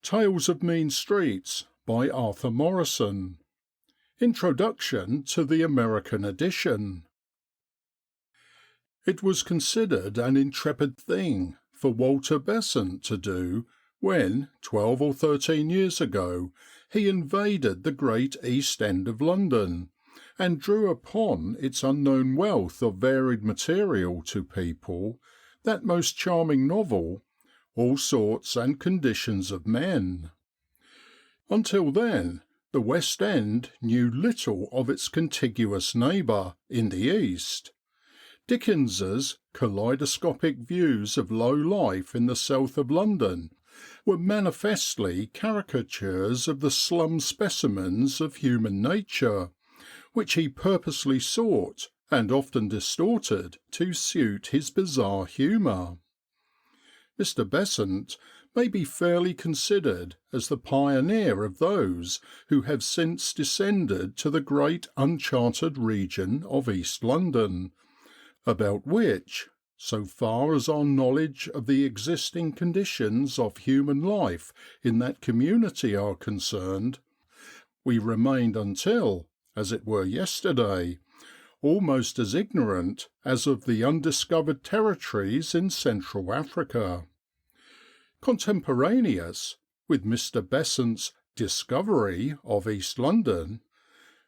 Tales of Mean Streets by Arthur Morrison. Introduction to the American edition. It was considered an intrepid thing for Walter Besant to do when, 12 or 13 years ago, he invaded the great East End of London, and drew upon its unknown wealth of varied material to people that most charming novel, All Sorts and Conditions of Men. Until then, the West End knew little of its contiguous neighbour in the East. Dickens's kaleidoscopic views of low life in the south of London were manifestly caricatures of the slum specimens of human nature, which he purposely sought and often distorted to suit his bizarre humour. Mr. Besant may be fairly considered as the pioneer of those who have since descended to the great uncharted region of East London, about which, so far as our knowledge of the existing conditions of human life in that community are concerned, we remained until, as it were yesterday, almost as ignorant as of the undiscovered territories in Central Africa. Contemporaneous with Mr. Besant's discovery of East London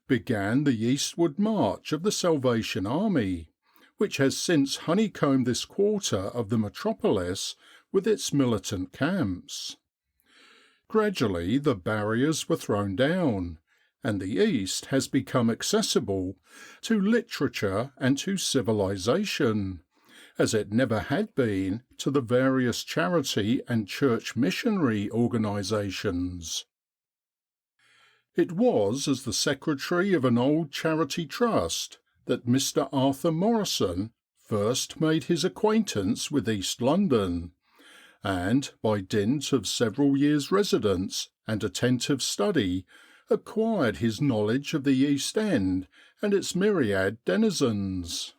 began the eastward march of the Salvation Army, which has since honeycombed this quarter of the metropolis with its militant camps. Gradually the barriers were thrown down, and the East has become accessible to literature and to civilization, as it never had been to the various charity and church missionary organisations. It was as the secretary of an old charity trust that Mr. Arthur Morrison first made his acquaintance with East London, and by dint of several years' residence and attentive study acquired his knowledge of the East End and its myriad denizens.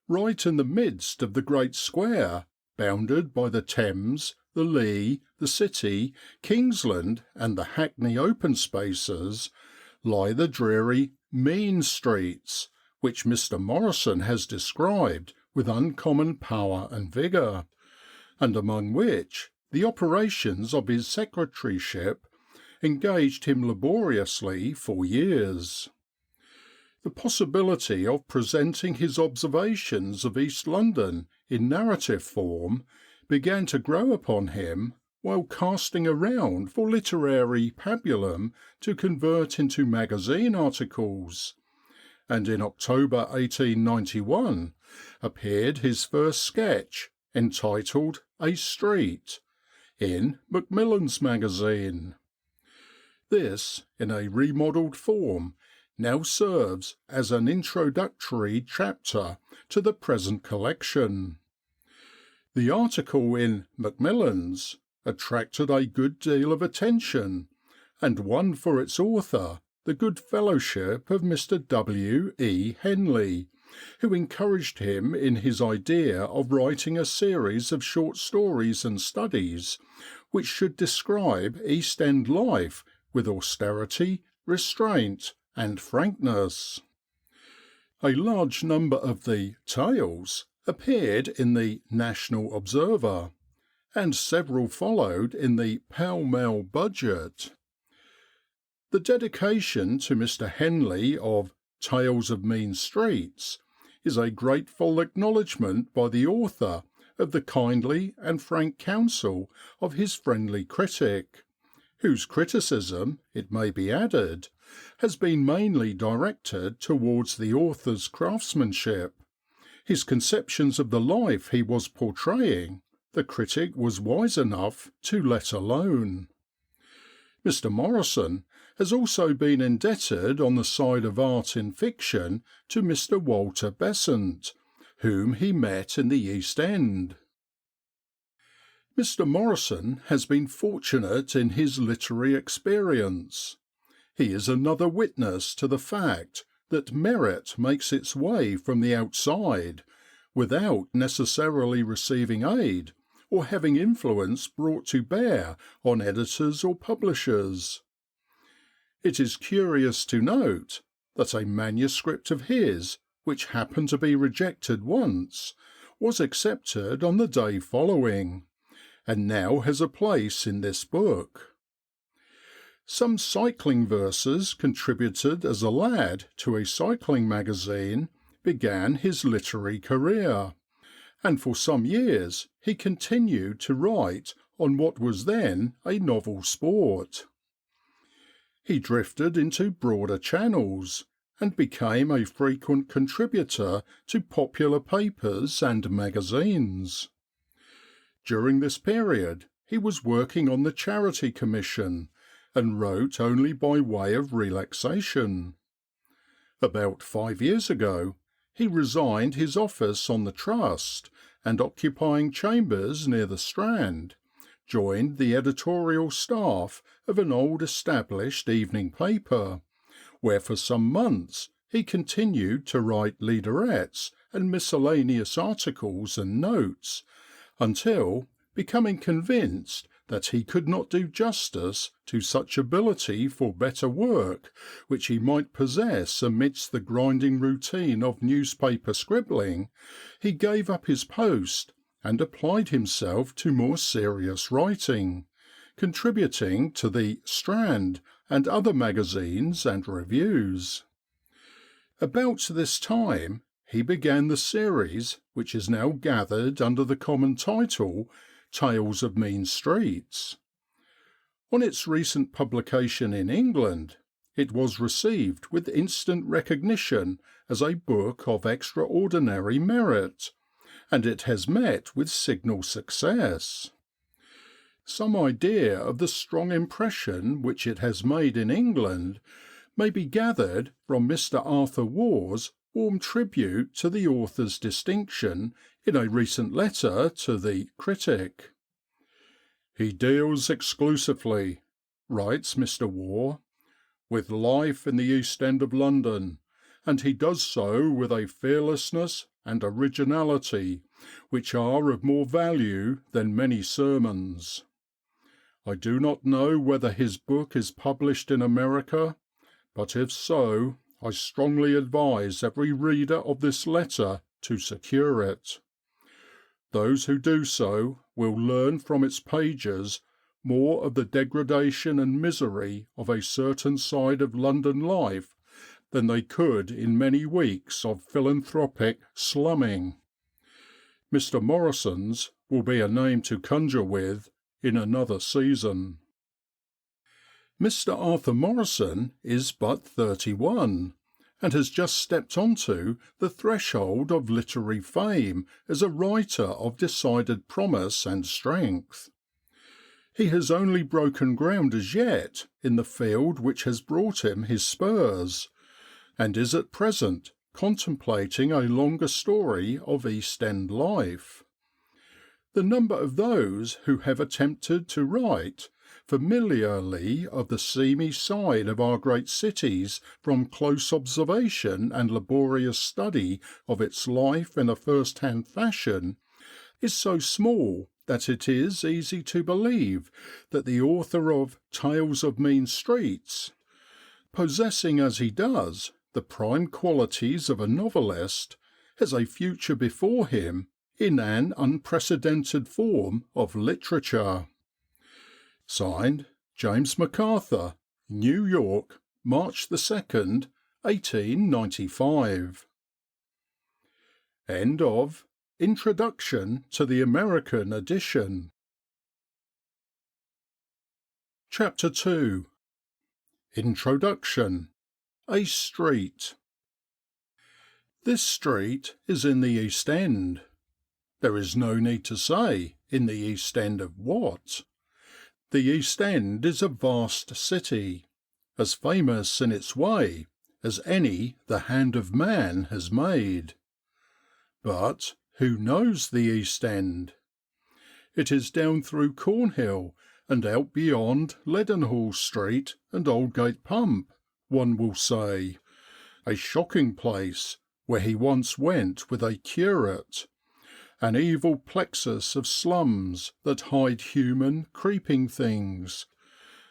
Right in the midst of the great square, bounded by the Thames, the Lea, the City, Kingsland, and the Hackney open spaces, lie the dreary mean streets, which Mr. Morrison has described with uncommon power and vigour, and among which the operations of his secretaryship engaged him laboriously for years. The possibility of presenting his observations of East London in narrative form began to grow upon him while casting around for literary pabulum to convert into magazine articles, and in October 1891 appeared his first sketch, entitled A Street, in Macmillan's magazine. This, in a remodelled form, now serves as an introductory chapter to the present collection. The article in Macmillan's attracted a good deal of attention, and won for its author the good fellowship of Mr. W. E. Henley, who encouraged him in his idea of writing a series of short stories and studies which should describe East End life with austerity, restraint, and frankness. A large number of the tales appeared in the National Observer, and several followed in the Pall Mall Budget. The dedication to Mr. Henley of Tales of Mean Streets is a grateful acknowledgment by the author of the kindly and frank counsel of his friendly critic, whose criticism, it may be added, has been mainly directed towards the author's craftsmanship. His conceptions of the life he was portraying the critic was wise enough to let alone. Mr. Morrison has also been indebted on the side of art in fiction to Mr. Walter Besant, whom he met in the East End. Mr. Morrison has been fortunate in his literary experience. He is another witness to the fact that merit makes its way from the outside without necessarily receiving aid or having influence brought to bear on editors or publishers. It is curious to note that a manuscript of his, which happened to be rejected once, was accepted on the day following, and now has a place in this book. Some cycling verses contributed as a lad to a cycling magazine began his literary career, and for some years he continued to write on what was then a novel sport. He drifted into broader channels and became a frequent contributor to popular papers and magazines. During this period he was working on the Charity Commission and wrote only by way of relaxation. About 5 years ago he resigned his office on the Trust and, occupying chambers near the Strand, joined the editorial staff of an old established evening paper, where for some months he continued to write leaderettes and miscellaneous articles and notes, until, becoming convinced that he could not do justice to such ability for better work which he might possess amidst the grinding routine of newspaper scribbling, he gave up his post and applied himself to more serious writing, contributing to the Strand and other magazines and reviews. About this time he began the series which is now gathered under the common title Tales of Mean Streets. On its recent publication in England, it was received with instant recognition as a book of extraordinary merit, and it has met with signal success. Some idea of the strong impression which it has made in England may be gathered from Mr. Arthur War's warm tribute to the author's distinction in a recent letter to the Critic. "He deals exclusively," writes Mr. War, "with life in the East End of London, and he does so with a fearlessness and originality which are of more value than many sermons. I do not know whether his book is published in America, but if so, I strongly advise every reader of this letter to secure it. Those who do so will learn from its pages more of the degradation and misery of a certain side of London life than they could in many weeks of philanthropic slumming. Mr. Morrison's will be a name to conjure with in another season." Mr. Arthur Morrison is but 31, and has just stepped onto the threshold of literary fame as a writer of decided promise and strength. He has only broken ground as yet in the field which has brought him his spurs, and is at present contemplating a longer story of East End life. The number of those who have attempted to write familiarly of the seamy side of our great cities from close observation and laborious study of its life in a first-hand fashion is so small that it is easy to believe that the author of Tales of Mean Streets, possessing as he does the prime qualities of a novelist, has a future before him in an unprecedented form of literature. Signed, James MacArthur, New York, March 2nd, 1895. End of Introduction to the American Edition. Chapter 2. Introduction. A Street. This street is in the East End. There is no need to say in the East End of what. The East End is a vast city, as famous in its way as any the hand of man has made. But who knows the East End? It is down through Cornhill and out beyond Leadenhall Street and Aldgate Pump, one will say, a shocking place where he once went with a curate, an evil plexus of slums that hide human, creeping things,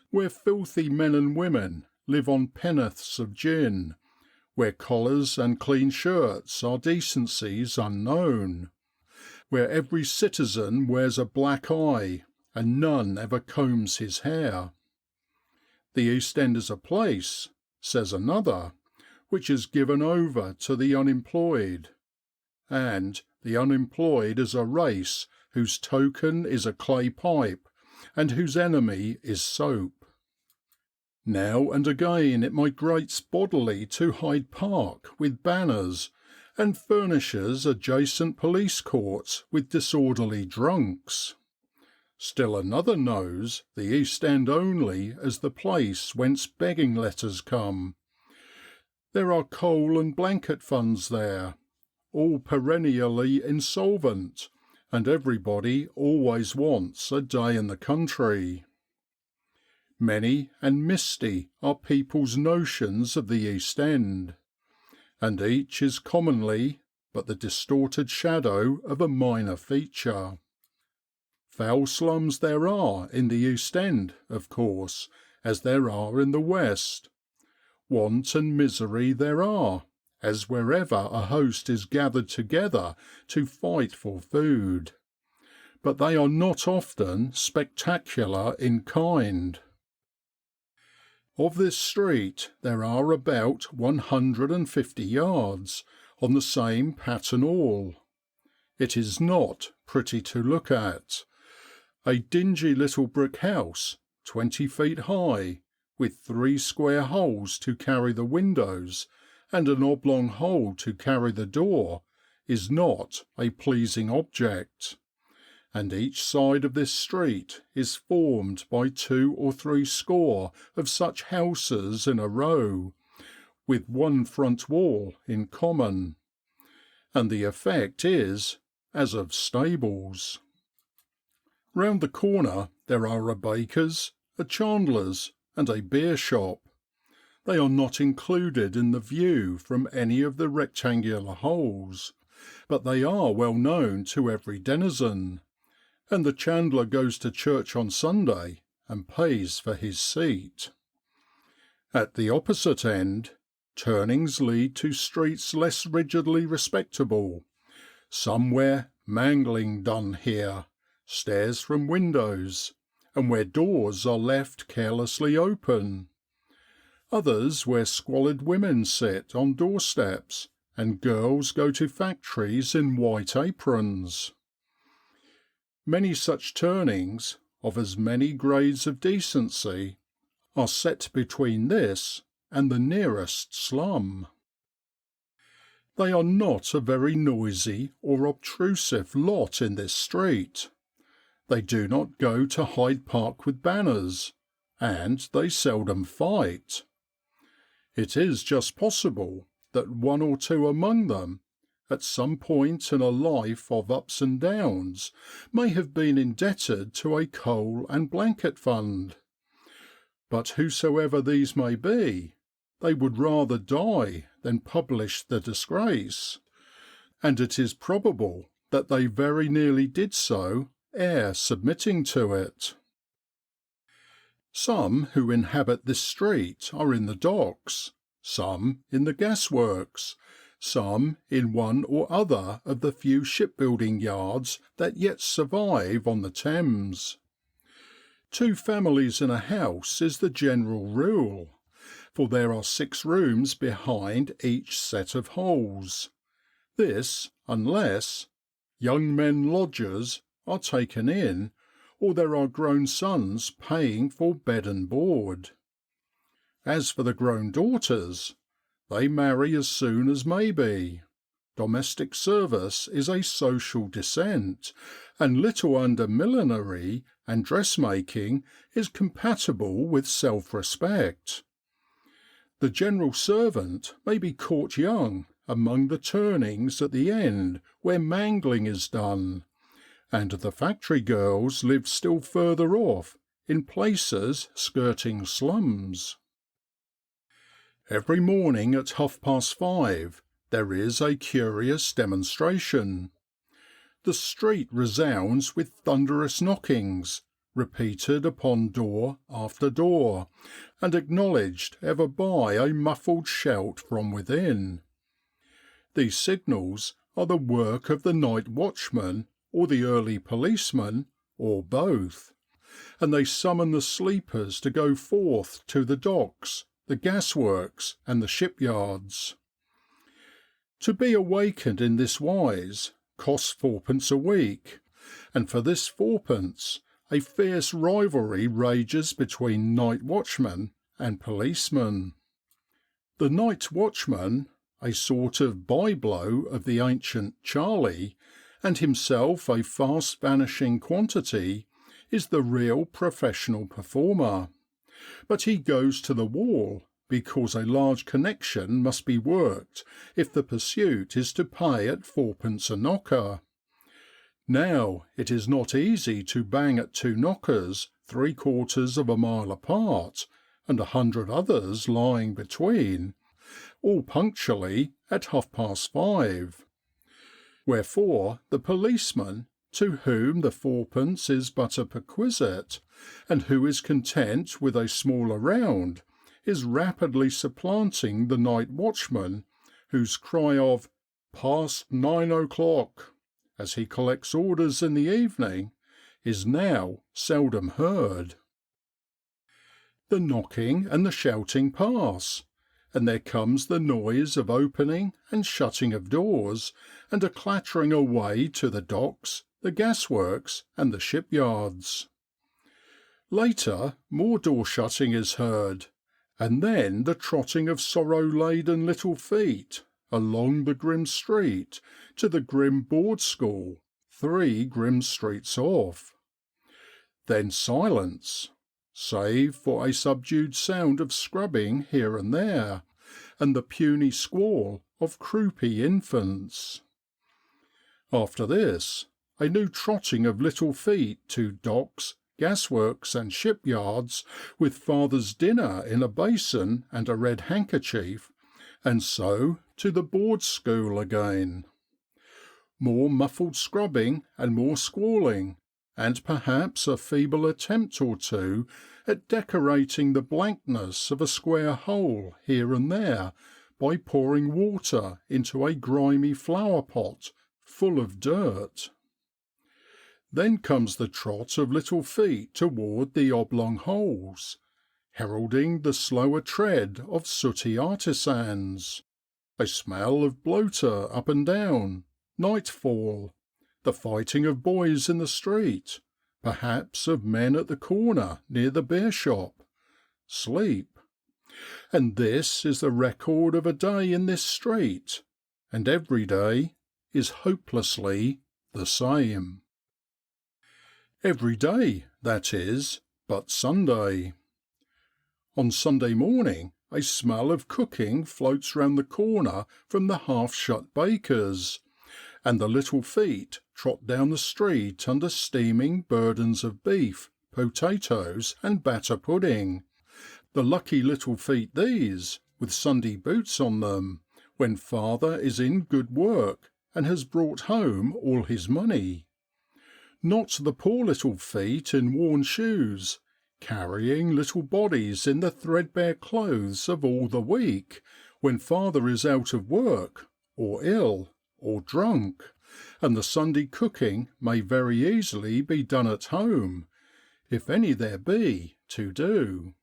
where filthy men and women live on penn'orths of gin, where collars and clean shirts are decencies unknown, where every citizen wears a black eye and none ever combs his hair. The East End is a place, says another, which is given over to the unemployed, and the unemployed is a race whose token is a clay pipe and whose enemy is soap. Now and again it migrates bodily to Hyde Park with banners, and furnishes adjacent police courts with disorderly drunks. Still another knows the East End only as the place whence begging letters come. There are coal and blanket funds there, all perennially insolvent, and everybody always wants a day in the country. Many and misty are people's notions of the East End, and each is commonly but the distorted shadow of a minor feature. Foul slums there are in the East End, of course, as there are in the West. Want and misery there are, as wherever a host is gathered together to fight for food. But they are not often spectacular in kind. Of this street there are about 150 yards, on the same pattern all. It is not pretty to look at. A dingy little brick house, 20 feet high, with 3 square holes to carry the windows, and an oblong hole to carry the door, is not a pleasing object. And each side of this street is formed by 2 or 3 score of such houses in a row, with one front wall in common, and the effect is as of stables. Round the corner there are a baker's, a chandler's, and a beer shop. They are not included in the view from any of the rectangular holes, but they are well known to every denizen, and the chandler goes to church on Sunday and pays for his seat. At the opposite end, turnings lead to streets less rigidly respectable. Somewhere mangling done here, stares from windows, and where doors are left carelessly open. Others where squalid women sit on doorsteps, and girls go to factories in white aprons. Many such turnings, of as many grades of decency, are set between this and the nearest slum. They are not a very noisy or obtrusive lot in this street. They do not go to Hyde Park with banners, and they seldom fight. It is just possible that one or two among them, at some point in a life of ups and downs, may have been indebted to a coal and blanket fund. But whosoever these may be, they would rather die than publish the disgrace, and it is probable that they very nearly did so ere submitting to it. Some who inhabit this street are in the docks, some in the gasworks, some in one or other of the few shipbuilding yards that yet survive on the Thames. 2 families in a house is the general rule, for there are 6 rooms behind each set of holes. This unless young men lodgers are taken in, or there are grown sons paying for bed and board. As for the grown daughters, they marry as soon as may be. Domestic service is a social descent, and little under millinery and dressmaking is compatible with self-respect. The general servant may be caught young among the turnings at the end where mangling is done, and the factory girls live still further off in places skirting slums. Every morning at 5:30 there is a curious demonstration. The street resounds with thunderous knockings, repeated upon door after door, and acknowledged ever by a muffled shout from within. These signals are the work of the night watchman or the early policeman, or both, and they summon the sleepers to go forth to the docks, the gasworks, and the shipyards. To be awakened in this wise costs fourpence a week, and for this fourpence a fierce rivalry rages between night watchmen and policemen. The night watchman, a sort of by-blow of the ancient Charlie, and himself a fast vanishing quantity, is the real professional performer. But he goes to the wall because a large connection must be worked if the pursuit is to pay at fourpence a knocker. Now it is not easy to bang at two knockers 3/4 of a mile apart, and 100 others lying between, all punctually at 5:30. Wherefore the policeman, to whom the fourpence is but a perquisite, and who is content with a smaller round, is rapidly supplanting the night watchman, whose cry of "Past 9 o'clock," as he collects orders in the evening, is now seldom heard. The knocking and the shouting pass, and there comes the noise of opening and shutting of doors, and a clattering away to the docks, the gasworks, and the shipyards. Later more door shutting is heard, and then the trotting of sorrow-laden little feet along the grim street to the grim board school, 3 grim streets off. Then silence, save for a subdued sound of scrubbing here and there, and the puny squall of croupy infants. After this, a new trotting of little feet to docks, gasworks, and shipyards, with father's dinner in a basin and a red handkerchief, and so to the board school again. More muffled scrubbing and more squalling, and perhaps a feeble attempt or two at decorating the blankness of a square hole here and there by pouring water into a grimy flower pot full of dirt. Then comes the trot of little feet toward the oblong holes, heralding the slower tread of sooty artisans, a smell of bloater up and down, nightfall, the fighting of boys in the street, perhaps of men at the corner near the beer shop, sleep. And this is the record of a day in this street, and every day is hopelessly the same. Every day, that is, but Sunday. On Sunday morning a smell of cooking floats round the corner from the half-shut bakers, and the little feet trot down the street under steaming burdens of beef, potatoes, and batter pudding. The lucky little feet these, with Sunday boots on them, when father is in good work and has brought home all his money. Not the poor little feet in worn shoes, carrying little bodies in the threadbare clothes of all the week, when father is out of work, or ill, or drunk, and the Sunday cooking may very easily be done at home, if any there be to do.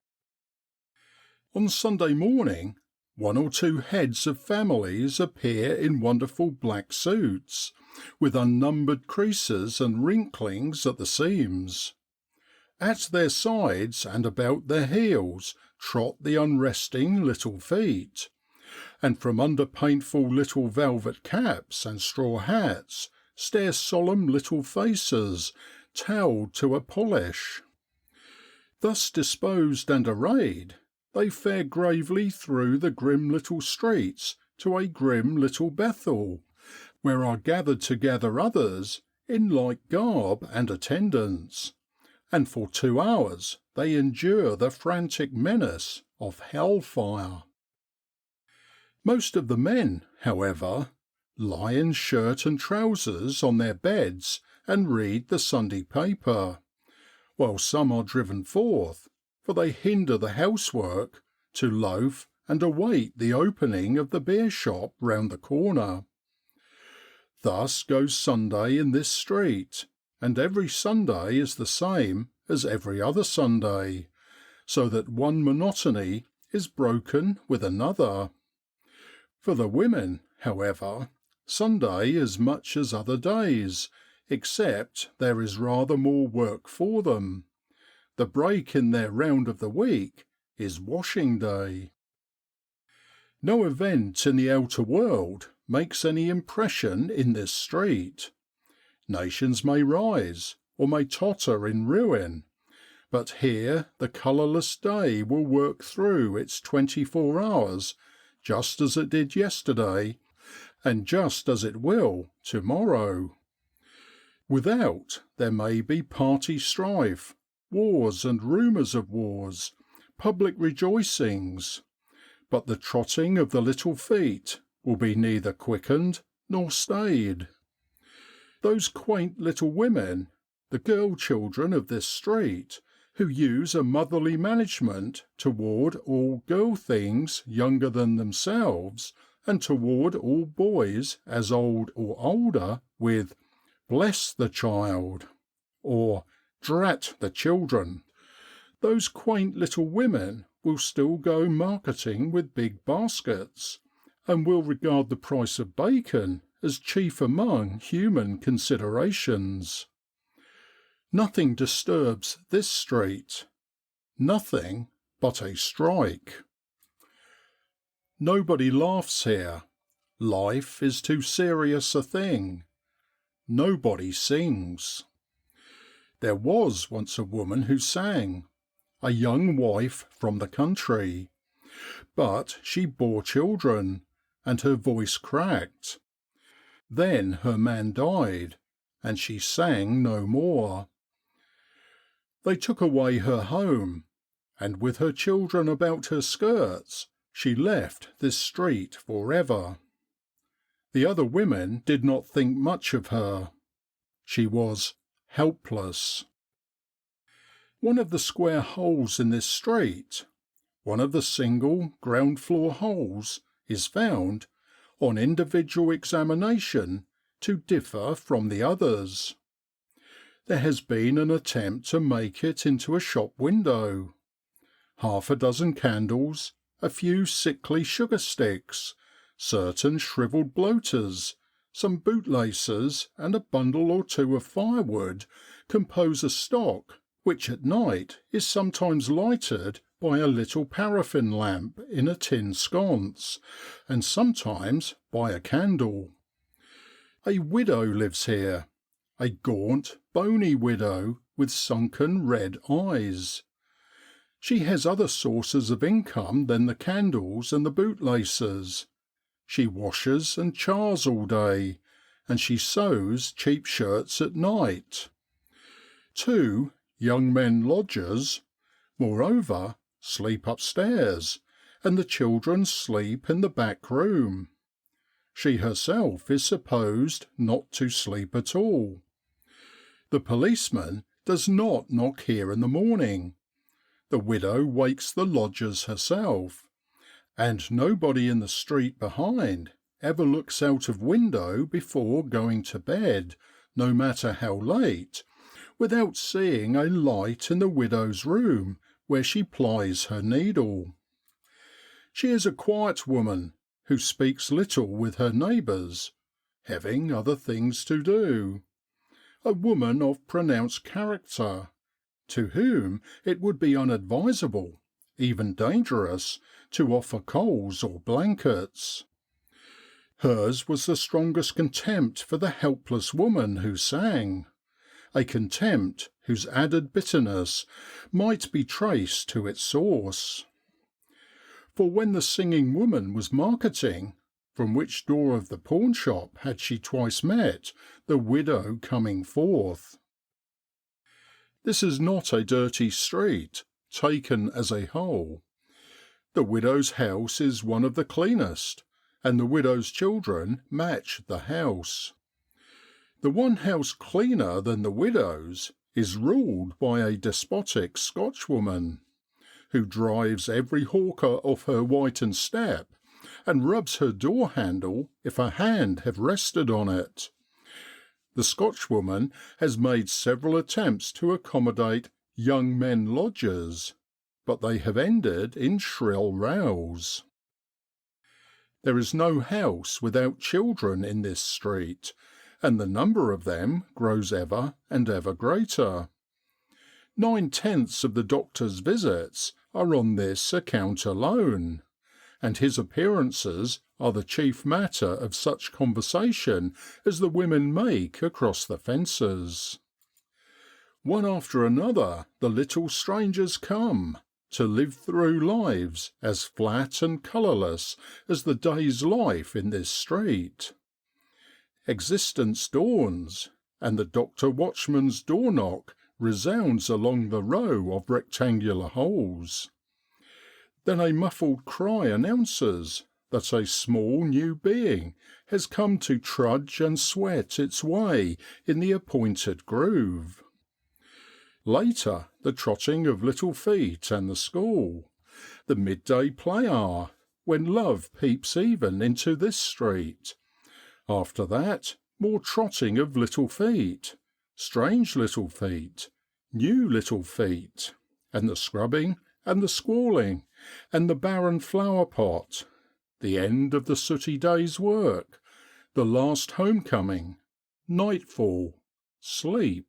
On Sunday morning, 1 or 2 heads of families appear in wonderful black suits, with unnumbered creases and wrinklings at the seams. At their sides and about their heels trot the unresting little feet, and from under painful little velvet caps and straw hats stare solemn little faces, towelled to a polish. Thus disposed and arrayed, they fare gravely through the grim little streets to a grim little Bethel, where are gathered together others in like garb and attendance, and for 2 hours they endure the frantic menace of hell fire. Most of the men, however, lie in shirt and trousers on their beds and read the Sunday paper, while some are driven forth, for they hinder the housework, to loaf and await the opening of the beer shop round the corner. Thus goes Sunday in this street, and every Sunday is the same as every other Sunday, so that one monotony is broken with another. For the women, however, Sunday is much as other days, except there is rather more work for them. The break in their round of the week is washing day. No event in the outer world makes any impression in this street. Nations may rise, or may totter in ruin, but here the colourless day will work through its 24 hours just as it did yesterday, and just as it will to-morrow. Without there may be party strife, wars and rumours of wars, public rejoicings, but the trotting of the little feet will be neither quickened nor stayed. Those quaint little women, the girl children of this street, who use a motherly management toward all girl things younger than themselves, and toward all boys as old or older, with "Bless the child," or "Drat the children," those quaint little women will still go marketing with big baskets, and will regard the price of bacon as chief among human considerations. Nothing disturbs this street. Nothing but a strike. Nobody laughs here. Life is too serious a thing. Nobody sings. There was once a woman who sang, a young wife from the country, but she bore children, and her voice cracked. Then her man died, and she sang no more. They took away her home, and with her children about her skirts, she left this street for ever. The other women did not think much of her. She was helpless. One of the square holes in this street, one of the single ground floor holes, is found, on individual examination, to differ from the others. There has been an attempt to make it into a shop window. Half a dozen candles, a few sickly sugar sticks, certain shrivelled bloaters, some bootlaces, and a bundle or two of firewood compose a stock which at night is sometimes lighted by a little paraffin lamp in a tin sconce, and sometimes by a candle. A widow lives here, a gaunt, bony widow with sunken red eyes. She has other sources of income than the candles and the bootlaces. She washes and chars all day, and she sews cheap shirts at night. 2 young men lodgers, moreover, sleep upstairs, and the children sleep in the back room. She herself is supposed not to sleep at all. The policeman does not knock here in the morning. The widow wakes the lodgers herself, and nobody in the street behind ever looks out of window before going to bed, no matter how late, without seeing a light in the widow's room where she plies her needle. She is a quiet woman, who speaks little with her neighbours, having other things to do. A woman of pronounced character, to whom it would be unadvisable, even dangerous, to offer coals or blankets. Hers was the strongest contempt for the helpless woman who sang, a contempt whose added bitterness might be traced to its source. For when the singing woman was marketing, from which door of the pawnshop had she twice met the widow coming forth? This is not a dirty street, taken as a whole. The widow's house is one of the cleanest, and the widow's children match the house. The one house cleaner than the widow's is ruled by a despotic Scotchwoman, who drives every hawker off her whitened step, and rubs her door handle if a hand have rested on it. The Scotchwoman has made several attempts to accommodate young men lodgers, but they have ended in shrill rows. There is no house without children in this street, and the number of them grows ever and ever greater. 9/10ths of the doctor's visits are on this account alone, and his appearances are the chief matter of such conversation as the women make across the fences. One after another the little strangers come, to live through lives as flat and colourless as the day's life in this street. Existence dawns, and the doctor watchman's door knock resounds along the row of rectangular holes. Then a muffled cry announces that a small new being has come to trudge and sweat its way in the appointed groove. Later, the trotting of little feet and the school, the midday play hour, when love peeps even into this street. After that, more trotting of little feet, strange little feet, new little feet, and the scrubbing and the squalling, and the barren flower pot, the end of the sooty day's work, the last homecoming, nightfall, sleep.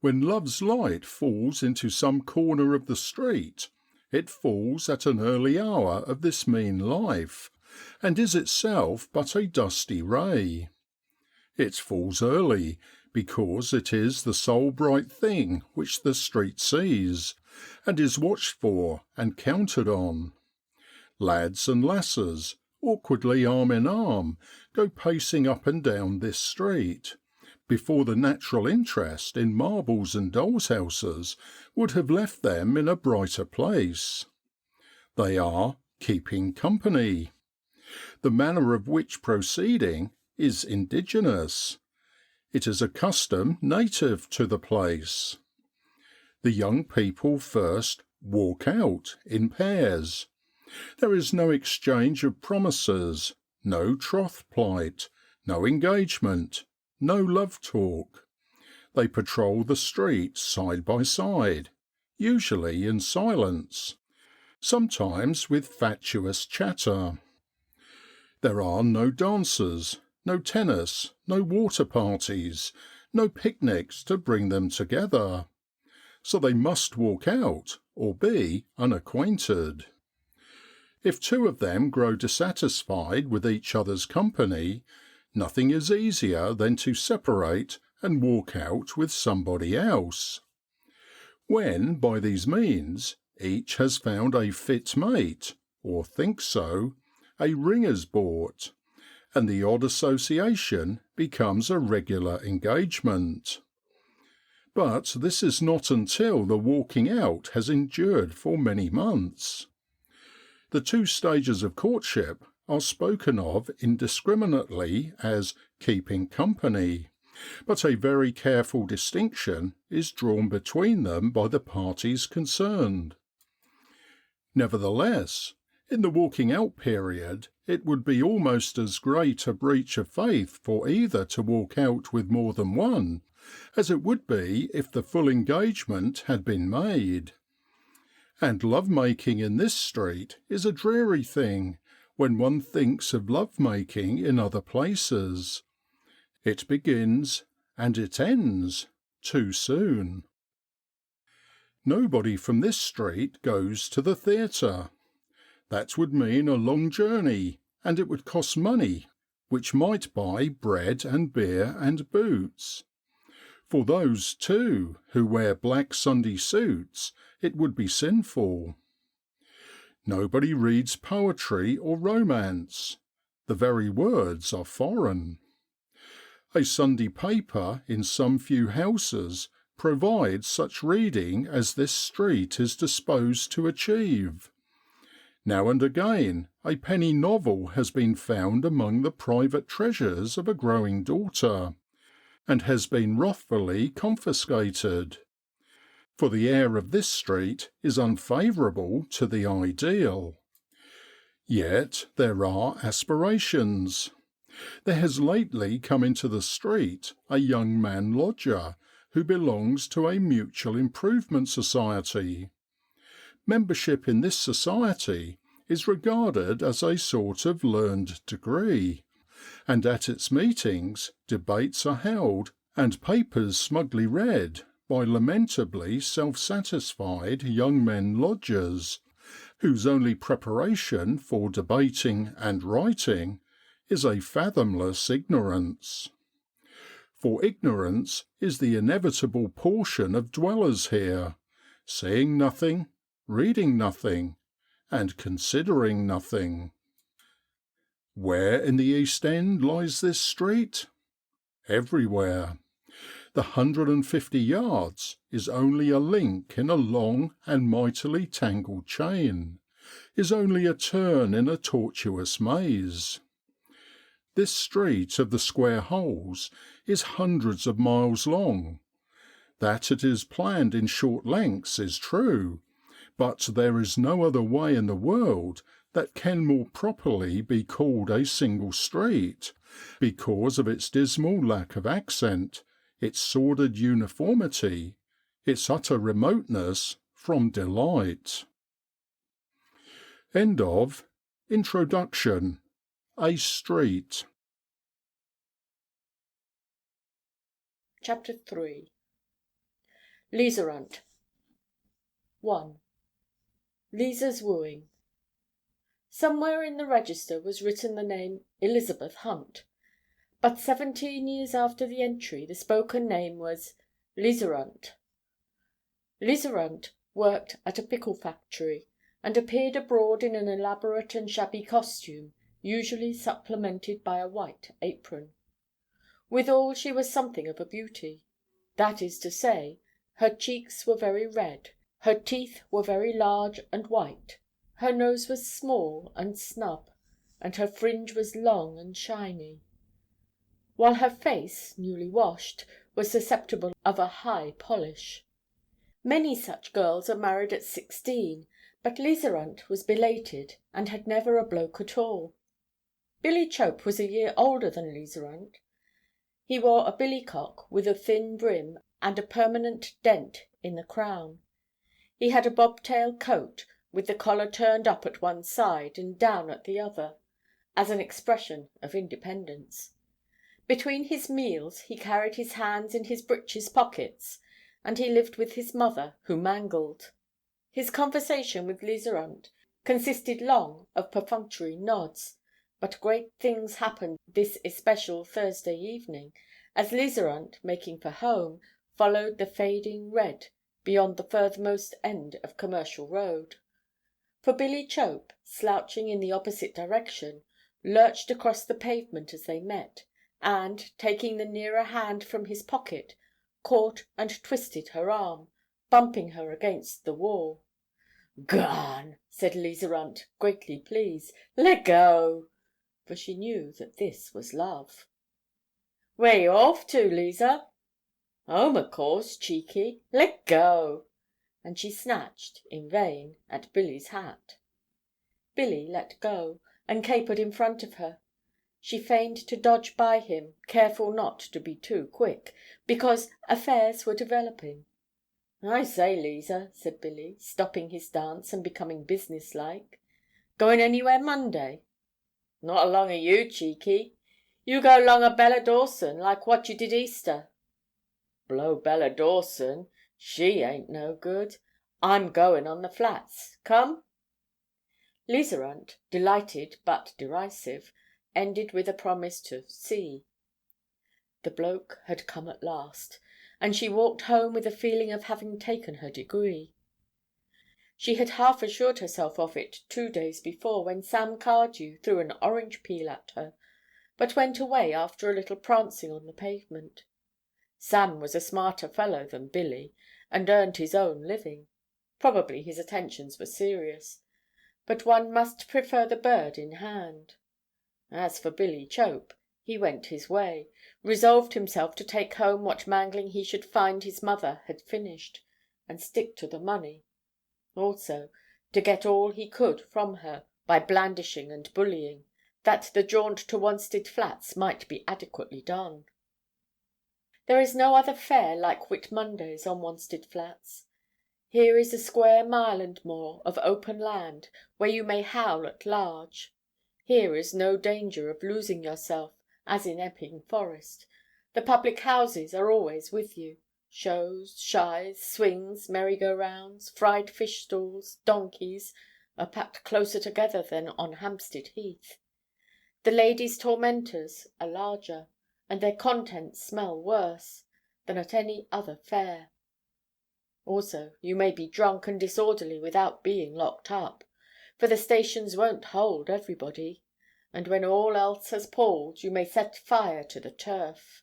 When love's light falls into some corner of the street, it falls at an early hour of this mean life, and is itself but a dusty ray. It falls early, because it is the sole bright thing which the street sees, and is watched for and counted on. Lads and lasses, awkwardly arm in arm, go pacing up and down this street, before the natural interest in marbles and dolls' houses would have left them in a brighter place. They are keeping company. The manner of which proceeding is indigenous. It is a custom native to the place. The young people first walk out in pairs. There is no exchange of promises, no troth plight, no engagement, no love talk. They patrol the street side by side, usually in silence, sometimes with fatuous chatter. There are no dances, no tennis, no water parties, no picnics to bring them together. So they must walk out or be unacquainted. If two of them grow dissatisfied with each other's company, nothing is easier than to separate and walk out with somebody else. When by these means each has found a fit mate, or thinks so, a ring is bought, and the odd association becomes a regular engagement. But this is not until the walking out has endured for many months. The two stages of courtship are spoken of indiscriminately as keeping company, but a very careful distinction is drawn between them by the parties concerned. Nevertheless, in the walking out period it would be almost as great a breach of faith for either to walk out with more than one, as it would be if the full engagement had been made. And love making in this street is a dreary thing when one thinks of love making in other places. It begins and it ends too soon. Nobody from this street goes to the theatre. That would mean a long journey, and it would cost money, which might buy bread and beer and boots. For those, too, who wear black Sunday suits, it would be sinful. Nobody reads poetry or romance. The very words are foreign. A Sunday paper in some few houses provides such reading as this street is disposed to achieve. Now and again a penny novel has been found among the private treasures of a growing daughter, and has been wrathfully confiscated. For the air of this street is unfavourable to the ideal. Yet there are aspirations. There has lately come into the street a young man lodger who belongs to a mutual improvement society. Membership in this society is regarded as a sort of learned degree, and at its meetings debates are held and papers smugly read by lamentably self-satisfied young men lodgers, whose only preparation for debating and writing is a fathomless ignorance. For ignorance is the inevitable portion of dwellers here, seeing nothing, reading nothing, and considering nothing. Where in the East End lies this street? Everywhere. The 150 yards is only a link in a long and mightily tangled chain, is only a turn in a tortuous maze. This street of the square holes is hundreds of miles long. That it is planned in short lengths is true, but there is no other way in the world that can more properly be called a single street, because of its dismal lack of accent, its sordid uniformity, its utter remoteness from delight. End of Introduction. A Street. Chapter 3. Liserant. 1. Lisa's wooing. Somewhere in the register was written the name Elizabeth Hunt, but 17 years after the entry the spoken name was Liserant. Liserant worked at a pickle factory, and appeared abroad in an elaborate and shabby costume, usually supplemented by a white apron. Withal she was something of a beauty. That is to say, her cheeks were very red, her teeth were very large and white, her nose was small and snub, and her fringe was long and shiny, while her face, newly washed, was susceptible of a high polish. Many such girls are married at 16, but Liserant was belated and had never a bloke at all. Billy Chope was a year older than Liserant. He wore a billycock with a thin brim and a permanent dent in the crown. He had a bobtail coat with the collar turned up at one side and down at the other, as an expression of independence. Between his meals he carried his hands in his breeches pockets, and he lived with his mother, who mangled. His conversation with Liserant consisted long of perfunctory nods, but great things happened this especial Thursday evening, as Liserant, making for home, followed the fading red beyond the furthermost end of Commercial Road. For Billy Chope, slouching in the opposite direction, lurched across the pavement as they met, and, taking the nearer hand from his pocket, caught and twisted her arm, bumping her against the wall. "Garn!" said Liserant, greatly pleased. "Let go!" For she knew that this was love. "Where you off to, Lisa?" "Home, of course, cheeky. Let go!" And she snatched, in vain, at Billy's hat. Billy let go, and capered in front of her. She feigned to dodge by him, careful not to be too quick, because affairs were developing. "I say, Lisa," said Billy, stopping his dance and becoming businesslike, "going anywhere Monday?" "Not along of you, cheeky. You go 'long of Bella Dawson, like what you did Easter." "Blow Bella Dawson. She ain't no good. I'm going on the flats. Come?" Liserant, delighted but derisive, ended with a promise to see. The bloke had come at last, and she walked home with a feeling of having taken her degree. She had half assured herself of it 2 days before, when Sam Cardew threw an orange peel at her, but went away after a little prancing on the pavement. Sam was a smarter fellow than Billy, and earned his own living. Probably his attentions were serious. but one must prefer the bird in hand. As for Billy Chope, he went his way, resolved himself to take home what mangling he should find his mother had finished, and stick to the money; also, to get all he could from her by blandishing and bullying, that the jaunt to Wanstead Flats might be adequately done. There is no other fair like Whit Mondays on Wanstead Flats. Here is a square mile and more of open land, where you may howl at large. Here is no danger of losing yourself, as in Epping Forest. The public houses are always with you. Shows, shies, swings, merry-go-rounds, fried fish stalls, donkeys, are packed closer together than on Hampstead Heath. The ladies' tormentors are larger, and their contents smell worse, than at any other fair. Also, you may be drunk and disorderly without being locked up, for the stations won't hold everybody, and when all else has palled, you may set fire to the turf.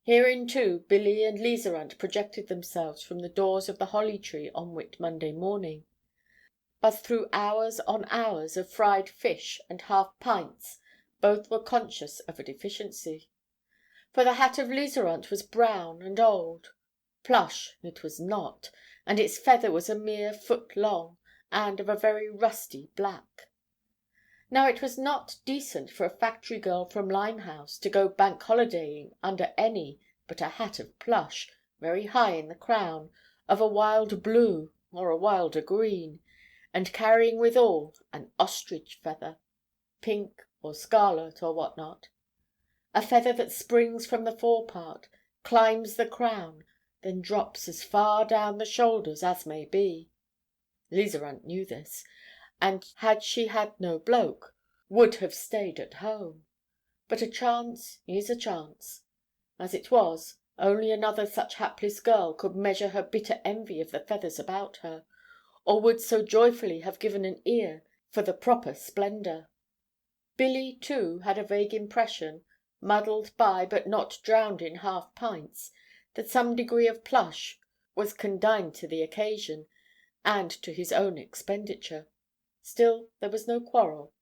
Herein too Billy and Liserunt projected themselves from the doors of the Holly Tree on Whit Monday morning, but through hours on hours of fried fish and half pints both were conscious of a deficiency. For the hat of Liserunt was brown and old. Plush it was not, and its feather was a mere foot long, and of a very rusty black. Now it was not decent for a factory girl from Limehouse to go bank holidaying under any but a hat of plush, very high in the crown, of a wild blue or a wilder green, and carrying withal an ostrich feather, pink or scarlet or what not, a feather that springs from the forepart, climbs the crown, then drops as far down the shoulders as may be. Liserunt knew this, and had she had no bloke, would have stayed at home. But a chance is a chance. As it was, only another such hapless girl could measure her bitter envy of the feathers about her, or would so joyfully have given an ear for the proper splendour. Billy, too, had a vague impression, muddled by but not drowned in half pints, that some degree of plush was condigned to the occasion, and to his own expenditure. Still there was no quarrel,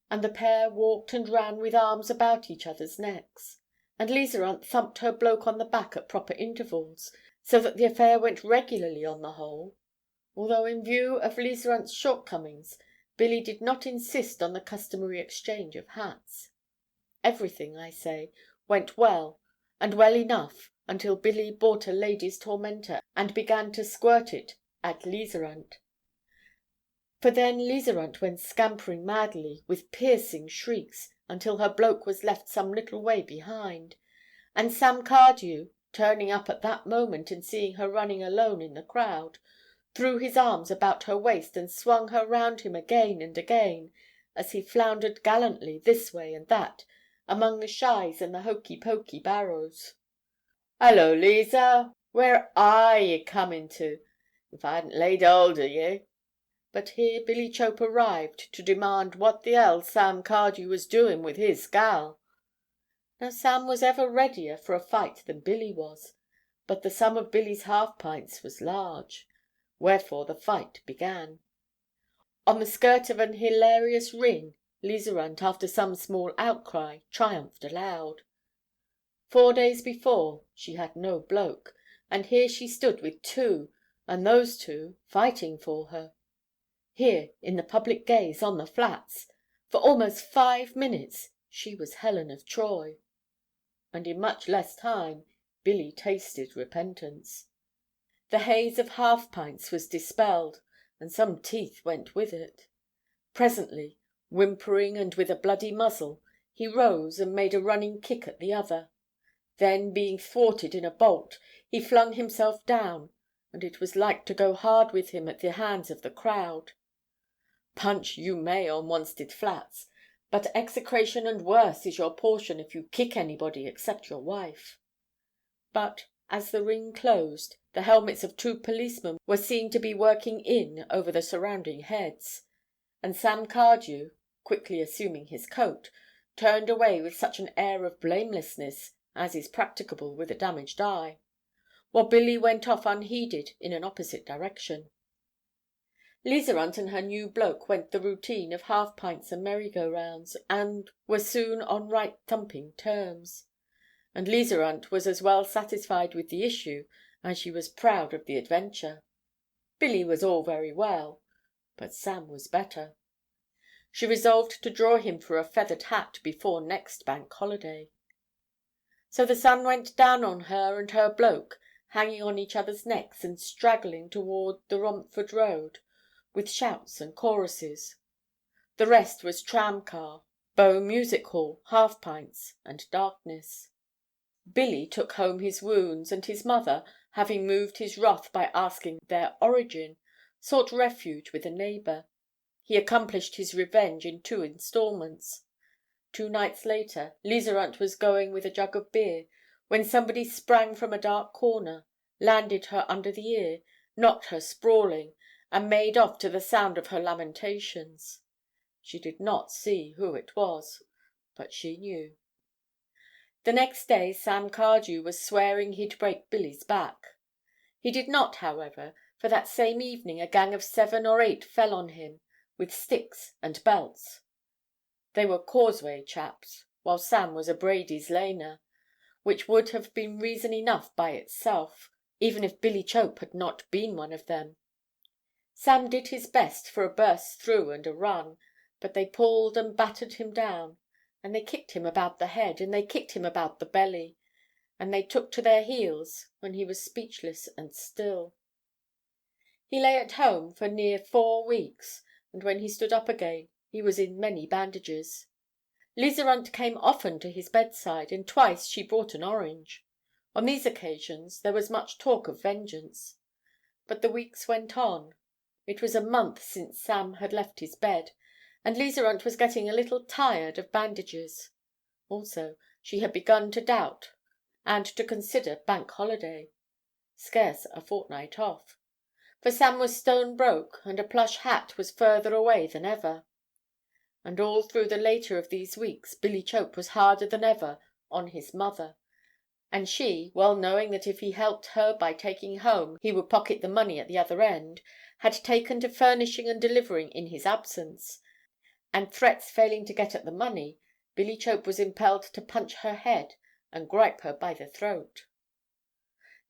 and the pair walked and ran with arms about each other's necks, and Liserunt thumped her bloke on the back at proper intervals, so that the affair went regularly on the whole, although in view of Liserunt's shortcomings, Billy did not insist on the customary exchange of hats. Everything, I say, went well, and well enough, until Billy bought a lady's tormentor and began to squirt it at Liserunt. For then Liserunt went scampering madly, with piercing shrieks, until her bloke was left some little way behind, and Sam Cardew, turning up at that moment and seeing her running alone in the crowd, threw his arms about her waist and swung her round him again and again, as he floundered gallantly this way and that among the shies and the hokey-pokey barrows. "Hallo, Lisa! Where are ye coming to, if I hadn't laid hold of ye?" But here Billy Chope arrived to demand what the hell Sam Cardew was doing with his gal. Now Sam was ever readier for a fight than Billy was, but the sum of Billy's half-pints was large, wherefore the fight began. On the skirt of an hilarious ring, Liserunt, after some small outcry, triumphed aloud. 4 days before she had no bloke, and here she stood with two, and those two fighting for her. Here, in the public gaze, on the flats, for almost 5 minutes, she was Helen of Troy. And in much less time Billy tasted repentance. The haze of half-pints was dispelled, and some teeth went with it. Presently, whimpering and with a bloody muzzle, he rose and made a running kick at the other. Then, being thwarted in a bolt, he flung himself down, and it was like to go hard with him at the hands of the crowd. Punch you may on Wanstead Flats, but execration and worse is your portion if you kick anybody except your wife. But, as the ring closed, the helmets of 2 policemen were seen to be working in over the surrounding heads, and Sam Cardew, quickly assuming his coat, turned away with such an air of blamelessness as is practicable with a damaged eye, while Billy went off unheeded in an opposite direction. Liserunt and her new bloke went the routine of half-pints and merry-go-rounds, and were soon on right thumping terms. And Liserunt was as well satisfied with the issue as she was proud of the adventure. Billy was all very well, but Sam was better. She resolved to draw him for a feathered hat before next Bank Holiday. So the sun went down on her and her bloke, hanging on each other's necks and straggling toward the Romford Road, with shouts and choruses. The rest was tram-car, Bow Music Hall, half-pints, and darkness. Billy took home his wounds, and his mother, having moved his wrath by asking their origin, sought refuge with a neighbour. He accomplished his revenge in 2 instalments. 2 nights later, Liserunt was going with a jug of beer, when somebody sprang from a dark corner, landed her under the ear, knocked her sprawling, and made off to the sound of her lamentations. She did not see who it was, but she knew. The next day Sam Cardew was swearing he'd break Billy's back. He did not, however, for that same evening a gang of 7 or 8 fell on him, with sticks and belts. They were Causeway chaps, while Sam was a Brady's laner, which would have been reason enough by itself, even if Billy Chope had not been one of them. Sam did his best for a burst through and a run, but they pulled and battered him down, and they kicked him about the head, and they kicked him about the belly, and they took to their heels when he was speechless and still. He lay at home for near 4 weeks, and when he stood up again he was in many bandages. Liserunt came often to his bedside, and twice she brought an orange. On these occasions there was much talk of vengeance. But the weeks went on. It was a month since Sam had left his bed, and Liserunt was getting a little tired of bandages. Also, she had begun to doubt and to consider Bank Holiday. Scarce a fortnight off. For Sam was stone broke, and a plush hat was further away than ever. And all through the later of these weeks Billy Chope was harder than ever on his mother, and she, well knowing that if he helped her by taking home he would pocket the money at the other end, had taken to furnishing and delivering in his absence, and threats failing to get at the money, Billy Chope was impelled to punch her head and gripe her by the throat.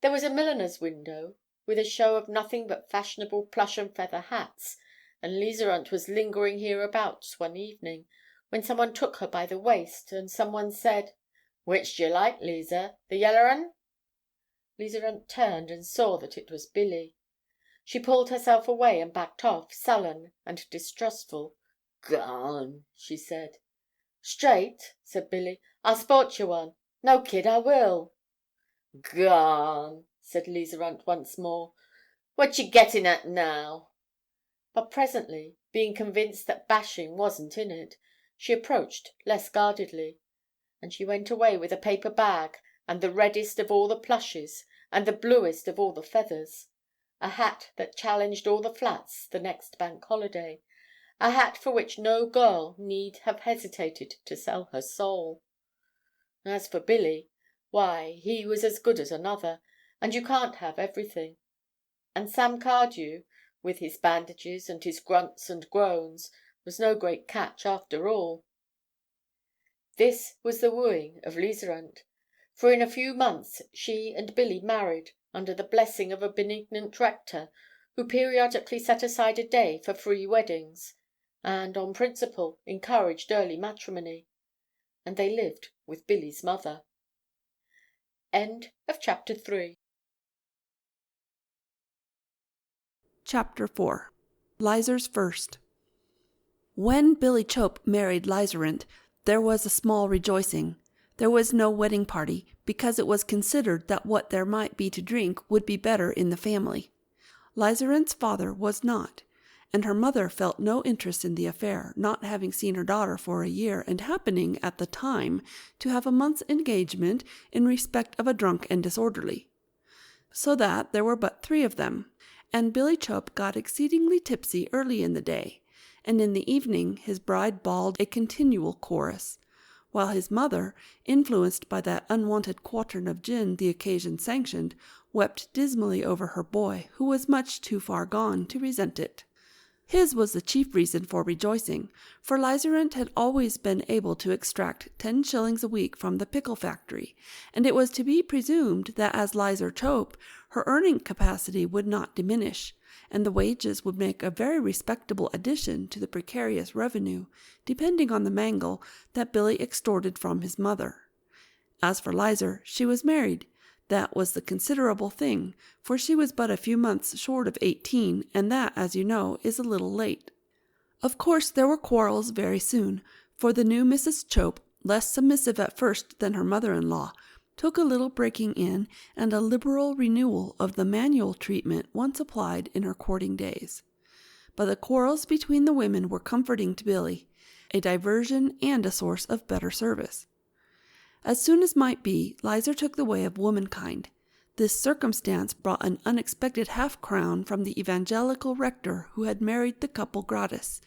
There was a milliner's window, with a show of nothing but fashionable plush and feather hats, and Liserunt was lingering hereabouts one evening, when someone took her by the waist, and someone said, "Which d'ye like, Lisa, the yeller un?" Liserunt turned and saw that it was Billy. She pulled herself away and backed off, sullen and distrustful. "Garn," she said. "Straight," said Billy. "I'll sport you one. No, kid, I will." "Garn," said Liserunt once more. "What you getting at now?" But presently, being convinced that bashing wasn't in it, she approached less guardedly, and she went away with a paper bag and the reddest of all the plushes and the bluest of all the feathers, a hat that challenged all the flats the next Bank Holiday, a hat for which no girl need have hesitated to sell her soul. As for Billy, why, he was as good as another, and you can't have everything. And Sam Cardew, with his bandages and his grunts and groans, was no great catch after all. This was the wooing of Liserunt, for in a few months she and Billy married under the blessing of a benignant rector, who periodically set aside a day for free weddings, and, on principle, encouraged early matrimony. And they lived with Billy's mother. End of chapter 3. Chapter 4. Liser's First. When Billy Chope married Liserunt, there was a small rejoicing. There was no wedding party, because it was considered that what there might be to drink would be better in the family. Liserunt's father was not, and her mother felt no interest in the affair, not having seen her daughter for a year, and happening at the time to have a month's engagement in respect of a drunk and disorderly. So that there were but 3 of them, and Billy Chope got exceedingly tipsy early in the day, and in the evening his bride bawled a continual chorus, while his mother, influenced by that unwonted quartern of gin the occasion sanctioned, wept dismally over her boy, who was much too far gone to resent it. His was the chief reason for rejoicing, for Liserent had always been able to extract 10 shillings a week from the pickle factory, and it was to be presumed that as Lizer Chope, her earning capacity would not diminish, and the wages would make a very respectable addition to the precarious revenue, depending on the mangle that Billy extorted from his mother. As for Lizer, she was married. That was the considerable thing, for she was but a few months short of 18, and that, as you know, is a little late. Of course there were quarrels very soon, for the new Mrs. Chope, less submissive at first than her mother-in-law, took a little breaking in and a liberal renewal of the manual treatment once applied in her courting days. But the quarrels between the women were comforting to Billy, a diversion and a source of better service. As soon as might be, Lizer took the way of womankind. This circumstance brought an unexpected half-crown from the evangelical rector who had married the couple gratis,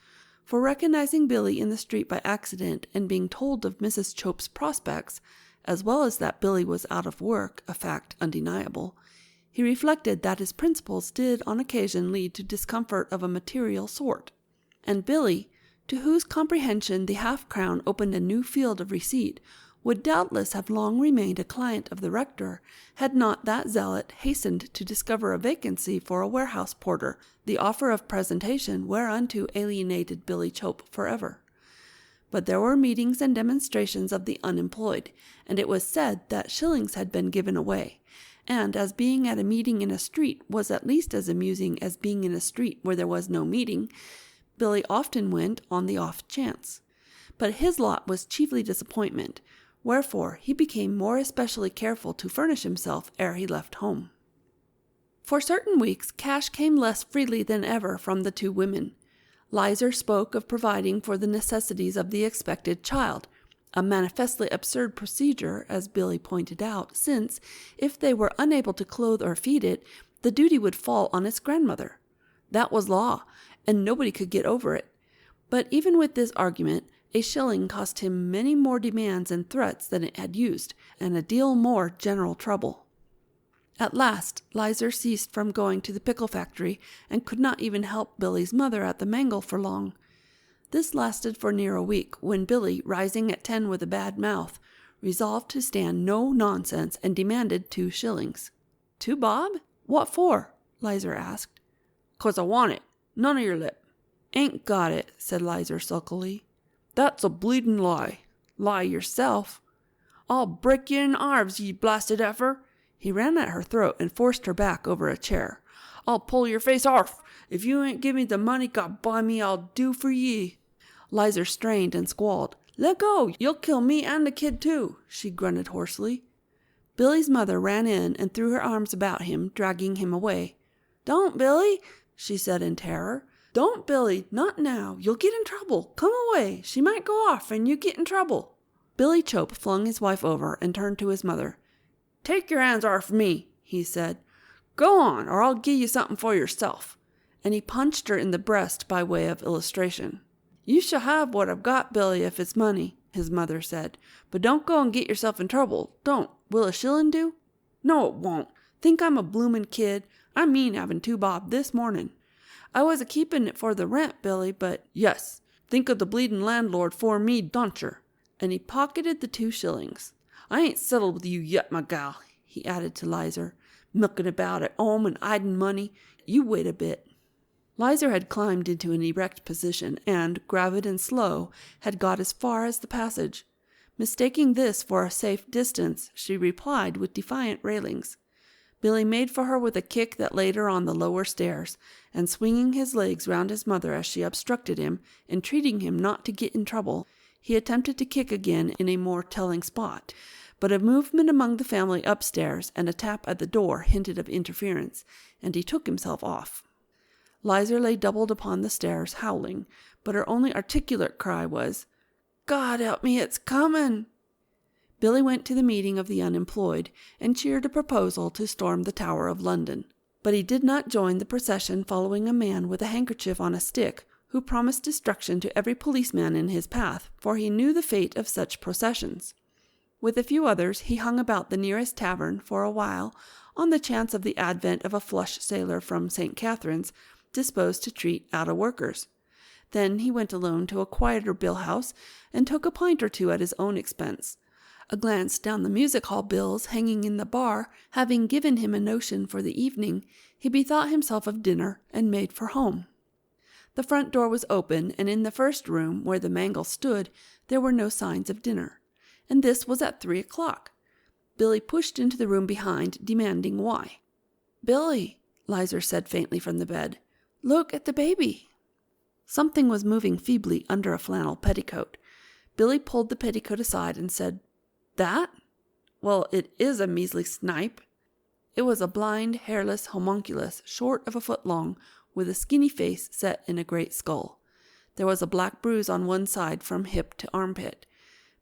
for recognizing Billy in the street by accident and being told of Mrs. Chope's prospects, as well as that Billy was out of work, a fact undeniable, he reflected that his principles did on occasion lead to discomfort of a material sort, and Billy, to whose comprehension the half-crown opened a new field of receipt, would doubtless have long remained a client of the rector, had not that zealot hastened to discover a vacancy for a warehouse porter, the offer of presentation whereunto alienated Billy Chope forever. But there were meetings and demonstrations of the unemployed, and it was said that shillings had been given away, and as being at a meeting in a street was at least as amusing as being in a street where there was no meeting, Billy often went on the off chance. But his lot was chiefly disappointment, wherefore he became more especially careful to furnish himself ere he left home. For certain weeks cash came less freely than ever from the two women. Lizer spoke of providing for the necessities of the expected child, a manifestly absurd procedure, as Billy pointed out, since, if they were unable to clothe or feed it, the duty would fall on its grandmother. That was law, and nobody could get over it. But even with this argument, a shilling cost him many more demands and threats than it had used, and a deal more general trouble. At last, Lizer ceased from going to the pickle factory, and could not even help Billy's mother at the mangle for long. This lasted for near a week, when Billy, rising at 10 with a bad mouth, resolved to stand no nonsense and demanded 2 shillings. 2 bob? What for? Lizer asked. 'Cause I want it. None of your lip. Ain't got it, said Lizer sulkily. That's a bleedin' lie. Lie yourself. I'll break you in 'arves, ye blasted heifer. He ran at her throat and forced her back over a chair. I'll pull your face off. If you ain't give me the money, God by me, I'll do for ye. Lizer strained and squalled. Let go, you'll kill me and the kid too, she grunted hoarsely. Billy's mother ran in and threw her arms about him, dragging him away. Don't, Billy, she said in terror. Don't, Billy, not now. You'll get in trouble. Come away. She might go off and you get in trouble. Billy Chope flung his wife over and turned to his mother. Take your hands off me, he said. Go on, or I'll give you something for yourself. And he punched her in the breast by way of illustration. You shall have what I've got, Billy, if it's money, his mother said. But don't go and get yourself in trouble. Don't. Will a shillin' do? No, it won't. Think I'm a bloomin' kid. I mean having 2 bob this morning. I was a-keepin' it for the rent, Billy, but yes, think of the bleedin' landlord for me, don't yer? And he pocketed the 2 shillings. I ain't settled with you yet, my gal, he added to Lizer, milking about at 'ome and 'iding money. You wait a bit. Lizer had climbed into an erect position and, gravid and slow, had got as far as the passage. Mistaking this for a safe distance, she replied with defiant railings. Billy made for her with a kick that laid her on the lower stairs, and swinging his legs round his mother as she obstructed him, entreating him not to get in trouble, he attempted to kick again in a more telling spot. But a movement among the family upstairs and a tap at the door hinted of interference, and he took himself off. Lizer lay doubled upon the stairs, howling, but her only articulate cry was, God help me, it's comin'! Billy went to the meeting of the unemployed, and cheered a proposal to storm the Tower of London. But he did not join the procession following a man with a handkerchief on a stick, who promised destruction to every policeman in his path, for he knew the fate of such processions. With a few others, he hung about the nearest tavern for a while, on the chance of the advent of a flush sailor from St. Catherine's, disposed to treat out-of-workers. Then he went alone to a quieter bill-house and took a pint or two at his own expense. A glance down the music-hall bills hanging in the bar having given him a notion for the evening, he bethought himself of dinner and made for home. The front door was open, and in the first room, where the mangle stood, there were no signs of dinner. And this was at 3 o'clock. Billy pushed into the room behind, demanding why. "Billy," Lizer said faintly from the bed, "look at the baby." Something was moving feebly under a flannel petticoat. Billy pulled the petticoat aside and said, "That? Well, it is a measly snipe." It was a blind, hairless homunculus, short of a foot long, with a skinny face set in a great skull. There was a black bruise on one side from hip to armpit.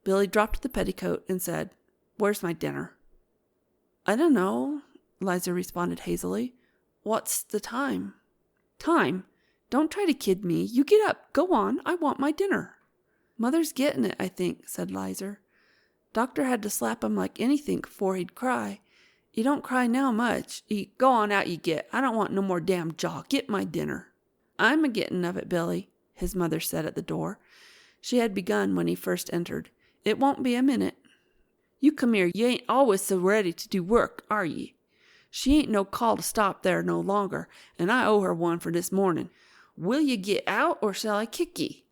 Billy dropped the petticoat and said, "Where's my dinner?" "I don't know," Lizer responded hazily. "What's the time?" "Time? Don't try to kid me. You get up. Go on. I want my dinner." "Mother's getting it, I think," said Lizer. "Doctor had to slap him like anything 'fore he'd cry. He don't cry now much. Go on out you get. I don't want no more damn jaw. Get my dinner." "I'm a-getting of it, Billy," his mother said at the door. She had begun when he first entered. "It won't be a minute." "You come here. You ain't always so ready to do work, are ye? She ain't no call to stop there no longer, and I owe her one for this morning. Will you get out, or shall I kick ye?"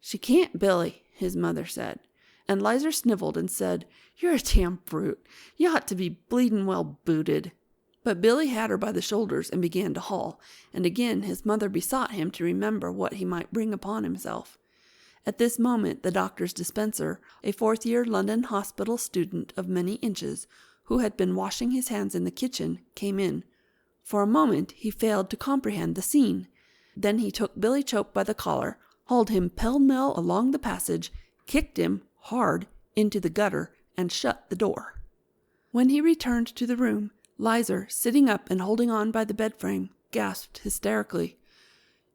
"She can't, Billy," his mother said. And Lizer snivelled and said, "You're a damn brute. You ought to be bleedin' well booted." But Billy had her by the shoulders and began to haul, and again his mother besought him to remember what he might bring upon himself. At this moment the doctor's dispenser, a fourth-year London hospital student of many inches, who had been washing his hands in the kitchen, came in. For a moment he failed to comprehend the scene. Then he took Billy Chope by the collar, hauled him pell-mell along the passage, kicked him hard into the gutter, and shut the door. When he returned to the room, Lizer, sitting up and holding on by the bed-frame, gasped hysterically,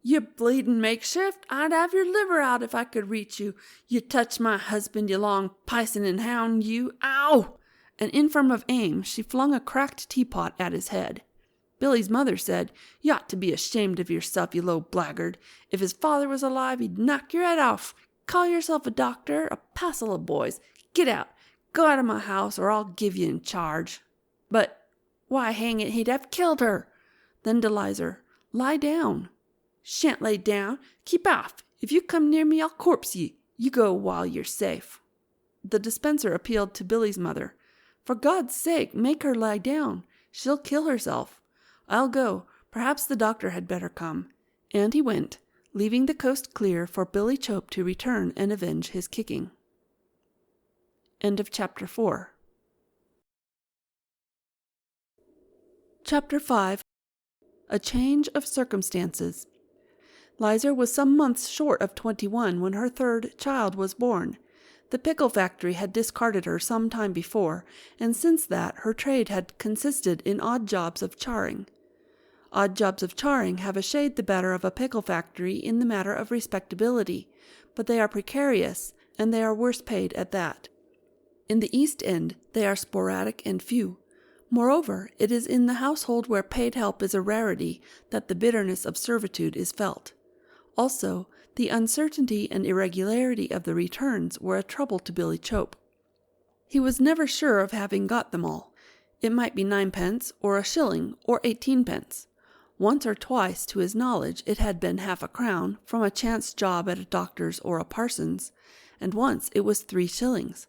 "You bleedin' makeshift! I'd have your liver out if I could reach you. You touch my husband, you long pisoning hound, you! Ow!" And infirm of aim, she flung a cracked teapot at his head. Billy's mother said, "You ought to be ashamed of yourself, you low blackguard. If his father was alive, he'd knock your head off. Call yourself a doctor, a passel of boys. Get out. Go out of my house, or I'll give you in charge." "But, why, hang it, he'd have killed her." Then to Lizer, "Lie down." "Shan't lay down. Keep off. If you come near me, I'll corpse ye. You go while you're safe." The dispenser appealed to Billy's mother. "For God's sake, make her lie down. She'll kill herself. I'll go. Perhaps the doctor had better come." And he went, leaving the coast clear for Billy Chope to return and avenge his kicking. End of Chapter 4. Chapter 5. A Change of Circumstances. Lizer was some months short of 21 when her third child was born. The pickle factory had discarded her some time before, and since that her trade had consisted in odd jobs of charring. Odd jobs of charring have a shade the better of a pickle factory in the matter of respectability, but they are precarious, and they are worse paid at that. In the East End they are sporadic and few. Moreover, it is in the household where paid help is a rarity that the bitterness of servitude is felt. Also, the uncertainty and irregularity of the returns were a trouble to Billy Chope. He was never sure of having got them all. It might be 9d, or a shilling, or 18d. Once or twice, to his knowledge, it had been half a crown, from a chance job at a doctor's or a parson's, and once it was 3 shillings.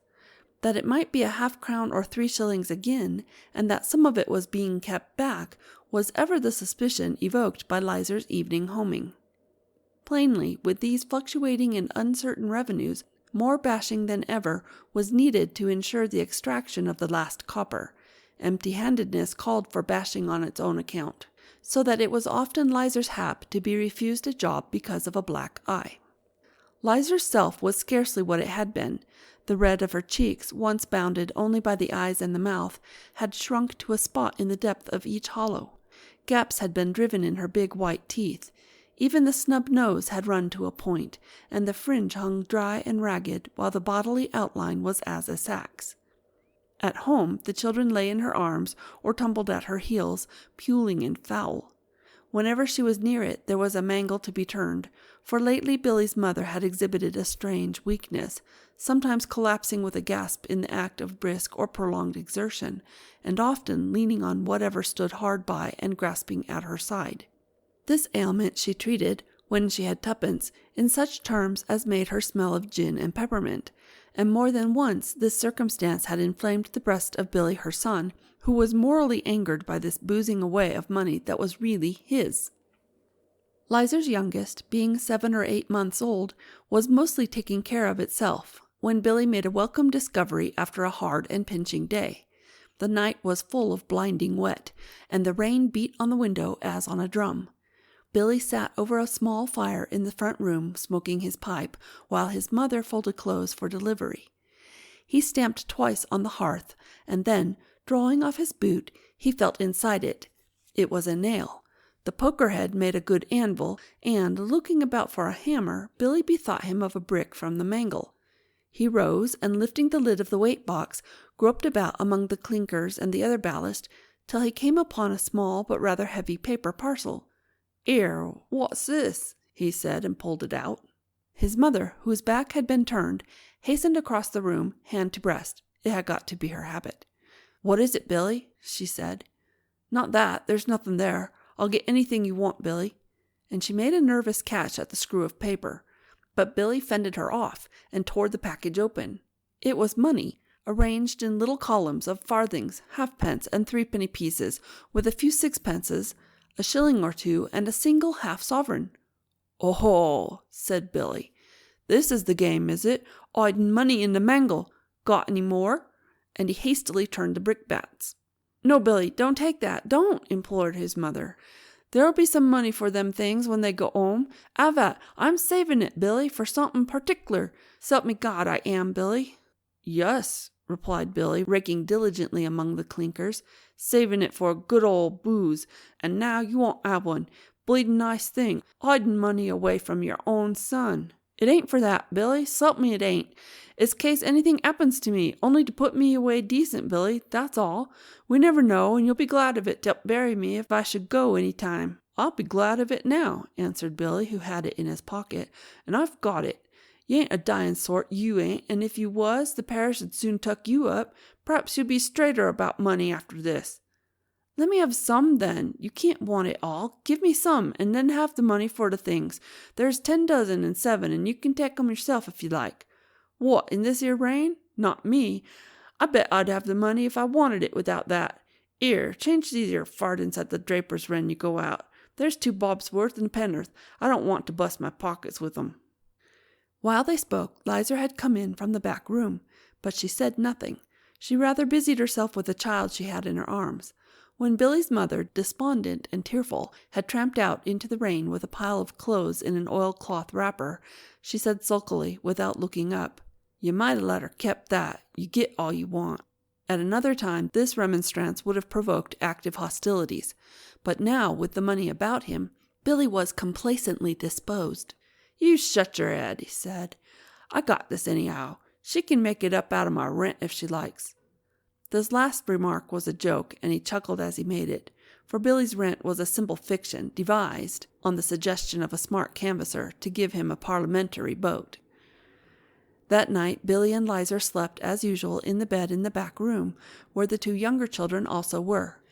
That it might be a half-crown or 3 shillings again, and that some of it was being kept back, was ever the suspicion evoked by Lizer's evening homing. Plainly, with these fluctuating and uncertain revenues, more bashing than ever was needed to ensure the extraction of the last copper. Empty-handedness called for bashing on its own account, so that it was often Lizer's hap to be refused a job because of a black eye. Lizer's self was scarcely what it had been. The red of her cheeks, once bounded only by the eyes and the mouth, had shrunk to a spot in the depth of each hollow. Gaps had been driven in her big white teeth. Even the snub nose had run to a point, and the fringe hung dry and ragged, while the bodily outline was as a sack's. At home, the children lay in her arms or tumbled at her heels, puling and foul. Whenever she was near it, there was a mangle to be turned, for lately Billy's mother had exhibited a strange weakness, sometimes collapsing with a gasp in the act of brisk or prolonged exertion, and often leaning on whatever stood hard by and grasping at her side. This ailment she treated, when she had tuppence, in such terms as made her smell of gin and peppermint, and more than once this circumstance had inflamed the breast of Billy her son, who was morally angered by this boozing away of money that was really his. Liza's youngest, being 7 or 8 months old, was mostly taking care of itself, when Billy made a welcome discovery after a hard and pinching day. The night was full of blinding wet, and the rain beat on the window as on a drum. Billy sat over a small fire in the front room smoking his pipe, while his mother folded clothes for delivery. He stamped twice on the hearth, and then, drawing off his boot, he felt inside it. It was a nail. The poker head made a good anvil, and, looking about for a hammer, Billy bethought him of a brick from the mangle. He rose, and lifting the lid of the weight-box, groped about among the clinkers and the other ballast, till he came upon a small but rather heavy paper parcel. "'Ere, what's this?" he said, and pulled it out. His mother, whose back had been turned, hastened across the room, hand to breast. It had got to be her habit. "What is it, Billy?" she said. "Not that. There's nothing there. I'll get anything you want, Billy." And she made a nervous catch at the screw of paper. But Billy fended her off, and tore the package open. It was money, arranged in little columns of farthings, halfpence, and threepenny pieces, with a few sixpences, a shilling or two, and a single half-sovereign. "Oh," said Billy, "this is the game, is it? Hiding money in the mangle. Got any more?" And he hastily turned the brickbats. "No, Billy, don't take that, don't," implored his mother. "There'll be some money for them things when they go home. Have that. I'm saving it, Billy, for something particular. S'help me God, I am, Billy." "Yes," replied Billy, raking diligently among the clinkers, "saving it for a good old booze. And now you won't have one. Bleeding nice thing, hiding money away from your own son." "It ain't for that, Billy. S'help me it ain't. It's case anything happens to me, only to put me away decent, Billy, that's all. We never know, and you'll be glad of it to bury me if I should go any time." "I'll be glad of it now," answered Billy, who had it in his pocket, "and I've got it. You ain't a dying sort, you ain't, and if you was, the parish would soon tuck you up. P'raps you'll be straighter about money after this." "Let me have some, then. You can't want it all. Give me some, and then have the money for the things. There's 10 dozen and 7, and you can take 'em yourself if you like." "What, in this here rain? Not me. I bet I'd have the money if I wanted it without that. 'Ere, change these here farthings at the draper's when you go out. There's 2 bob's worth and a penn'orth. I don't want to bust my pockets with 'em." While they spoke, Liza had come in from the back room, but she said nothing. She rather busied herself with the child she had in her arms. When Billy's mother, despondent and tearful, had tramped out into the rain with a pile of clothes in an oilcloth wrapper, she said sulkily, without looking up, "You might have let her kept that. You get all you want." At another time this remonstrance would have provoked active hostilities, but now, with the money about him, Billy was complacently disposed. "You shut your head," he said. "I got this anyhow. She can make it up out of my rent if she likes." This last remark was a joke, and he chuckled as he made it, for Billy's rent was a simple fiction devised, on the suggestion of a smart canvasser, to give him a parliamentary vote. That night Billy and Liza slept as usual in the bed in the back room, where the 2 younger children also were.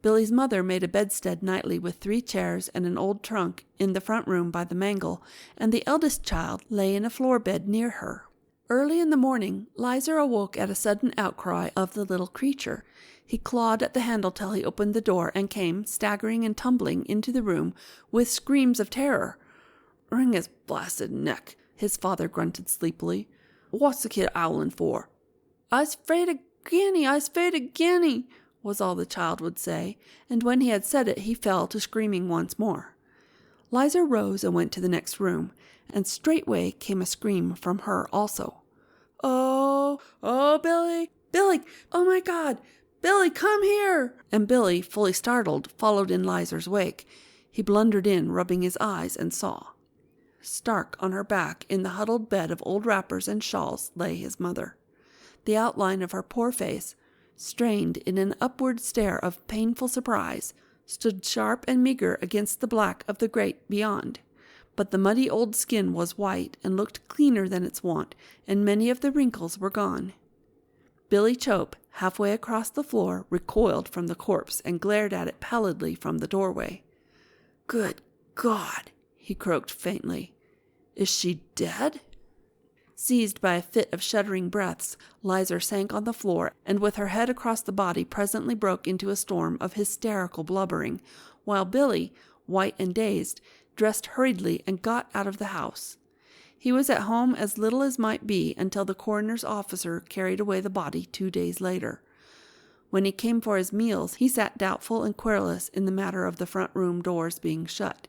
Billy's mother made a bedstead nightly with 3 chairs and an old trunk in the front room by the mangle, and the eldest child lay in a floor bed near her. Early in the morning, Liza awoke at a sudden outcry of the little creature. He clawed at the handle till he opened the door and came, staggering and tumbling, into the room with screams of terror. "Wring his blasted neck," his father grunted sleepily. "What's the kid howling for?" "I's 'fraid of Granny, I's 'fraid of Granny," was all the child would say, and when he had said it he fell to screaming once more. Liza rose and went to the next room, and straightway came a scream from her also. "Oh, oh, Billy, Billy, oh my God, Billy, come here!" And Billy, fully startled, followed in Liza's wake. He blundered in, rubbing his eyes, and saw. Stark on her back, in the huddled bed of old wrappers and shawls, lay his mother. The outline of her poor face, strained in an upward stare of painful surprise, stood sharp and meagre against the black of the grate beyond. But the muddy old skin was white and looked cleaner than its wont, and many of the wrinkles were gone. Billy Chope, halfway across the floor, recoiled from the corpse and glared at it pallidly from the doorway. "Good God!" he croaked faintly. "Is she dead?" Seized by a fit of shuddering breaths, Lizer sank on the floor and with her head across the body presently broke into a storm of hysterical blubbering, while Billy, white and dazed, dressed hurriedly and got out of the house. He was at home as little as might be until the coroner's officer carried away the body 2 days later. When he came for his meals, he sat doubtful and querulous in the matter of the front room doors being shut.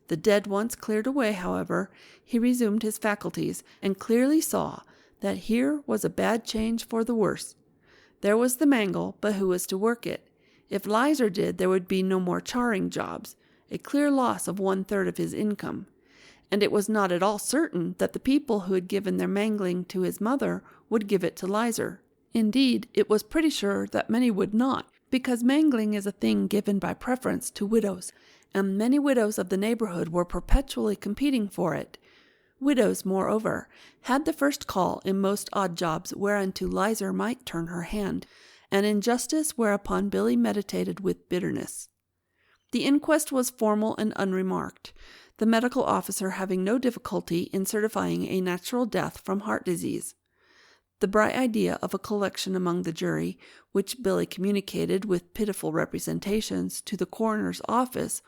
The dead once cleared away, however, he resumed his faculties and clearly saw that here was a bad change for the worse. There was the mangle, but who was to work it? If Lizer did, there would be no more charring jobs, a clear loss of 1/3 of his income. And it was not at all certain that the people who had given their mangling to his mother would give it to Lizer. Indeed, it was pretty sure that many would not, because mangling is a thing given by preference to widows, and many widows of the neighborhood were perpetually competing for it. Widows, moreover, had the first call in most odd jobs whereunto Lizer might turn her hand, an injustice whereupon Billy meditated with bitterness. The inquest was formal and unremarked, the medical officer having no difficulty in certifying a natural death from heart disease. The bright idea of a collection among the jury, which Billy communicated with pitiful representations to the coroner's office,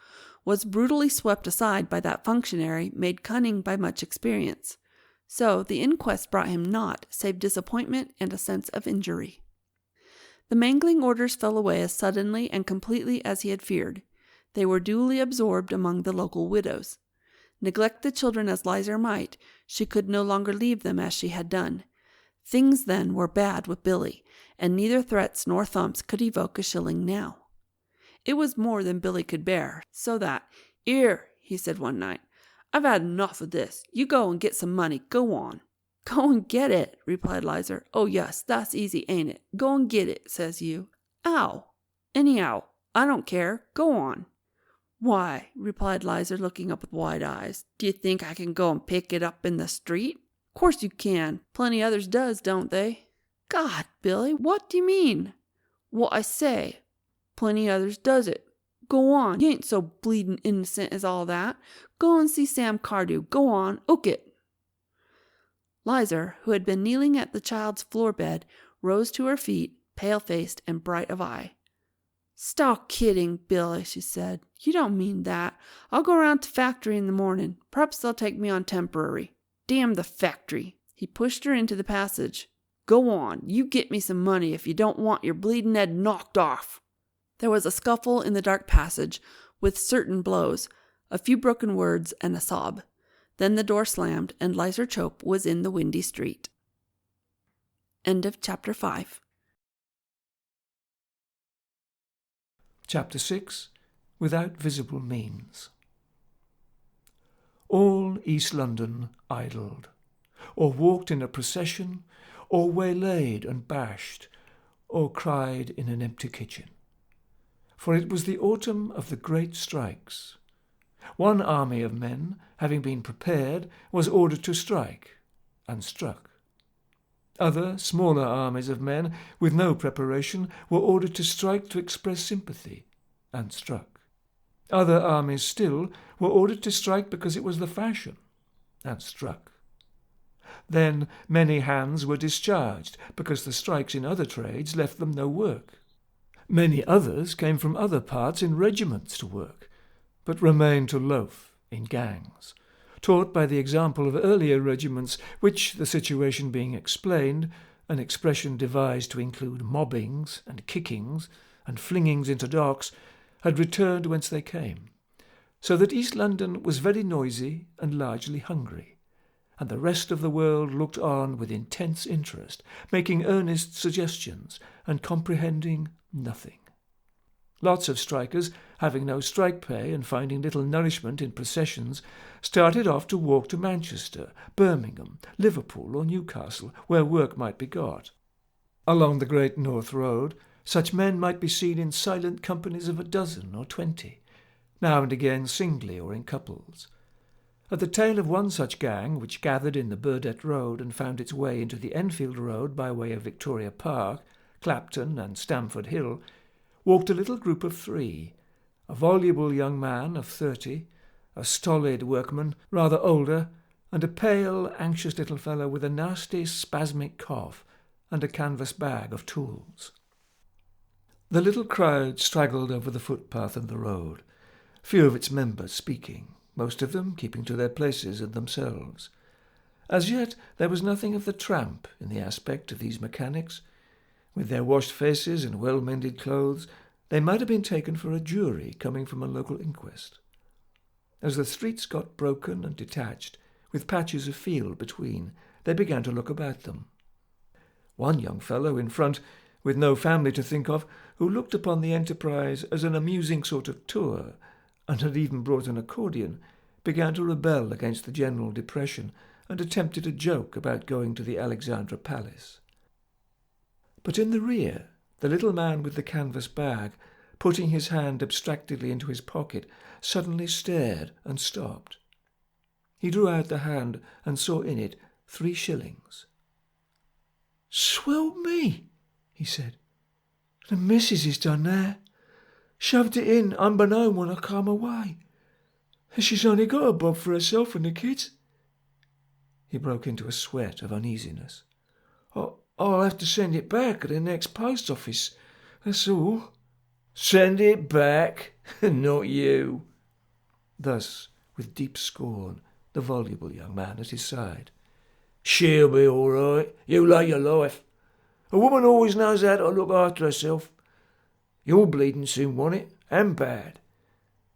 was brutally swept aside by that functionary made cunning by much experience. So the inquest brought him naught save disappointment and a sense of injury. The mangling orders fell away as suddenly and completely as he had feared. They were duly absorbed among the local widows. Neglect the children as Lizer might, she could no longer leave them as she had done. Things then were bad with Billy, and neither threats nor thumps could evoke a shilling now. It was more than Billy could bear, so that, "'Ere," he said one night, "I've had enough of this. You go and get some money. Go on." "Go and get it," replied Lizer. "Oh, yes, that's easy, ain't it? Go and get it, says you. Ow. Anyhow, I don't care. Go on." "Why," replied Lizer, looking up with wide eyes, "do you think I can go and pick it up in the street?" "Course you can. Plenty others does, don't they?" "God, Billy, what do you mean?" "What I say. Plenty others does it. Go on. You ain't so bleedin' innocent as all that. Go and see Sam Cardew. Go on. 'Ook it." Lizer, who had been kneeling at the child's floor bed, rose to her feet, pale-faced and bright of eye. "Stop kidding, Billy," she said. "You don't mean that. I'll go round to factory in the morning. Perhaps they'll take me on temporary. Damn the factory." He pushed her into the passage. "Go on. You get me some money if you don't want your bleedin' head knocked off." There was a scuffle in the dark passage, with certain blows, a few broken words, and a sob. Then the door slammed, and Lizer Chope was in the windy street. End of Chapter 5. Chapter 6. Without Visible Means. All East London idled, or walked in a procession, or waylaid and bashed, or cried in an empty kitchen. For it was the autumn of the great strikes. One army of men, having been prepared, was ordered to strike, and struck. Other, smaller armies of men, with no preparation, were ordered to strike to express sympathy, and struck. Other armies still were ordered to strike because it was the fashion, and struck. Then many hands were discharged because the strikes in other trades left them no work. Many others came from other parts in regiments to work, but remained to loaf in gangs, taught by the example of earlier regiments which, the situation being explained, an expression devised to include mobbings and kickings and flingings into docks, had returned whence they came, so that East London was very noisy and largely hungry, and the rest of the world looked on with intense interest, making earnest suggestions and comprehending nothing. Lots of strikers, having no strike pay and finding little nourishment in processions, started off to walk to Manchester, Birmingham, Liverpool or Newcastle, where work might be got. Along the Great North Road, Such men might be seen in silent companies of 12 or 20, now and again singly or in couples. At the tail of one such gang, which gathered in the Burdett Road and found its way into the Enfield Road by way of Victoria Park, Clapton and Stamford Hill, walked a little group of 3, a voluble young man of 30, a stolid workman, rather older, and a pale, anxious little fellow with a nasty, spasmic cough and a canvas bag of tools. The little crowd straggled over the footpath and the road, few of its members speaking, most of them keeping to their places and themselves. As yet there was nothing of the tramp in the aspect of these mechanics. With their washed faces and well-mended clothes, they might have been taken for a jury coming from a local inquest. As the streets got broken and detached, with patches of field between, they began to look about them. One young fellow in front, with no family to think of, who looked upon the enterprise as an amusing sort of tour, and had even brought an accordion, began to rebel against the general depression and attempted a joke about going to the Alexandra Palace. But in the rear, the little man with the canvas bag, putting his hand abstractedly into his pocket, suddenly stared and stopped. He drew out the hand and saw in it 3 shillings. "Swelp me," he said. "The missus has done that. Shoved it in unbeknown when I come away. And she's only got a bob for herself and the kids." He broke into a sweat of uneasiness. "I'll have to send it back at the next post office, that's all." "Send it back? Not you." Thus, with deep scorn, the voluble young man at his side. "She'll be all right. You lay your life. A woman always knows how to look after herself. You'll bleeding soon want it, and bad.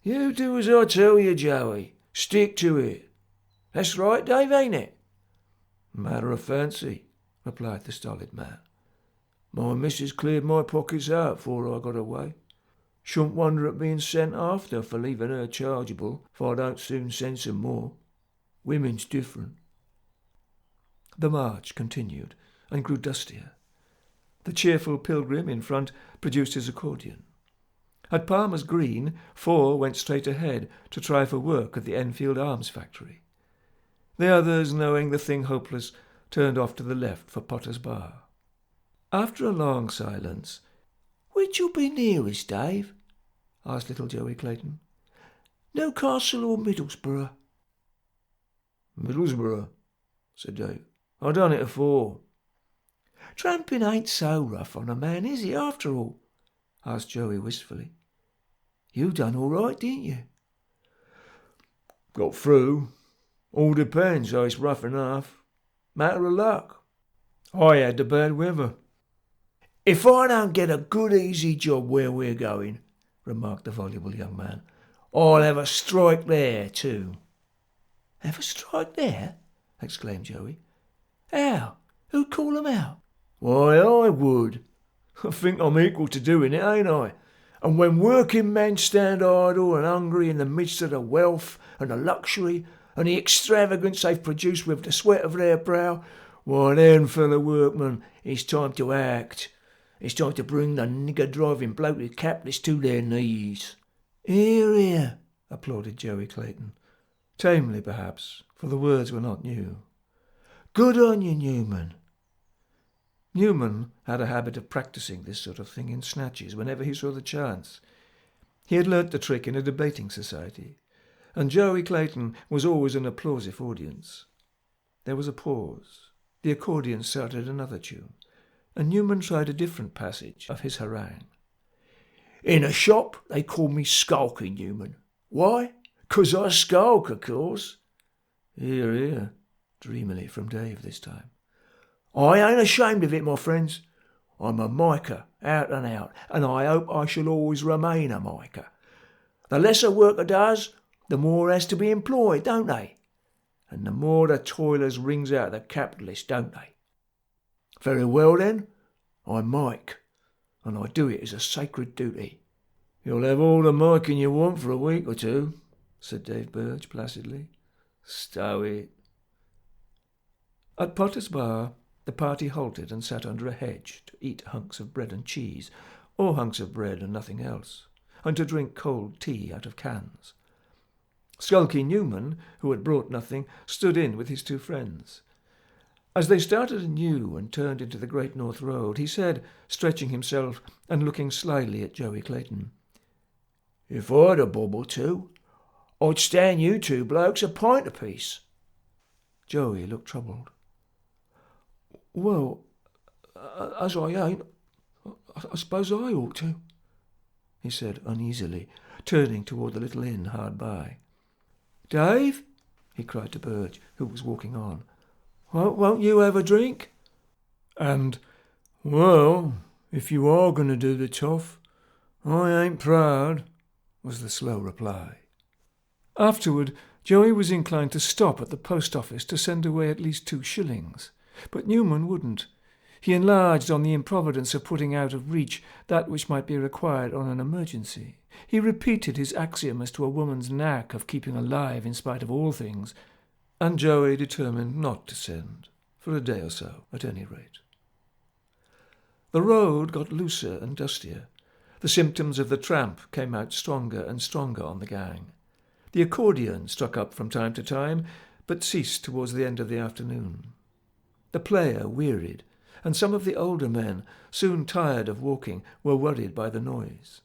You do as I tell you, Joey. Stick to it. That's right, Dave, ain't it?" "Matter of fancy," replied the stolid man. "My missus cleared my pockets out before I got away. Shouldn't wonder at being sent after for leaving her chargeable, if I don't soon send some more. Women's different." The march continued and grew dustier. The cheerful pilgrim in front produced his accordion. At Palmer's Green, 4 went straight ahead to try for work at the Enfield Arms Factory. The others, knowing the thing hopeless, turned off to the left for Potter's Bar. After a long silence, "Which will be nearest, Dave?" asked little Joey Clayton. "Newcastle or Middlesbrough?" "Middlesbrough," said Dave. "I done it afore." "Tramping ain't so rough on a man, is it, after all?" asked Joey wistfully. "You done all right, didn't you?" "Got through. All depends how it's rough enough. Matter of luck. I had the bad weather." "If I don't get a good easy job where we're going," remarked the voluble young man, "I'll have a strike there too." "Have a strike there?" exclaimed Joey. "How? Who'd call 'em out?" "Why, I would. I think I'm equal to doing it, ain't I? And when working men stand idle and hungry in the midst of the wealth and the luxury and the extravagance they've produced with the sweat of their brow, why then, fellow workmen, it's time to act. It's time to bring the nigger-driving bloated capitalists to their knees." "Hear, hear," applauded Joey Clayton. Tamely, perhaps, for the words were not new. "Good on you, Newman." Newman had a habit of practising this sort of thing in snatches whenever he saw the chance. He had learnt the trick in a debating society, and Joey Clayton was always an applausive audience. There was a pause. The accordion started another tune, and Newman tried a different passage of his harangue. "In a shop they call me Skulking Newman. Why? 'Cause I skulk, of course." "Hear, hear," dreamily from Dave this time. "I ain't ashamed of it, my friends. I'm a miker, out and out, and I hope I shall always remain a miker. The less a worker does, the more has to be employed, don't they? And the more the toilers wrings out the capitalists, don't they? Very well then, I mike, and I do it as a sacred duty." "You'll have all the miking you want for a week or two," said Dave Burge placidly. "Stow it." At Potter's Bar, the party halted and sat under a hedge to eat hunks of bread and cheese, or hunks of bread and nothing else, and to drink cold tea out of cans. Sulky Newman, who had brought nothing, stood in with his two friends. As they started anew and turned into the Great North Road, he said, stretching himself and looking slyly at Joey Clayton, "If I had a bob or two, I'd stand you two blokes a pint apiece." Joey looked troubled. "Well, as I ain't, I suppose I ought to," he said uneasily, turning toward the little inn hard by. "Dave," he cried to Burge, who was walking on, won't you have a drink?" And, "Well, if you are going to do the toff, I ain't proud," was the slow reply. Afterward, Joey was inclined to stop at the post office to send away at least 2 shillings, but Newman wouldn't. He enlarged on the improvidence of putting out of reach that which might be required on an emergency. He repeated his axiom as to a woman's knack of keeping alive in spite of all things, and Joey determined not to send, for a day or so, at any rate. The road got looser and dustier. The symptoms of the tramp came out stronger and stronger on the gang. The accordion struck up from time to time, but ceased towards the end of the afternoon. The player wearied, and some of the older men, soon tired of walking, were worried by the noise.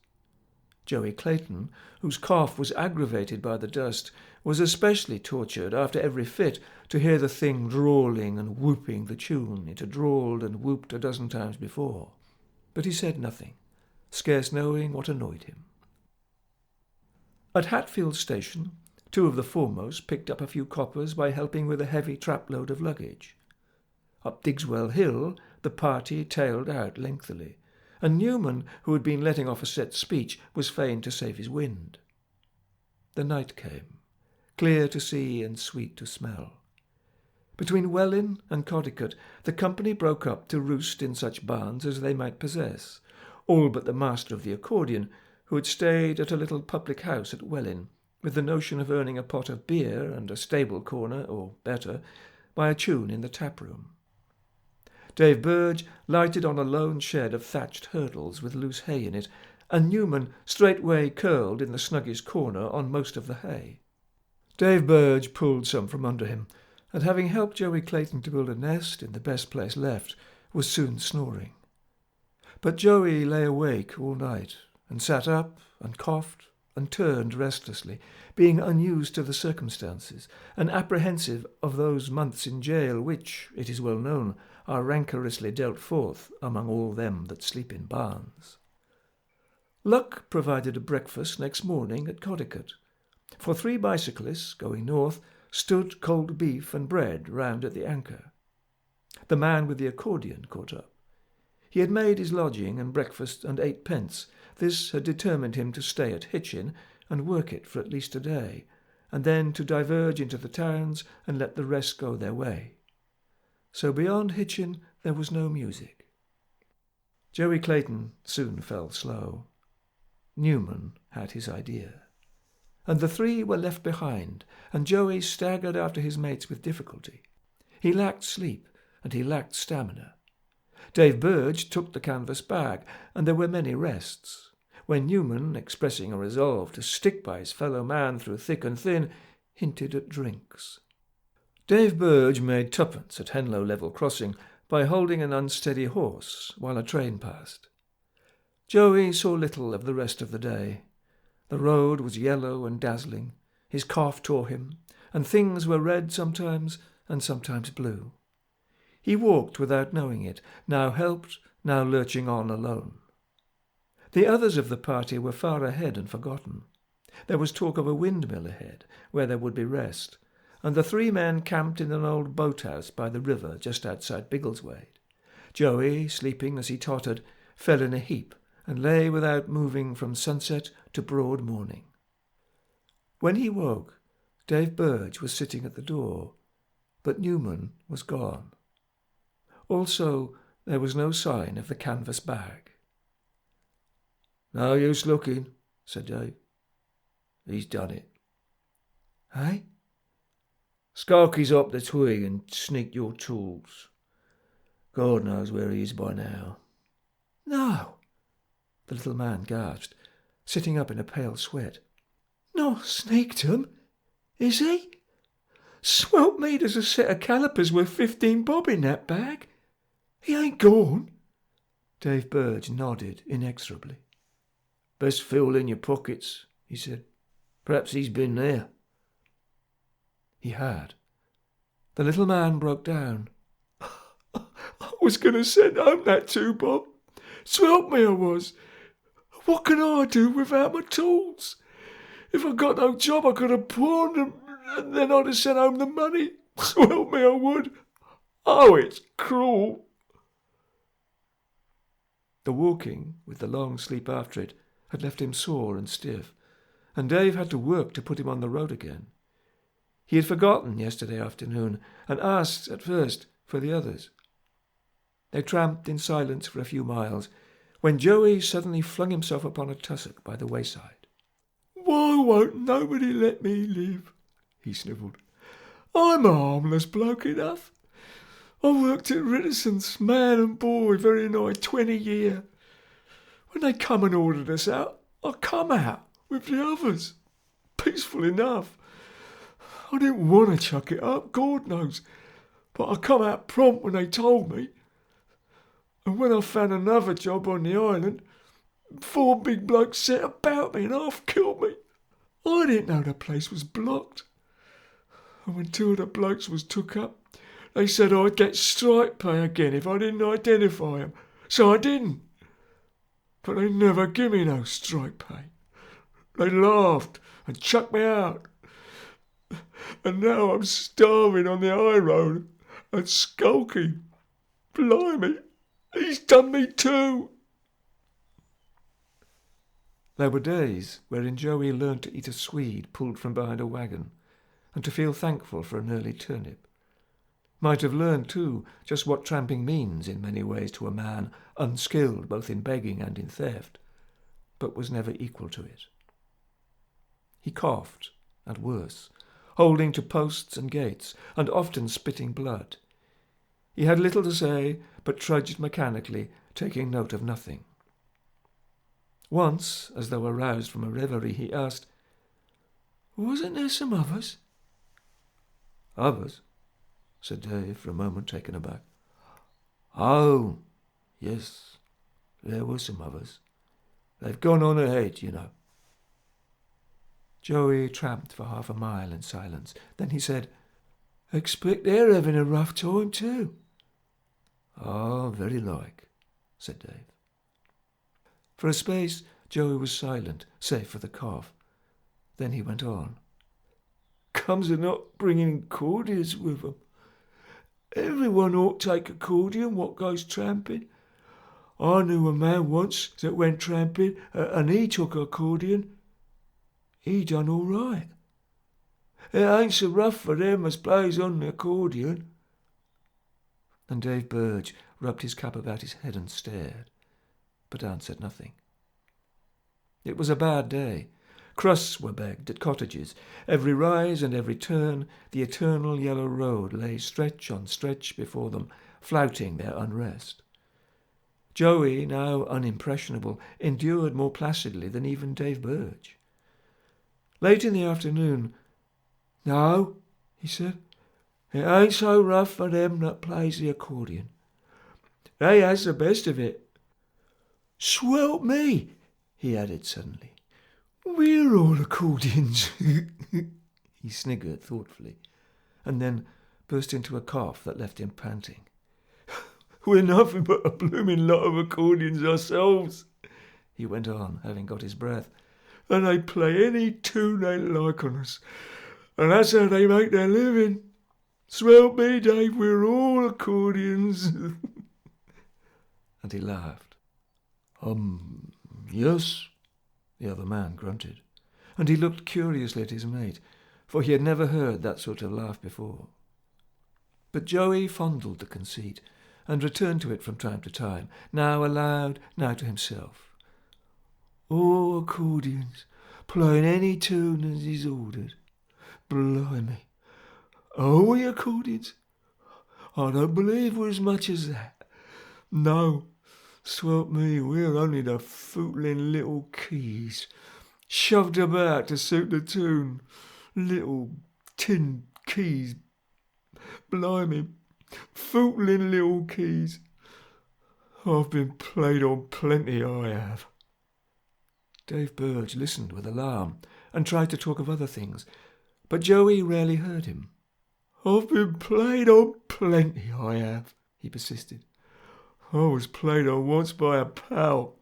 Joey Clayton, whose cough was aggravated by the dust, was especially tortured after every fit to hear the thing drawling and whooping the tune it had drawled and whooped a dozen times before. But he said nothing, scarce knowing what annoyed him. At Hatfield Station, 2 of the foremost picked up a few coppers by helping with a heavy trapload of luggage. Up Digswell Hill, the party tailed out lengthily, and Newman, who had been letting off a set speech, was fain to save his wind. The night came, clear to see and sweet to smell. Between Welwyn and Codicote, the company broke up to roost in such barns as they might possess, all but the master of the accordion, who had stayed at a little public house at Welwyn, with the notion of earning a pot of beer and a stable corner, or better, by a tune in the tap-room. Dave Burge lighted on a lone shed of thatched hurdles with loose hay in it, and Newman straightway curled in the snuggest corner on most of the hay. Dave Burge pulled some from under him, and having helped Joey Clayton to build a nest in the best place left, was soon snoring. But Joey lay awake all night, and sat up and coughed and turned restlessly, being unused to the circumstances, and apprehensive of those months in jail which, it is well known, are rancorously dealt forth among all them that sleep in barns. Luck provided a breakfast next morning at Codicote. For 3 bicyclists going north stood cold beef and bread round at the anchor. The man with the accordion caught up. He had made his lodging and breakfast and 8 pence. This had determined him to stay at Hitchin and work it for at least a day, and then to diverge into the towns and let the rest go their way. So beyond Hitchin there was no music. Joey Clayton soon fell slow. Newman had his idea. And the 3 were left behind, and Joey staggered after his mates with difficulty. He lacked sleep, and he lacked stamina. Dave Burge took the canvas bag, and there were many rests, when Newman, expressing a resolve to stick by his fellow man through thick and thin, hinted at drinks. Dave Burge made 2pence at Henlow Level Crossing by holding an unsteady horse while a train passed. Joey saw little of the rest of the day. The road was yellow and dazzling, his cough tore him, and things were red sometimes and sometimes blue. He walked without knowing it, now helped, now lurching on alone. The others of the party were far ahead and forgotten. There was talk of a windmill ahead, where there would be rest, and the 3 men camped in an old boathouse by the river just outside Biggleswade. Joey, sleeping as he tottered, fell in a heap and lay without moving from sunset to broad morning. When he woke, Dave Burge was sitting at the door, but Newman was gone. Also, there was no sign of the canvas bag. "No use looking," said Dave. "He's done it." "Eh?" "Skulky's up the twig and sneaked your tools. God knows where he is by now." "No." the little man gasped, sitting up in a pale sweat. "Not sneaked 'em, is he? Swelp me, there's a set of calipers worth 15 bob in that bag. He ain't gone?" Dave Burge nodded inexorably. "Best feel in your pockets," he said. "Perhaps he's been there." He had. The little man broke down. "I was going to send home that 2 bob. Swelp me, I was. What can I do without my tools? If I got no job, I could have pawned them, and then I'd have sent home the money. Swelp me, I would. Oh, it's cruel." The walking, with the long sleep after it, had left him sore and stiff, and Dave had to work to put him on the road again. He had forgotten yesterday afternoon, and asked at first for the others. They tramped in silence for a few miles, when Joey suddenly flung himself upon a tussock by the wayside. "Why won't nobody let me live?" he snivelled. "I'm a harmless bloke enough. I worked at Ritterson's, man and boy, very nigh 20 year. When they come and ordered us out, I come out with the others. Peaceful enough. I didn't want to chuck it up, God knows, but I come out prompt when they told me. And when I found another job on the island, 4 big blokes set about me and half killed me. I didn't know the place was blocked. And when 2 of the blokes was took up, they said I'd get strike pay again if I didn't identify 'em. So I didn't. But they never give me no strike pay. They laughed and chucked me out. And now I'm starving on the high road and skulking. Blimey, he's done me too." There were days wherein Joey learned to eat a swede pulled from behind a wagon, and to feel thankful for an early turnip. Might have learned, too, just what tramping means in many ways to a man unskilled both in begging and in theft, but was never equal to it. He coughed, and worse, holding to posts and gates, and often spitting blood. He had little to say, but trudged mechanically, taking note of nothing. Once, as though aroused from a reverie, he asked, "Wasn't there some others?" "Others?" said Dave, for a moment taken aback. "Oh, yes, there were some others. They've gone on ahead, you know." Joey tramped for half a mile in silence. Then he said, "Expect they're having a rough time too." "Ah, very like," said Dave. For a space Joey was silent, save for the cough. Then he went on. "Comes of not bringing cordials with them. Everyone ought to take a cordial what goes tramping. I knew a man once that went tramping, and he took a accordion. He done all right. It ain't so rough for them as plays on the accordion." And Dave Burge rubbed his cap about his head and stared, but answered nothing. It was a bad day. Crusts were begged at cottages. Every rise and every turn, the eternal yellow road lay stretch on stretch before them, flouting their unrest. Joey, now unimpressionable, endured more placidly than even Dave Burge. Late in the afternoon, "No," he said, "it ain't so rough for them that plays the accordion. They has the best of it. Swelp me," he added suddenly. "We're all accordions." He sniggered thoughtfully, and then burst into a cough that left him panting. "We're nothing but a blooming lot of accordions ourselves," he went on, having got his breath, "and they play any tune they like on us, and that's how they make their living. Swelp me, Dave, we're all accordions." And he laughed. Yes," the other man grunted, and he looked curiously at his mate, for he had never heard that sort of laugh before. But Joey fondled the conceit, and returned to it from time to time, now aloud, now to himself. "All accordions, playing any tune as is ordered. Blimey. Are we accordions? I don't believe we're as much as that. No, Swelp me, we're only the footling little keys, shoved about to suit the tune. Little tin keys. Blimey, footling little keys. I've been played on plenty, I have. Dave Burge listened with alarm and tried to talk of other things, but Joey rarely heard him. I've been played on plenty, I have, he persisted. I was played on once by a pal,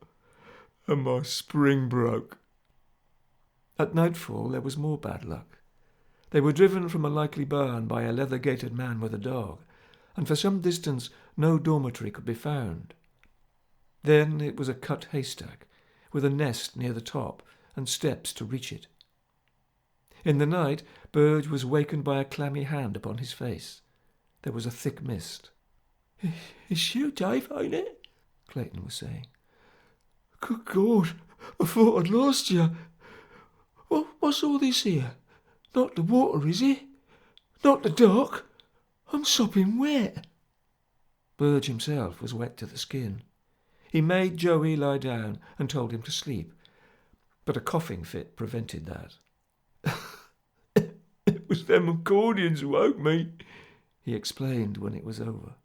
and my spring broke. At nightfall there was more bad luck. They were driven from a likely barn by a leather-gaitered man with a dog, and for some distance no dormitory could be found. Then it was a cut haystack, with a nest near the top and steps to reach it. In the night, Burge was wakened by a clammy hand upon his face. There was a thick mist. "It's you, Dave, ain't it?" Clayton was saying. "Good God, I thought I'd lost you. What's all this here? Not the water, is it? Not the dock? I'm sopping wet." Burge himself was wet to the skin. He made Joey lie down and told him to sleep, but a coughing fit prevented that. "It was them accordions who woke me," he explained when it was over.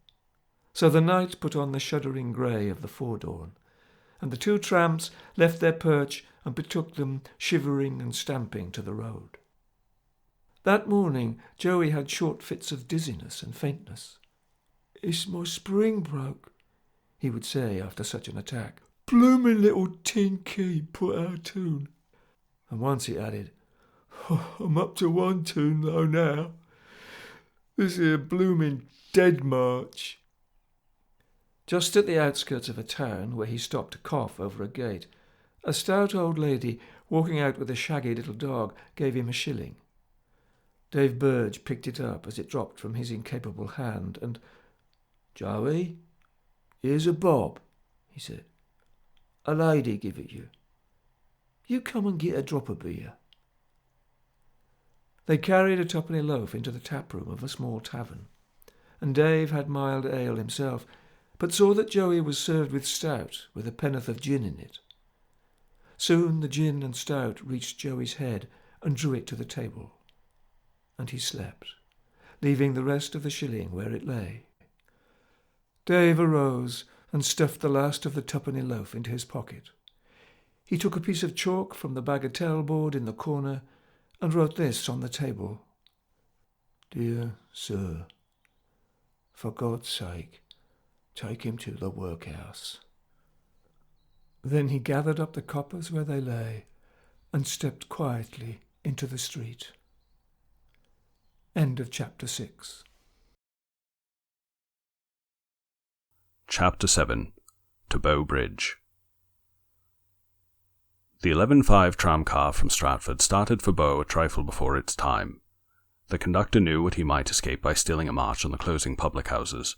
So the night put on the shuddering grey of the foredawn, and the two tramps left their perch and betook them, shivering and stamping, to the road. That morning Joey had short fits of dizziness and faintness. "It's my spring broke," he would say after such an attack. "Bloomin' little tin key put out of tune." And once he added, "I'm up to one tune though now. This here bloomin' Dead March." Just at the outskirts of a town, where he stopped to cough over a gate, a stout old lady walking out with a shaggy little dog gave him a shilling. Dave Burge picked it up as it dropped from his incapable hand and, "Joey, here's a bob," he said. "A lady give it you. You come and get a drop of beer." They carried a twopenny loaf into the tap room of a small tavern, and Dave had mild ale himself, but saw that Joey was served with stout with a penn'orth of gin in it. Soon the gin and stout reached Joey's head and drew it to the table, and he slept, leaving the rest of the shilling where it lay. Dave arose and stuffed the last of the twopenny loaf into his pocket. He took a piece of chalk from the bagatelle board in the corner and wrote this on the table: "Dear Sir, for God's sake, take him to the workhouse." Then he gathered up the coppers where they lay and stepped quietly into the street. End of chapter 6. Chapter 7. To Bow Bridge. The 11:05 tramcar from Stratford started for Bow a trifle before its time. The conductor knew what he might escape by stealing a march on the closing public houses,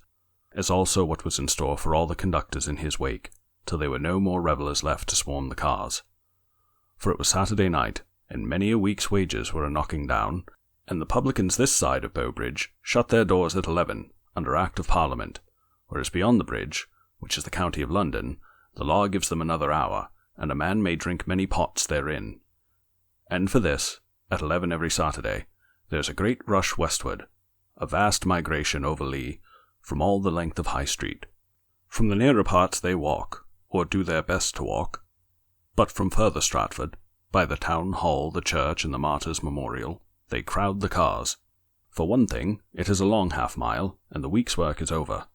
as also what was in store for all the conductors in his wake, till there were no more revellers left to swarm the cars. For it was Saturday night, and many a week's wages were a-knocking down, and the publicans this side of Bow Bridge shut their doors at 11 under Act of Parliament, whereas beyond the bridge, which is the county of London, the law gives them another hour, and a man may drink many pots therein. And for this, at 11 every Saturday, there is a great rush westward, a vast migration over Lee, from all the length of High Street. From the nearer parts they walk, or do their best to walk, but from further Stratford, by the town hall, the church, and the Martyrs' Memorial, they crowd the cars. For one thing, it is a long half-mile, and the week's work is over.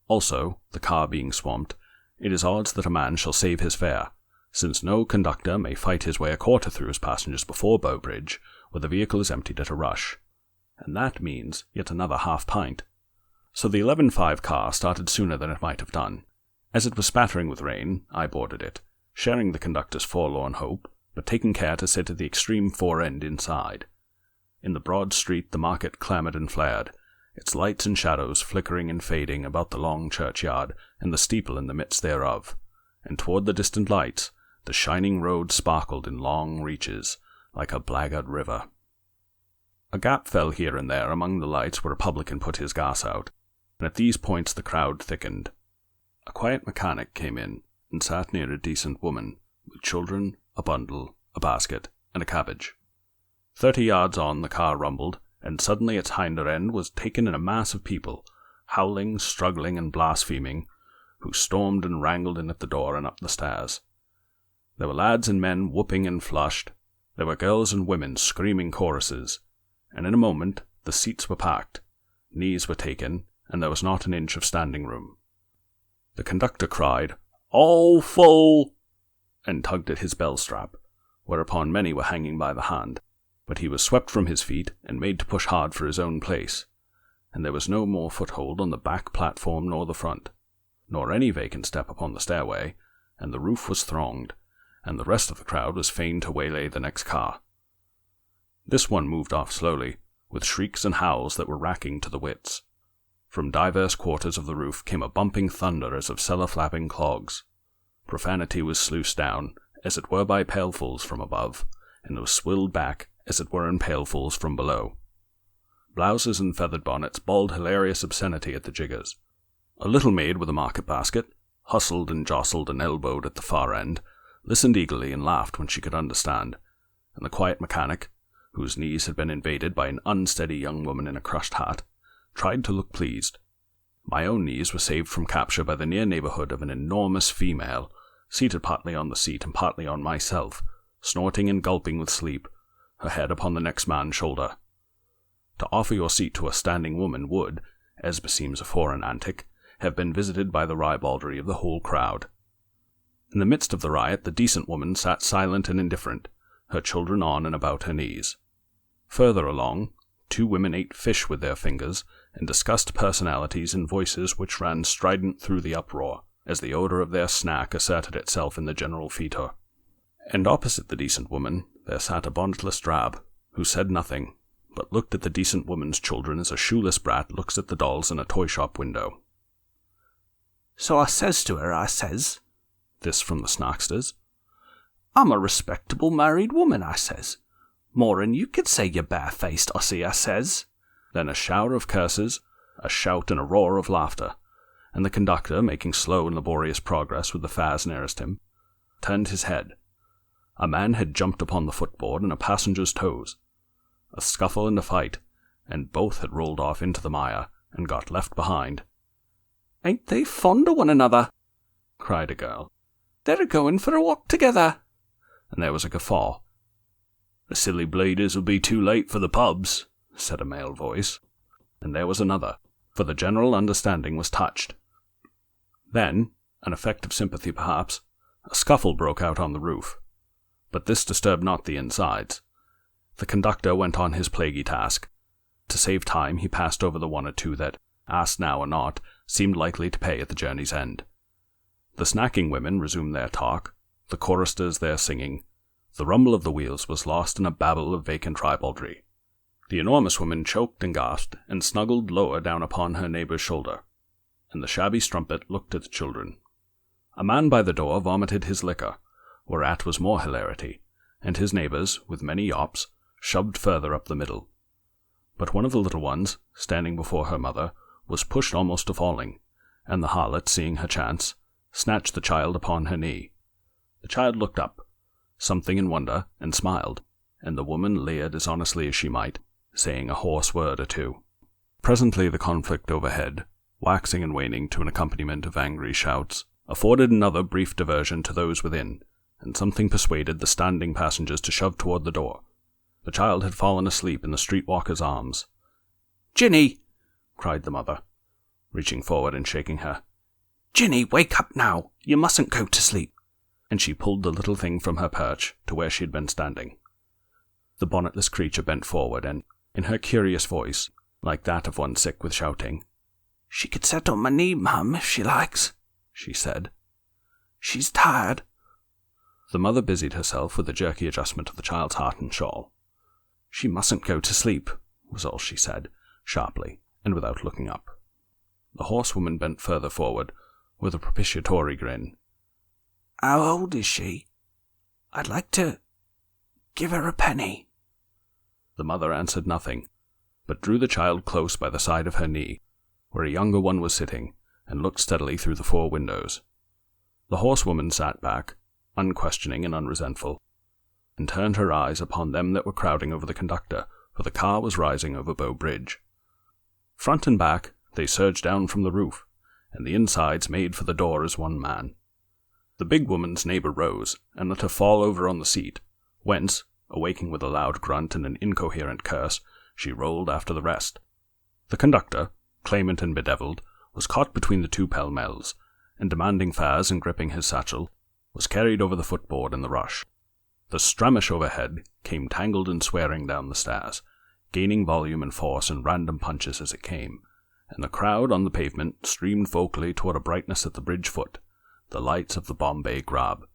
Also, the car being swamped, it is odds that a man shall save his fare, since no conductor may fight his way a quarter through his passengers before Bow Bridge, where the vehicle is emptied at a rush. And that means yet another half-pint. So the 11:05 car started sooner than it might have done. As it was spattering with rain, I boarded it, sharing the conductor's forlorn hope, but taking care to sit at the extreme fore end inside. In the broad street the market clamoured and flared, its lights and shadows flickering and fading about the long churchyard and the steeple in the midst thereof, and toward the distant lights the shining road sparkled in long reaches, like a blackguard river. A gap fell here and there among the lights where a publican put his gas out, and at these points the crowd thickened. A quiet mechanic came in and sat near a decent woman, with children, a bundle, a basket, and a cabbage. 30 yards on, the car rumbled, and suddenly its hinder end was taken in a mass of people, howling, struggling, and blaspheming, who stormed and wrangled in at the door and up the stairs. There were lads and men whooping and flushed. There were girls and women screaming choruses, and in a moment the seats were packed, knees were taken, and there was not an inch of standing room. The conductor cried, "All full!" and tugged at his bell strap, whereupon many were hanging by the hand, but he was swept from his feet and made to push hard for his own place, and there was no more foothold on the back platform nor the front, nor any vacant step upon the stairway, and the roof was thronged, and the rest of the crowd was fain to waylay the next car. This one moved off slowly, with shrieks and howls that were racking to the wits. From divers quarters of the roof came a bumping thunder as of cellar-flapping clogs. Profanity was sluiced down, as it were by pailfuls from above, and was swilled back, as it were in pailfuls from below. Blouses and feathered bonnets bawled hilarious obscenity at the jiggers. A little maid with a market basket, hustled and jostled and elbowed at the far end, listened eagerly and laughed when she could understand, and the quiet mechanic, whose knees had been invaded by an unsteady young woman in a crushed hat, tried to look pleased. My own knees were saved from capture by the near neighbourhood of an enormous female, seated partly on the seat and partly on myself, snorting and gulping with sleep, her head upon the next man's shoulder. To offer your seat to a standing woman would, as beseems a foreign antic, have been visited by the ribaldry of the whole crowd. In the midst of the riot, the decent woman sat silent and indifferent, her children on and about her knees. Further along, 2 women ate fish with their fingers, and discussed personalities in voices which ran strident through the uproar, as the odour of their snack asserted itself in the general fetor. And opposite the decent woman there sat a bonnetless drab, who said nothing, but looked at the decent woman's children as a shoeless brat looks at the dolls in a toy-shop window. "So I says to her, I says," this from the Snarksters, "I'm a respectable married woman, I says. More'n you could say, you bare-faced hussy, I says." Then a shower of curses, a shout and a roar of laughter, and the conductor, making slow and laborious progress with the fares nearest him, turned his head. A man had jumped upon the footboard and a passenger's toes. A scuffle and a fight, and both had rolled off into the mire and got left behind. "Ain't they fond o' one another?" cried a girl. "They're a-going for a walk together." And there was a guffaw. "The silly bleeders will be too late for the pubs," said a male voice. And there was another, for the general understanding was touched. Then, an effect of sympathy perhaps, a scuffle broke out on the roof. But this disturbed not the insides. The conductor went on his plaguey task. To save time, he passed over the 1 or 2 that, asked now or not, seemed likely to pay at the journey's end. The snacking women resumed their talk, the choristers their singing. The rumble of the wheels was lost in a babble of vacant ribaldry. The enormous woman choked and gasped, and snuggled lower down upon her neighbour's shoulder, and the shabby strumpet looked at the children. A man by the door vomited his liquor, whereat was more hilarity, and his neighbours, with many yops, shoved further up the middle. But one of the little ones, standing before her mother, was pushed almost to falling, and the harlot, seeing her chance, snatched the child upon her knee. The child looked up, something in wonder, and smiled, and the woman leered as honestly as she might, saying a hoarse word or 2. Presently the conflict overhead, waxing and waning to an accompaniment of angry shouts, afforded another brief diversion to those within, and something persuaded the standing passengers to shove toward the door. The child had fallen asleep in the street-walker's arms. "Ginny!" cried the mother, reaching forward and shaking her. "Ginny, wake up now! You mustn't go to sleep!" And she pulled the little thing from her perch to where she had been standing. The bonnetless creature bent forward, and, in her curious voice, like that of one sick with shouting, "She could set on my knee, ma'am, if she likes," she said. "She's tired." The mother busied herself with a jerky adjustment of the child's hat and shawl. "She mustn't go to sleep," was all she said, sharply, and without looking up. The horsewoman bent further forward, with a propitiatory grin. "How old is she? I'd like to give her a penny." The mother answered nothing, but drew the child close by the side of her knee, where a younger one was sitting, and looked steadily through the 4 windows. The horsewoman sat back, unquestioning and unresentful, and turned her eyes upon them that were crowding over the conductor, for the car was rising over Bow Bridge. Front and back, they surged down from the roof, and the insides made for the door as one man. The big woman's neighbour rose, and let her fall over on the seat, whence, awaking with a loud grunt and an incoherent curse, she rolled after the rest. The conductor, claimant and bedevilled, was caught between the 2 pell-mells, and demanding fares and gripping his satchel, was carried over the footboard in the rush. The stramish overhead came tangled and swearing down the stairs, gaining volume and force in random punches as it came, and the crowd on the pavement streamed vocally toward a brightness at the bridge foot, the lights of the Bombay Grab.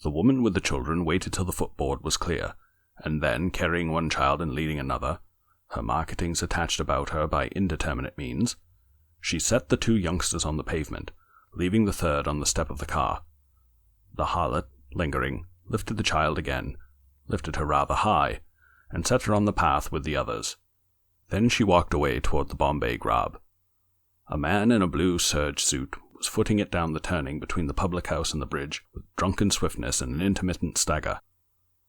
The woman with the children waited till the footboard was clear, and then, carrying one child and leading another, her marketings attached about her by indeterminate means, she set the 2 youngsters on the pavement, leaving the 3rd on the step of the car. The harlot, lingering, lifted the child again, lifted her rather high, and set her on the path with the others. Then she walked away toward the Bombay Grab. A man in a blue serge suit was footing it down the turning between the public house and the bridge with drunken swiftness and an intermittent stagger,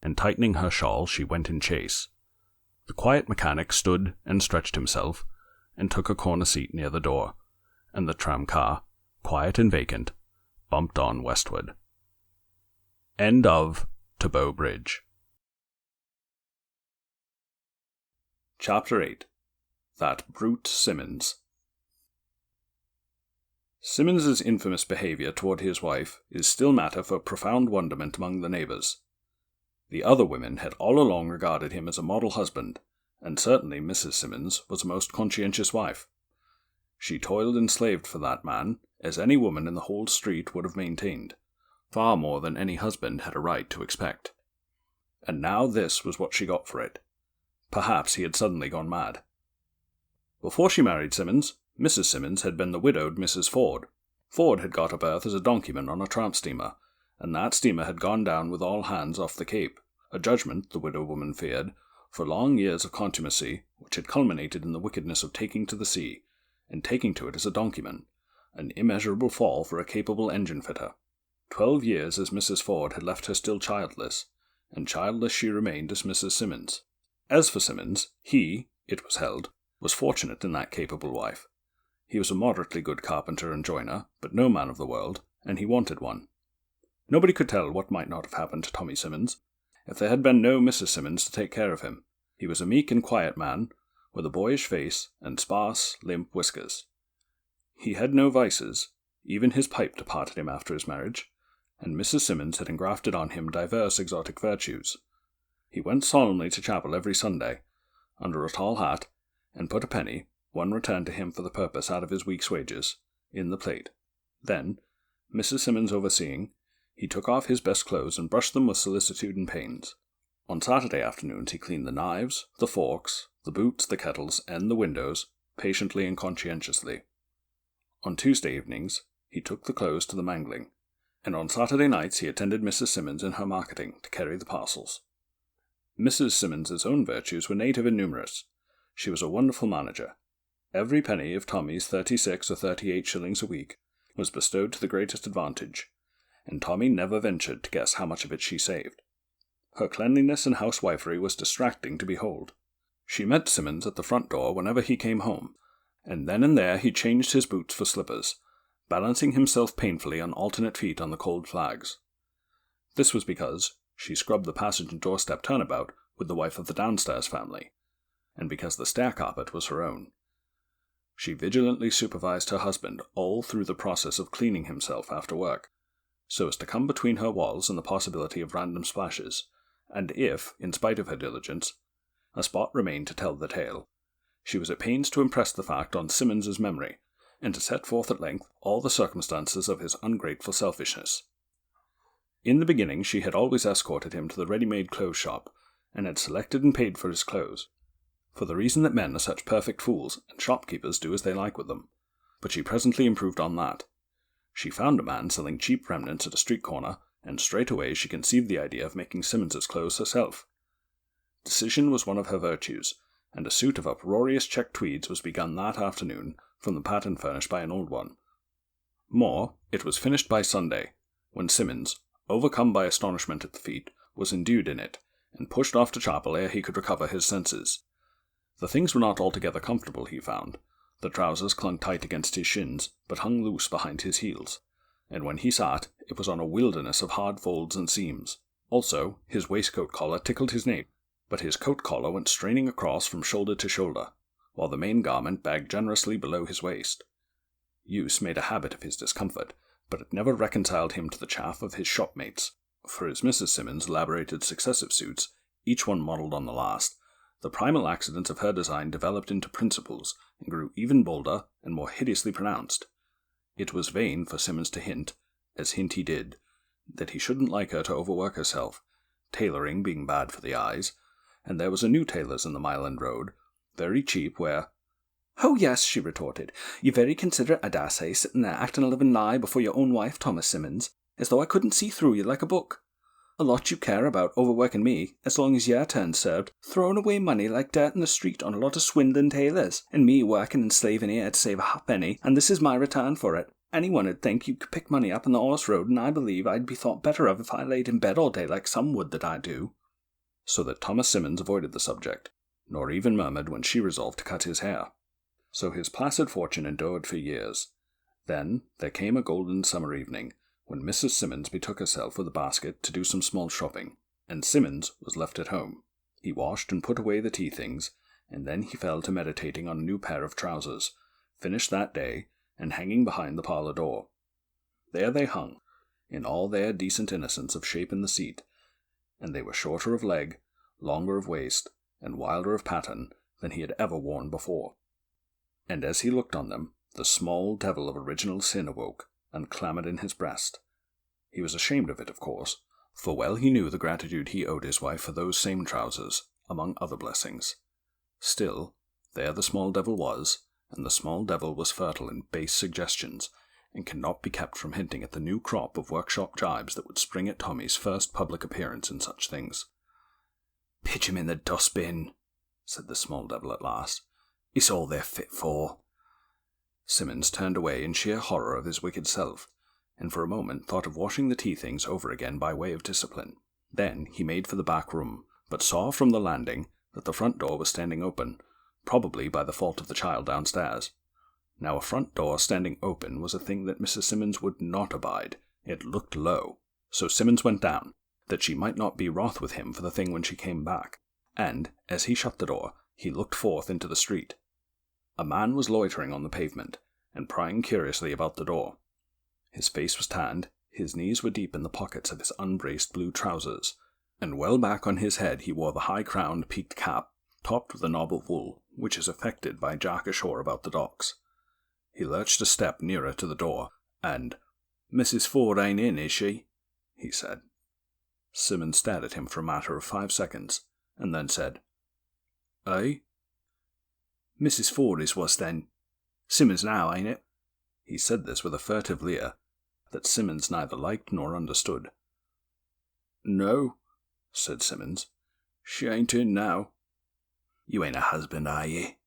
and tightening her shawl she went in chase. The quiet mechanic stood and stretched himself, and took a corner seat near the door, and the tram-car, quiet and vacant, bumped on westward. End of To Bow Bridge. Chapter 8. That Brute Simmons. Simmons's infamous behaviour toward his wife is still matter for profound wonderment among the neighbours. The other women had all along regarded him as a model husband, and certainly Mrs. Simmons was a most conscientious wife. She toiled and slaved for that man, as any woman in the whole street would have maintained, far more than any husband had a right to expect. And now this was what she got for it. Perhaps he had suddenly gone mad. Before she married Simmons, Mrs. Simmons had been the widowed Mrs. Ford. Ford had got a berth as a donkeyman on a tramp steamer, and that steamer had gone down with all hands off the Cape, a judgment, the widow woman feared, for long years of contumacy, which had culminated in the wickedness of taking to the sea, and taking to it as a donkeyman, an immeasurable fall for a capable engine-fitter. 12 years as Mrs. Ford had left her still childless, and childless she remained as Mrs. Simmons. As for Simmons, he, it was held, was fortunate in that capable wife. He was a moderately good carpenter and joiner, but no man of the world, and he wanted one. Nobody could tell what might not have happened to Tommy Simmons, if there had been no Mrs. Simmons to take care of him. He was a meek and quiet man, with a boyish face and sparse, limp whiskers. He had no vices, even his pipe departed him after his marriage, and Mrs. Simmons had engrafted on him divers exotic virtues. He went solemnly to chapel every Sunday, under a tall hat, and put a penny, one returned to him for the purpose out of his week's wages, in the plate. Then, Mrs. Simmons overseeing, he took off his best clothes and brushed them with solicitude and pains. On Saturday afternoons he cleaned the knives, the forks, the boots, the kettles, and the windows, patiently and conscientiously. On Tuesday evenings he took the clothes to the mangling, and on Saturday nights he attended Mrs. Simmons in her marketing to carry the parcels. Mrs. Simmons's own virtues were native and numerous. She was a wonderful manager. Every penny of Tommy's 36 or 38 shillings a week was bestowed to the greatest advantage, and Tommy never ventured to guess how much of it she saved. Her cleanliness and housewifery was distracting to behold. She met Simmons at the front door whenever he came home, and then and there he changed his boots for slippers, balancing himself painfully on alternate feet on the cold flags. This was because she scrubbed the passage and doorstep turnabout with the wife of the downstairs family, and because the stair carpet was her own. She vigilantly supervised her husband all through the process of cleaning himself after work, so as to come between her walls and the possibility of random splashes, and if, in spite of her diligence, a spot remained to tell the tale, she was at pains to impress the fact on Simmons's memory, and to set forth at length all the circumstances of his ungrateful selfishness. In the beginning she had always escorted him to the ready-made clothes shop, and had selected and paid for his clothes, for the reason that men are such perfect fools, and shopkeepers do as they like with them. But she presently improved on that. She found a man selling cheap remnants at a street corner, and straightway she conceived the idea of making Simmons's clothes herself. Decision was one of her virtues, and a suit of uproarious check tweeds was begun that afternoon from the pattern furnished by an old one, More, it was finished by Sunday, when Simmons, overcome by astonishment at the feat, was endued in it, and pushed off to chapel ere he could recover his senses. The things were not altogether comfortable, he found. The trousers clung tight against his shins, but hung loose behind his heels, and when he sat, it was on a wilderness of hard folds and seams. Also, his waistcoat collar tickled his nape, but his coat collar went straining across from shoulder to shoulder, while the main garment bagged generously below his waist. Use made a habit of his discomfort, but it never reconciled him to the chaff of his shopmates, for as Mrs. Simmons elaborated successive suits, each one modelled on the last, the primal accidents of her design developed into principles, and grew even bolder and more hideously pronounced. It was vain for Simmons to hint, as hint he did, that he shouldn't like her to overwork herself, tailoring being bad for the eyes, and there was a new tailor's in the Mile End Road, very cheap, where— "Oh, yes," she retorted. "You're very considerate, I dare say, sitting there acting a living lie before your own wife, Thomas Simmons, as though I couldn't see through you like a book. A lot you care about overworking me, as long as your turn's served, throwing away money like dirt in the street on a lot of swindling tailors, and me working and slaving here to save a halfpenny, and this is my return for it. Anyone would think you could pick money up on the horse road, and I believe I'd be thought better of if I laid in bed all day like some would that I do." So that Thomas Simmons avoided the subject, nor even murmured when she resolved to cut his hair. So his placid fortune endured for years. Then there came a golden summer evening, when Mrs. Simmons betook herself with a basket to do some small shopping, and Simmons was left at home. He washed and put away the tea things, and then he fell to meditating on a new pair of trousers, finished that day, and hanging behind the parlour door. There they hung, in all their decent innocence of shape in the seat, and they were shorter of leg, longer of waist, and wilder of pattern than he had ever worn before. And as he looked on them, the small devil of original sin awoke, and clamoured in his breast. He was ashamed of it, of course, for well he knew the gratitude he owed his wife for those same trousers, among other blessings. Still, there the small devil was, and the small devil was fertile in base suggestions, and could not be kept from hinting at the new crop of workshop jibes that would spring at Tommy's first public appearance in such things. "Pitch him in the dustbin," said the small devil at last. "It's all they're fit for." Simmons turned away in sheer horror of his wicked self, and for a moment thought of washing the tea things over again by way of discipline. Then he made for the back room, but saw from the landing that the front door was standing open, probably by the fault of the child downstairs. Now a front door standing open was a thing that Mrs. Simmons would not abide. It looked low. So Simmons went down, that she might not be wroth with him for the thing when she came back, and, as he shut the door, he looked forth into the street. A man was loitering on the pavement, and prying curiously about the door. His face was tanned, his knees were deep in the pockets of his unbraced blue trousers, and well back on his head he wore the high-crowned peaked cap, topped with a knob of wool, which is affected by Jack ashore about the docks. He lurched a step nearer to the door, and, "Mrs. Ford ain't in, is she?" he said. Simmons stared at him for a matter of 5 seconds, and then said, "Eh?" "Mrs. Ford is was then. Simmons now, ain't it?" He said this with a furtive leer that Simmons neither liked nor understood. "No," said Simmons. "She ain't in now." "You ain't a husband, are ye?"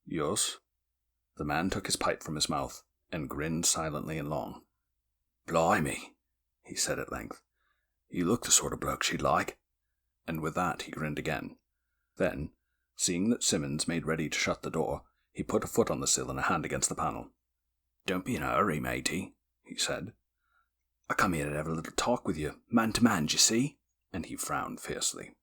"Yus." The man took his pipe from his mouth, and grinned silently and long. "Blimey," he said at length. "You look the sort of bloke she'd like." And with that he grinned again. Then, seeing that Simmons made ready to shut the door, he put a foot on the sill and a hand against the panel. "Don't be in a hurry, matey," he said. "I come here to have a little talk with you, man to man, d'ye see?" And he frowned fiercely.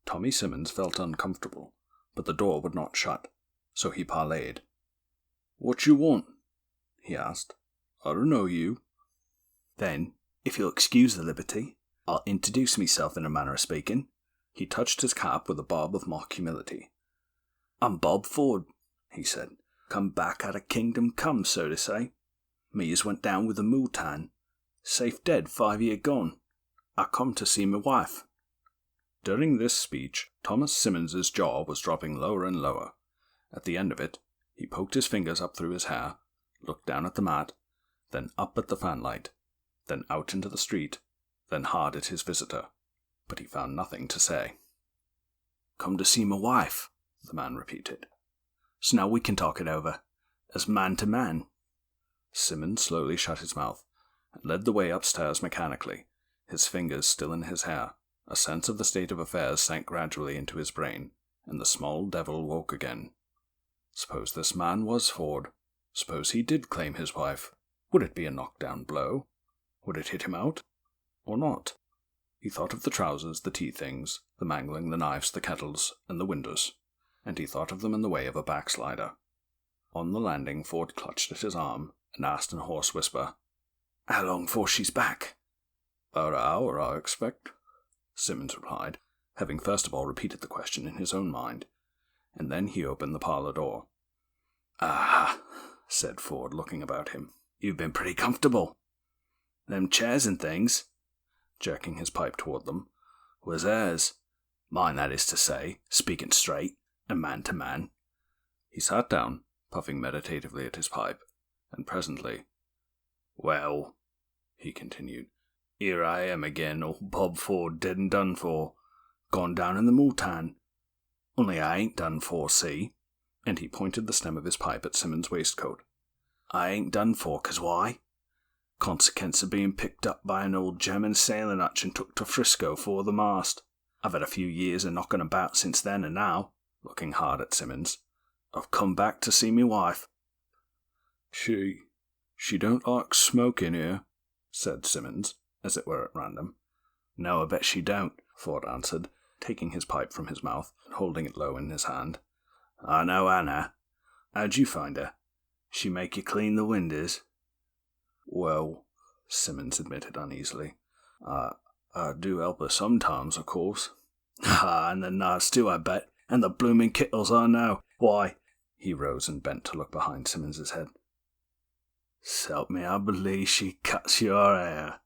Tommy Simmons felt uncomfortable, but the door would not shut, so he parleyed. "What you want?" he asked. "I don't know you." "Then, if you'll excuse the liberty, I'll introduce myself in a manner of speaking." He touched his cap with a bob of mock humility. "I'm Bob Ford," he said. "Come back out of Kingdom Come, so to say. Me as went down with the Mootan. Safe dead 5 year gone. I come to see my wife." During this speech, Thomas Simmons's jaw was dropping lower and lower. At the end of it, he poked his fingers up through his hair, looked down at the mat, then up at the fanlight, then out into the street, then hard at his visitor. But he found nothing to say. "Come to see my wife," the man repeated. "So now we can talk it over, as man to man." Simmons slowly shut his mouth and led the way upstairs mechanically, his fingers still in his hair. A sense of the state of affairs sank gradually into his brain, and the small devil woke again. Suppose this man was Ford. Suppose he did claim his wife. Would it be a knockdown blow? Would it hit him out? Or not? He thought of the trousers, the tea things, the mangling, the knives, the kettles, and the windows, and he thought of them in the way of a backslider. On the landing, Ford clutched at his arm and asked in a hoarse whisper, "How long 'fore she's back?" "About an hour, I expect," Simmons replied, having first of all repeated the question in his own mind, and then he opened the parlour door. "Ah," said Ford, looking about him, "you've been pretty comfortable. Them chairs and things," jerking his pipe toward them, "was hers. Mine, that is to say, speaking straight, and man to man." He sat down, puffing meditatively at his pipe, and presently, "Well," he continued, "here I am again, old Bob Ford, dead and done for, gone down in the Multan. Only I ain't done for, see?" And he pointed the stem of his pipe at Simmons' waistcoat. "I ain't done for, 'cause why? Consequence of being picked up by an old German sailing hutch and took to Frisco for the mast. I've had a few years of knocking about since then, and now," looking hard at Simmons, "I've come back to see me wife." She don't like smoking here," said Simmons, as it were at random. "No, I bet she don't," Ford answered, taking his pipe from his mouth and holding it low in his hand. "I know Anna. How'd you find her? She make you clean the windows?" "Well," Simmons admitted uneasily, I do help her sometimes, of course." "Ah, and the knives too, I bet, and the blooming kittles, I know. Why," he rose and bent to look behind Simmons's head, "s'help me, I believe she cuts your hair.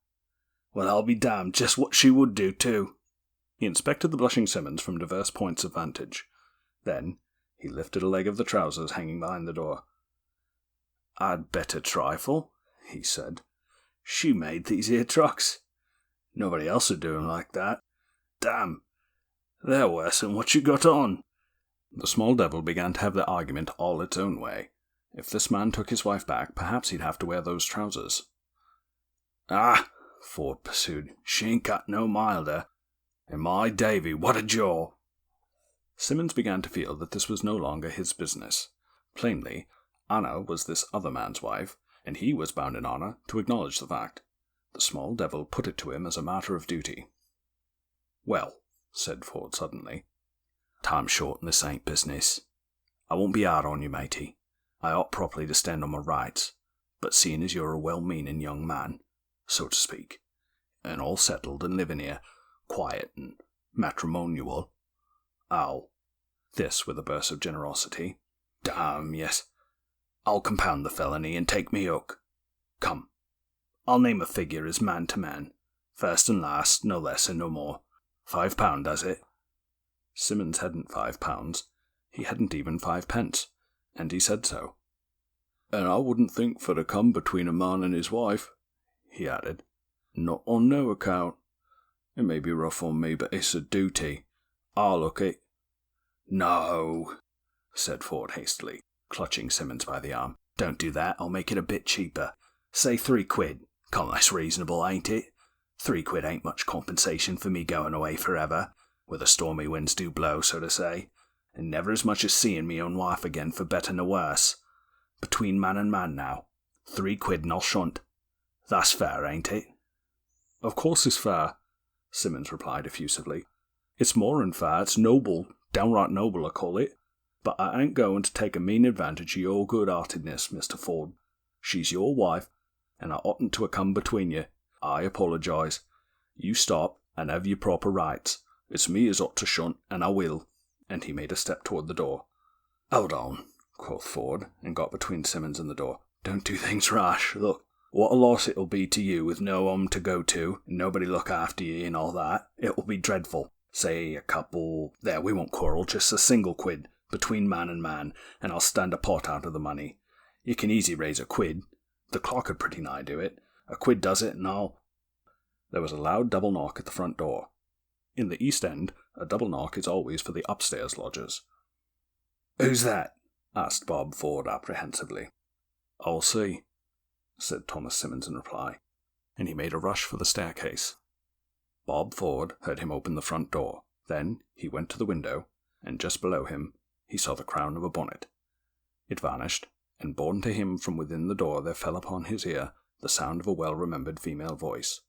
Well, I'll be damned, just what she would do, too." He inspected the blushing Simmons from diverse points of vantage. Then he lifted a leg of the trousers hanging behind the door. "I'd bet a trifle," he said, "she made these here trucks. Nobody else would do 'em like that. Damn, they're worse than what you got on." The small devil began to have the argument all its own way. If this man took his wife back, perhaps he'd have to wear those trousers. "Ah," Ford pursued, "she ain't got no milder. And my Davy, what a jaw!" Simmons began to feel that this was no longer his business. Plainly, Anna was this other man's wife, and he was bound in honour to acknowledge the fact. The small devil put it to him as a matter of duty. "Well," said Ford suddenly, "time's short and this ain't business. I won't be hard on you, matey. I ought properly to stand on my rights, but seeing as you're a well-meaning young man, so to speak, and all settled and living here, quiet and matrimonial, I'll," this with a burst of generosity, "damn, yes, I'll compound the felony and take me hook. Come, I'll name a figure as man to man, first and last, no less and no more. £5, does it?" Simmons hadn't £5. He hadn't even 5p, and he said so. "And I wouldn't think for to come between a man and his wife," he added. "Not on no account. It may be rough on me, but it's a duty. I'll look it." "No," said Ford hastily, clutching Simmons by the arm. "Don't do that, I'll make it a bit cheaper. Say £3. Come, that's reasonable, ain't it? £3 ain't much compensation for me going away forever, where the stormy winds do blow, so to say, and never as much as seeing me own wife again for better nor worse. Between man and man now, £3 and I'll shunt. That's fair, ain't it?" "Of course it's fair," Simmons replied effusively. "It's more'n fair, it's noble, downright noble I call it. But I ain't going to take a mean advantage of your good-heartedness, Mr. Ford. She's your wife, and I oughtn't to have come between you. I apologise. You stop, and have your proper rights. It's me as ought to shunt, and I will." And he made a step toward the door. "Hold on," quoth Ford, and got between Simmons and the door. "Don't do things rash. Look, what a loss it'll be to you with no home to go to, and nobody look after you and all that. It will be dreadful. Say a couple... There, we won't quarrel, just a single £1, between man and man, and I'll stand a pot out of the money. You can easy raise £1. The clock would pretty nigh do it. £1 does it, and I'll..." There was a loud double knock at the front door. In the East End, a double knock is always for the upstairs lodgers. "Who's that?" asked Bob Ford apprehensively. "I'll see." said Thomas Simmons in reply, and he made a rush for the staircase. Bob Ford heard him open the front door. Then he went to the window, and just below him he saw the crown of a bonnet. It vanished, and borne to him from within the door there fell upon his ear the sound of a well-remembered female voice.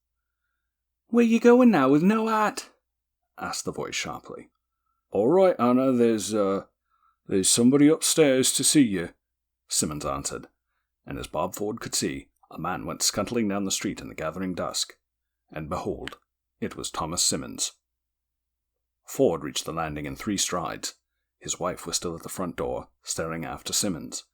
"Where you going now with no hat?" asked the voice sharply. "All right, Anna, there's somebody upstairs to see you," Simmons answered, and as Bob Ford could see, a man went scuttling down the street in the gathering dusk, and behold, it was Thomas Simmons. Ford reached the landing in 3 strides. His wife was still at the front door, staring after Simmons.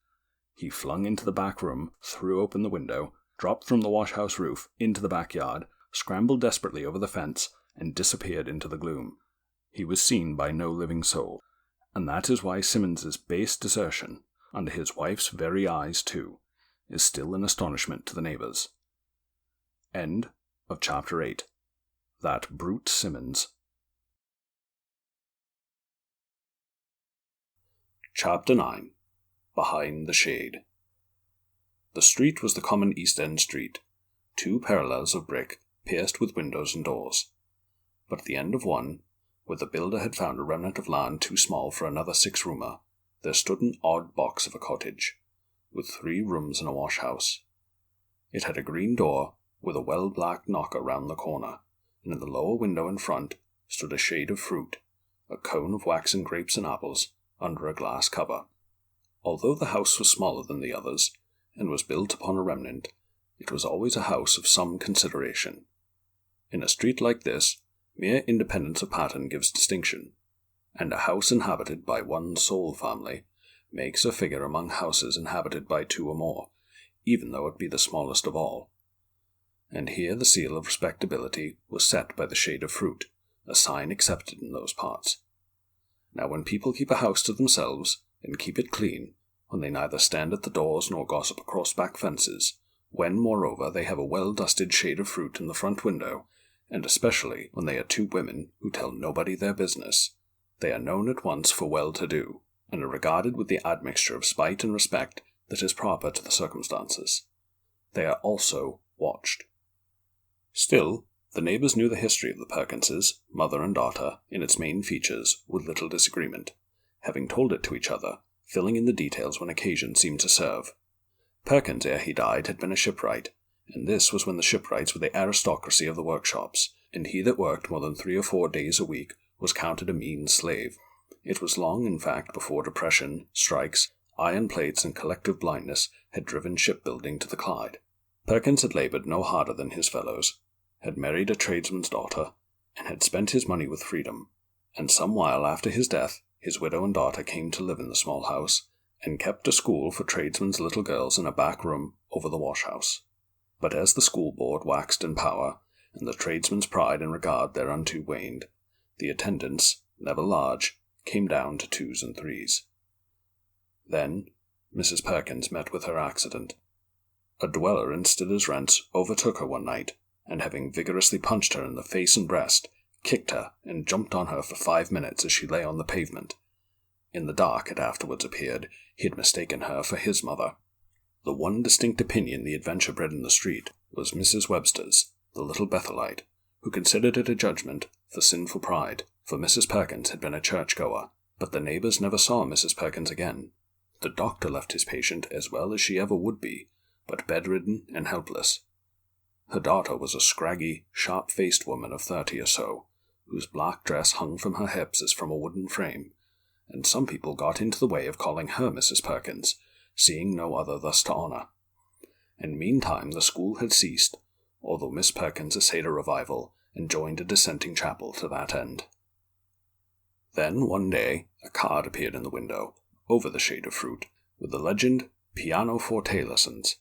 He flung into the back room, threw open the window, dropped from the wash-house roof into the backyard, scrambled desperately over the fence, and disappeared into the gloom. He was seen by no living soul, and that is why Simmons's base desertion, under his wife's very eyes too, is still an astonishment to the neighbours. End of Chapter 8. That Brute Simmons. Chapter 9. Behind the Shade. The street was the common East End street, 2 parallels of brick pierced with windows and doors. But at the end of one, where the builder had found a remnant of land too small for another 6-roomer, there stood an odd box of a cottage, with 3 rooms and a wash-house. It had a green door with a well-blacked knocker round the corner, and in the lower window in front stood a shade of fruit, a cone of waxen grapes and apples, under a glass cover. Although the house was smaller than the others, and was built upon a remnant, it was always a house of some consideration. In a street like this, mere independence of pattern gives distinction, and a house inhabited by one sole family makes a figure among houses inhabited by 2 or more, even though it be the smallest of all. And here the seal of respectability was set by the shade of fruit, a sign accepted in those parts. Now when people keep a house to themselves, and keep it clean, when they neither stand at the doors nor gossip across back fences, when, moreover, they have a well-dusted shade of fruit in the front window, and especially when they are 2 women who tell nobody their business, they are known at once for well-to-do, and are regarded with the admixture of spite and respect that is proper to the circumstances. They are also watched. Still, the neighbours knew the history of the Perkinses, mother and daughter, in its main features, with little disagreement, having told it to each other, filling in the details when occasion seemed to serve. Perkins, ere he died, had been a shipwright, and this was when the shipwrights were the aristocracy of the workshops, and he that worked more than 3 or 4 days a week was counted a mean slave. It was long, in fact, before depression, strikes, iron plates, and collective blindness had driven shipbuilding to the Clyde. Perkins had laboured no harder than his fellows, had married a tradesman's daughter, and had spent his money with freedom, and some while after his death his widow and daughter came to live in the small house, and kept a school for tradesmen's little girls in a back room over the wash-house. But as the school board waxed in power, and the tradesmen's pride and regard thereunto waned, the attendance, never large, came down to 2s and 3s. Then Mrs. Perkins met with her accident. A dweller in Stiller's Rents overtook her one night, and having vigorously punched her in the face and breast, kicked her and jumped on her for 5 minutes as she lay on the pavement. In the dark, it afterwards appeared, he had mistaken her for his mother. The one distinct opinion the adventure bred in the street was Mrs. Webster's, the little Bethelite, who considered it a judgment for sinful pride, for Mrs. Perkins had been a churchgoer, but the neighbours never saw Mrs. Perkins again. The doctor left his patient as well as she ever would be, but bedridden and helpless. Her daughter was a scraggy, sharp-faced woman of 30 or so, whose black dress hung from her hips as from a wooden frame, and some people got into the way of calling her Mrs. Perkins, seeing no other thus to honour. And meantime the school had ceased, although Miss Perkins essayed a revival, and joined a dissenting chapel to that end. Then, one day, a card appeared in the window, over the shade of fruit, with the legend, Pianoforte Lessons.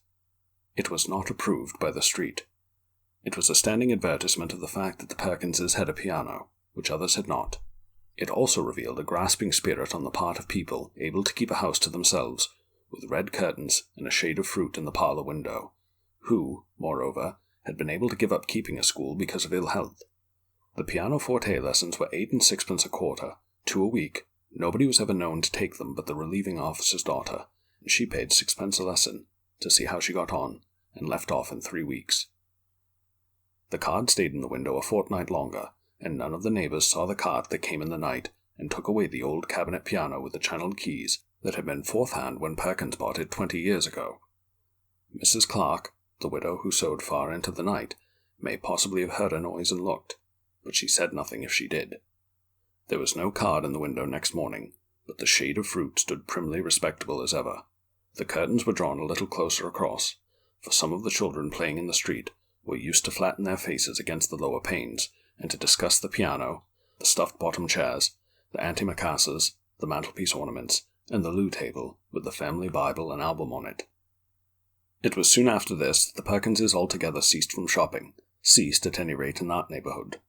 It was not approved by the street. It was a standing advertisement of the fact that the Perkinses had a piano, which others had not. It also revealed a grasping spirit on the part of people able to keep a house to themselves, with red curtains and a shade of fruit in the parlour window, who, moreover, had been able to give up keeping a school because of ill health. The pianoforte lessons were 8 and 6pence a quarter, 2 a week. Nobody was ever known to take them but the relieving officer's daughter, and she paid 6pence a lesson, to see how she got on, and left off in 3 weeks. The card stayed in the window a fortnight longer, and none of the neighbours saw the cart that came in the night and took away the old cabinet piano with the channelled keys that had been fourth hand when Perkins bought it 20 years ago. Mrs. Clark, the widow who sewed far into the night, may possibly have heard a noise and looked, but she said nothing if she did. There was no card in the window next morning, but the shade of fruit stood primly respectable as ever. The curtains were drawn a little closer across, for some of the children playing in the street were used to flatten their faces against the lower panes, and to discuss the piano, the stuffed-bottom chairs, the antimacassars, the mantelpiece ornaments, and the loo table with the family Bible and album on it. It was soon after this that the Perkinses altogether ceased from shopping, ceased at any rate in that neighbourhood.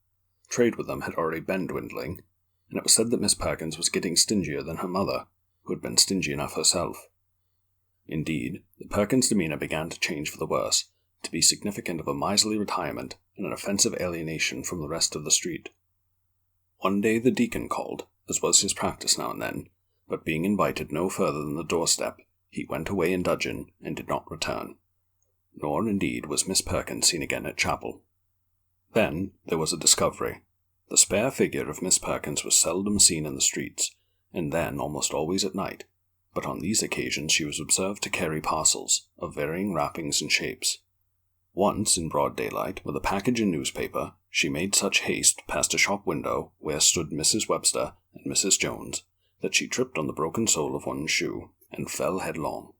Trade with them had already been dwindling, and it was said that Miss Perkins was getting stingier than her mother, who had been stingy enough herself. Indeed, the Perkins' demeanour began to change for the worse, to be significant of a miserly retirement and an offensive alienation from the rest of the street. One day the deacon called, as was his practice now and then, but being invited no further than the doorstep, he went away in dudgeon and did not return. Nor, indeed, was Miss Perkins seen again at chapel. Then there was a discovery. The spare figure of Miss Perkins was seldom seen in the streets, and then almost always at night, but on these occasions she was observed to carry parcels, of varying wrappings and shapes. Once, in broad daylight, with a package and newspaper, she made such haste past a shop window where stood Mrs. Webster and Mrs. Jones, that she tripped on the broken sole of one shoe, and fell headlong.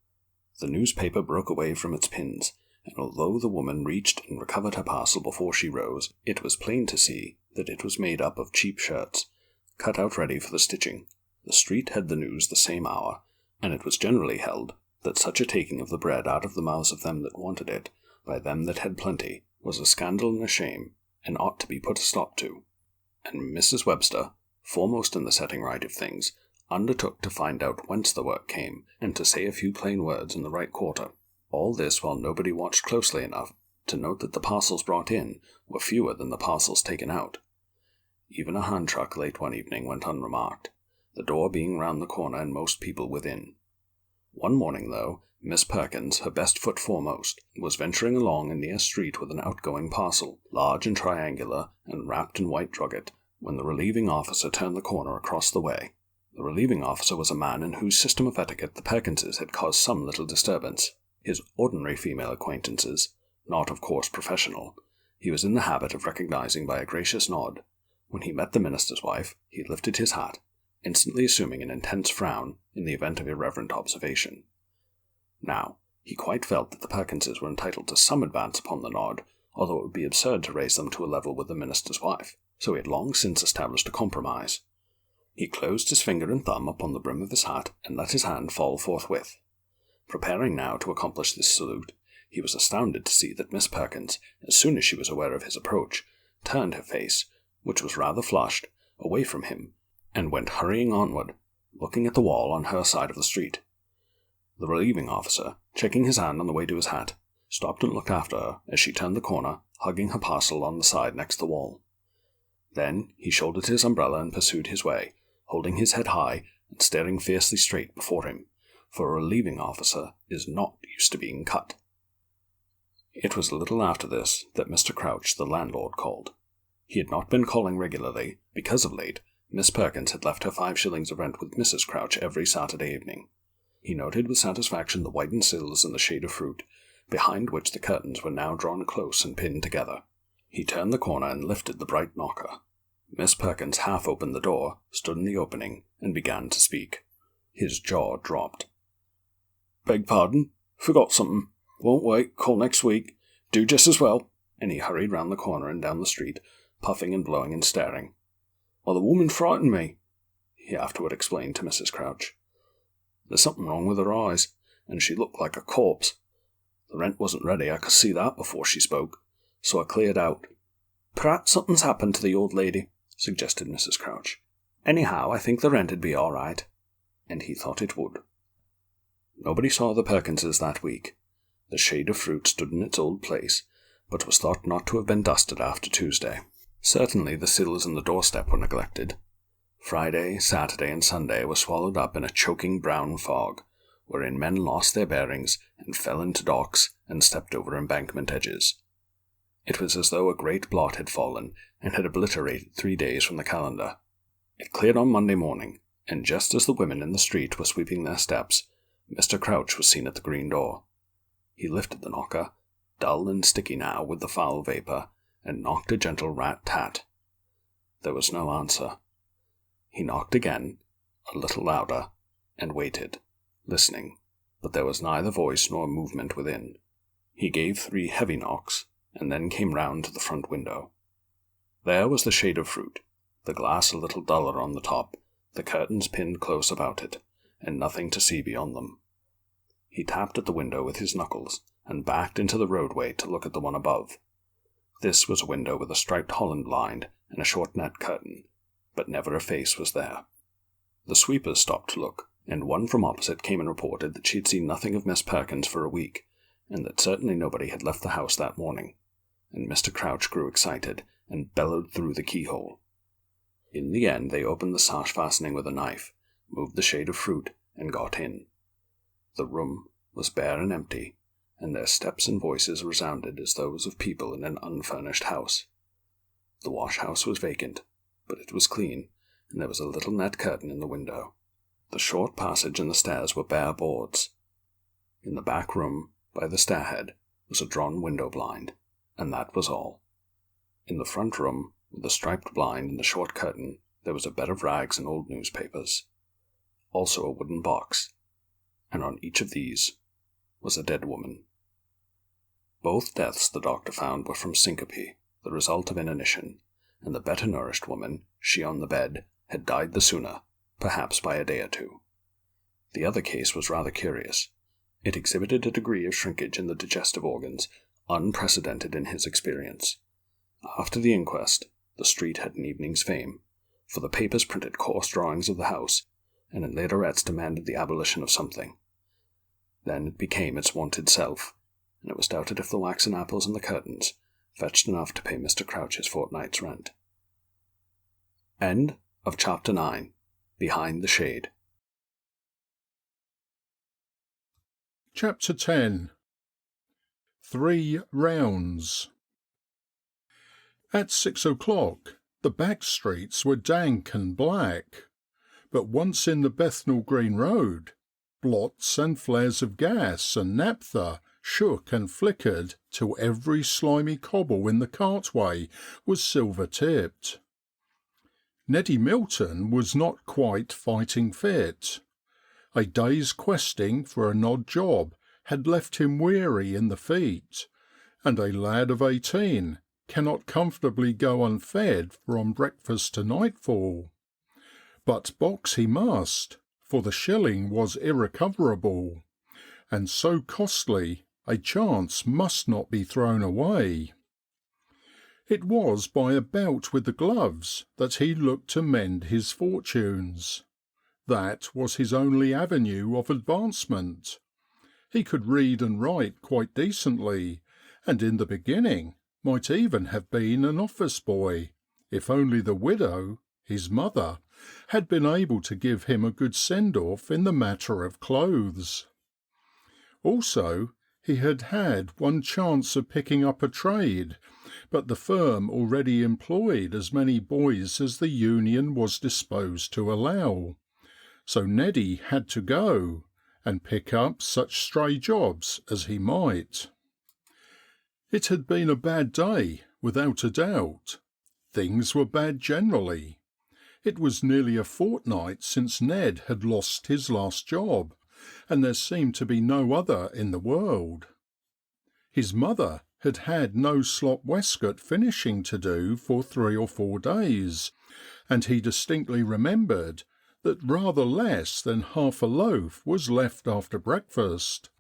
The newspaper broke away from its pins, and although the woman reached and recovered her parcel before she rose, it was plain to see that it was made up of cheap shirts, cut out ready for the stitching. The street had the news the same hour, and it was generally held that such a taking of the bread out of the mouths of them that wanted it, by them that had plenty, was a scandal and a shame, and ought to be put a stop to. And Mrs. Webster, foremost in the setting right of things, undertook to find out whence the work came, and to say a few plain words in the right quarter. All this while nobody watched closely enough to note that the parcels brought in were fewer than the parcels taken out. Even a hand truck late one evening went unremarked, the door being round the corner and most people within. One morning, though, Miss Perkins, her best foot foremost, was venturing along a near street with an outgoing parcel, large and triangular, and wrapped in white drugget, when the relieving officer turned the corner across the way. The relieving officer was a man in whose system of etiquette the Perkinses had caused some little disturbance. His ordinary female acquaintances, not of course professional, he was in the habit of recognizing by a gracious nod. When he met the minister's wife, he lifted his hat, instantly assuming an intense frown in the event of irreverent observation. Now, he quite felt that the Perkinses were entitled to some advance upon the nod, although it would be absurd to raise them to a level with the minister's wife, so he had long since established a compromise. He closed his finger and thumb upon the brim of his hat and let his hand fall forthwith. Preparing now to accomplish this salute, he was astounded to see that Miss Perkins, as soon as she was aware of his approach, turned her face, which was rather flushed, away from him, and went hurrying onward, looking at the wall on her side of the street. The relieving officer, checking his hand on the way to his hat, stopped and looked after her as she turned the corner, hugging her parcel on the side next the wall. Then he shouldered his umbrella and pursued his way, holding his head high and staring fiercely straight before him, for a relieving officer is not used to being cut. It was a little after this that Mr. Crouch, the landlord, called. He had not been calling regularly, because of late Miss Perkins had left her 5 shillings of rent with Mrs. Crouch every Saturday evening. He noted with satisfaction the whitened sills and the shade of fruit, behind which the curtains were now drawn close and pinned together. He turned the corner and lifted the bright knocker. Miss Perkins half opened the door, stood in the opening, and began to speak. His jaw dropped. "Beg pardon, forgot something. Won't wait, call next week. Do just as well." And he hurried round the corner and down the street, puffing and blowing and staring. "Well, the woman frightened me," he afterward explained to Mrs. Crouch. "There's something wrong with her eyes, and she looked like a corpse. The rent wasn't ready, I could see that before she spoke, so I cleared out." "Perhaps something's happened to the old lady," suggested Mrs. Crouch. "Anyhow, I think the rent'd be all right." And he thought it would. Nobody saw the Perkinses that week. The shade of fruit stood in its old place, but was thought not to have been dusted after Tuesday. Certainly the sills and the doorstep were neglected. Friday, Saturday, and Sunday were swallowed up in a choking brown fog, wherein men lost their bearings and fell into docks and stepped over embankment edges. It was as though a great blot had fallen and had obliterated 3 days from the calendar. It cleared on Monday morning, and just as the women in the street were sweeping their steps, Mr. Crouch was seen at the green door. He lifted the knocker, dull and sticky now with the foul vapour, and knocked a gentle rat-tat. There was no answer. He knocked again, a little louder, and waited, listening, but there was neither voice nor movement within. He gave 3 heavy knocks, and then came round to the front window. There was the shade of fruit, the glass a little duller on the top, the curtains pinned close about it, and nothing to see beyond them. He tapped at the window with his knuckles, and backed into the roadway to look at the one above. This was a window with a striped holland blind and a short net curtain, but never a face was there. The sweepers stopped to look, and one from opposite came and reported that she had seen nothing of Miss Perkins for a week, and that certainly nobody had left the house that morning, and Mr. Crouch grew excited and bellowed through the keyhole. In the end they opened the sash fastening with a knife, moved the shade of fruit, and got in. The room was bare and empty, and their steps and voices resounded as those of people in an unfurnished house. The wash-house was vacant, but it was clean, and there was a little net curtain in the window. The short passage and the stairs were bare boards. In the back room, by the stairhead, was a drawn window blind, and that was all. In the front room, with the striped blind and the short curtain, there was a bed of rags and old newspapers. Also a wooden box, and on each of these was a dead woman. Both deaths, the doctor found, were from syncope, the result of inanition, and the better-nourished woman, she on the bed, had died the sooner, perhaps by a day or 2. The other case was rather curious. It exhibited a degree of shrinkage in the digestive organs unprecedented in his experience. After the inquest, the street had an evening's fame, for the papers printed coarse drawings of the house, and in laterettes demanded the abolition of something. Then it became its wonted self, and it was doubted if the waxen apples and the curtains fetched enough to pay Mr. Crouch's fortnight's rent. End of Chapter 9. Behind the Shade. Chapter 10. 3 rounds. At 6 o'clock, the back streets were dank and black, but once in the Bethnal Green Road, blots and flares of gas and naphtha shook and flickered till every slimy cobble in the cartway was silver-tipped. Neddy Milton was not quite fighting fit. A day's questing for an odd job had left him weary in the feet, and a lad of 18 cannot comfortably go unfed from breakfast to nightfall. But box he must, for the shilling was irrecoverable, and so costly a chance must not be thrown away. It was by a bout with the gloves that he looked to mend his fortunes. That was his only avenue of advancement. He could read and write quite decently, and in the beginning might even have been an office boy, if only the widow, his mother, had been able to give him a good send-off in the matter of clothes. Also, he had had one chance of picking up a trade, but the firm already employed as many boys as the union was disposed to allow, so Neddy had to go and pick up such stray jobs as he might. It had been a bad day, without a doubt. Things were bad generally. It was nearly a fortnight since Ned had lost his last job, and there seemed to be no other in the world. His mother had had no slop waistcoat finishing to do for 3 or 4 days, and he distinctly remembered that rather less than half a loaf was left after breakfast,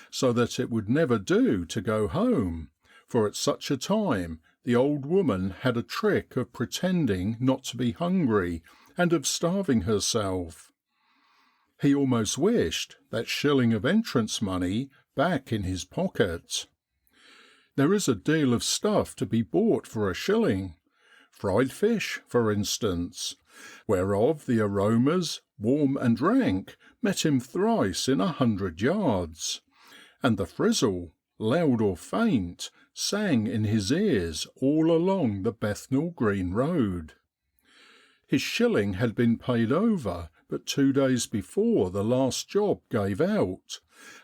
so that it would never do to go home, for at such a time the old woman had a trick of pretending not to be hungry and of starving herself. He almost wished that shilling of entrance money back in his pocket. There is a deal of stuff to be bought for a shilling, fried fish, for instance, whereof the aromas, warm and rank, met him thrice in 100 yards, and the frizzle, loud or faint, sang in his ears all along the Bethnal Green Road. His shilling had been paid over but 2 days before the last job gave out,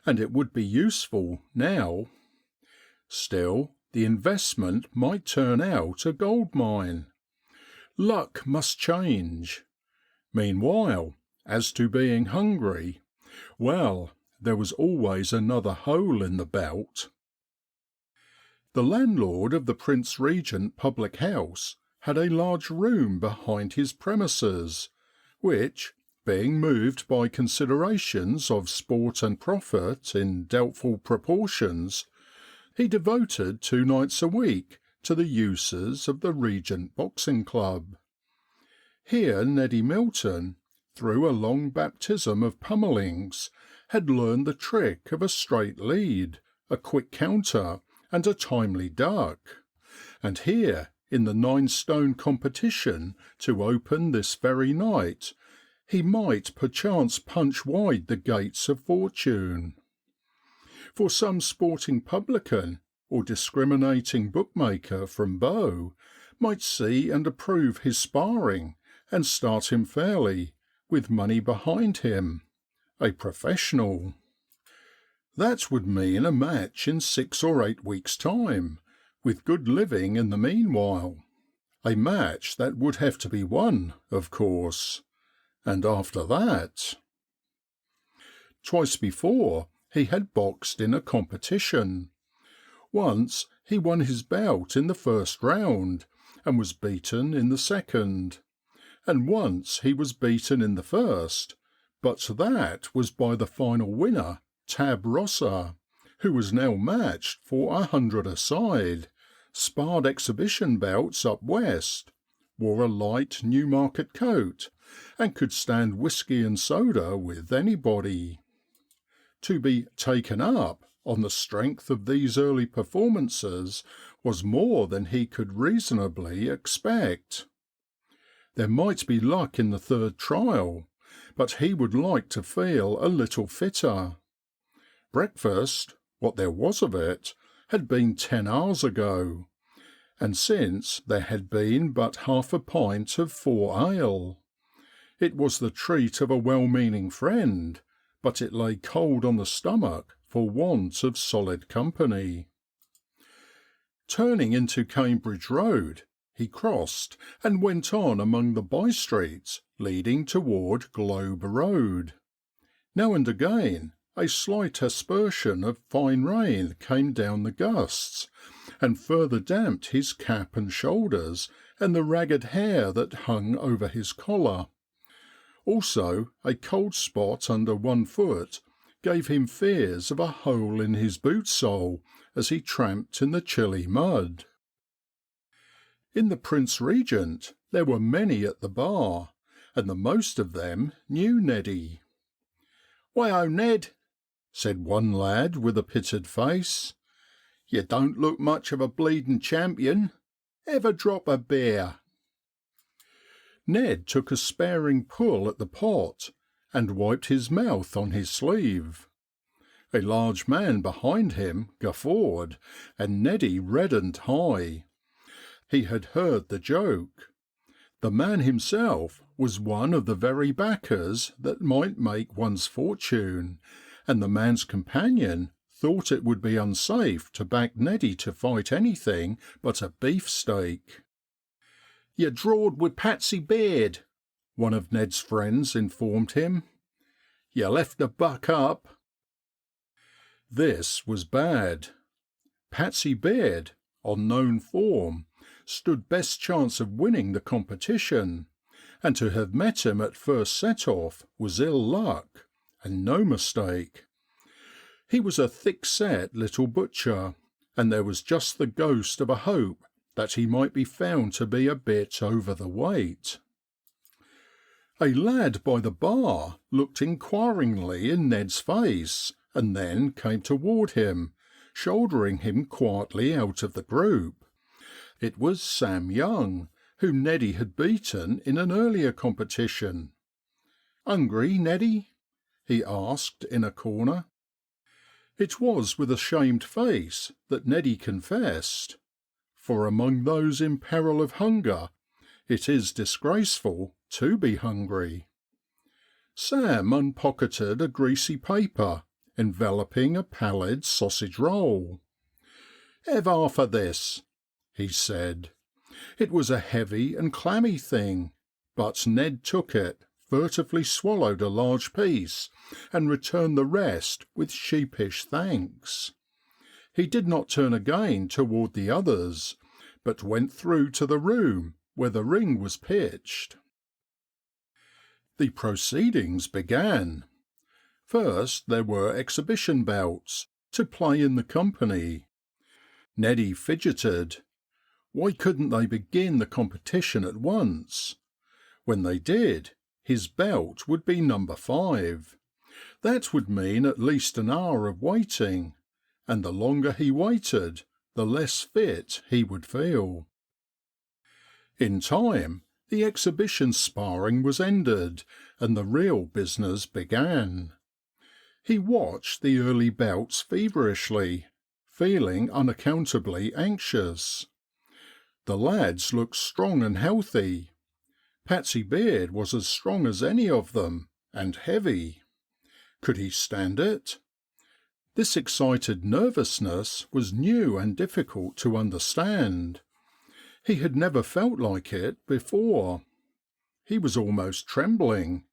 and it would be useful now. Still, the investment might turn out a gold mine. Luck must change. Meanwhile, as to being hungry, well, there was always another hole in the belt. The landlord of the Prince Regent public house had a large room behind his premises, which, being moved by considerations of sport and profit in doubtful proportions, he devoted 2 nights a week to the uses of the Regent Boxing Club. Here Neddy Milton, through a long baptism of pummellings, had learned the trick of a straight lead, a quick counter, and a timely duck, and here, in the 9-stone competition to open this very night, he might perchance punch wide the gates of fortune. For some sporting publican or discriminating bookmaker from Bow might see and approve his sparring and start him fairly, with money behind him, a professional. That would mean a match in 6 or 8 weeks' time, with good living in the meanwhile. A match that would have to be won, of course. And after that... Twice before he had boxed in a competition. Once he won his bout in the first round, and was beaten in the second. And once he was beaten in the first, but that was by the final winner, Tab Rosser, who was now matched for 100 a side, sparred exhibition bouts up west, wore a light Newmarket coat, and could stand whisky and soda with anybody. To be taken up on the strength of these early performances was more than he could reasonably expect. There might be luck in the third trial, but he would like to feel a little fitter. Breakfast, what there was of it, had been 10 hours ago, and since there had been but half a pint of 4 ale. It was the treat of a well-meaning friend, but it lay cold on the stomach for want of solid company. Turning into Cambridge Road, he crossed and went on among the by-streets leading toward Globe Road. Now and again a slight aspersion of fine rain came down the gusts, and further damped his cap and shoulders and the ragged hair that hung over his collar. Also a cold spot under one foot gave him fears of a hole in his boot sole as he tramped in the chilly mud. In the Prince Regent there were many at the bar, and the most of them knew Neddy. "Why, oh Ned," said one lad with a pitted face, "you don't look much of a bleedin' champion. Ever drop a beer?" Ned took a sparing pull at the pot, and wiped his mouth on his sleeve. A large man behind him guffawed, and Neddy reddened high. He had heard the joke. The man himself was one of the very backers that might make one's fortune, and the man's companion thought it would be unsafe to back Neddy to fight anything but a beefsteak. "You drawed with Patsy Beard," one of Ned's friends informed him. "You left the buck up." This was bad. Patsy Beard, on known form, stood best chance of winning the competition, and to have met him at first set-off was ill luck, and no mistake. He was a thick-set little butcher, and there was just the ghost of a hope that he might be found to be a bit over the weight. A lad by the bar looked inquiringly in Ned's face, and then came toward him, shouldering him quietly out of the group. It was Sam Young, whom Neddy had beaten in an earlier competition. "Hungry, Neddy?" he asked in a corner. It was with a shamed face that Neddy confessed, for among those in peril of hunger, it is disgraceful to be hungry. Sam unpocketed a greasy paper enveloping a pallid sausage roll. "Have half of this," he said. It was a heavy and clammy thing, but Ned took it, furtively swallowed a large piece, and returned the rest with sheepish thanks. He did not turn again toward the others, but went through to the room where the ring was pitched. The proceedings began. First there were exhibition bouts, to play in the company. Neddy fidgeted. Why couldn't they begin the competition at once? When they did, his bout would be number 5. That would mean at least an hour of waiting, and the longer he waited, the less fit he would feel. In time, the exhibition sparring was ended, and the real business began. He watched the early bouts feverishly, feeling unaccountably anxious. The lads looked strong and healthy. Patsy Beard was as strong as any of them, and heavy. Could he stand it? This excited nervousness was new and difficult to understand. He had never felt like it before. He was almost trembling,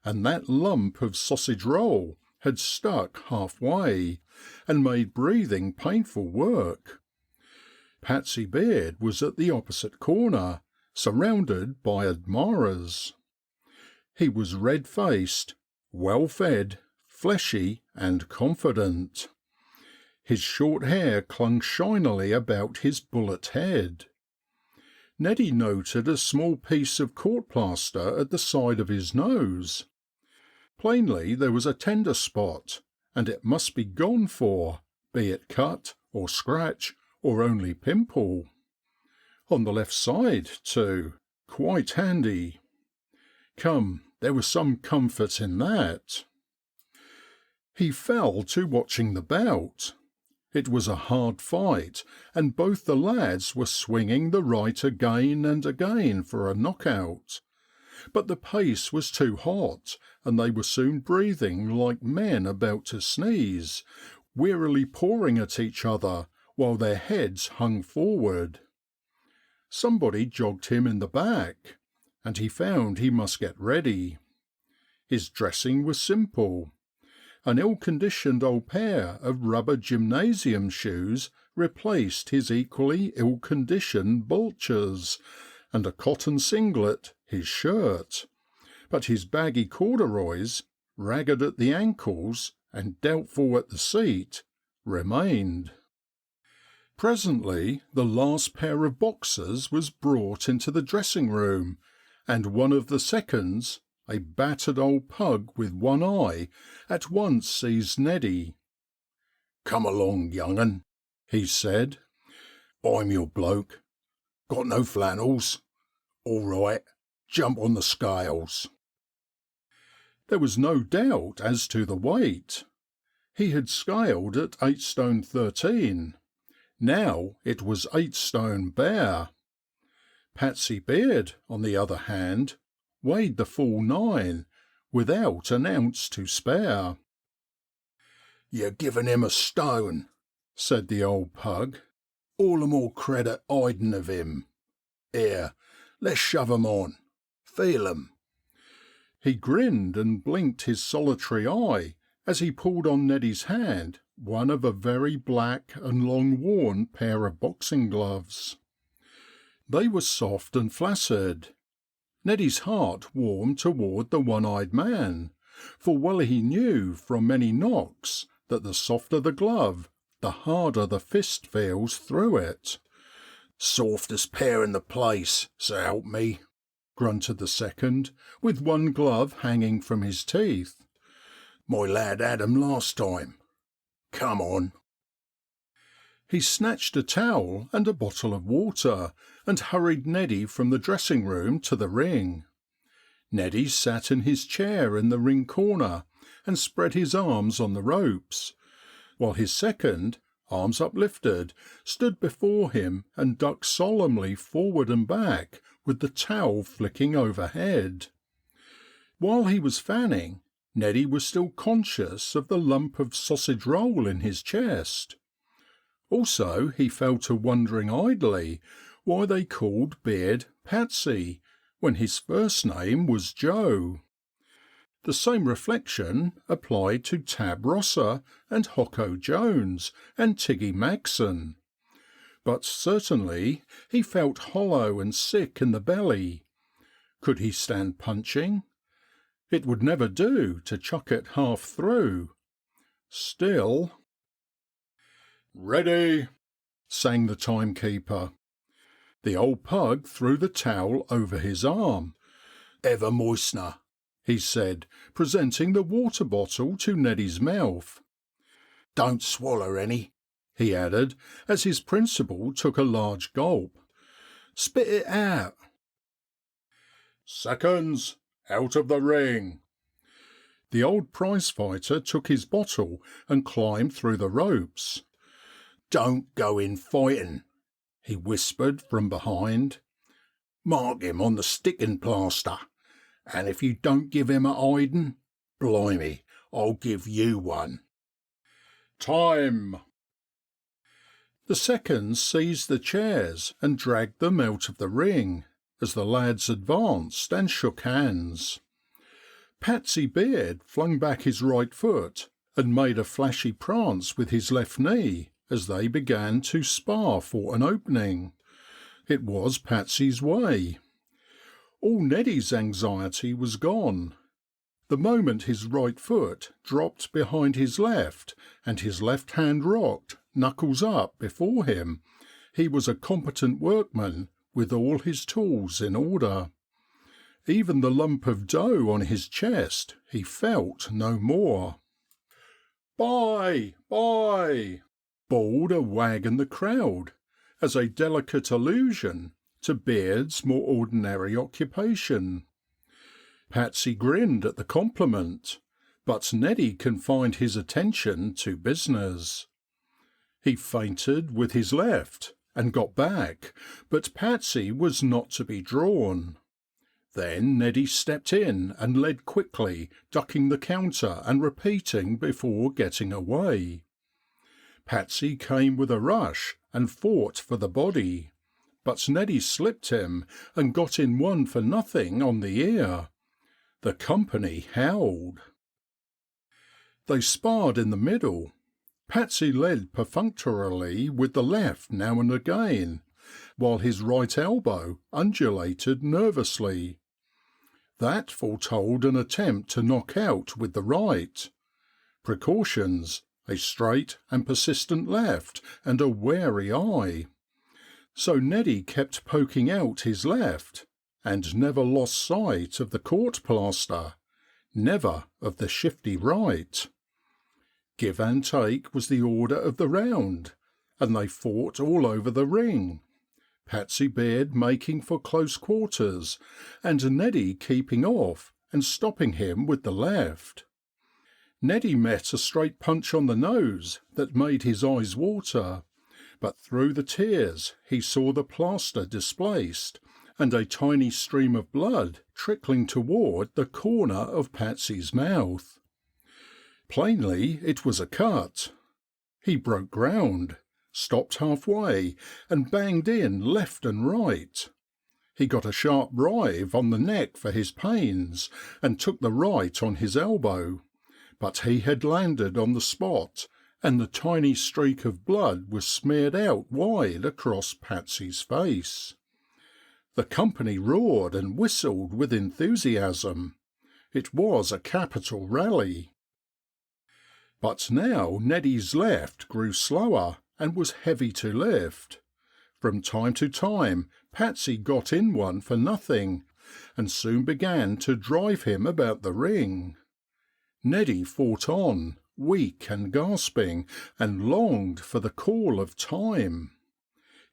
and that lump of sausage roll had stuck halfway and made breathing painful work. Patsy Beard was at the opposite corner, surrounded by admirers. He was red-faced, well-fed, fleshy and confident. His short hair clung shinily about his bullet head. Neddy noted a small piece of court plaster at the side of his nose. Plainly there was a tender spot, and it must be gone for, be it cut or scratch or only pimple. On the left side, too, quite handy. Come, there was some comfort in that. He fell to watching the bout. It was a hard fight, and both the lads were swinging the right again and again for a knockout. But the pace was too hot, and they were soon breathing like men about to sneeze, wearily pawing at each other while their heads hung forward. Somebody jogged him in the back, and he found he must get ready. His dressing was simple. An ill-conditioned old pair of rubber gymnasium shoes replaced his equally ill-conditioned bulchers, and a cotton singlet his shirt, but his baggy corduroys, ragged at the ankles and doubtful at the seat, remained. Presently the last pair of boxers was brought into the dressing room, and one of the seconds, a battered old pug with one eye, at once seized Neddy. "Come along, young 'un," he said. "I'm your bloke. Got no flannels? All right, jump on the scales." There was no doubt as to the weight. He had scaled at 8 stone 13. Now it was 8 stone bare. Patsy Beard, on the other hand, weighed the full 9, without an ounce to spare. "You're giving him a stone," said the old pug. "All the more credit hiding of him. Here, let's shove 'em on. Feel 'em." He grinned and blinked his solitary eye as he pulled on Neddy's hand one of a very black and long-worn pair of boxing gloves. They were soft and flaccid. Neddy's heart warmed toward the one-eyed man, for well he knew from many knocks that the softer the glove, the harder the fist feels through it. "Softest pair in the place, so help me," grunted the second, with one glove hanging from his teeth. "My lad had 'em last time. Come on." He snatched a towel and a bottle of water, and hurried Neddy from the dressing room to the ring. Neddy sat in his chair in the ring corner and spread his arms on the ropes. while his second, arms uplifted, stood before him and ducked solemnly forward and back with the towel flicking overhead. While he was fanning, Neddy was still conscious of the lump of sausage roll in his chest. Also he fell to wondering idly why they called Beard Patsy when his first name was Joe. The same reflection applied to Tab Rosser and Hocko Jones and Tiggy Magson. But certainly he felt hollow and sick in the belly. Could he stand punching? It would never do to chuck it half through. Still... "Ready!" sang the timekeeper. The old pug threw the towel over his arm. "Ever moistener," he said, presenting the water bottle to Neddy's mouth. "Don't swaller any," he added, as his principal took a large gulp. "Spit it out." "Seconds, out of the ring." The old prize fighter took his bottle and climbed through the ropes. "Don't go in fightin'," he whispered from behind. "Mark him on the stickin' plaster, and if you don't give him a hidin', blimey, I'll give you one." "Time!" The seconds seized the chairs and dragged them out of the ring, as the lads advanced and shook hands. Patsy Beard flung back his right foot and made a flashy prance with his left knee as they began to spar for an opening. It was Patsy's way. All Neddy's anxiety was gone. The moment his right foot dropped behind his left and his left hand rocked, knuckles up, before him, he was a competent workman with all his tools in order. Even the lump of dough on his chest he felt no more. "Bye! Bye!" bawled a wag in the crowd, as a delicate allusion to Beard's more ordinary occupation. Patsy grinned at the compliment, but Neddy confined his attention to business. He feinted with his left and got back, but Patsy was not to be drawn. Then Neddy stepped in and led quickly, ducking the counter and repeating before getting away. Patsy came with a rush and fought for the body, but Neddy slipped him and got in one for nothing on the ear. The company howled. They sparred in the middle. Patsy led perfunctorily with the left now and again, while his right elbow undulated nervously. That foretold an attempt to knock out with the right. Precautions, a straight and persistent left and a wary eye. So Neddy kept poking out his left, and never lost sight of the court plaster, never of the shifty right. Give and take was the order of the round, and they fought all over the ring, Patsy Beard making for close quarters, and Neddy keeping off and stopping him with the left. Neddy met a straight punch on the nose that made his eyes water, but through the tears he saw the plaster displaced and a tiny stream of blood trickling toward the corner of Patsy's mouth. Plainly it was a cut. He broke ground, stopped halfway, and banged in left and right. He got a sharp rive on the neck for his pains, and took the right on his elbow, but he had landed on the spot, and the tiny streak of blood was smeared out wide across Patsy's face. The company roared and whistled with enthusiasm. It was a capital rally. But now Neddy's left grew slower and was heavy to lift. From time to time Patsy got in one for nothing, and soon began to drive him about the ring. Neddy fought on, weak and gasping, and longed for the call of time.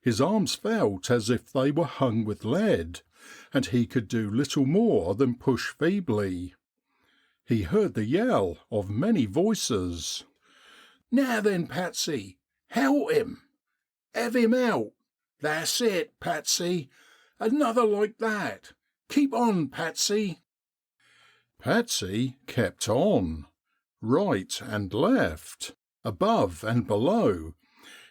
His arms felt as if they were hung with lead, and he could do little more than push feebly. He heard the yell of many voices. Now then, Patsy, help him. Have him out. That's it, Patsy. Another like that. Keep on, Patsy. Patsy kept on. Right and left, above and below.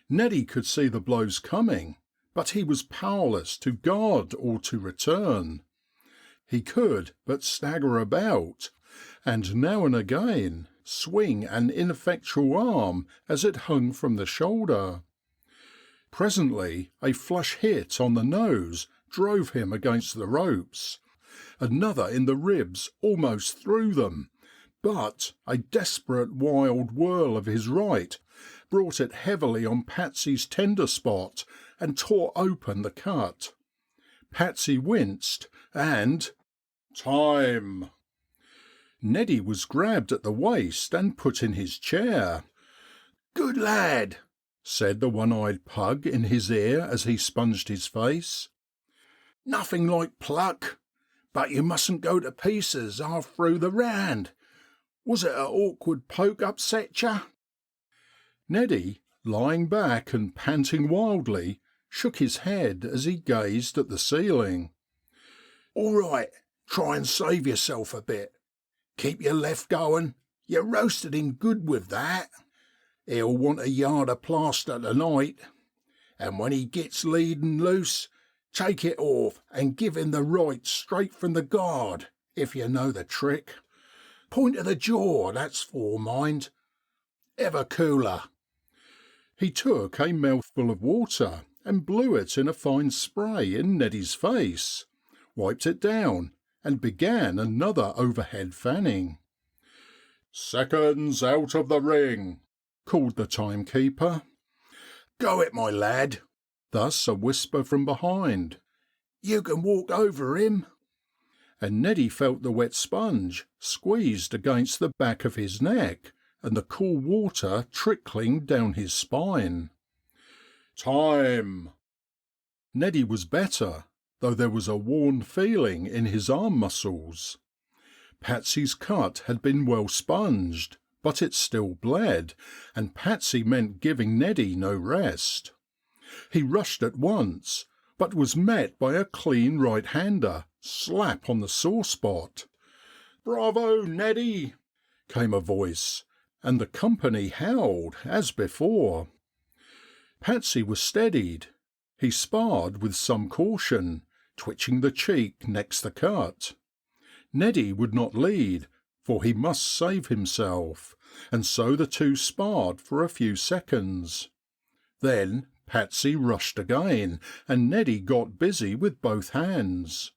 Neddy could see the blows coming, but he was powerless to guard or to return. He could but stagger about, and now and again swing an ineffectual arm as it hung from the shoulder. Presently a flush hit on the nose drove him against the ropes. Another in the ribs almost through them, but a desperate wild whirl of his right brought it heavily on Patsy's tender spot and tore open the cut. Patsy winced and time! Neddy was grabbed at the waist and put in his chair. Good lad, said the one-eyed pug in his ear as he sponged his face. Nothing like pluck, but you mustn't go to pieces half through the round. Was it a awkward poke upset ya? Neddy, lying back and panting wildly, shook his head as he gazed at the ceiling. All right, try and save yourself a bit. Keep your left going. You roasted him good with that. He'll want a yard of plaster tonight. And when he gets leading loose, take it off and give him the right straight from the guard, if you know the trick. Point of the jaw, that's for, mind. Ever cooler. He took a mouthful of water and blew it in a fine spray in Neddy's face, wiped it down, and began another overhead fanning. Seconds out of the ring, called the timekeeper. Go it, my lad. Thus a whisper from behind. You can walk over him. And Neddy felt the wet sponge squeezed against the back of his neck and the cool water trickling down his spine. Time! Neddy was better, though there was a worn feeling in his arm muscles. Patsy's cut had been well sponged, but it still bled, and Patsy meant giving Neddy no rest. He rushed at once, but was met by a clean right-hander, slap on the sore spot. Bravo, Neddy! Came a voice, and the company howled as before. Patsy was steadied. He sparred with some caution, twitching the cheek next the cut. Neddy would not lead, for he must save himself, and so the two sparred for a few seconds. Then Patsy rushed again, and Neddy got busy with both hands.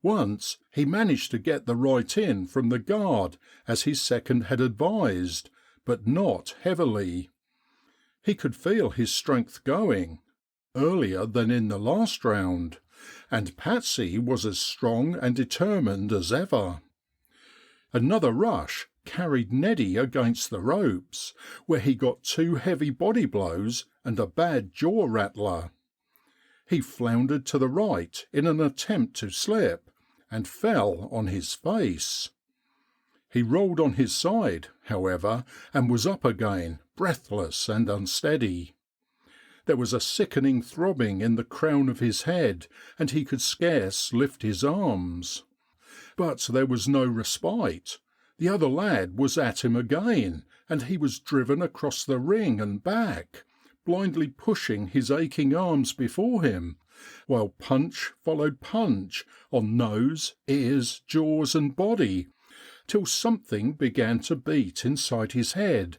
Once he managed to get the right in from the guard as his second had advised, but not heavily. He could feel his strength going, earlier than in the last round, and Patsy was as strong and determined as ever. Another rush carried Neddy against the ropes, where he got two heavy body blows and a bad jaw rattler. He floundered to the right in an attempt to slip, and fell on his face. He rolled on his side, however, and was up again, breathless and unsteady. There was a sickening throbbing in the crown of his head, and he could scarce lift his arms. But there was no respite. The other lad was at him again, and he was driven across the ring and back, blindly pushing his aching arms before him, while punch followed punch on nose, ears, jaws and body, till something began to beat inside his head,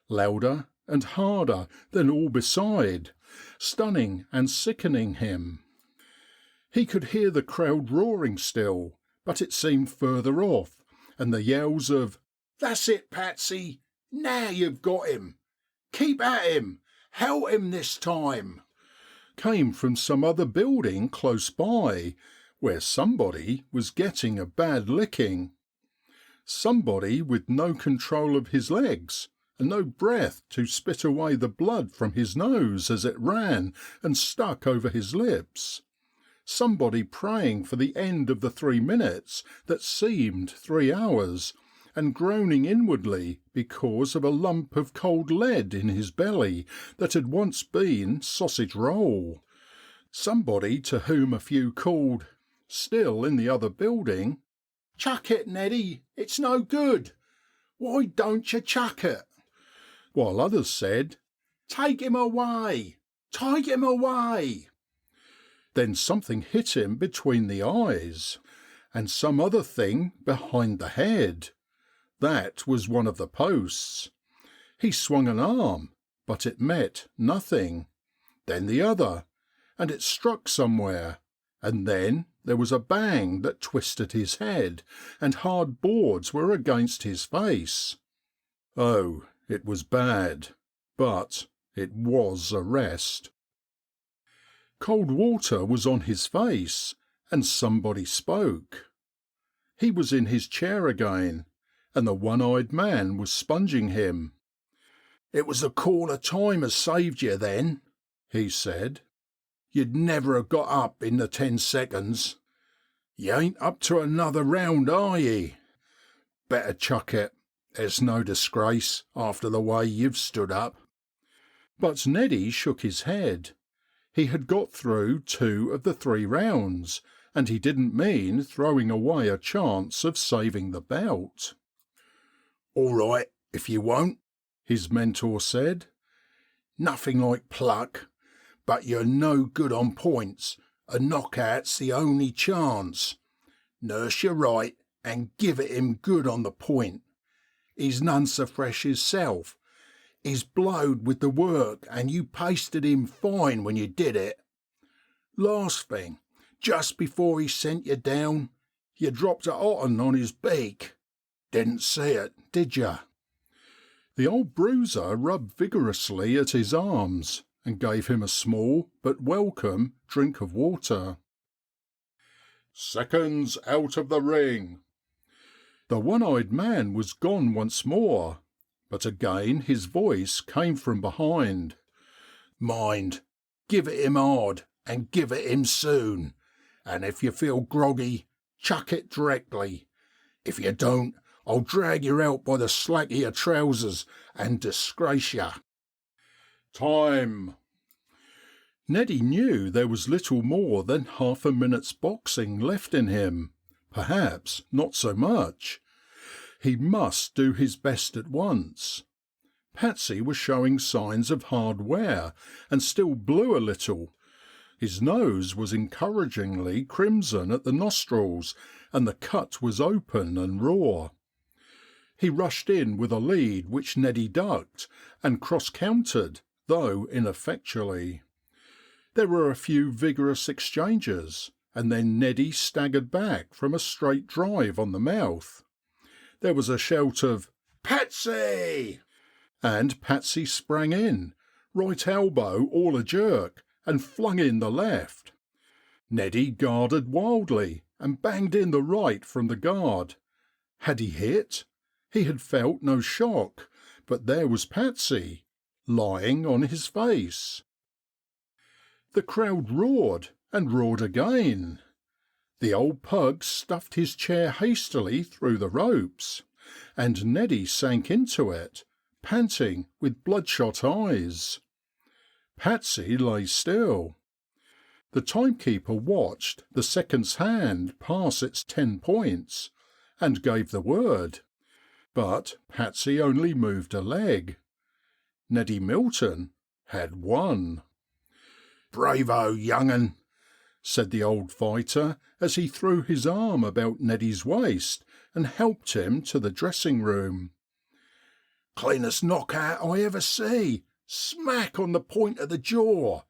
louder and harder than all beside, stunning and sickening him. He could hear the crowd roaring still, but it seemed further off, and the yells of "That's it, Patsy! Now you've got him! Keep at him! Help him this time!" came from some other building close by, where somebody was getting a bad licking. Somebody with no control of his legs, and no breath to spit away the blood from his nose as it ran and stuck over his lips. Somebody praying for the end of the 3 minutes that seemed 3 hours, and groaning inwardly because of a lump of cold lead in his belly that had once been sausage roll. Somebody to whom a few called, still in the other building, "Chuck it, Neddy, it's no good. Why don't you chuck it?" While others said, "Take him away, take him away." Then something hit him between the eyes, and some other thing behind the head. That was one of the posts. He swung an arm, but it met nothing. Then the other, and it struck somewhere, and then there was a bang that twisted his head, and hard boards were against his face. Oh, it was bad, but it was a rest. Cold water was on his face, and somebody spoke. He was in his chair again, and the one-eyed man was sponging him. "It was the call of time as saved you then," he said. "You'd never have got up in the 10 seconds. You ain't up to another round, are ye? Better chuck it. It's no disgrace after the way you've stood up." But Neddy shook his head. He had got through 2 of the 3 rounds, and he didn't mean throwing away a chance of saving the belt. "All right, if you won't," his mentor said. "Nothing like pluck, but you're no good on points. A knockout's the only chance. Nurse you right and give it him good on the point. He's none so fresh hisself. He's blowed with the work and you pasted him fine when you did it. Last thing, just before he sent you down, you dropped a hot 'un on his beak. Didn't see it, did you?" The old bruiser rubbed vigorously at his arms and gave him a small but welcome drink of water. "Seconds out of the ring." The one-eyed man was gone once more, but again his voice came from behind. "Mind, give it him hard and give it him soon, and if you feel groggy, chuck it directly. If you don't, I'll drag you out by the slack of your trousers and disgrace you." "Time." Neddy knew there was little more than half a minute's boxing left in him, perhaps not so much. He must do his best at once. Patsy was showing signs of hard wear and still blew a little. His nose was encouragingly crimson at the nostrils, and the cut was open and raw. He rushed in with a lead which Neddy ducked and cross-countered, though ineffectually. There were a few vigorous exchanges, and then Neddy staggered back from a straight drive on the mouth. There was a shout of "Patsy!" and Patsy sprang in, right elbow all a jerk, and flung in the left. Neddy guarded wildly and banged in the right from the guard. Had he hit? He had felt no shock, but there was Patsy, lying on his face. The crowd roared and roared again. The old pug stuffed his chair hastily through the ropes, and Neddy sank into it, panting with bloodshot eyes. Patsy lay still. The timekeeper watched the second's hand pass its 10 points, and gave the word, but Patsy only moved a leg. Neddy Milton had won. "Bravo, young 'un," said the old fighter as he threw his arm about Neddy's waist and helped him to the dressing room. "Cleanest knockout I ever see. Smack on the point of the jaw.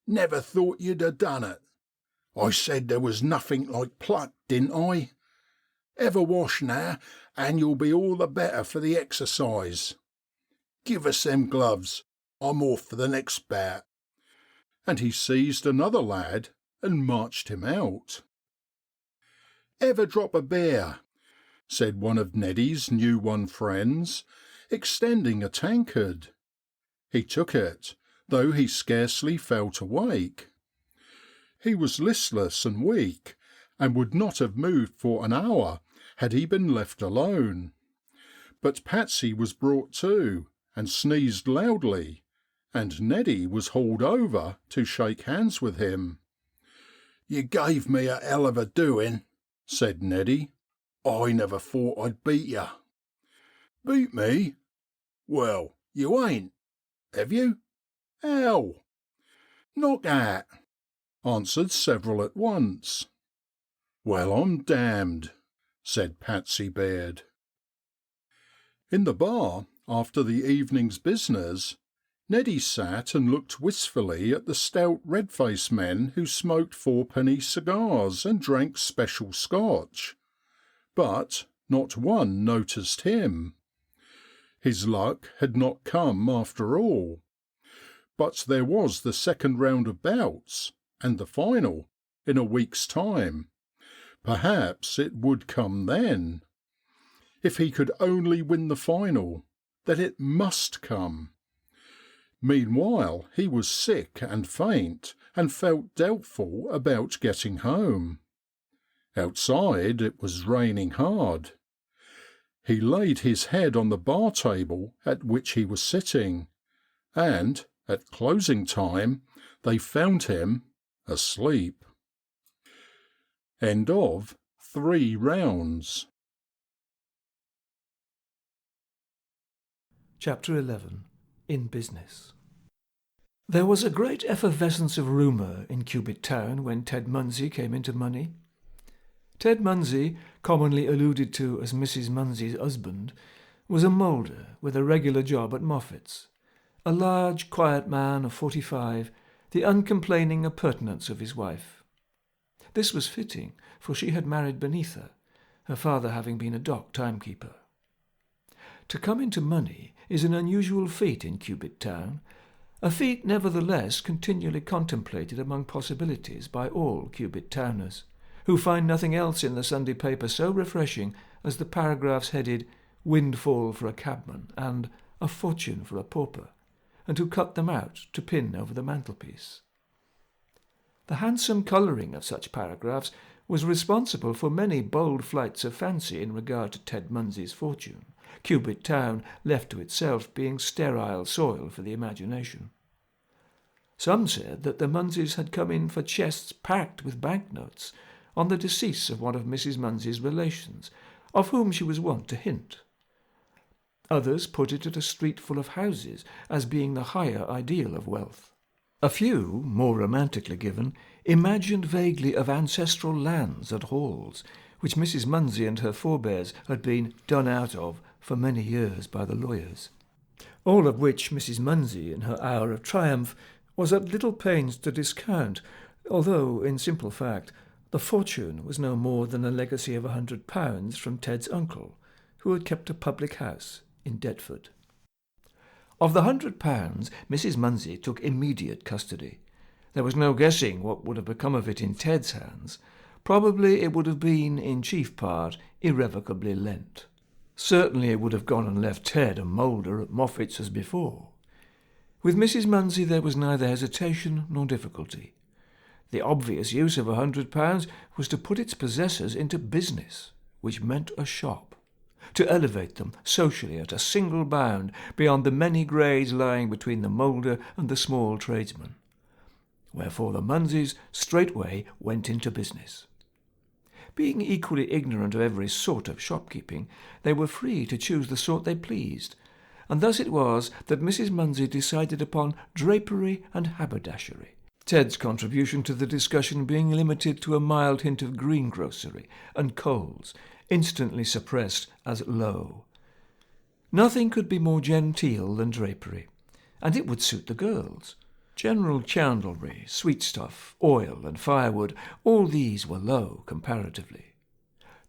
Never thought you'd have done it. I said there was nothing like pluck, didn't I? Have a wash now, and you'll be all the better for the exercise. Give us them gloves. I'm off for the next bout." And he seized another lad and marched him out. "Ever drop a beer?" said one of Neddy's new-won friends, extending a tankard. He took it, though he scarcely felt awake. He was listless and weak, and would not have moved for an hour had he been left alone. But Patsy was brought to and sneezed loudly, and Neddy was hauled over to shake hands with him. "You gave me a hell of a doing," said Neddy. "I never thought I'd beat you." "Beat me? Well, you ain't, have you? How?" "Knock at," answered several at once. "Well, I'm damned," said Patsy Beard. In the bar, after the evening's business, Neddy sat and looked wistfully at the stout red-faced men who smoked fourpenny cigars and drank special Scotch. But not one noticed him. His luck had not come after all. But there was the second round of bouts, and the final, in a week's time. Perhaps it would come then. If he could only win the final, then it must come. Meanwhile he was sick and faint, and felt doubtful about getting home. Outside it was raining hard. He laid his head on the bar table at which he was sitting, and at closing time they found him asleep. End of 3 rounds. Chapter 11. In Business. There was a great effervescence of rumour in Cubitt Town when Ted Munsey came into money. Ted Munsey, commonly alluded to as Mrs. Munsey's husband, was a moulder with a regular job at Moffat's. A large, quiet man of 45, the uncomplaining appurtenance of his wife. This was fitting, for she had married beneath her father having been a dock timekeeper. To come into money is an unusual feat in Cubitt Town, a feat nevertheless continually contemplated among possibilities by all Cubitt Towners, who find nothing else in the Sunday paper so refreshing as the paragraphs headed "Windfall for a Cabman" and "A Fortune for a Pauper," and who cut them out to pin over the mantelpiece. The handsome colouring of such paragraphs was responsible for many bold flights of fancy in regard to Ted Munsey's fortune, Cubitt Town, left to itself, being sterile soil for the imagination. Some said that the Munseys had come in for chests packed with banknotes on the decease of one of Mrs. Munsey's relations, of whom she was wont to hint. Others put it at a street full of houses as being the higher ideal of wealth. A few, more romantically given, imagined vaguely of ancestral lands at Halls, which Mrs. Munsey and her forebears had been done out of for many years by the lawyers. All of which Mrs. Munsey, in her hour of triumph, was at little pains to discount, although, in simple fact, the fortune was no more than a legacy of £100 from Ted's uncle, who had kept a public house in Deptford. Of the £100, Mrs. Munsey took immediate custody. There was no guessing what would have become of it in Ted's hands. Probably it would have been, in chief part, irrevocably lent. Certainly it would have gone and left Ted a moulder at Moffat's as before. With Mrs. Munsey there was neither hesitation nor difficulty. The obvious use of £100 was to put its possessors into business, which meant a shop, to elevate them socially at a single bound beyond the many grades lying between the moulder and the small tradesman. Wherefore the Munseys straightway went into business. Being equally ignorant of every sort of shopkeeping, they were free to choose the sort they pleased, and thus it was that Mrs. Munsey decided upon drapery and haberdashery, Ted's contribution to the discussion being limited to a mild hint of greengrocery and coals, instantly suppressed as low. Nothing could be more genteel than drapery, and it would suit the girls. General chandlery, sweetstuff, oil, and firewood, all these were low comparatively.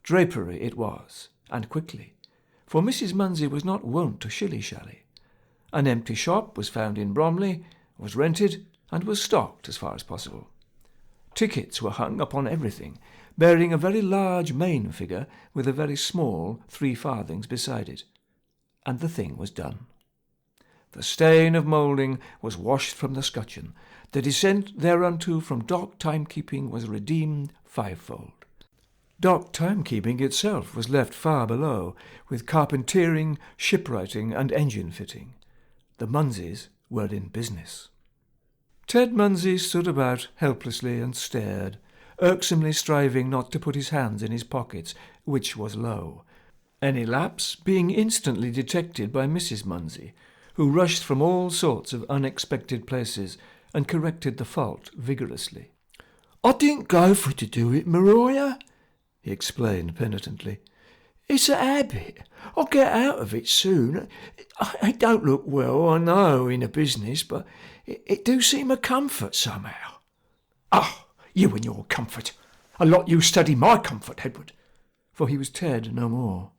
Drapery it was, and quickly, for Mrs. Munsey was not wont to shilly-shally. An empty shop was found in Bromley, was rented, and was stocked as far as possible. Tickets were hung upon everything, bearing a very large main figure with a very small 3 farthings beside it, and the thing was done. The stain of moulding was washed from the scutcheon. The descent thereunto from dock timekeeping was redeemed 5-fold. Dock timekeeping itself was left far below, with carpentering, shipwriting, and engine fitting. The Munseys were in business. Ted Munsey stood about helplessly and stared, irksomely striving not to put his hands in his pockets, which was low, any lapse being instantly detected by Mrs. Munsey, who rushed from all sorts of unexpected places and corrected the fault vigorously. "I didn't go for to do it, Maria," he explained penitently. "It's a habit. I'll get out of it soon. I don't look well, I know, in a business, but it do seem a comfort somehow." "Ah, you and your comfort. A lot you study my comfort, Edward." For he was Ted no more.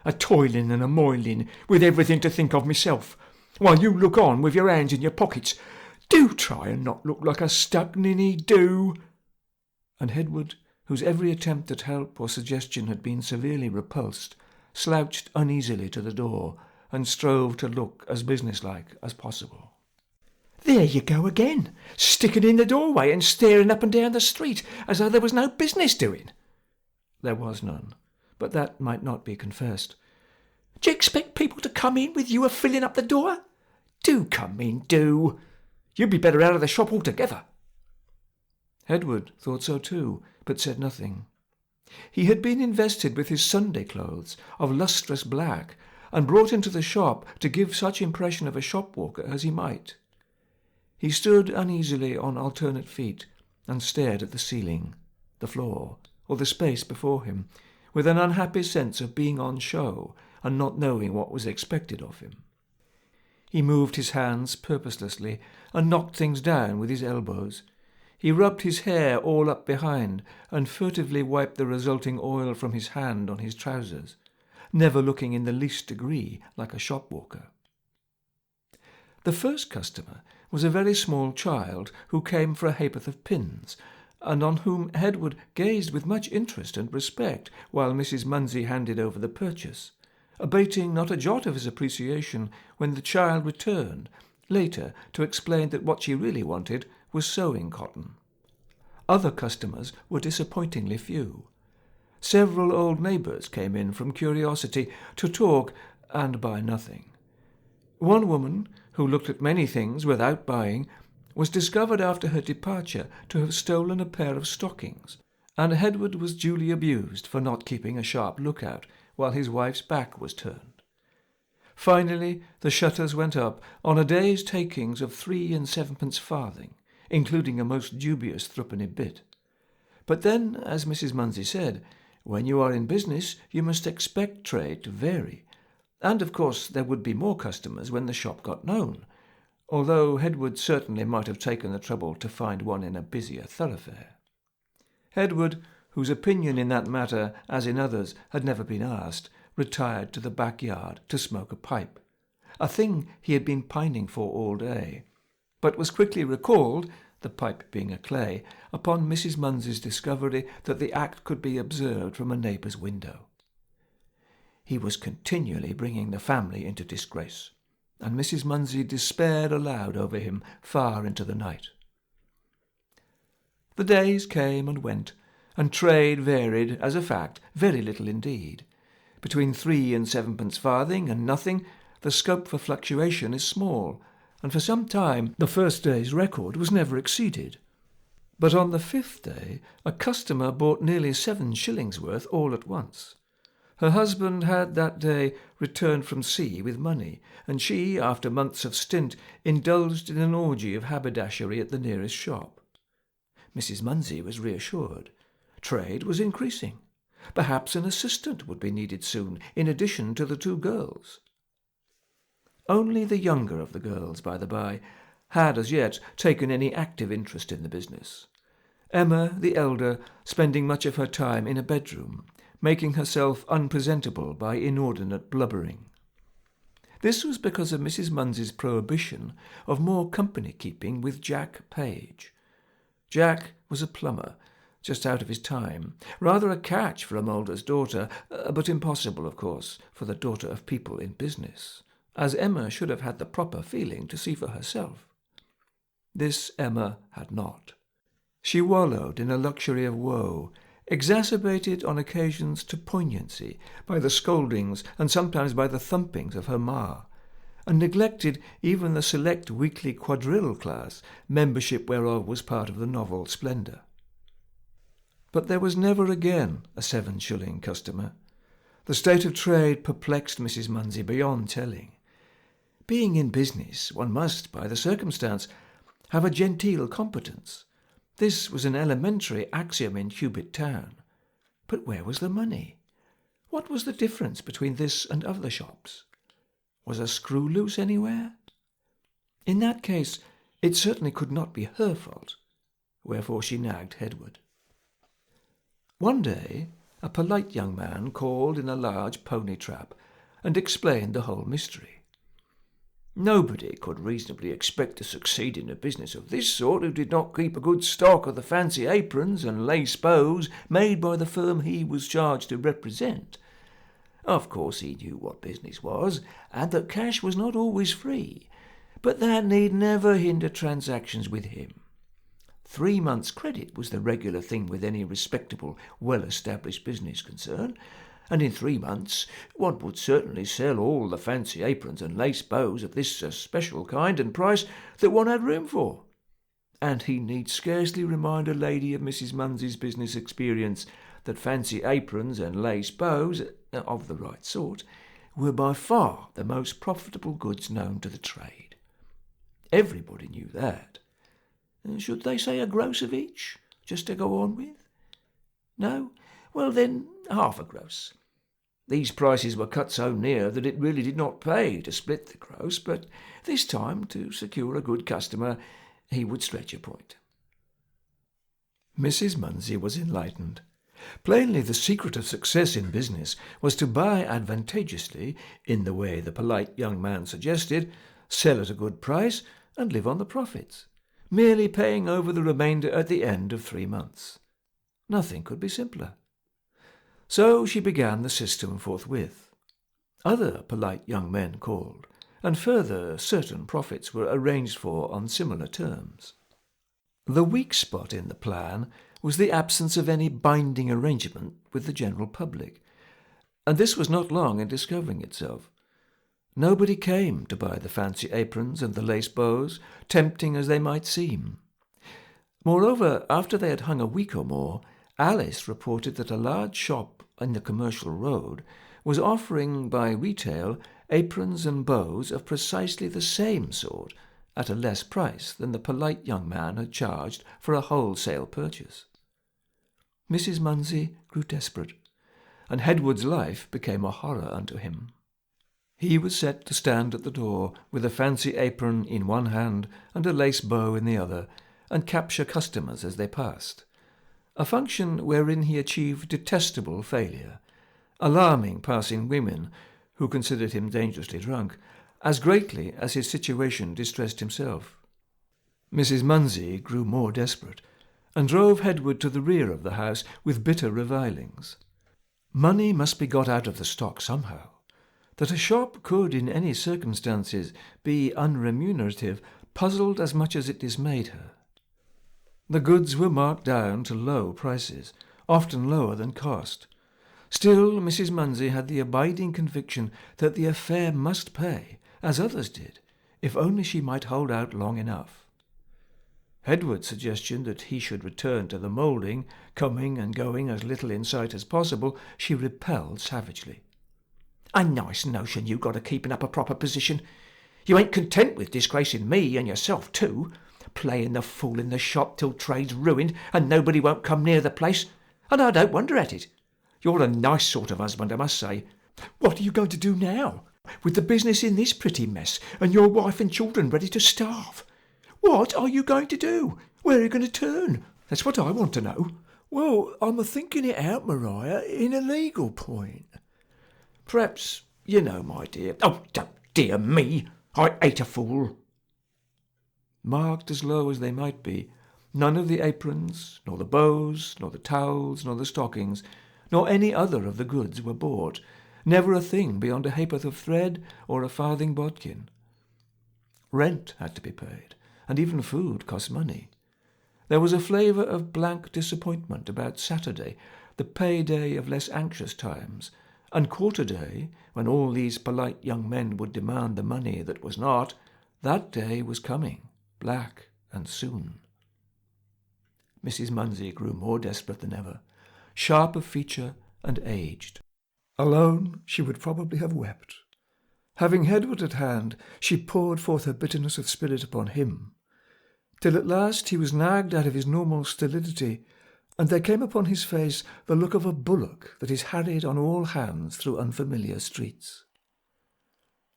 "A toiling and a moiling, with everything to think of myself, while you look on with your hands in your pockets. Do try and not look like a stuck ninny, do." And Edward, whose every attempt at help or suggestion had been severely repulsed, slouched uneasily to the door and strove to look as businesslike as possible. "There you go again, sticking in the doorway and staring up and down the street as though there was no business doing." There was none, but that might not be confessed. "Do you expect people to come in with you a filling up the door? Do come in, do. You'd be better out of the shop altogether." Edward thought so too, but said nothing. He had been invested with his Sunday clothes of lustrous black, and brought into the shop to give such impression of a shop-walker as he might. He stood uneasily on alternate feet, and stared at the ceiling, the floor, or the space before him, with an unhappy sense of being on show and not knowing what was expected of him. He moved his hands purposelessly, and knocked things down with his elbows. He rubbed his hair all up behind, and furtively wiped the resulting oil from his hand on his trousers, never looking in the least degree like a shop-walker. The first customer was a very small child who came for a ha'porth of pins, and on whom Edward gazed with much interest and respect while Mrs. Munsey handed over the purchase, abating not a jot of his appreciation when the child returned, later, to explain that what she really wanted was sewing cotton. Other customers were disappointingly few. Several old neighbours came in from curiosity to talk and buy nothing. One woman, who looked at many things without buying, was discovered after her departure to have stolen a pair of stockings, and Edward was duly abused for not keeping a sharp lookout while his wife's back was turned. Finally, the shutters went up on a day's takings of 3 and 7pence farthing, including a most dubious threepenny bit. But then, as Mrs. Munsey said, when you are in business you must expect trade to vary, and of course there would be more customers when the shop got known, although Edward certainly might have taken the trouble to find one in a busier thoroughfare. Edward, whose opinion in that matter, as in others, had never been asked, retired to the backyard to smoke a pipe, a thing he had been pining for all day, but was quickly recalled, the pipe being a clay, upon Mrs. Munsey's discovery that the act could be observed from a neighbour's window. He was continually bringing the family into disgrace, and Mrs. Munsey despaired aloud over him far into the night. The days came and went, and trade varied, as a fact, very little indeed. Between 3 and 7pence farthing and nothing, the scope for fluctuation is small, and for some time the first day's record was never exceeded. But on the 5th day a customer bought nearly 7 shillings worth all at once. Her husband had that day returned from sea with money, and she, after months of stint, indulged in an orgy of haberdashery at the nearest shop. Mrs. Munsey was reassured. Trade was increasing. Perhaps an assistant would be needed soon, in addition to the 2 girls. Only the younger of the girls, by the by, had as yet taken any active interest in the business. Emma, the elder, spending much of her time in a bedroom, making herself unpresentable by inordinate blubbering. This was because of Mrs. Munsey's prohibition of more company-keeping with Jack Page. Jack was a plumber, just out of his time, rather a catch for a moulder's daughter, but impossible, of course, for the daughter of people in business, as Emma should have had the proper feeling to see for herself. This Emma had not. She wallowed in a luxury of woe, exacerbated on occasions to poignancy by the scoldings and sometimes by the thumpings of her ma, and neglected even the select weekly quadrille class, membership whereof was part of the novel splendour. But there was never again a 7-shilling customer. The state of trade perplexed Mrs. Munsey beyond telling. Being in business, one must, by the circumstance, have a genteel competence. This was an elementary axiom in Cubitt Town. But where was the money? What was the difference between this and other shops? Was a screw loose anywhere? In that case, it certainly could not be her fault, wherefore she nagged Hedward. One day, a polite young man called in a large pony trap and explained the whole mystery. Nobody could reasonably expect to succeed in a business of this sort who did not keep a good stock of the fancy aprons and lace bows made by the firm he was charged to represent. Of course he knew what business was, and that cash was not always free, but that need never hinder transactions with him. 3 months' credit was the regular thing with any respectable, well-established business concern, and in 3 months one would certainly sell all the fancy aprons and lace bows of this special kind and price that one had room for. And he need scarcely remind a lady of Mrs. Munsey's business experience that fancy aprons and lace bows, of the right sort, were by far the most profitable goods known to the trade. Everybody knew that. Should they say a gross of each, just to go on with? No? Well then, half a gross. These prices were cut so near that it really did not pay to split the gross, but this time, to secure a good customer, he would stretch a point. Mrs. Munsey was enlightened. Plainly the secret of success in business was to buy advantageously, in the way the polite young man suggested, sell at a good price, and live on the profits, merely paying over the remainder at the end of 3 months. Nothing could be simpler. So she began the system forthwith. Other polite young men called, and further certain profits were arranged for on similar terms. The weak spot in the plan was the absence of any binding arrangement with the general public, and this was not long in discovering itself. Nobody came to buy the fancy aprons and the lace bows, tempting as they might seem. Moreover, after they had hung a week or more, Alice reported that a large shop in the Commercial Road was offering by retail aprons and bows of precisely the same sort at a less price than the polite young man had charged for a wholesale purchase. Mrs. Munsey grew desperate, and Hedward's life became a horror unto him. He was set to stand at the door with a fancy apron in one hand and a lace bow in the other, and capture customers as they passed, a function wherein he achieved detestable failure, alarming passing women who considered him dangerously drunk, as greatly as his situation distressed himself. Mrs. Munsey grew more desperate, and drove Hedward to the rear of the house with bitter revilings. Money must be got out of the stock somehow. That a shop could in any circumstances be unremunerative puzzled as much as it dismayed her. The goods were marked down to low prices, often lower than cost. Still, Mrs. Munsey had the abiding conviction that the affair must pay, as others did, if only she might hold out long enough. Hedward's suggestion that he should return to the moulding, coming and going as little in sight as possible, she repelled savagely. A nice notion you got of keeping up a proper position. You ain't content with disgracing me and yourself too, playing the fool in the shop till trade's ruined and nobody won't come near the place, and I don't wonder at it. You're a nice sort of husband, I must say. What are you going to do now, with the business in this pretty mess and your wife and children ready to starve? What are you going to do? Where are you going to turn? That's what I want to know. Well, I'm a-thinking it out, Maria, in a legal point. Perhaps, you know, my dear... Oh, dear me, I hate a fool. Marked as low as they might be, none of the aprons, nor the bows, nor the towels, nor the stockings, nor any other of the goods were bought, never a thing beyond a ha'porth of thread or a farthing bodkin. Rent had to be paid, and even food cost money. There was a flavour of blank disappointment about Saturday, the pay-day of less anxious times, and quarter-day, when all these polite young men would demand the money that was not. That day was coming, black and soon. Mrs. Munsey grew more desperate than ever, sharp of feature and aged. Alone, she would probably have wept. Having Edward at hand, she poured forth her bitterness of spirit upon him, till at last he was nagged out of his normal stolidity, and there came upon his face the look of a bullock that is harried on all hands through unfamiliar streets.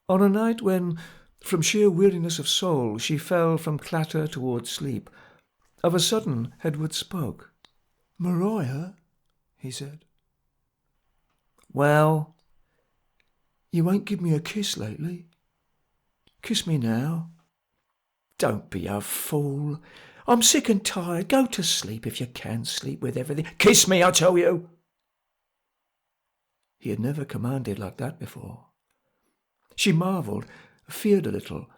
On a night when, from sheer weariness of soul, she fell from clatter towards sleep, of a sudden Edward spoke. "Maria," he said. "Well, you ain't give me a kiss lately. Kiss me now." "Don't be a fool. I'm sick and tired. Go to sleep if you can sleep with everything. Kiss me, I tell you." He had never commanded like that before. She marvelled, feared a little,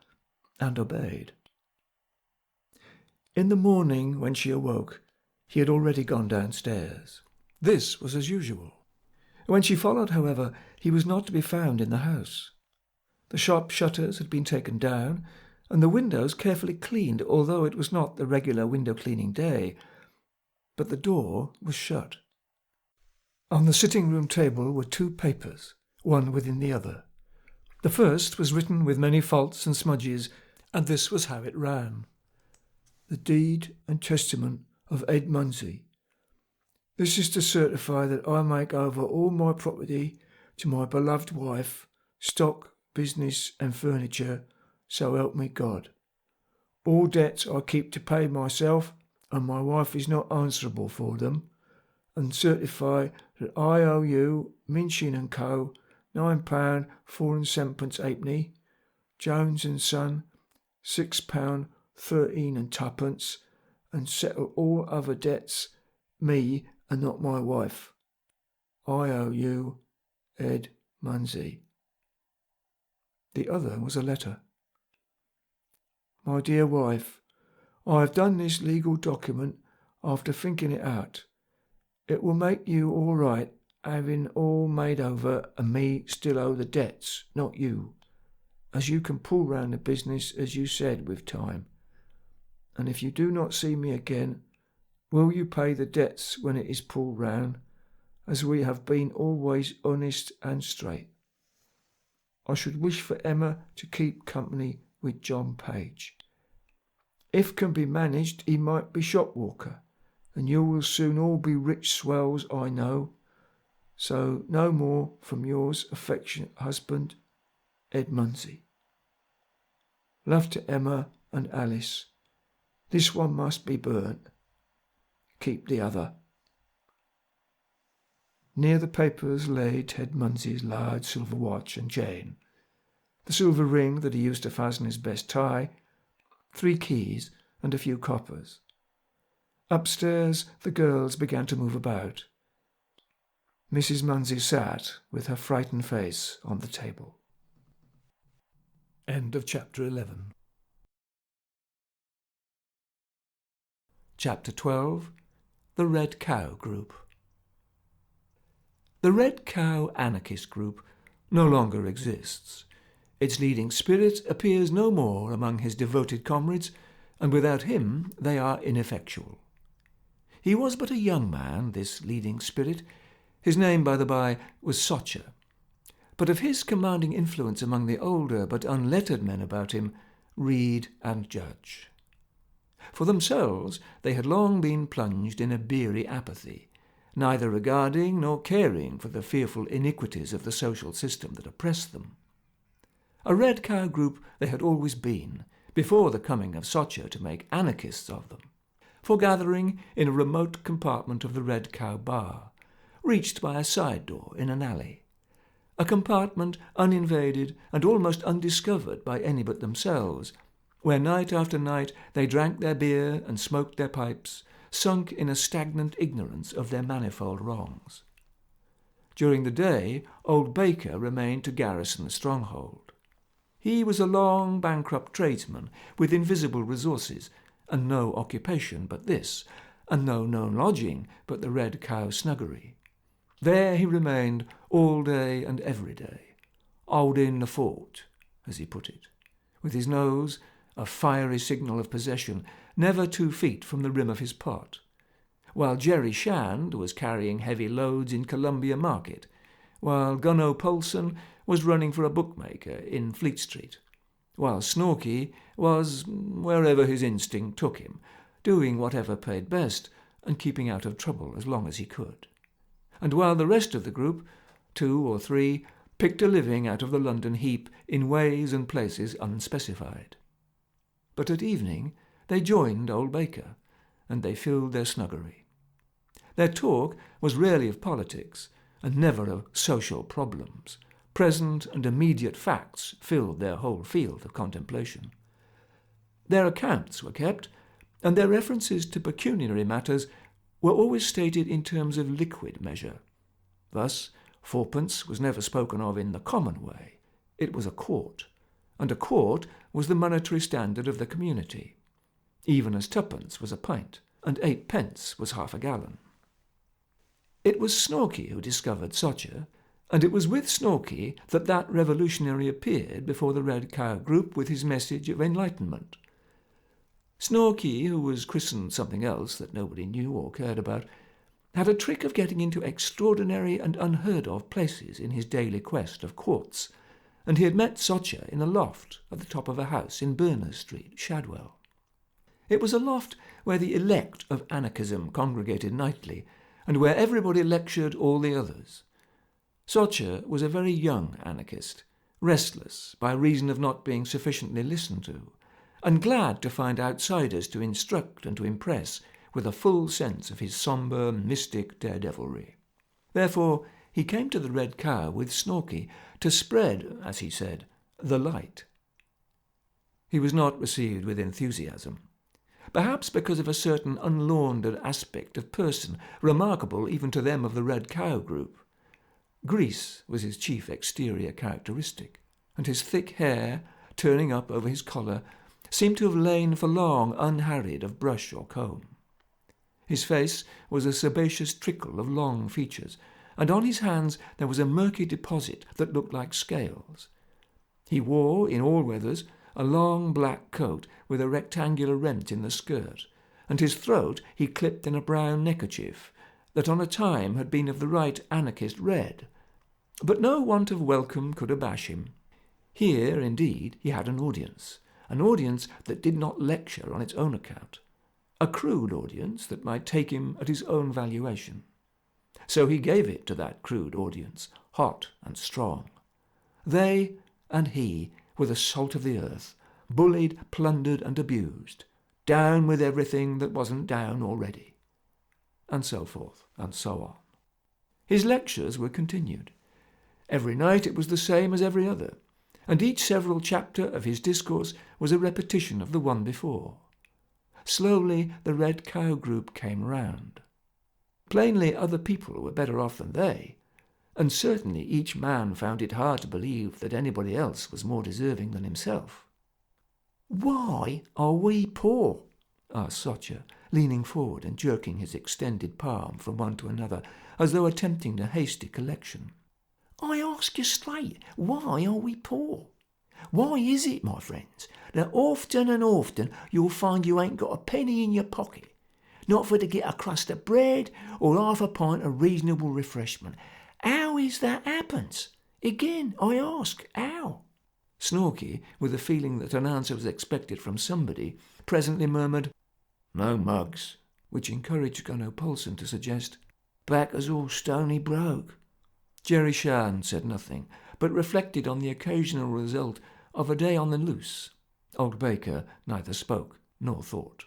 and obeyed. In the morning, when she awoke, he had already gone downstairs. This was as usual. When she followed, however, he was not to be found in the house. The shop shutters had been taken down, and the windows carefully cleaned, although it was not the regular window-cleaning day. But the door was shut. On the sitting-room table were 2 papers, one within the other. The first was written with many faults and smudges, and this was how it ran. "The deed and testament of Ed Munsey. This is to certify that I make over all my property to my beloved wife, stock, business and furniture, so help me God. All debts I keep to pay myself, and my wife is not answerable for them, and certify that I owe you, Minchin and Co., £9 4 and 7 halfpenny, Jones and Son, £6 13 and 2pence, and settle all other debts, me and not my wife. I owe you, Ed Munsey." The other was a letter. "My dear wife, I have done this legal document after thinking it out. It will make you all right, having all made over, and me still owe the debts, not you, as you can pull round the business as you said with time. And if you do not see me again, will you pay the debts when it is pulled round, as we have been always honest and straight? I should wish for Emma to keep company with John Page. If can be managed, he might be shop walker, and you will soon all be rich swells, I know. So no more from yours affectionate husband, Ed Munsey. Love to Emma and Alice. This one must be burnt. Keep the other." Near the papers lay Ted Munsey's large silver watch and chain, the silver ring that he used to fasten his best tie, 3 keys and a few coppers. Upstairs the girls began to move about. Mrs. Munsey sat with her frightened face on the table. End of chapter 11. Chapter 12. The Red Cow Group. The Red Cow Anarchist Group no longer exists. Its leading spirit appears no more among his devoted comrades, and without him they are ineffectual. He was but a young man, this leading spirit. His name, by the by, was Socher. But of his commanding influence among the older but unlettered men about him, read and judge. For themselves, they had long been plunged in a beery apathy, neither regarding nor caring for the fearful iniquities of the social system that oppressed them. A Red Cow group they had always been, before the coming of Socher to make anarchists of them, foregathering in a remote compartment of the Red Cow bar, reached by a side door in an alley, a compartment uninvaded and almost undiscovered by any but themselves, where night after night they drank their beer and smoked their pipes, sunk in a stagnant ignorance of their manifold wrongs. During the day, old Baker remained to garrison the stronghold. He was a long bankrupt tradesman with invisible resources, and no occupation but this, and no known lodging but the Red Cow snuggery. There he remained all day and every day, holding the fort, as he put it, with his nose, a fiery signal of possession, never 2 feet from the rim of his pot, while Jerry Shand was carrying heavy loads in Columbia Market, while Gunno Poulsen was running for a bookmaker in Fleet Street, while Snorky was wherever his instinct took him, doing whatever paid best and keeping out of trouble as long as he could, and while the rest of the group, 2 or 3, picked a living out of the London heap in ways and places unspecified. But at evening they joined old Baker, and they filled their snuggery. Their talk was rarely of politics, and never of social problems. Present and immediate facts filled their whole field of contemplation. Their accounts were kept, and their references to pecuniary matters were always stated in terms of liquid measure. Thus, 4pence was never spoken of in the common way. It was a quart, and a quart was the monetary standard of the community, even as 2pence was a pint, and 8pence was half a gallon. It was Snorky who discovered Socher, and it was with Snorky that revolutionary appeared before the Red Cow group with his message of enlightenment. Snorky, who was christened something else that nobody knew or cared about, had a trick of getting into extraordinary and unheard-of places in his daily quest of quartz, and he had met Socher in a loft at the top of a house in Berners Street, Shadwell. It was a loft where the elect of anarchism congregated nightly, and where everybody lectured all the others. Socher was a very young anarchist, restless by reason of not being sufficiently listened to, and glad to find outsiders to instruct and to impress with a full sense of his sombre, mystic daredevilry. Therefore he came to the Red Cow with Snorky to spread, as he said, the light. He was not received with enthusiasm, perhaps because of a certain unlaundered aspect of person, remarkable even to them of the Red Cow group. Grease was his chief exterior characteristic, and his thick hair, turning up over his collar, seemed to have lain for long unharried of brush or comb. His face was a sebaceous trickle of long features, and on his hands there was a murky deposit that looked like scales. He wore, in all weathers, a long black coat with a rectangular rent in the skirt, and his throat he clipped in a brown neckerchief that on a time had been of the right anarchist red. But no want of welcome could abash him. Here, indeed, he had an audience that did not lecture on its own account, a crude audience that might take him at his own valuation. So he gave it to that crude audience, hot and strong. They and he were the salt of the earth, bullied, plundered, and abused. Down with everything that wasn't down already. And so forth, and so on. His lectures were continued. Every night it was the same as every other, and each several chapter of his discourse was a repetition of the one before. Slowly the Red Cow group came round. Plainly other people were better off than they, and certainly each man found it hard to believe that anybody else was more deserving than himself. "Why are we poor?" asked Socher, leaning forward and jerking his extended palm from one to another, as though attempting a hasty collection. "I ask you straight, why are we poor? Why is it, my friends, that often and often you'll find you ain't got a penny in your pocket, not for to get a crust of bread or half a pint of reasonable refreshment? How is that happens? Again, I ask, how?" Snorky, with a feeling that an answer was expected from somebody, presently murmured, "No mugs," which encouraged Gunno Poulsen to suggest, "Backer's all stony broke." Jerry Shand said nothing, but reflected on the occasional result of a day on the loose. Old Baker neither spoke nor thought.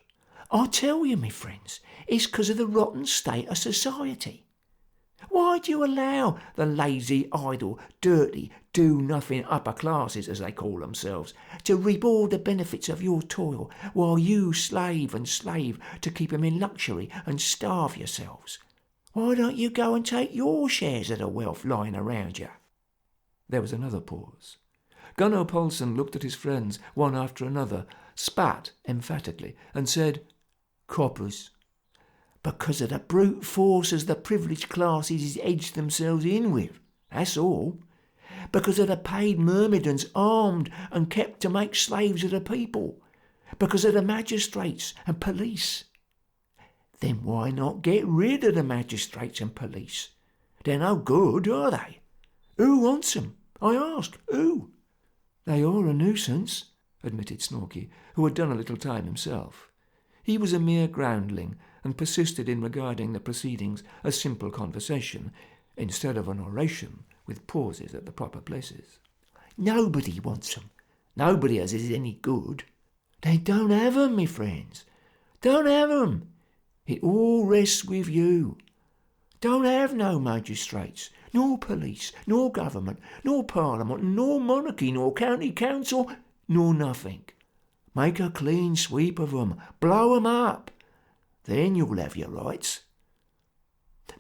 "I tell you, me friends, it's 'cause of the rotten state of society. Why do you allow the lazy, idle, dirty, do-nothing upper classes, as they call themselves, to reap all the benefits of your toil, while you slave and slave to keep them in luxury and starve yourselves? Why don't you go and take your shares of the wealth lying around you?" There was another pause. Gunno Poulsen looked at his friends, one after another, spat emphatically, and said, "Coppers. Because of the brute force as the privileged classes is edged themselves in with, that's all. Because of the paid myrmidons armed and kept to make slaves of the people. Because of the magistrates and police. Then why not get rid of the magistrates and police? They're no good, are they? Who wants them? I ask, who?" "They are a nuisance," admitted Snorky, who had done a little time himself. He was a mere groundling, and persisted in regarding the proceedings as simple conversation, instead of an oration with pauses at the proper places. "Nobody wants 'em. Nobody as is any good. They don't have 'em, me friends. Don't have 'em. It all rests with you. Don't have no magistrates, nor police, nor government, nor parliament, nor monarchy, nor county council, nor nothing. Make a clean sweep of 'em. Blow 'em up. Then you'll have your rights.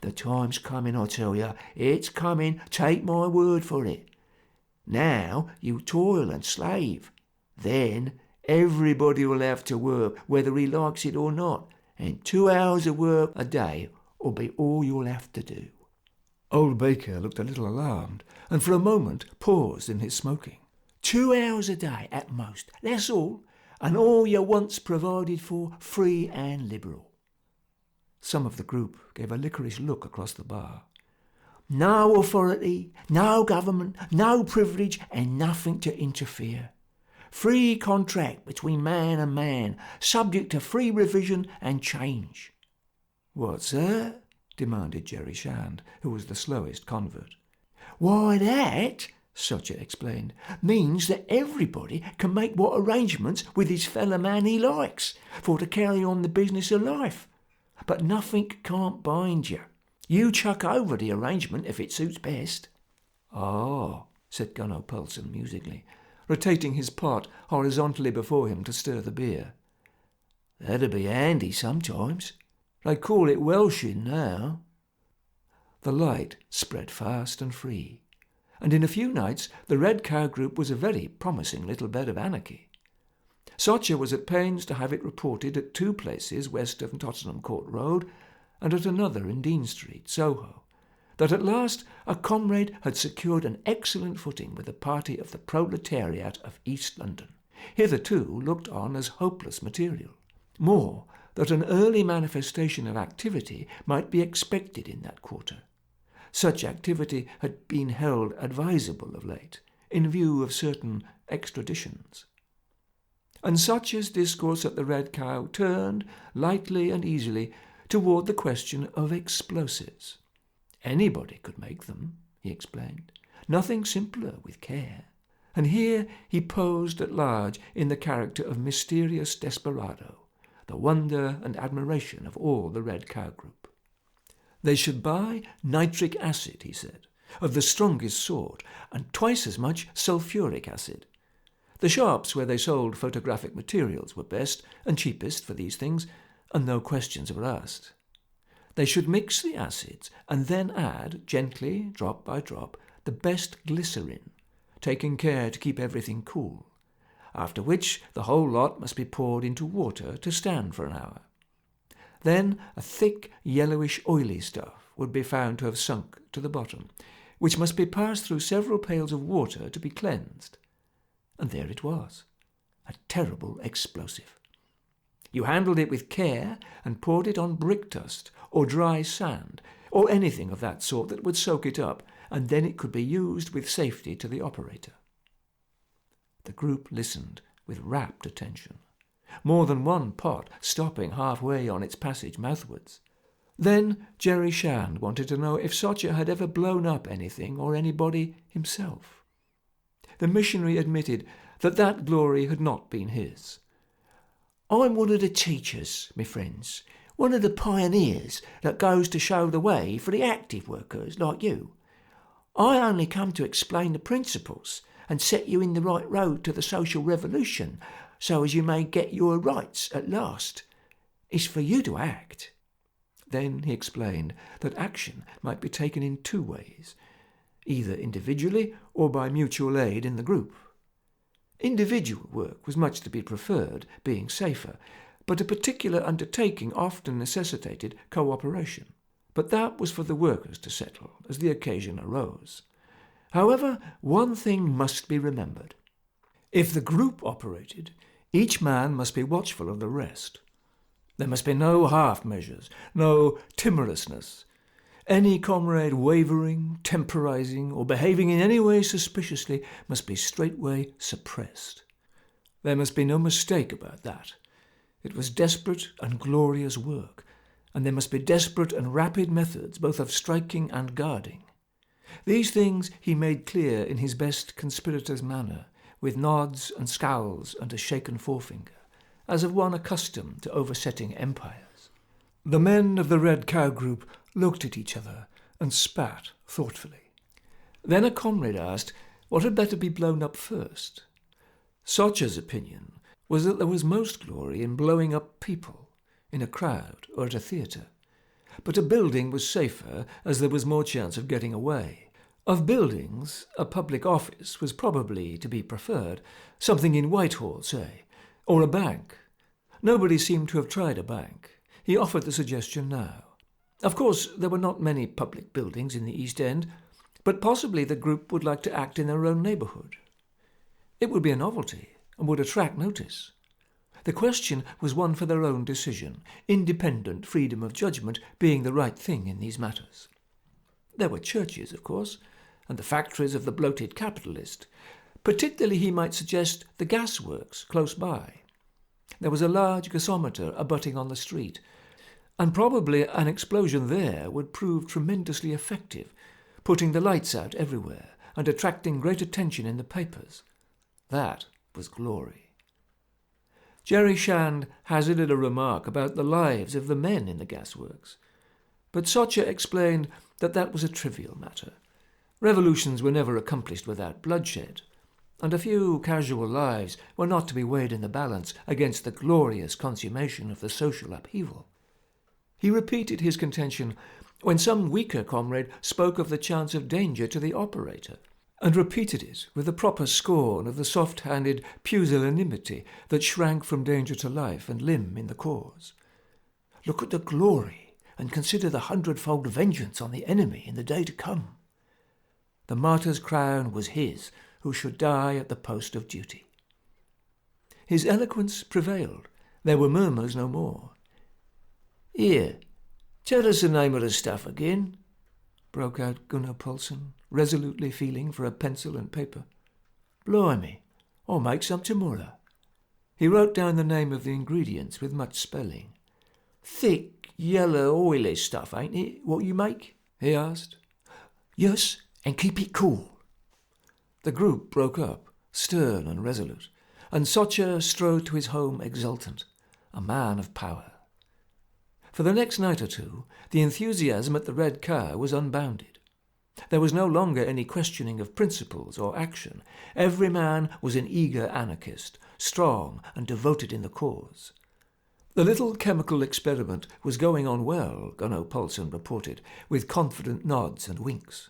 The time's coming, I tell you. It's coming. Take my word for it. Now you toil and slave. Then everybody will have to work, whether he likes it or not, and 2 hours of work a day will be all you'll have to do." Old Baker looked a little alarmed, and for a moment paused in his smoking. 2 hours a day at most, that's all, and all your wants provided for, free and liberal. Some of the group gave a licorice look across the bar. No authority, no government, no privilege, and nothing to interfere. Free contract between man and man, subject to free revision and change. "What's that?" demanded Jerry Shand, who was the slowest convert. "Why, that," Sotcher explained, "means that everybody can make what arrangements with his fellow man he likes for to carry on the business of life. But nothing can't bind you. You chuck over the arrangement if it suits best." "Ah," said Gunnar Poulsen musically, rotating his pot horizontally before him to stir the beer. "That'd be handy sometimes. They call it Welshing now." The light spread fast and free, and in a few nights the Red Cow group was a very promising little bed of anarchy. Sotcher was at pains to have it reported at 2 places west of Tottenham Court Road, and at another in Dean Street, Soho, that at last a comrade had secured an excellent footing with a party of the proletariat of East London, hitherto looked on as hopeless material. More, that an early manifestation of activity might be expected in that quarter. Such activity had been held advisable of late, in view of certain extraditions. And Sotcher's discourse at the Red Cow turned, lightly and easily, toward the question of explosives. Anybody could make them, he explained. Nothing simpler with care. And here he posed at large in the character of mysterious desperado, the wonder and admiration of all the Red Cow group. They should buy nitric acid, he said, of the strongest sort, and twice as much sulphuric acid. The shops where they sold photographic materials were best and cheapest for these things, and no questions were asked. They should mix the acids and then add, gently, drop by drop, the best glycerin, taking care to keep everything cool, after which the whole lot must be poured into water to stand for an hour. Then a thick, yellowish, oily stuff would be found to have sunk to the bottom, which must be passed through several pails of water to be cleansed. And there it was, a terrible explosive. You handled it with care and poured it on brick dust or dry sand or anything of that sort that would soak it up, and then it could be used with safety to the operator. The group listened with rapt attention, more than one pot stopping halfway on its passage mouthwards. Then Jerry Shand wanted to know if Sotcher had ever blown up anything or anybody himself. The missionary admitted that glory had not been his. "I'm one of the teachers, me friends, one of the pioneers that goes to show the way for the active workers like you. I only come to explain the principles and set you in the right road to the social revolution, so as you may get your rights at last. It's for you to act." Then he explained that action might be taken in 2 ways, either individually or by mutual aid in the group. Individual work was much to be preferred, being safer, but a particular undertaking often necessitated cooperation. But that was for the workers to settle as the occasion arose. However, one thing must be remembered. If the group operated, each man must be watchful of the rest. There must be no half measures, no timorousness. Any comrade wavering, temporizing, or behaving in any way suspiciously must be straightway suppressed. There must be no mistake about that. It was desperate and glorious work, and there must be desperate and rapid methods both of striking and guarding. These things he made clear in his best conspirator's manner, with nods and scowls and a shaken forefinger, as of one accustomed to oversetting empires. The men of the Red Cow group looked at each other and spat thoughtfully. Then a comrade asked what had better be blown up first. Socha's opinion was that there was most glory in blowing up people, in a crowd or at a theatre. But a building was safer, as there was more chance of getting away. Of buildings, a public office was probably to be preferred, something in Whitehall, say, or a bank. Nobody seemed to have tried a bank. He offered the suggestion now. Of course, there were not many public buildings in the East End, but possibly the group would like to act in their own neighbourhood. It would be a novelty and would attract notice. The question was one for their own decision, independent freedom of judgment being the right thing in these matters. There were churches, of course, and the factories of the bloated capitalist. Particularly he might suggest the gasworks close by. There was a large gasometer abutting on the street, and probably an explosion there would prove tremendously effective, putting the lights out everywhere and attracting great attention in the papers. That was glory. Jerry Shand hazarded a remark about the lives of the men in the gasworks, but Socha explained that that was a trivial matter. Revolutions were never accomplished without bloodshed, and a few casual lives were not to be weighed in the balance against the glorious consummation of the social upheaval. He repeated his contention when some weaker comrade spoke of the chance of danger to the operator, and repeated it with the proper scorn of the soft-handed pusillanimity that shrank from danger to life and limb in the cause. Look at the glory, and consider the hundredfold vengeance on the enemy in the day to come. The martyr's crown was his, who should die at the post of duty. His eloquence prevailed. There were murmurs no more. "Here, tell us the name of the stuff again," broke out Gunnar Poulsen, resolutely feeling for a pencil and paper. "Blimey, I'll make some tomorrow." He wrote down the name of the ingredients with much spelling. "Thick, yellow, oily stuff, ain't it, what you make?" he asked. "Yes, and keep it cool." The group broke up, stern and resolute, and Socha strode to his home exultant, a man of power. For the next night or two, the enthusiasm at the Red Cow was unbounded. There was no longer any questioning of principles or action. Every man was an eager anarchist, strong and devoted in the cause. The little chemical experiment was going on well, Gunnar Poulsen reported, with confident nods and winks.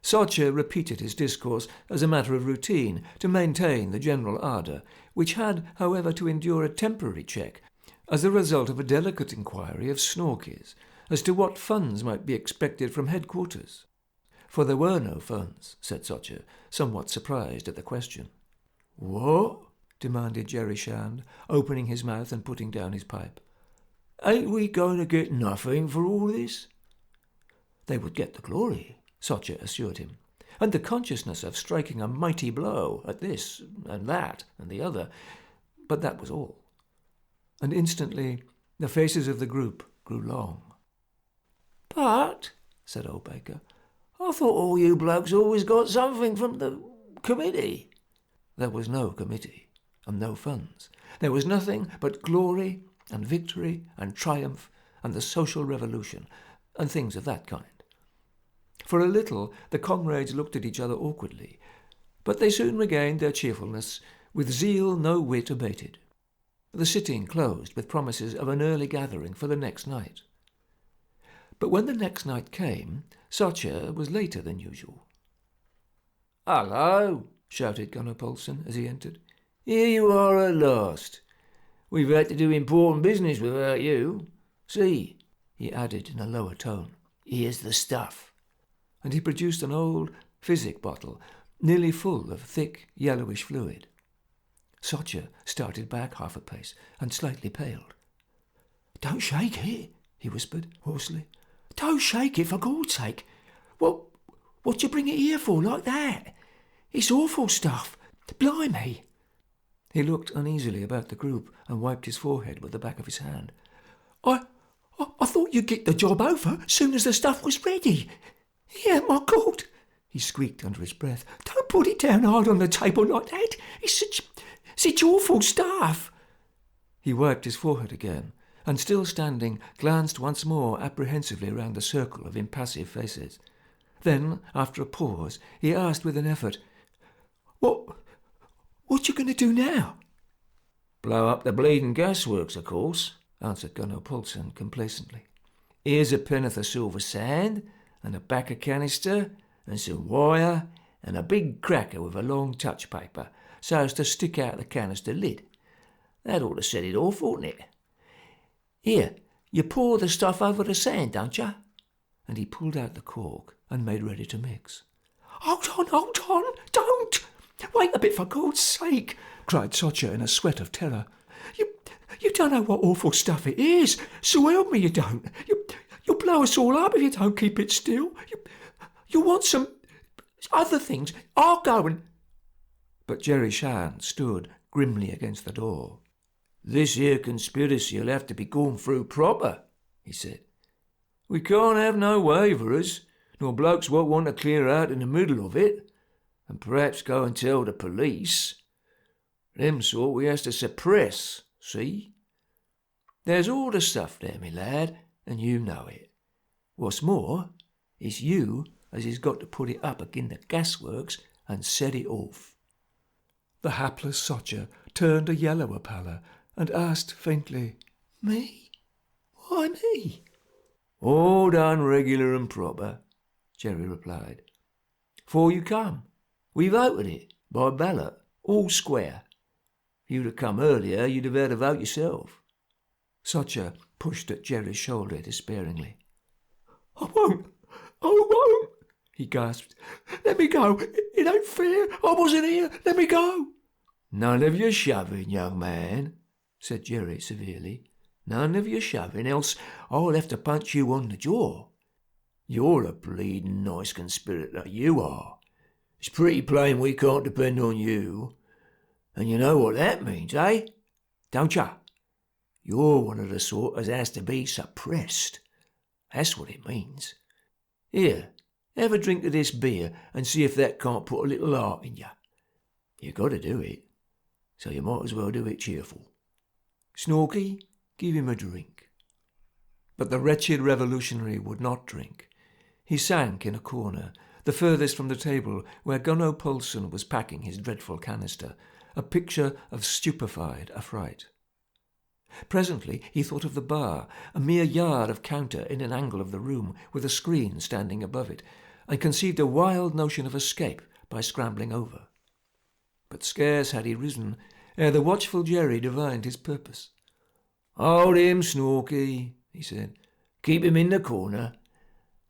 Socha repeated his discourse as a matter of routine to maintain the general ardour, which had, however, to endure a temporary check as a result of a delicate inquiry of Snorky's as to what funds might be expected from headquarters. For there were no funds, said Socha, somewhat surprised at the question. "What?" demanded Jerry Shand, opening his mouth and putting down his pipe. "Ain't we going to get nothing for all this?" They would get the glory, Socha assured him, and the consciousness of striking a mighty blow at this and that and the other, but that was all. And instantly the faces of the group grew long. "But," said old Baker, "I thought all you blokes always got something from the committee." There was no committee, and no funds. There was nothing but glory and victory and triumph and the social revolution, and things of that kind. For a little the comrades looked at each other awkwardly, but they soon regained their cheerfulness, with zeal no whit abated. The sitting closed with promises of an early gathering for the next night. But when the next night came, Socha was later than usual. "Hello!" shouted Gunnar Poulsen as he entered. Here you are at last. We've had to do important business without you. See," he added in a lower tone, "here's the stuff." And he produced an old physic bottle, nearly full of thick yellowish fluid. Sotcher started back half a pace and slightly paled. "Don't shake it," he whispered hoarsely. "Don't shake it, for God's sake. What you bring it here for like that? It's awful stuff. Blimey." He looked uneasily about the group and wiped his forehead with the back of his hand. I thought you'd get the job over soon as the stuff was ready. Here, my God," he squeaked under his breath. "Don't put it down hard on the table like that. It's such awful stuff." He wiped his forehead again, and still standing, glanced once more apprehensively round the circle of impassive faces. Then, after a pause, he asked with an effort, What you going to do now?" "Blow up the bleeding gasworks, of course," answered Gunnar Poulsen complacently. "Here's a penn'orth of silver sand, and a backer canister, and some wire, and a big cracker with a long touch paper, so as to stick out the canister lid. That ought to set it off, oughtn't it? Here, you pour the stuff over the sand, don't you?" And he pulled out the cork and made ready to mix. Hold on, don't! Wait a bit, for God's sake," cried Sotcher in a sweat of terror. You don't know what awful stuff it is, so help me you don't. You'll blow us all up if you don't keep it still. You'll want some other things. I'll go and... But Jerry Shan stood grimly against the door. "This here conspiracy'll have to be gone through proper," he said. "We can't have no waverers, nor blokes what want to clear out in the middle of it, and perhaps go and tell the police. Them sort we has to suppress, see? There's all the stuff there, me lad, and you know it. What's more, it's you as has got to put it up agin the gasworks and set it off." The hapless Sotcher turned a yellower pallor and asked faintly, "Me? Why me?" "All done regular and proper," Jerry replied. "'Fore you come. We voted it, by ballot, all square. If you'd have come earlier, you'd have had a vote yourself." Sotcher pushed at Jerry's shoulder despairingly. I won't, he gasped. "Let me go. It ain't fair. I wasn't here. Let me go." "None of your shoving, young man," said Jerry severely. "None of your shoving, else I'll have to punch you on the jaw. You're a bleeding nice conspirator, you are. It's pretty plain we can't depend on you. And you know what that means, eh? Don't ya? You're one of the sort as has to be suppressed. That's what it means. Here, have a drink of this beer and see if that can't put a little heart in you. You got to do it, so you might as well do it cheerful. Snorky, give him a drink." But the wretched revolutionary would not drink. He sank in a corner, the furthest from the table where Gunnar Poulsen was packing his dreadful canister, a picture of stupefied affright. Presently he thought of the bar, a mere yard of counter in an angle of the room with a screen standing above it, and conceived a wild notion of escape by scrambling over. But scarce had he risen ere the watchful Jerry divined his purpose. "Hold him, Snorky," he said. "Keep him in the corner,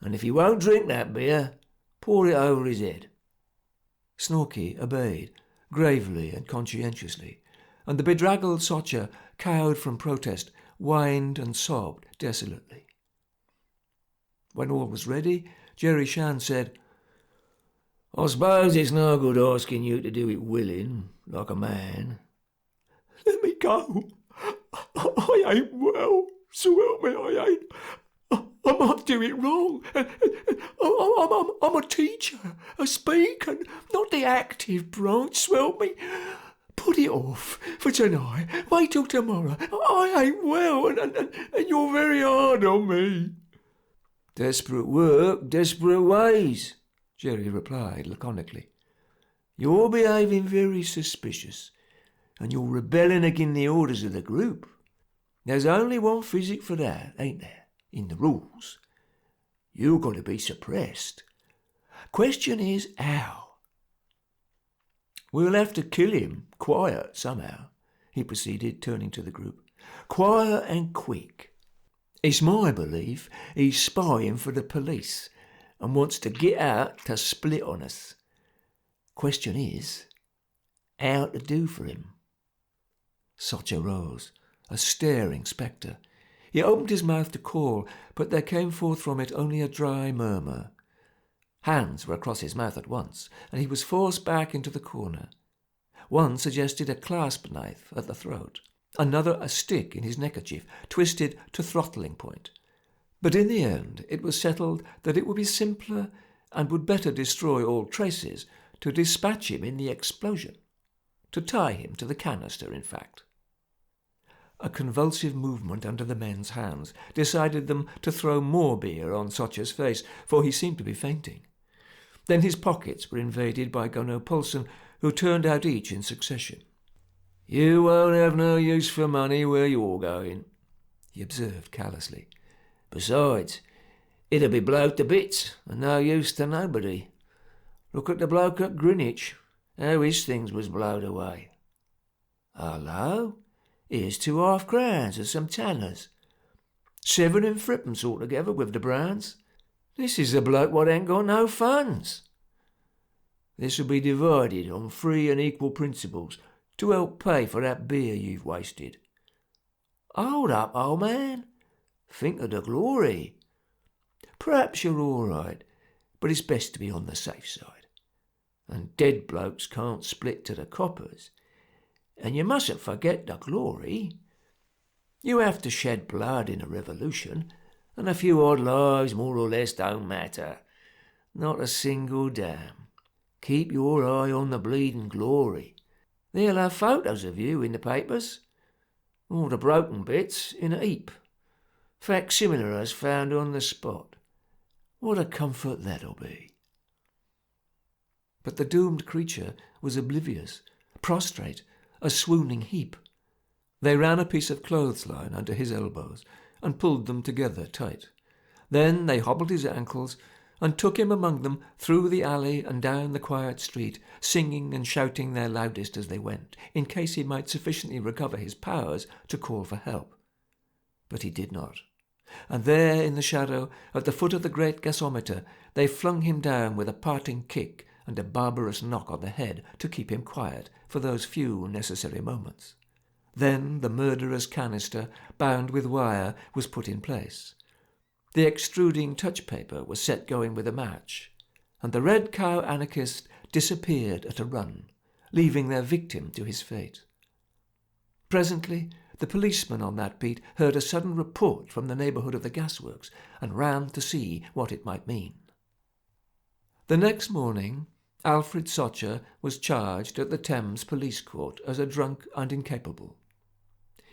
and if he won't drink that beer, pour it over his head." Snorky obeyed, gravely and conscientiously, and the bedraggled Sotcher, cowed from protest, whined and sobbed desolately. When all was ready, Jerry Shan said, "I suppose it's no good asking you to do it willing, like a man." "Let me go. I ain't well, so help me I ain't. I might do it wrong. I'm a teacher, a speaker, not the active branch, swelp me. Put it off for tonight. Wait till tomorrow. I ain't well, and you're very hard on me." "Desperate work, desperate ways," Jerry replied laconically. "You're behaving very suspicious, and you're rebelling agin the orders of the group. There's only one physic for that, ain't there, in the rules? You've got to be suppressed. Question is, how?" We'll have to kill him quiet somehow, he proceeded, turning to the group. Quiet and quick. It's my belief he's spying for the police and wants to get out to split on us. Question is, how to do for him? Sotcher rose, a staring spectre. He opened his mouth to call, but there came forth from it only a dry murmur. Hands were across his mouth at once, and he was forced back into the corner. One suggested a clasp knife at the throat, another a stick in his neckerchief, twisted to throttling point. But in the end it was settled that it would be simpler and would better destroy all traces to dispatch him in the explosion, to tie him to the canister, in fact. A convulsive movement under the men's hands decided them to throw more beer on Sotcher's face, for he seemed to be fainting. Then his pockets were invaded by Gunnar Poulsen, who turned out each in succession. You won't have no use for money where you're going, he observed callously. Besides, it'll be blowed to bits and no use to nobody. Look at the bloke at Greenwich, how his things was blowed away. Hullo, here's 2 half-crowns and some tanners. 7 and threepence altogether with the brands. This is a bloke what ain't got no funds. This'll be divided on free and equal principles to help pay for that beer you've wasted. Hold up, old man. Think of the glory. Perhaps you're all right, but it's best to be on the safe side. And dead blokes can't split to the coppers. And you mustn't forget the glory. You have to shed blood in a revolution, and a few odd lives more or less don't matter. Not a single damn. Keep your eye on the bleeding glory. They'll have photos of you in the papers. All the broken bits in a heap. Facsimilers found on the spot. What a comfort that'll be. But the doomed creature was oblivious, prostrate, a swooning heap. They ran a piece of clothesline under his elbows and pulled them together tight. Then they hobbled his ankles and took him among them through the alley and down the quiet street, singing and shouting their loudest as they went, in case he might sufficiently recover his powers to call for help. But he did not. And there in the shadow, at the foot of the great gasometer, they flung him down with a parting kick and a barbarous knock on the head to keep him quiet for those few necessary moments. Then the murderous canister, bound with wire, was put in place. The extruding touch paper was set going with a match, and the Red Cow anarchist disappeared at a run, leaving their victim to his fate. Presently, the policeman on that beat heard a sudden report from the neighbourhood of the gasworks and ran to see what it might mean. The next morning, Alfred Sotcher was charged at the Thames Police Court as a drunk and incapable.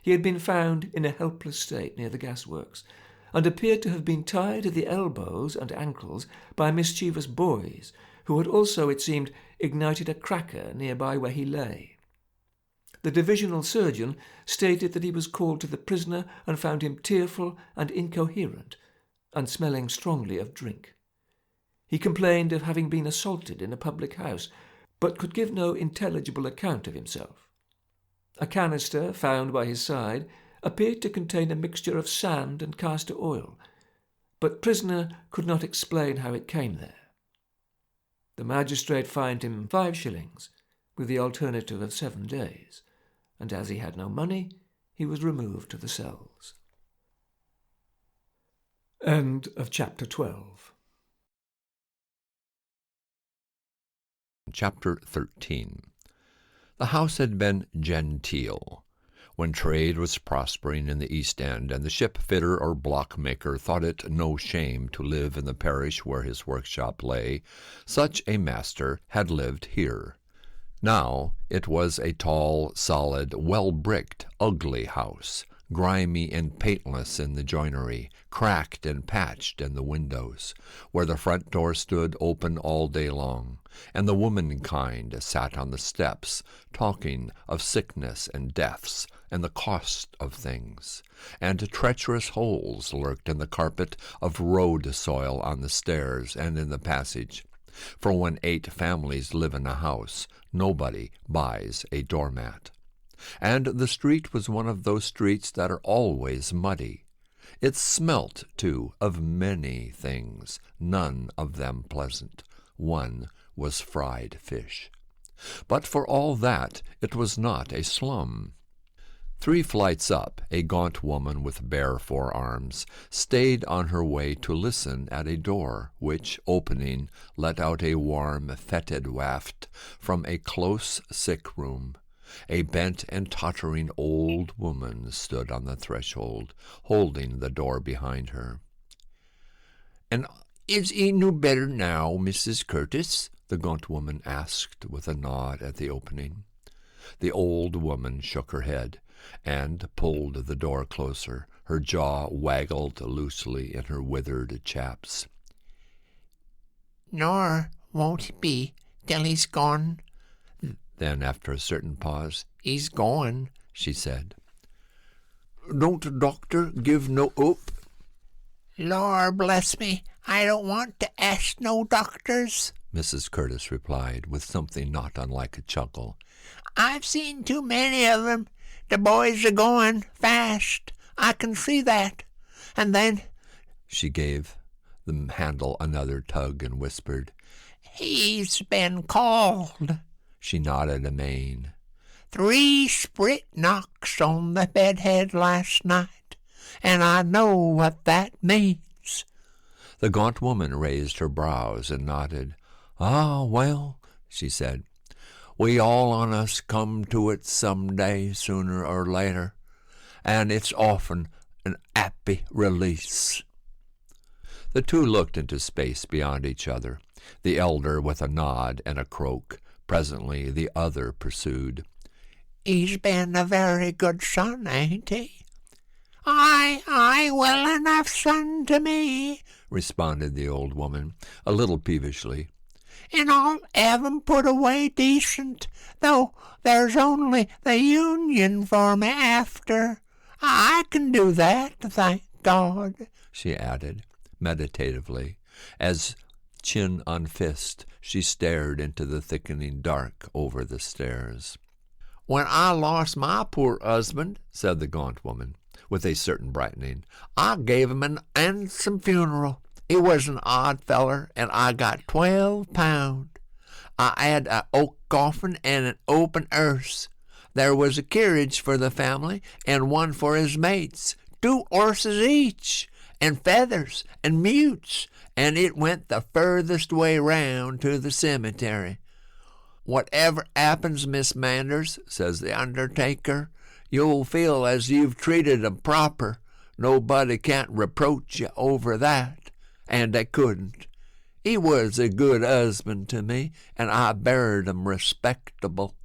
He had been found in a helpless state near the gasworks, and appeared to have been tied at the elbows and ankles by mischievous boys, who had also, it seemed, ignited a cracker nearby where he lay. The divisional surgeon stated that he was called to the prisoner and found him tearful and incoherent, and smelling strongly of drink. He complained of having been assaulted in a public house, but could give no intelligible account of himself. A canister found by his side appeared to contain a mixture of sand and castor oil, but prisoner could not explain how it came there. The magistrate fined him 5 shillings, with the alternative of 7 days, and as he had no money, he was removed to the cells. End of chapter 12. Chapter 13. The house had been genteel. When trade was prospering in the East End, and the ship fitter or block-maker thought it no shame to live in the parish where his workshop lay, such a master had lived here. Now it was a tall, solid, well-bricked, ugly house, grimy and paintless in the joinery, cracked and patched in the windows, where the front door stood open all day long, and the womankind sat on the steps, talking of sickness and deaths, and the cost of things, and treacherous holes lurked in the carpet of road soil on the stairs and in the passage, For when 8 families live in a house, nobody buys a doormat. And the street was one of those streets that are always muddy. It smelt, too, of many things, none of them pleasant. One was fried fish. But for all that, it was not a slum. 3 flights up, a gaunt woman with bare forearms stayed on her way to listen at a door which, opening, let out a warm, fetid waft from a close sick room. A bent and tottering old woman stood on the threshold, holding the door behind her. "And is he no better now, Mrs. Curtis?" the gaunt woman asked with a nod at the opening. The old woman shook her head and pulled the door closer. Her jaw waggled loosely in her withered chaps. "Nor won't be till he's gone." Then, after a certain pause, "He's gone," she said. "Don't doctor give no hope?" "Lor bless me, I don't want to ask no doctors," Mrs. Curtis replied, with something not unlike a chuckle. "I've seen too many of 'em. The boys are going fast. I can see that. And then—" She gave the handle another tug and whispered, "He's been called." She nodded amain. 3 sprit knocks on the bedhead last night, and I know what that means." The gaunt woman raised her brows and nodded. "Ah, well," she said, "we all on us come to it some day, sooner or later, and it's often an happy release." The 2 looked into space beyond each other, the elder with a nod and a croak. Presently the other pursued, "He's been a very good son, ain't he?" Aye, well enough son to me," responded the old woman, a little peevishly. "And I'll have 'em put away decent, though there's only the Union for me after. I can do that, thank God," she added, meditatively, as, chin on fist, she stared into the thickening dark over the stairs. "When I lost my poor husband," said the gaunt woman, with a certain brightening, "I gave him an handsome funeral. He was an odd feller, and I got £12. I had a oak coffin and an open hearse. There was a carriage for the family and one for his mates, 2 horses each, and feathers and mutes, and it went the furthest way round to the cemetery. 'Whatever happens, Miss Manders,' says the undertaker, 'you'll feel as you've treated 'em proper. Nobody can't reproach you over that.' And they couldn't. He was a good husband to me, and I buried him respectable."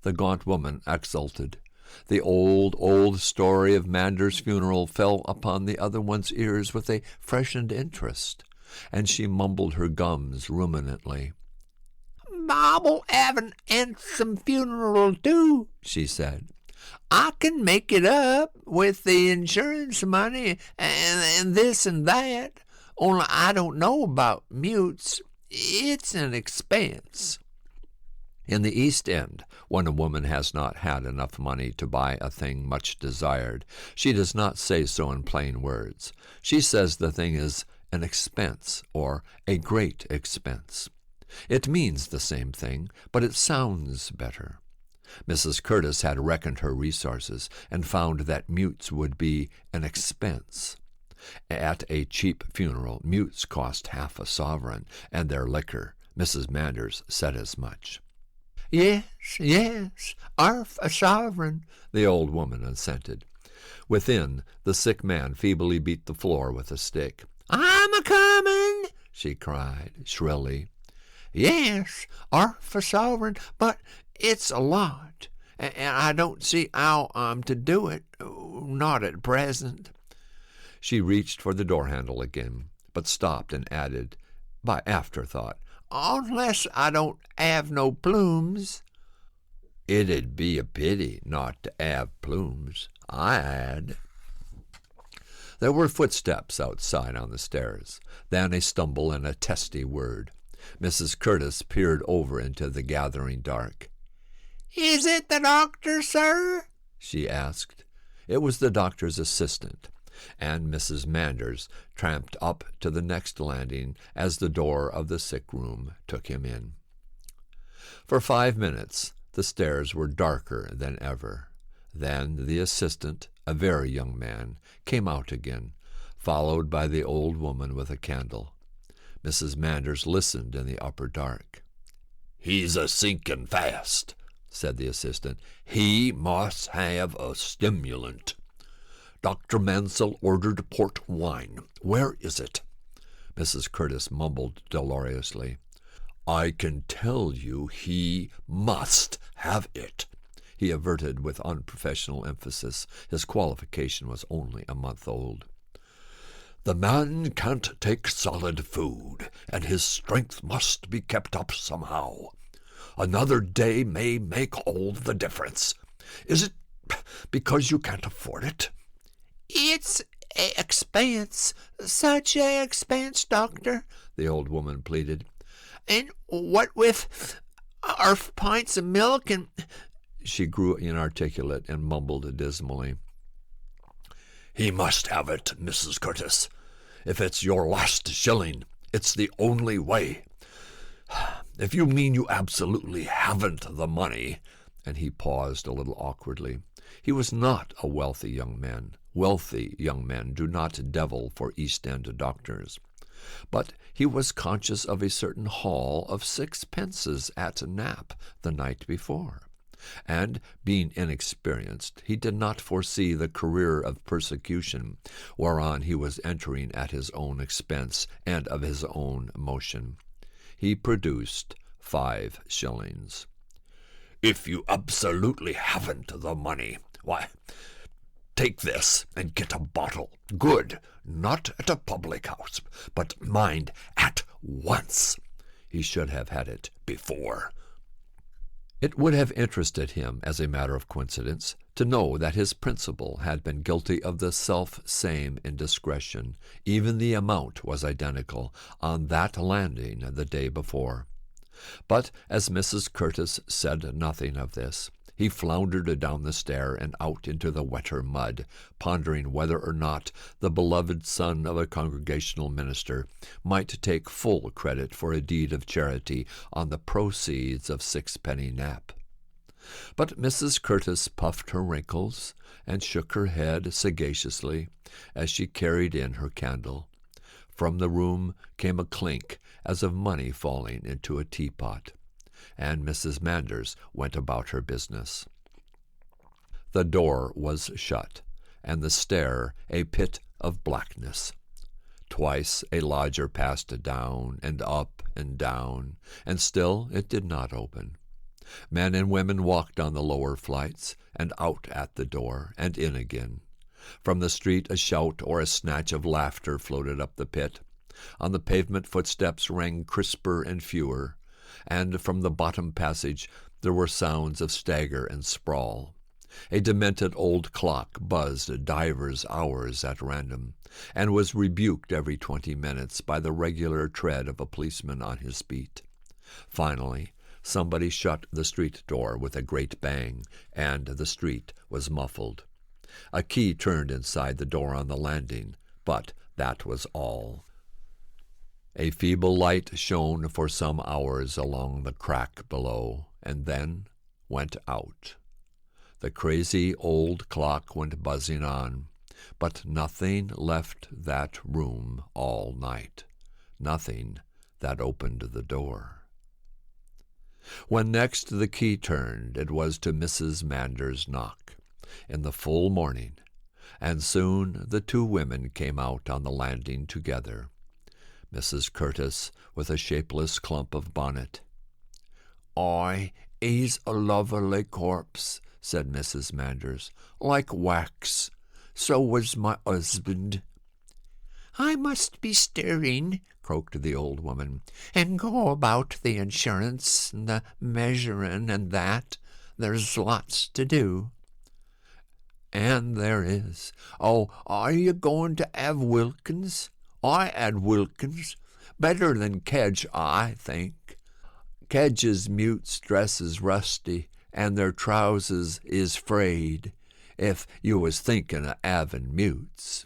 The gaunt woman exulted. The old story of Mander's funeral fell upon the other one's ears with a freshened interest, and she mumbled her gums ruminantly. "Bob'll have an handsome funeral, too," she said. "I can make it up with the insurance money and this and that. Only I don't know about mutes. It's an expense." In the East End, when a woman has not had enough money to buy a thing much desired, she does not say so in plain words. She says the thing is an expense, or a great expense. It means the same thing, but it sounds better. Mrs. Curtis had reckoned her resources and found that mutes would be an expense. At a cheap funeral, mutes cost half a sovereign, and their liquor. Mrs. Manders said as much. Yes, 'arf a sovereign," the old woman assented. Within, the sick man feebly beat the floor with a stick. "I'm a-comin'," she cried shrilly. "Yes, 'arf a sovereign, but it's a lot, and I don't see how I'm to do it, not at present." She reached for the door-handle again, but stopped and added, by afterthought, "Unless I don't have no plumes." "It'd be a pity not to have plumes. I had." There were footsteps outside on the stairs, then a stumble and a testy word. Mrs. Curtis peered over into the gathering dark. "Is it the doctor, sir?" she asked. It was the doctor's assistant, and Mrs. Manders tramped up to the next landing as the door of the sick room took him in. For 5 minutes the stairs were darker than ever. Then the assistant, a very young man, came out again, followed by the old woman with a candle. Mrs. Manders listened in the upper dark. "He's a-sinking fast," said the assistant. "He must have a stimulant. Dr. Mansell ordered port wine. Where is it?" Mrs. Curtis mumbled dolorously. "I can tell you he must have it." He averted with unprofessional emphasis. His qualification was only a month old. "The man can't take solid food, and his strength must be kept up somehow. Another day may make all the difference. Is it because you can't afford it?" "It's a expense, such a expense, doctor," the old woman pleaded. "And what with our pints of milk and—" She grew inarticulate and mumbled dismally. "He must have it, Mrs. Curtis. If it's your last shilling, it's the only way. If you mean you absolutely haven't the money—" And he paused a little awkwardly. He was not a wealthy young man. Wealthy young men do not devil for East End doctors. But he was conscious of a certain haul of 6 pences at Knapp the night before, and, being inexperienced, he did not foresee the career of persecution whereon he was entering at his own expense and of his own motion. He produced 5 shillings. "If you absolutely haven't the money, why, take this and get a bottle. Good. Not at a public house, but mind, at once. He should have had it before." It would have interested him, as a matter of coincidence, to know that his principal had been guilty of the self-same indiscretion. Even the amount was identical on that landing the day before. But as Mrs. Curtis said nothing of this, he floundered down the stair and out into the wetter mud, pondering whether or not the beloved son of a congregational minister might take full credit for a deed of charity on the proceeds of 6-penny Knapp. But Mrs. Curtis puffed her wrinkles and shook her head sagaciously as she carried in her candle. From the room came a clink as of money falling into a teapot, and Mrs. Manders went about her business. The door was shut, and the stair a pit of blackness. Twice a lodger passed down and up and down, and still it did not open. Men and women walked on the lower flights, and out at the door, and in again. From the street a shout or a snatch of laughter floated up the pit. On the pavement footsteps rang crisper and fewer, and from the bottom passage there were sounds of stagger and sprawl. A demented old clock buzzed divers hours at random, and was rebuked every 20 minutes by the regular tread of a policeman on his beat. Finally, somebody shut the street door with a great bang, and the street was muffled. A key turned inside the door on the landing, but that was all. A feeble light shone for some hours along the crack below, and then went out. The crazy old clock went buzzing on, but nothing left that room all night, nothing that opened the door. When next the key turned, it was to Mrs. Manders' knock, in the full morning, and soon the 2 women came out on the landing together. Mrs. Curtis with a shapeless clump of bonnet. "Aye, he's a lovely corpse," said Mrs. Manders, "like wax. So was my husband." "I must be stirring," croaked the old woman, "and go about the insurance and the measuring and that. There's lots to do." "And there is." "Oh, are you going to have Wilkins?" "I had Wilkins. Better than Kedge, I think. Kedge's mutes' dress is rusty, and their trousers is frayed, if you was thinking of 'aving mutes.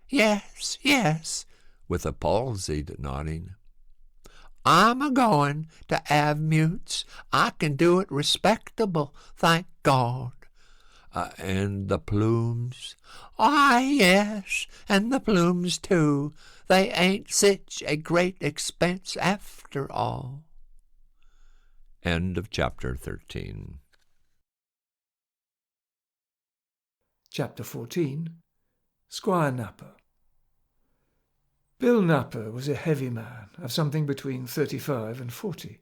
Yes, yes, with a palsied nodding. I'm a-going to 'ave mutes. I can do it respectable, thank God. And the plumes? Why, yes, and the plumes too. They ain't sich a great expense after all. End of chapter 13. Chapter 14. Squire Napper. Bill Napper was a heavy man of something between 35 and 40.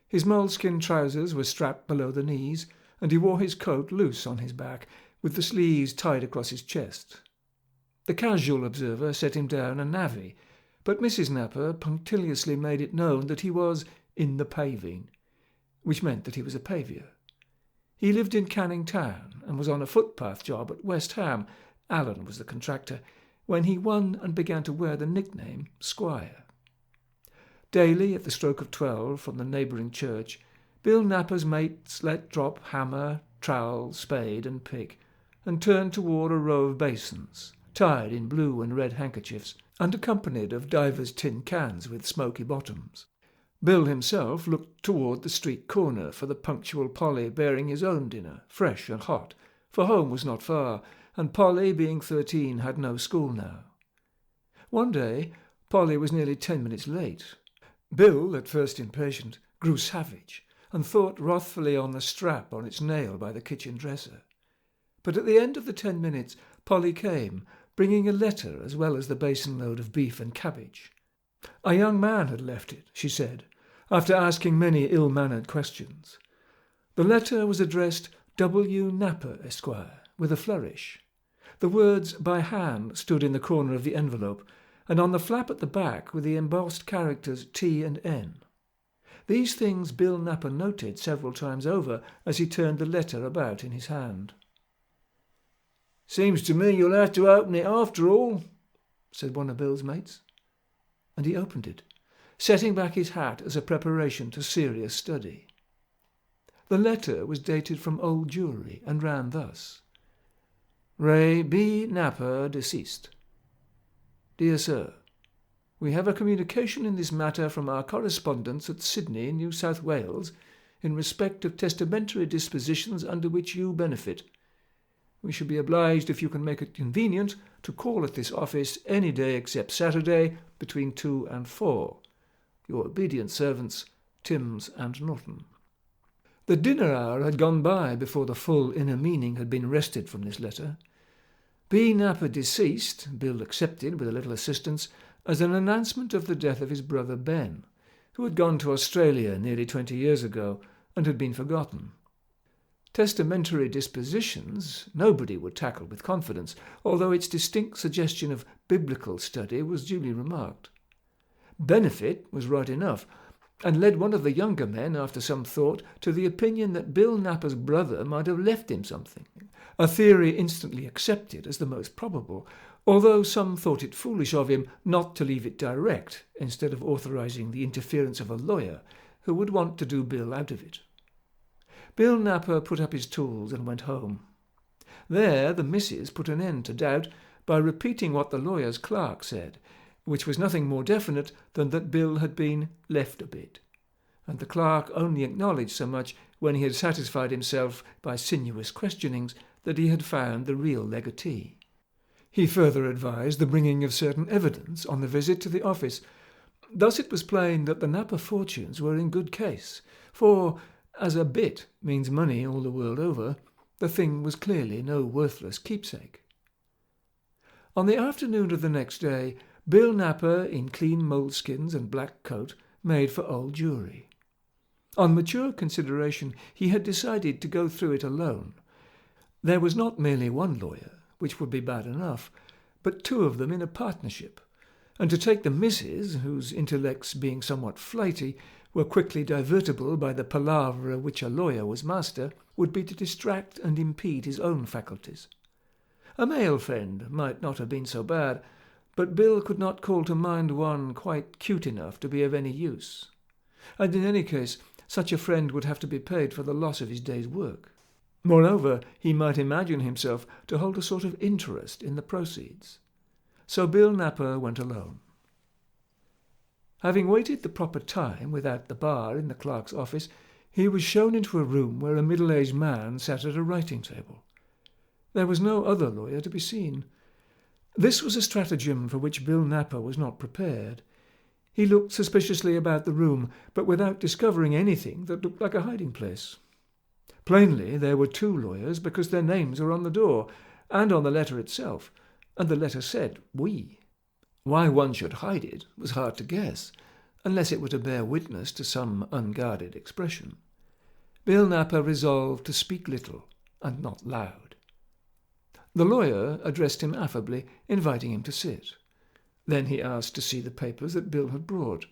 His moleskin trousers were strapped below the knees, and he wore his coat loose on his back, with the sleeves tied across his chest. The casual observer set him down a navvy, but Mrs. Napper punctiliously made it known that he was in the paving, which meant that he was a pavior. He lived in Canning Town and was on a footpath job at West Ham. Allen was the contractor, when he won and began to wear the nickname Squire. Daily, at the stroke of 12 from the neighbouring church, Bill Napper's mates let drop hammer, trowel, spade and pick, and turned toward a row of basins, tied in blue and red handkerchiefs, and accompanied of divers tin cans with smoky bottoms. Bill himself looked toward the street corner for the punctual Polly bearing his own dinner, fresh and hot, for home was not far, and Polly, being 13, had no school now. One day Polly was nearly 10 minutes late. Bill, at first impatient, grew savage, and thought wrathfully on the strap on its nail by the kitchen dresser. But at the end of the 10 minutes Polly came, bringing a letter as well as the basin-load of beef and cabbage. A young man had left it, she said, after asking many ill-mannered questions. The letter was addressed W. Napper, Esquire, with a flourish. The words "by hand" stood in the corner of the envelope, and on the flap at the back were the embossed characters T and N. These things Bill Napper noted several times over as he turned the letter about in his hand. "Seems to me you'll have to open it after all," said one of Bill's mates. And he opened it, setting back his hat as a preparation to serious study. The letter was dated from Old Jewry and ran thus: Ray B. Napper, deceased. Dear Sir, we have a communication in this matter from our correspondents at Sydney, New South Wales, in respect of testamentary dispositions under which you benefit. We shall be obliged if you can make it convenient to call at this office any day except Saturday between 2 and 4. Your obedient servants, Timms and Norton. The dinner hour had gone by before the full inner meaning had been wrested from this letter. B. Napper deceased, Bill accepted with a little assistance, as an announcement of the death of his brother Ben, who had gone to Australia nearly 20 years ago and had been forgotten. Testamentary dispositions nobody would tackle with confidence, although its distinct suggestion of biblical study was duly remarked. Benefit was right enough, and led one of the younger men, after some thought, to the opinion that Bill Napper's brother might have left him something, a theory instantly accepted as the most probable, although some thought it foolish of him not to leave it direct, instead of authorizing the interference of a lawyer who would want to do Bill out of it. Bill Napper put up his tools and went home. There the missus put an end to doubt by repeating what the lawyer's clerk said, which was nothing more definite than that Bill had been left a bit, and the clerk only acknowledged so much when he had satisfied himself by sinuous questionings that he had found the real legatee. He further advised the bringing of certain evidence on the visit to the office. Thus it was plain that the Napper fortunes were in good case, for, as a bit means money all the world over, the thing was clearly no worthless keepsake. On the afternoon of the next day, Bill Napper, in clean moleskins and black coat, made for Old Jewry. On mature consideration, he had decided to go through it alone. There was not merely one lawyer, which would be bad enough, but two of them in a partnership, and to take the missus, whose intellects, being somewhat flighty, were quickly divertible by the palaver of which a lawyer was master, would be to distract and impede his own faculties. A male friend might not have been so bad, but Bill could not call to mind one quite cute enough to be of any use. And in any case, such a friend would have to be paid for the loss of his day's work. Moreover, he might imagine himself to hold a sort of interest in the proceeds. So Bill Napper went alone. Having waited the proper time without the bar in the clerk's office, he was shown into a room where a middle-aged man sat at a writing table. There was no other lawyer to be seen. This was a stratagem for which Bill Napper was not prepared. He looked suspiciously about the room, but without discovering anything that looked like a hiding-place. Plainly there were two lawyers, because their names were on the door, and on the letter itself, and the letter said, "We." Why one should hide it was hard to guess, unless it were to bear witness to some unguarded expression. Bill Napper resolved to speak little, and not loud. The lawyer addressed him affably, inviting him to sit. Then he asked to see the papers that Bill had brought.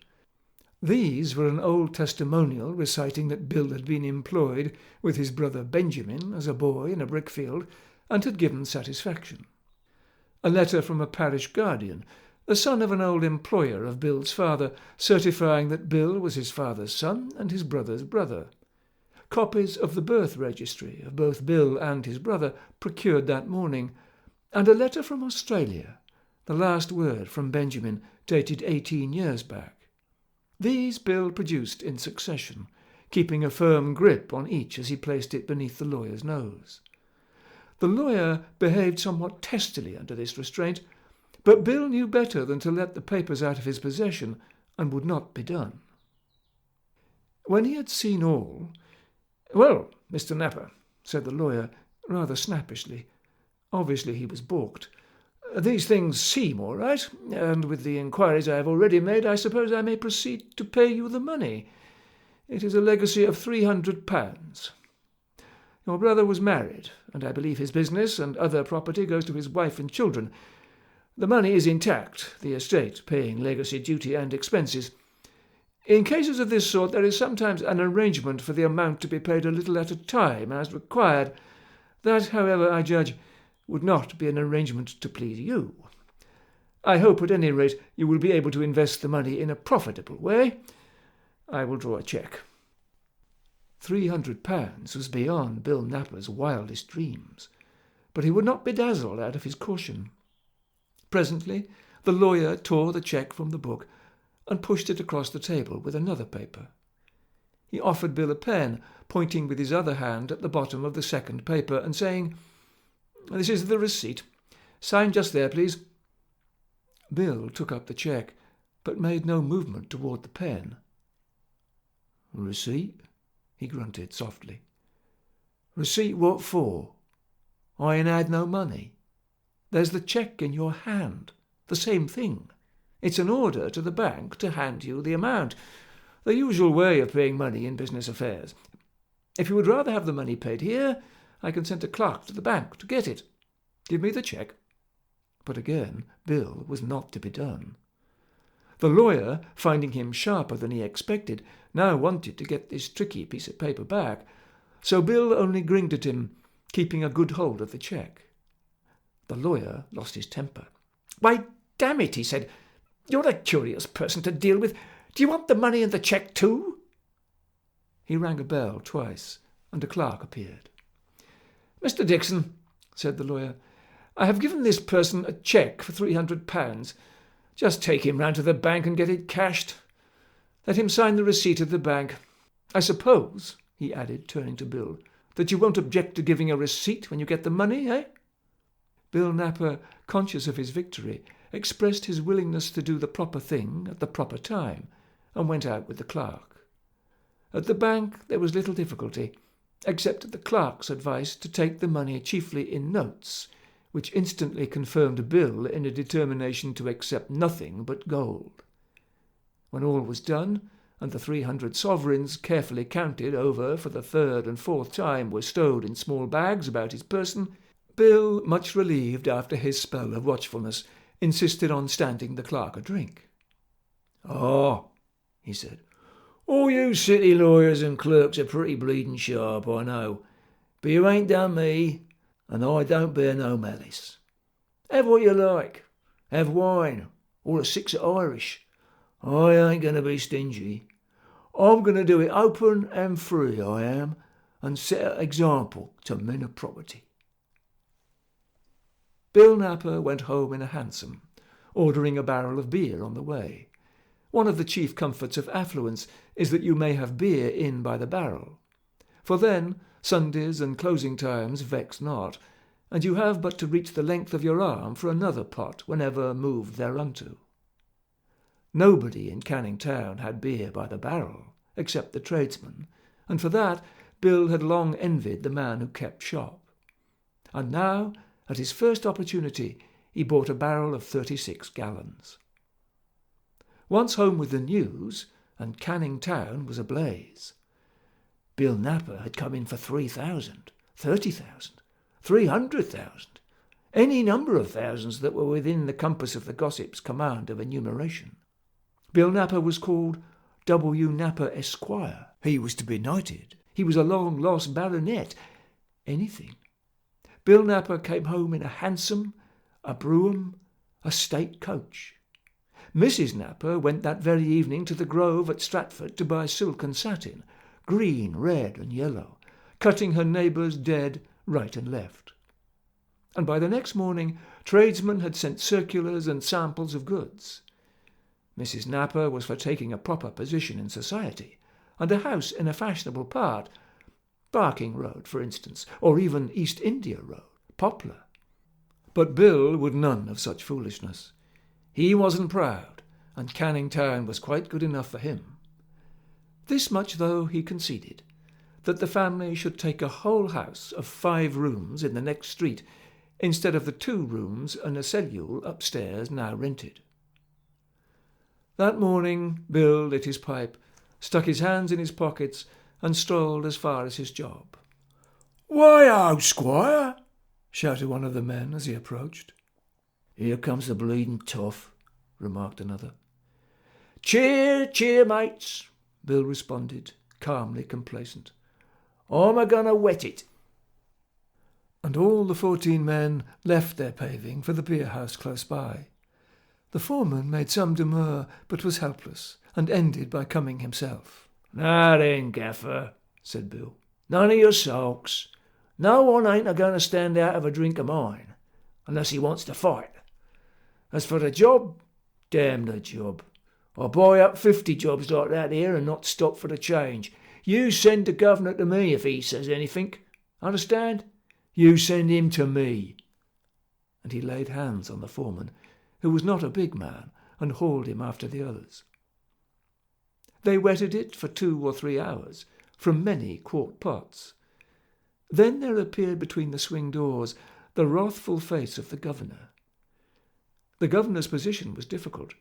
These were an old testimonial reciting that Bill had been employed with his brother Benjamin as a boy in a brickfield, and had given satisfaction. A letter from a parish guardian, the son of an old employer of Bill's father, certifying that Bill was his father's son and his brother's brother. Copies of the birth registry of both Bill and his brother procured that morning, and a letter from Australia, the last word from Benjamin, dated 18 years back. These Bill produced in succession, keeping a firm grip on each as he placed it beneath the lawyer's nose. The lawyer behaved somewhat testily under this restraint, but Bill knew better than to let the papers out of his possession, and would not be done. When he had seen all, "Well, Mr. Napper," said the lawyer, rather snappishly. Obviously he was balked. "These things seem all right, and with the inquiries I have already made, I suppose I may proceed to pay you the money. It is a legacy of £300. Your brother was married, and I believe his business and other property goes to his wife and children. The money is intact, the estate paying legacy duty and expenses. In cases of this sort, there is sometimes an arrangement for the amount to be paid a little at a time, as required. That, however, I judge, would not be an arrangement to please you. I hope, at any rate, you will be able to invest the money in a profitable way. I will draw a cheque." £300 was beyond Bill Napper's wildest dreams, but he would not be dazzled out of his caution. Presently the lawyer tore the cheque from the book and pushed it across the table with another paper. He offered Bill a pen, pointing with his other hand at the bottom of the second paper and saying, "This is the receipt. Sign just there, please." Bill took up the cheque, but made no movement toward the pen. "Receipt?" he grunted softly. "Receipt what for? I ain't had no money. There's the cheque in your hand, the same thing. It's an order to the bank to hand you the amount, the usual way of paying money in business affairs. If you would rather have the money paid here, I can send a clerk to the bank to get it. Give me the cheque." But again Bill was not to be done. The lawyer, finding him sharper than he expected, now wanted to get this tricky piece of paper back, so Bill only grinned at him, keeping a good hold of the cheque. The lawyer lost his temper. "Why, damn it," he said, "you're a curious person to deal with. Do you want the money and the cheque too?" He rang a bell twice, and a clerk appeared. "Mr. Dixon," said the lawyer, "I have given this person a cheque for £300. Just take him round to the bank and get it cashed. Let him sign the receipt at the bank. I suppose," he added, turning to Bill, "that you won't object to giving a receipt when you get the money, eh?" Bill Napper, conscious of his victory, expressed his willingness to do the proper thing at the proper time, and went out with the clerk. At the bank there was little difficulty, except at the clerk's advice to take the money chiefly in notes, which instantly confirmed Bill in a determination to accept nothing but gold. When all was done, and the 300 sovereigns, carefully counted over for the third and fourth time, were stowed in small bags about his person, Bill, much relieved after his spell of watchfulness, insisted on standing the clerk a drink. "Oh," he said, "all you city lawyers and clerks are pretty bleeding sharp, I know, but you ain't done me, and I don't bear no malice. Have what you like. Have wine, or a six of Irish. I ain't going to be stingy. I'm going to do it open and free, I am, and set an example to men of property." Bill Napper went home in a hansom, ordering a barrel of beer on the way. One of the chief comforts of affluence is that you may have beer in by the barrel. For then Sundays and closing times vex not, and you have but to reach the length of your arm for another pot whenever moved thereunto. Nobody in Canning Town had beer by the barrel, except the tradesmen, and for that Bill had long envied the man who kept shop. And now, at his first opportunity, he bought a barrel of 36 gallons. Once home with the news, and Canning Town was ablaze. Bill Napper had come in for 3,000, 30,000, 300,000, any number of thousands that were within the compass of the gossip's command of enumeration. Bill Napper was called W. Napper Esquire. He was to be knighted. He was a long-lost baronet. Anything. Bill Napper came home in a hansom, a brougham, a state coach. Mrs. Napper went that very evening to the Grove at Stratford to buy silk and satin, green, red and yellow, cutting her neighbours dead right and left. And by the next morning tradesmen had sent circulars and samples of goods. Mrs. Napper was for taking a proper position in society, and a house in a fashionable part, Barking Road, for instance, or even East India Road, Poplar. But Bill would none of such foolishness. He wasn't proud, and Canning Town was quite good enough for him. This much, though, he conceded, that the family should take a whole house of 5 rooms in the next street, instead of the 2 rooms and a cellule upstairs now rented. That morning Bill lit his pipe, stuck his hands in his pockets, and strolled as far as his job. "Why-o, Squire!" shouted one of the men as he approached. "Here comes the bleeding toff," remarked another. "Cheer, cheer, mates," Bill responded, calmly complacent. "I'm a-going to wet it." And all the 14 men left their paving for the beer-house close by. The foreman made some demur, but was helpless, and ended by coming himself. "Now then, Gaffer," said Bill, "none of your sulks. No one ain't a-going to stand out of a drink of mine, unless he wants to fight. As for the job, damn the job. I'll buy up 50 jobs like that here and not stop for the change. You send the governor to me if he says anything. Understand? You send him to me." And he laid hands on the foreman, who was not a big man, and hauled him after the others. They wetted it for 2 or 3 hours, from many quart pots. Then there appeared between the swing doors the wrathful face of the governor. The governor's position was difficult.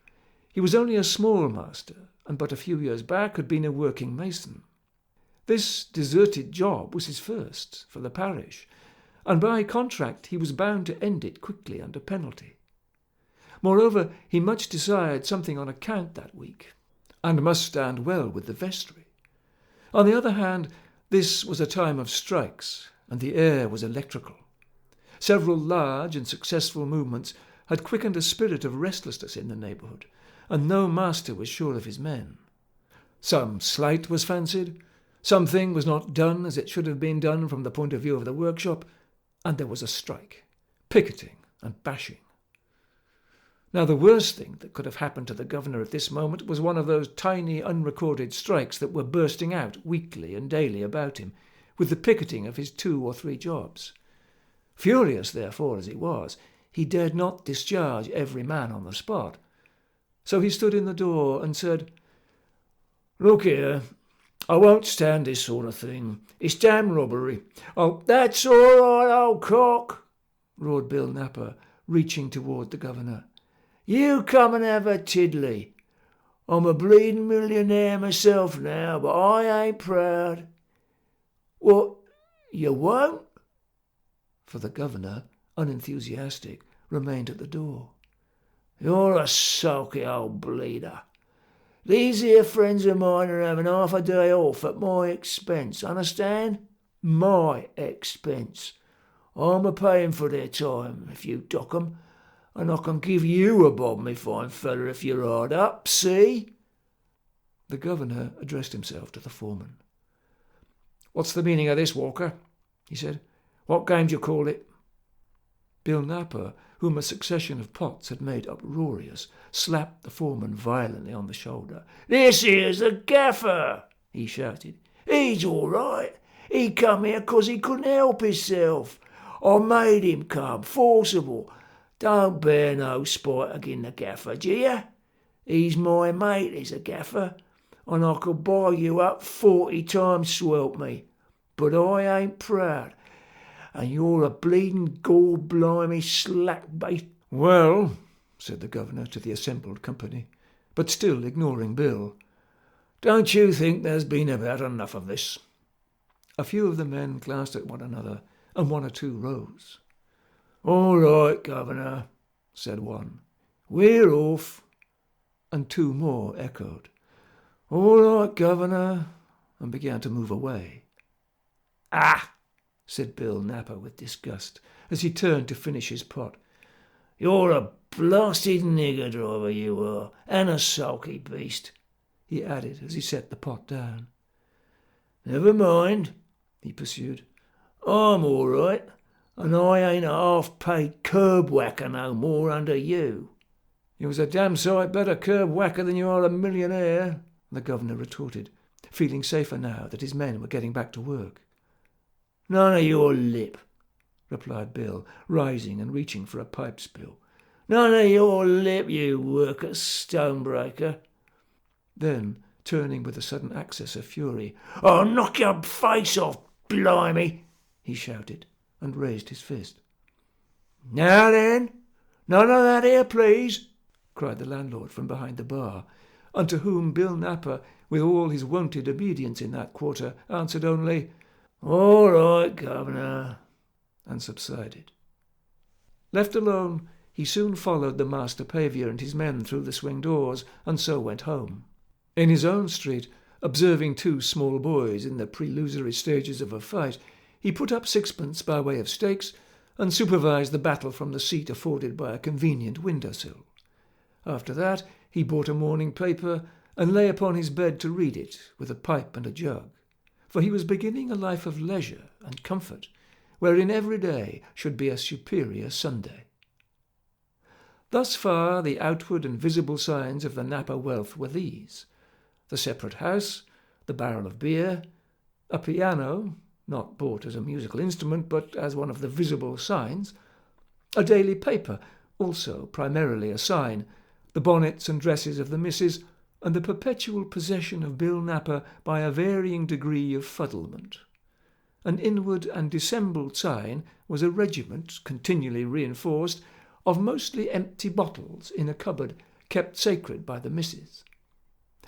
He was only a small master, and but a few years back had been a working mason. This deserted job was his first for the parish, and by contract he was bound to end it quickly under penalty. Moreover, he much desired something on account that week, and must stand well with the vestry. On the other hand, this was a time of strikes, and the air was electrical. Several large and successful movements had quickened a spirit of restlessness in the neighbourhood, and no master was sure of his men. Some slight was fancied, something was not done as it should have been done from the point of view of the workshop, and there was a strike, picketing and bashing. Now the worst thing that could have happened to the governor at this moment was one of those tiny unrecorded strikes that were bursting out weekly and daily about him, with the picketing of his 2 or 3 jobs. Furious, therefore, as he was, he dared not discharge every man on the spot. So he stood in the door and said, "Look here, I won't stand this sort of thing. It's damn robbery." "Oh, that's all right, old cock," roared Bill Napper, reaching toward the governor. "You come and have a tiddly. I'm a bleeding millionaire myself now, but I ain't proud." "What, you won't?" For the governor, unenthusiastic, remained at the door. "You're a sulky old bleeder. These here friends of mine are having half a day off at my expense, understand? My expense. I'm a-paying for their time, if you dock 'em. and I can give you a bob, me fine feller, if you're hard up, see?" The governor addressed himself to the foreman. "What's the meaning of this, Walker?" he said. "What game do you call it?" Bill Napper, whom a succession of pots had made uproarious, slapped the foreman violently on the shoulder. "This here's the gaffer," he shouted. "He's all right. He come here 'cause he couldn't help hisself. I made him come, forcible. Don't bear no spite agin the gaffer, d'ye? He's my mate, is a gaffer, and I could buy you up 40 times swelt me. But I ain't proud, and you're a bleeding gall-blimey slack-bait." "Well," said the governor to the assembled company, but still ignoring Bill, "don't you think there's been about enough of this?" A few of the men glanced at one another, and one or two rose. "All right, governor," said one. "We're off." And two more echoed, "All right, governor," and began to move away. "Ah!" said Bill Napper with disgust, as he turned to finish his pot. "You're a blasted nigger driver, you are, and a sulky beast," he added as he set the pot down. "Never mind," he pursued. "I'm all right, and I ain't a half-paid curb-whacker no more under you." "You was a damn sight better curb-whacker than you are a millionaire," the governor retorted, feeling safer now that his men were getting back to work. "None of your lip," replied Bill, rising and reaching for a pipe spill. "None of your lip, you worker stonebreaker." Then, turning with a sudden access of fury, "I'll knock your face off, blimey!" he shouted, and raised his fist. "Now then, none of that here, please," cried the landlord from behind the bar, unto whom Bill Napper, with all his wonted obedience in that quarter, answered only, "All right, governor," and subsided. Left alone, he soon followed the master pavior and his men through the swing doors, and so went home. In his own street, observing two small boys in the prelusory stages of a fight, he put up sixpence by way of stakes, and supervised the battle from the seat afforded by a convenient window-sill. After that, he bought a morning paper, and lay upon his bed to read it, with a pipe and a jug, for he was beginning a life of leisure and comfort, wherein every day should be a superior Sunday. Thus far the outward and visible signs of the Napper wealth were these: the separate house, the barrel of beer, a piano, not bought as a musical instrument, but as one of the visible signs, a daily paper, also primarily a sign, the bonnets and dresses of the misses, and the perpetual possession of Bill Napper by a varying degree of fuddlement. An inward and dissembled sign was a regiment, continually reinforced, of mostly empty bottles in a cupboard kept sacred by the misses.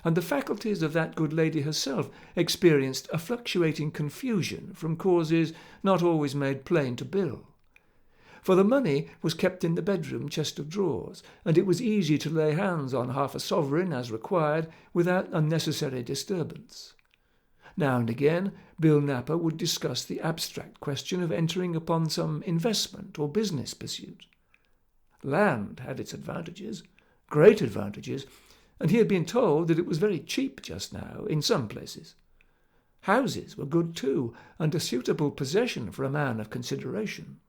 And the faculties of that good lady herself experienced a fluctuating confusion from causes not always made plain to Bill. For the money was kept in the bedroom chest of drawers, and it was easy to lay hands on half a sovereign as required without unnecessary disturbance. Now and again Bill Napper would discuss the abstract question of entering upon some investment or business pursuit. Land had its advantages, great advantages, and he had been told that it was very cheap just now in some places. Houses were good too, and a suitable possession for a man of consideration.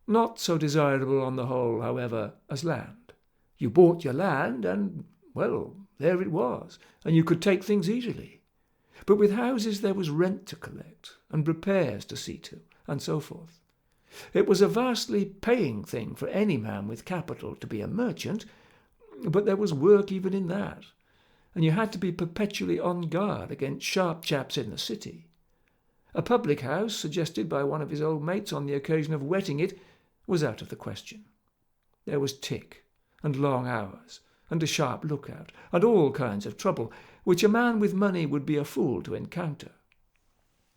Not so desirable on the whole, however, as land. You bought your land, and, well, there it was, and you could take things easily. But with houses there was rent to collect, and repairs to see to, and so forth. It was a vastly paying thing for any man with capital to be a merchant, but there was work even in that, and you had to be perpetually on guard against sharp chaps in the city. A public house, suggested by one of his old mates on the occasion of wetting it, was out of the question. There was tick, and long hours, and a sharp lookout, and all kinds of trouble, which a man with money would be a fool to encounter.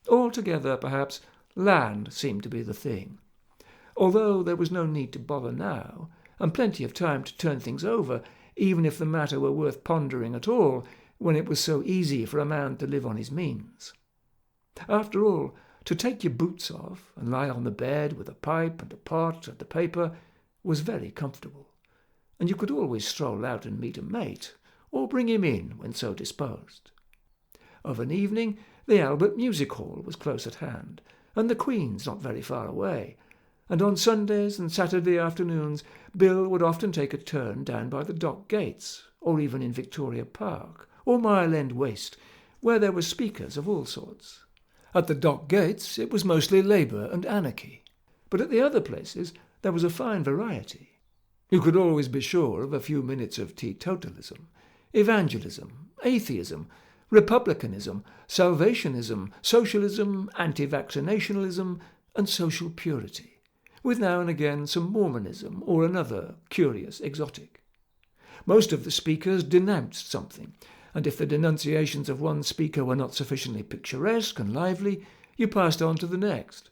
Altogether, perhaps, land seemed to be the thing, although there was no need to bother now, and plenty of time to turn things over, even if the matter were worth pondering at all, when it was so easy for a man to live on his means. After all, to take your boots off and lie on the bed with a pipe and a pot and a paper was very comfortable, and you could always stroll out and meet a mate, or bring him in when so disposed. Of an evening, the Albert Music Hall was close at hand, and the Queen's not very far away, and on Sundays and Saturday afternoons Bill would often take a turn down by the dock gates, or even in Victoria Park, or Mile End Waste, where there were speakers of all sorts. At the dock gates it was mostly labour and anarchy, but at the other places there was a fine variety. You could always be sure of a few minutes of teetotalism, evangelism, atheism, republicanism, salvationism, socialism, anti-vaccinationalism, and social purity, with now and again some Mormonism or another curious exotic. Most of the speakers denounced something, and if the denunciations of one speaker were not sufficiently picturesque and lively, you passed on to the next.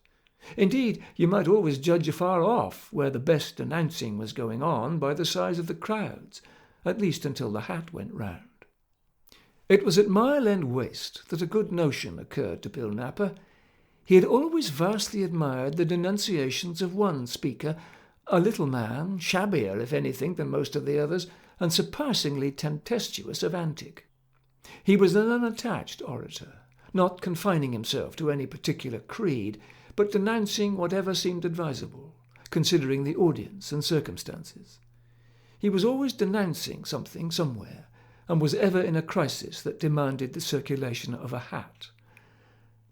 Indeed, you might always judge afar off where the best denouncing was going on by the size of the crowds, at least until the hat went round. It was at Mile End Waste that a good notion occurred to Bill Napper. He had always vastly admired the denunciations of one speaker, a little man, shabbier, if anything, than most of the others, and surpassingly tempestuous of antic. He was an unattached orator, not confining himself to any particular creed, but denouncing whatever seemed advisable, considering the audience and circumstances. He was always denouncing something somewhere, and was ever in a crisis that demanded the circulation of a hat.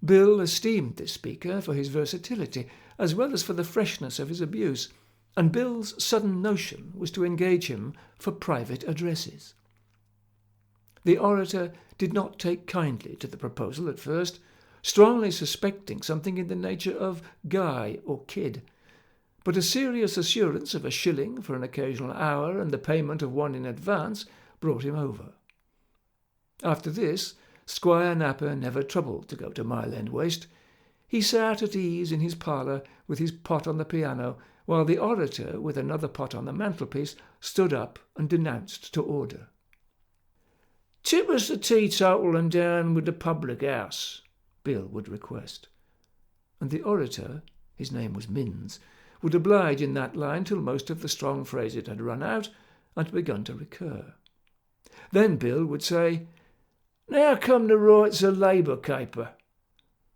Bill esteemed this speaker for his versatility, as well as for the freshness of his abuse, and Bill's sudden notion was to engage him for private addresses. The orator did not take kindly to the proposal at first, strongly suspecting something in the nature of guy or kid, but a serious assurance of $1 for an occasional hour and the payment of one in advance brought him over. After this, Squire Napper never troubled to go to Mile End Waste. He sat at ease in his parlour with his pot on the piano, while the orator, with another pot on the mantelpiece, stood up and denounced to order. "Tip us the teetotal and down with the public house," Bill would request. And the orator, his name was Minns, would oblige in that line till most of the strong phrases had run out and begun to recur. Then Bill would say, "Now come the rights of Labour caper,"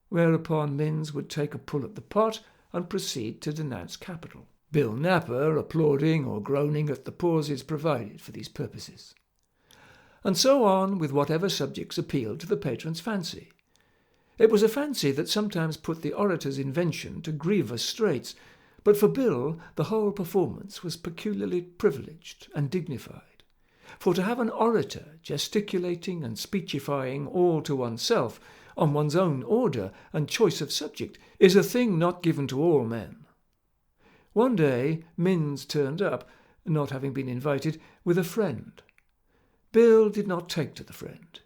whereupon Minns would take a pull at the pot and proceed to denounce capital, Bill Napper applauding or groaning at the pauses provided for these purposes. And so on with whatever subjects appealed to the patron's fancy. It was a fancy that sometimes put the orator's invention to grievous straits, but for Bill the whole performance was peculiarly privileged and dignified. For to have an orator gesticulating and speechifying all to oneself, on one's own order and choice of subject, is a thing not given to all men. One day Minns turned up, not having been invited, with a friend. Bill did not take to the friend.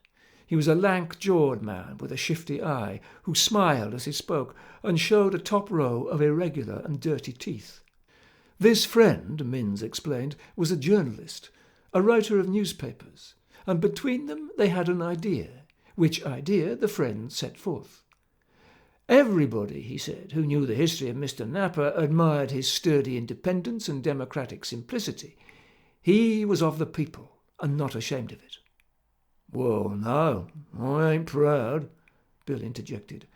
He was a lank-jawed man with a shifty eye, who smiled as he spoke and showed a top row of irregular and dirty teeth. This friend, Minns explained, was a journalist, a writer of newspapers, and between them they had an idea, which idea the friend set forth. Everybody, he said, who knew the history of Mr. Napper admired his sturdy independence and democratic simplicity. He was of the people, and not ashamed of it. "Well, no, I ain't proud," Bill interjected,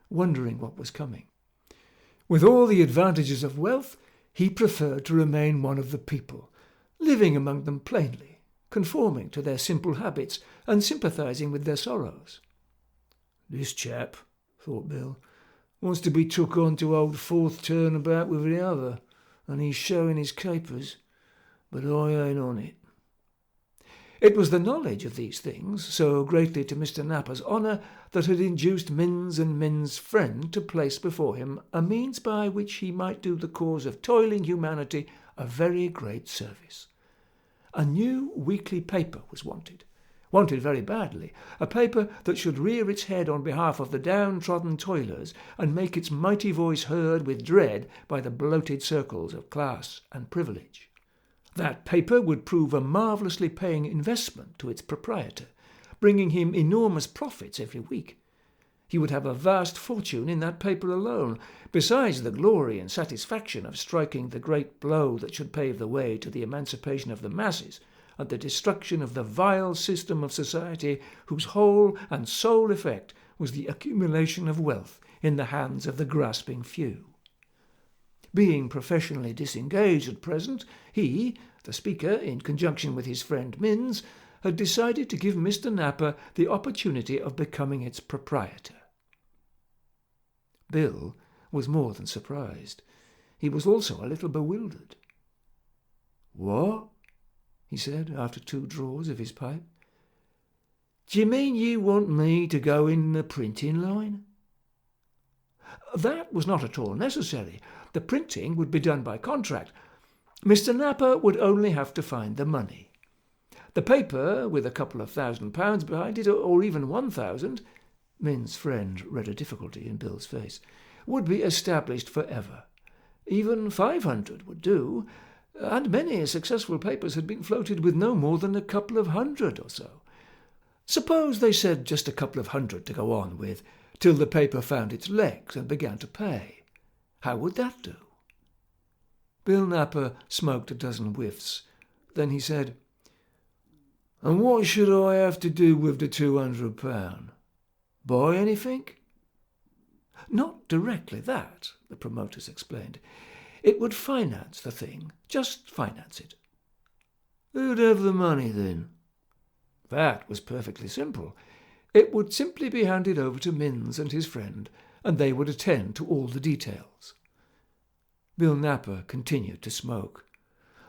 wondering what was coming. With all the advantages of wealth, he preferred to remain one of the people, living among them plainly, conforming to their simple habits and sympathizing with their sorrows. "This chap," thought Bill, "wants to be took on to old fourth turn-about with the other, and he's showing his capers, but I ain't on it." It was the knowledge of these things, so greatly to Mr. Napper's honour, that had induced Minns and Minns' friend to place before him a means by which he might do the cause of toiling humanity a very great service. A new weekly paper was wanted very badly, a paper that should rear its head on behalf of the downtrodden toilers and make its mighty voice heard with dread by the bloated circles of class and privilege. That paper would prove a marvellously paying investment to its proprietor, bringing him enormous profits every week. He would have a vast fortune in that paper alone, besides the glory and satisfaction of striking the great blow that should pave the way to the emancipation of the masses and the destruction of the vile system of society whose whole and sole effect was the accumulation of wealth in the hands of the grasping few. Being professionally disengaged at present, he, the speaker, in conjunction with his friend Minns, had decided to give Mr. Napper the opportunity of becoming its proprietor. Bill was more than surprised. He was also a little bewildered. "What?" he said, after 2 draws of his pipe. "D'ye mean you want me to go in the printing line?" That was not at all necessary. The printing would be done by contract. Mr. Napper would only have to find the money. The paper, with a couple of £1,000 behind it, or even 1,000, Min's friend read a difficulty in Bill's face, would be established for ever. Even 500 would do, and many successful papers had been floated with no more than a couple of hundred or so. Suppose they said just a couple of hundred to go on with, till the paper found its legs and began to pay. How would that do? Bill Napper smoked a dozen whiffs. Then he said, "And what should I have to do with the £200? Buy anything?" "Not directly that," the promoters explained. "It would finance the thing, just finance it." "Who'd have the money then?" That was perfectly simple. It would simply be handed over to Minns and his friend, and they would attend to all the details. Bill Napper continued to smoke.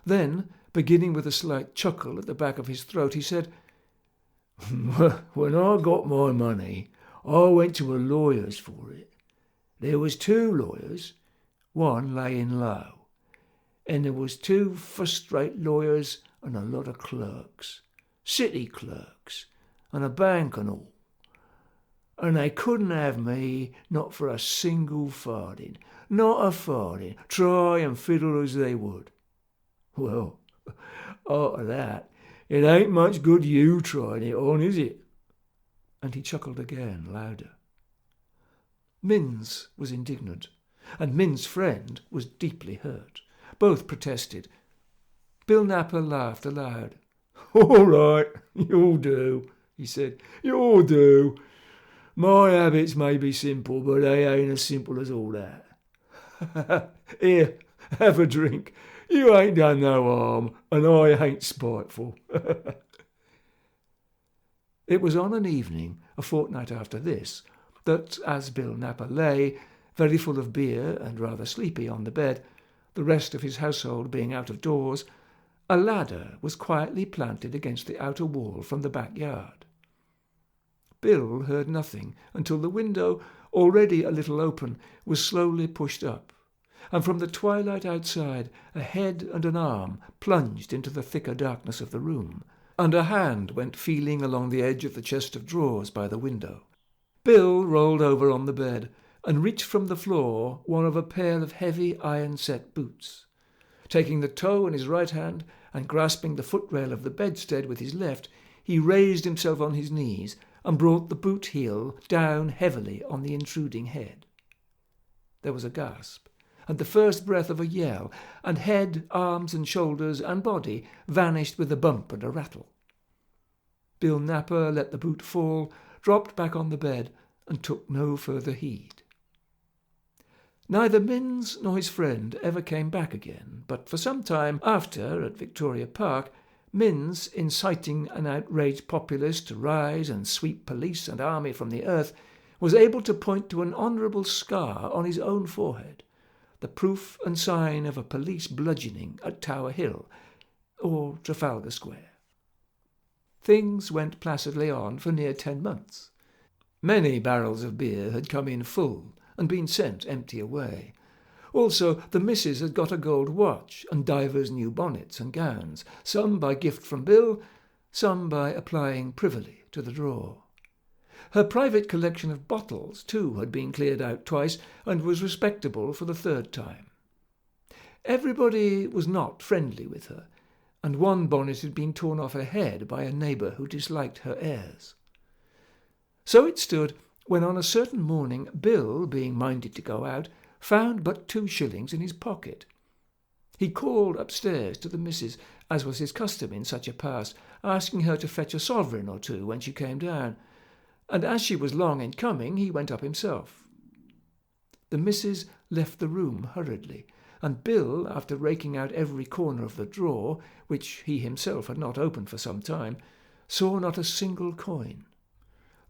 Then, beginning with a slight chuckle at the back of his throat, he said, "When I got my money, I went to a lawyer's for it. There was 2 lawyers, one laying low, and there was 2 first-rate lawyers and a lot of clerks, city clerks, and a bank and all. And they couldn't have me, not for a single farthing, not a farthing, try and fiddle as they would. Well, after that, it ain't much good you trying it on, is it?" And he chuckled again, louder. Minns was indignant, and Minns' friend was deeply hurt. Both protested. Bill Napper laughed aloud. "All right, you'll do," he said. "You'll do. My habits may be simple, but they ain't as simple as all that. Here, have a drink. You ain't done no harm, and I ain't spiteful." It was on an evening, a fortnight after this, that as Bill Napper lay, very full of beer and rather sleepy on the bed, the rest of his household being out of doors, a ladder was quietly planted against the outer wall from the backyard. Bill heard nothing until the window, already a little open, was slowly pushed up, and from the twilight outside a head and an arm plunged into the thicker darkness of the room, and a hand went feeling along the edge of the chest of drawers by the window. Bill rolled over on the bed and reached from the floor one of a pair of heavy iron-set boots. Taking the toe in his right hand and grasping the footrail of the bedstead with his left, he raised himself on his knees and brought the boot heel down heavily on the intruding head. There was a gasp, and the first breath of a yell, and head, arms and shoulders and body vanished with a bump and a rattle. Bill Napper let the boot fall, dropped back on the bed, and took no further heed. Neither Minns nor his friend ever came back again, but for some time after, at Victoria Park, Minns, inciting an outraged populace to rise and sweep police and army from the earth, was able to point to an honourable scar on his own forehead, the proof and sign of a police bludgeoning at Tower Hill or Trafalgar Square. Things went placidly on for near 10 months. Many barrels of beer had come in full and been sent empty away. Also, the missus had got a gold watch and divers new bonnets and gowns, some by gift from Bill, some by applying privily to the drawer. Her private collection of bottles, too, had been cleared out twice and was respectable for the 3rd time. Everybody was not friendly with her, and one bonnet had been torn off her head by a neighbour who disliked her airs. So it stood when on a certain morning Bill, being minded to go out, found but 2 shillings in his pocket. He called upstairs to the missus, as was his custom in such a pass, asking her to fetch a sovereign or 2 when she came down, and as she was long in coming, he went up himself. The missus left the room hurriedly, and Bill, after raking out every corner of the drawer, which he himself had not opened for some time, saw not a single coin.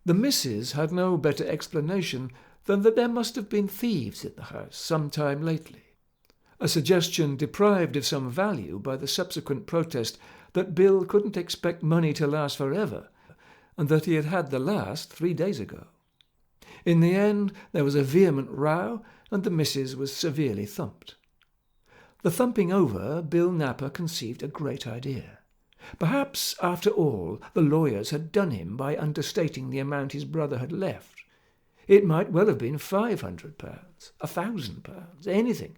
The missus had no better explanation than that there must have been thieves at the house some time lately, a suggestion deprived of some value by the subsequent protest that Bill couldn't expect money to last forever, and that he had had the last 3 days ago. In the end there was a vehement row, and the missus was severely thumped. The thumping over, Bill Napper conceived a great idea. Perhaps, after all, the lawyers had done him by understating the amount his brother had left. It might well have been £500, £1,000, anything.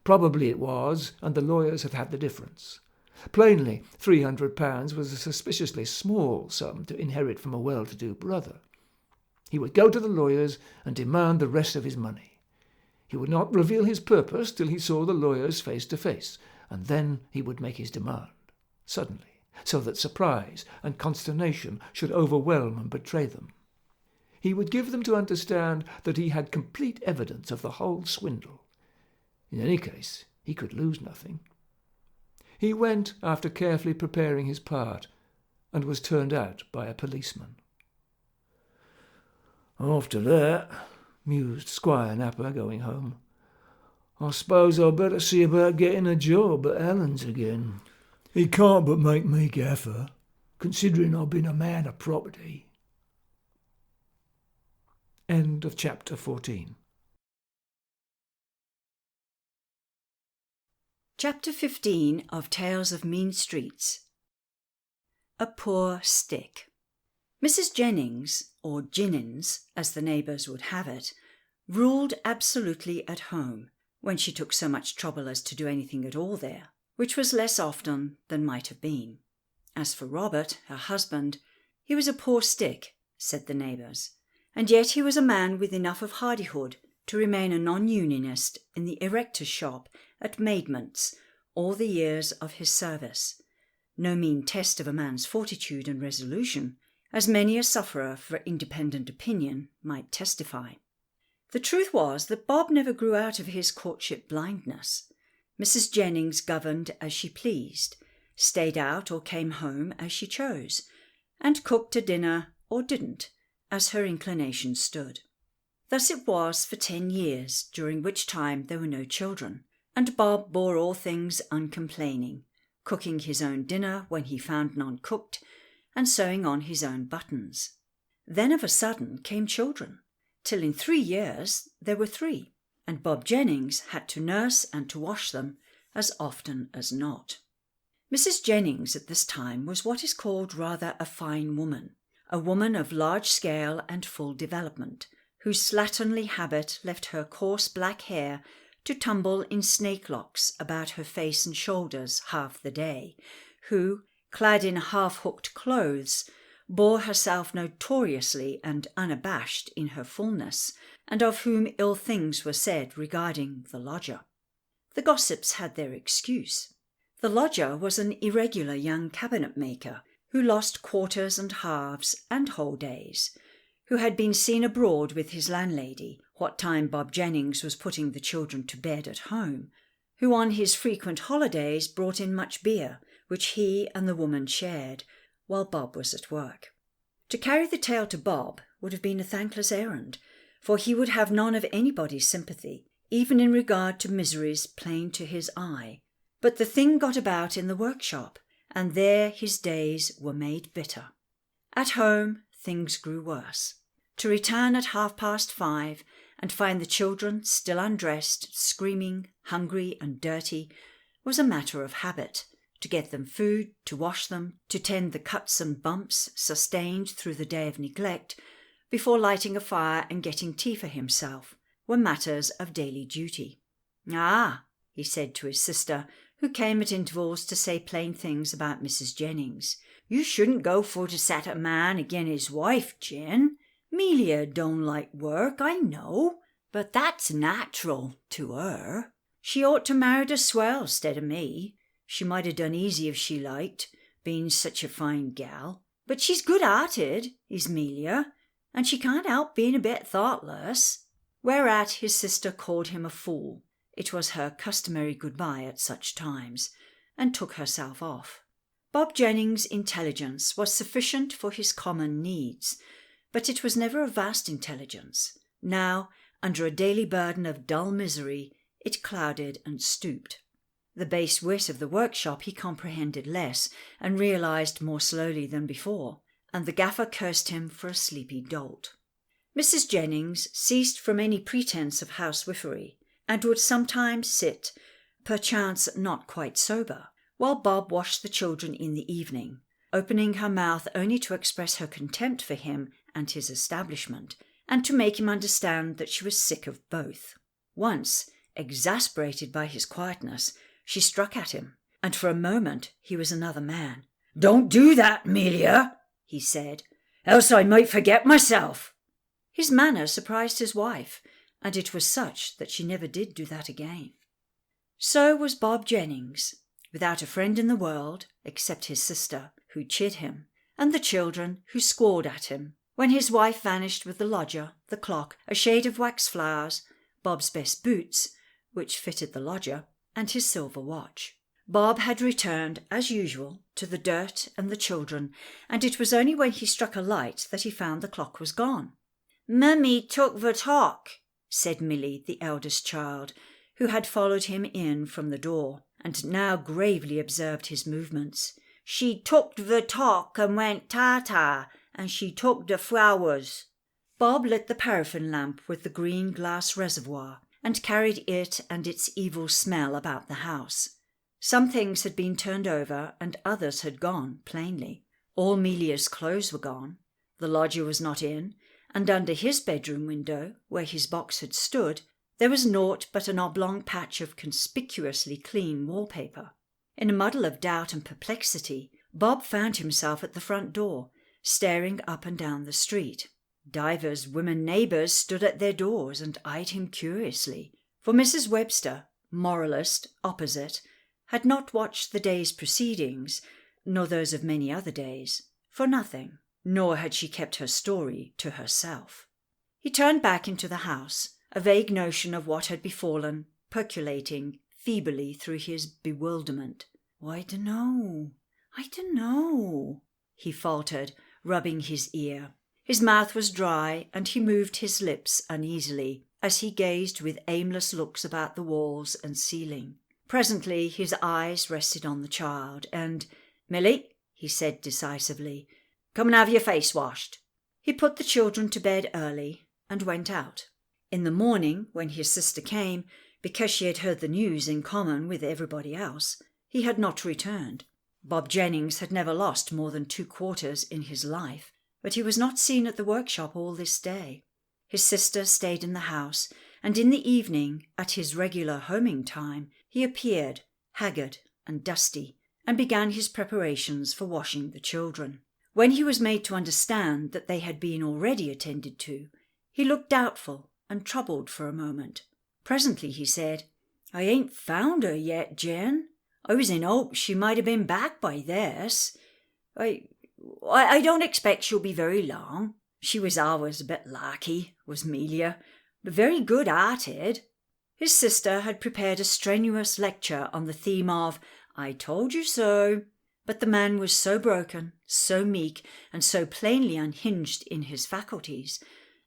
Probably it was, and the lawyers had had the difference. Plainly, £300 was a suspiciously small sum to inherit from a well-to-do brother. He would go to the lawyers and demand the rest of his money. He would not reveal his purpose till he saw the lawyers face to face, and then he would make his demand, suddenly, so that surprise and consternation should overwhelm and betray them. He would give them to understand that he had complete evidence of the whole swindle. In any case, he could lose nothing. He went after carefully preparing his part, and was turned out by a policeman. "After that," mused Squire Napper, going home, "I suppose I'd better see about getting a job at Ellen's again. He can't but make me gaffer, considering I've been a man of property." End of chapter 14. Chapter 15 of Tales of Mean Streets. A Poor Stick. Mrs. Jennings, or Jinnins, as the neighbours would have it, ruled absolutely at home, when she took so much trouble as to do anything at all there, which was less often than might have been. As for Robert, her husband, he was a poor stick, said the neighbours, and yet he was a man with enough of hardihood to remain a non-unionist in the erector's shop at Maidment's all the years of his service. No mean test of a man's fortitude and resolution, as many a sufferer for independent opinion might testify. The truth was that Bob never grew out of his courtship blindness. Mrs. Jennings governed as she pleased, stayed out or came home as she chose, and cooked a dinner or didn't, as her inclination stood. Thus it was for 10 years, during which time there were no children, and Bob bore all things uncomplaining, cooking his own dinner when he found none cooked, and sewing on his own buttons. Then of a sudden came children, till in 3 years there were 3, and Bob Jennings had to nurse and to wash them as often as not. Mrs. Jennings at this time was what is called rather a fine woman, a woman of large scale and full development, whose slatternly habit left her coarse black hair to tumble in snake locks about her face and shoulders half the day, who, clad in half-hooked clothes, bore herself notoriously and unabashed in her fullness, and of whom ill things were said regarding the lodger. The gossips had their excuse. The lodger was an irregular young cabinet-maker, who lost quarters and halves and whole days, who had been seen abroad with his landlady, what time Bob Jennings was putting the children to bed at home, who on his frequent holidays brought in much beer, which he and the woman shared, while Bob was at work. To carry the tale to Bob would have been a thankless errand, for he would have none of anybody's sympathy, even in regard to miseries plain to his eye. But the thing got about in the workshop, and there his days were made bitter. At home things grew worse. To return at 5:30 and find the children still undressed, screaming, hungry and dirty, was a matter of habit. To get them food, to wash them, to tend the cuts and bumps sustained through the day of neglect, before lighting a fire and getting tea for himself, were matters of daily duty. "Ah," he said to his sister, who came at intervals to say plain things about Mrs. Jennings, "you shouldn't go for to set a man again his wife, Jen. Melia don't like work, I know, but that's natural to her. She ought to married a swell 'stead of me. She might have done easy if she liked, being such a fine gal. But she's good-hearted, is Melia, and she can't help being a bit thoughtless. Whereat his sister called him a fool. It was her customary goodbye at such times, and took herself off. Bob Jennings' intelligence was sufficient for his common needs, but it was never a vast intelligence. Now, under a daily burden of dull misery, it clouded and stooped. The base wit of the workshop he comprehended less, and realized more slowly than before, and the gaffer cursed him for a sleepy dolt. Mrs. Jennings ceased from any pretence of housewifery, and would sometimes sit, perchance not quite sober, while Bob washed the children in the evening, opening her mouth only to express her contempt for him and his establishment, and to make him understand that she was sick of both. Once, exasperated by his quietness, she struck at him, and for a moment he was another man. "Don't do that, Melia," he said, "else I might forget myself." His manner surprised his wife, and it was such that she never did do that again. So was Bob Jennings, without a friend in the world, except his sister, who chid him, and the children, who squalled at him, when his wife vanished with the lodger, the clock, a shade of wax flowers, Bob's best boots, which fitted the lodger, and his silver watch. Bob had returned, as usual, to the dirt and the children, and it was only when he struck a light that he found the clock was gone. "Mummy took the talk," said Milly, the eldest child, who had followed him in from the door, and now gravely observed his movements. "She took the talk and went ta-ta, and she took the flowers." Bob lit the paraffin lamp with the green glass reservoir, and carried it and its evil smell about the house. Some things had been turned over, and others had gone, plainly. All Melia's clothes were gone. The lodger was not in, and under his bedroom window, where his box had stood, there was naught but an oblong patch of conspicuously clean wallpaper. In a muddle of doubt and perplexity, Bob found himself at the front door, staring up and down the street. Divers women neighbours stood at their doors and eyed him curiously, for Mrs. Webster, moralist, opposite, had not watched the day's proceedings, nor those of many other days, for nothing, nor had she kept her story to herself. He turned back into the house, a vague notion of what had befallen, percolating feebly through his bewilderment. "I dunno, he faltered, rubbing his ear. His mouth was dry, and he moved his lips uneasily, as he gazed with aimless looks about the walls and ceiling. Presently his eyes rested on the child, and, "Milly," he said decisively, "come and have your face washed." He put the children to bed early, and went out. In the morning, when his sister came, because she had heard the news in common with everybody else, he had not returned. Bob Jennings had never lost more than 2 quarters in his life, but he was not seen at the workshop all this day. His sister stayed in the house, and in the evening, at his regular homing time, he appeared, haggard and dusty, and began his preparations for washing the children. When he was made to understand that they had been already attended to, he looked doubtful and troubled for a moment. Presently he said, "I ain't found her yet, Jen. I was in hopes she might have been back by this. I don't expect she'll be very long. She was always a bit larky, was Melia, but very good-hearted." His sister had prepared a strenuous lecture on the theme of "I told you so," but the man was so broken, so meek, and so plainly unhinged in his faculties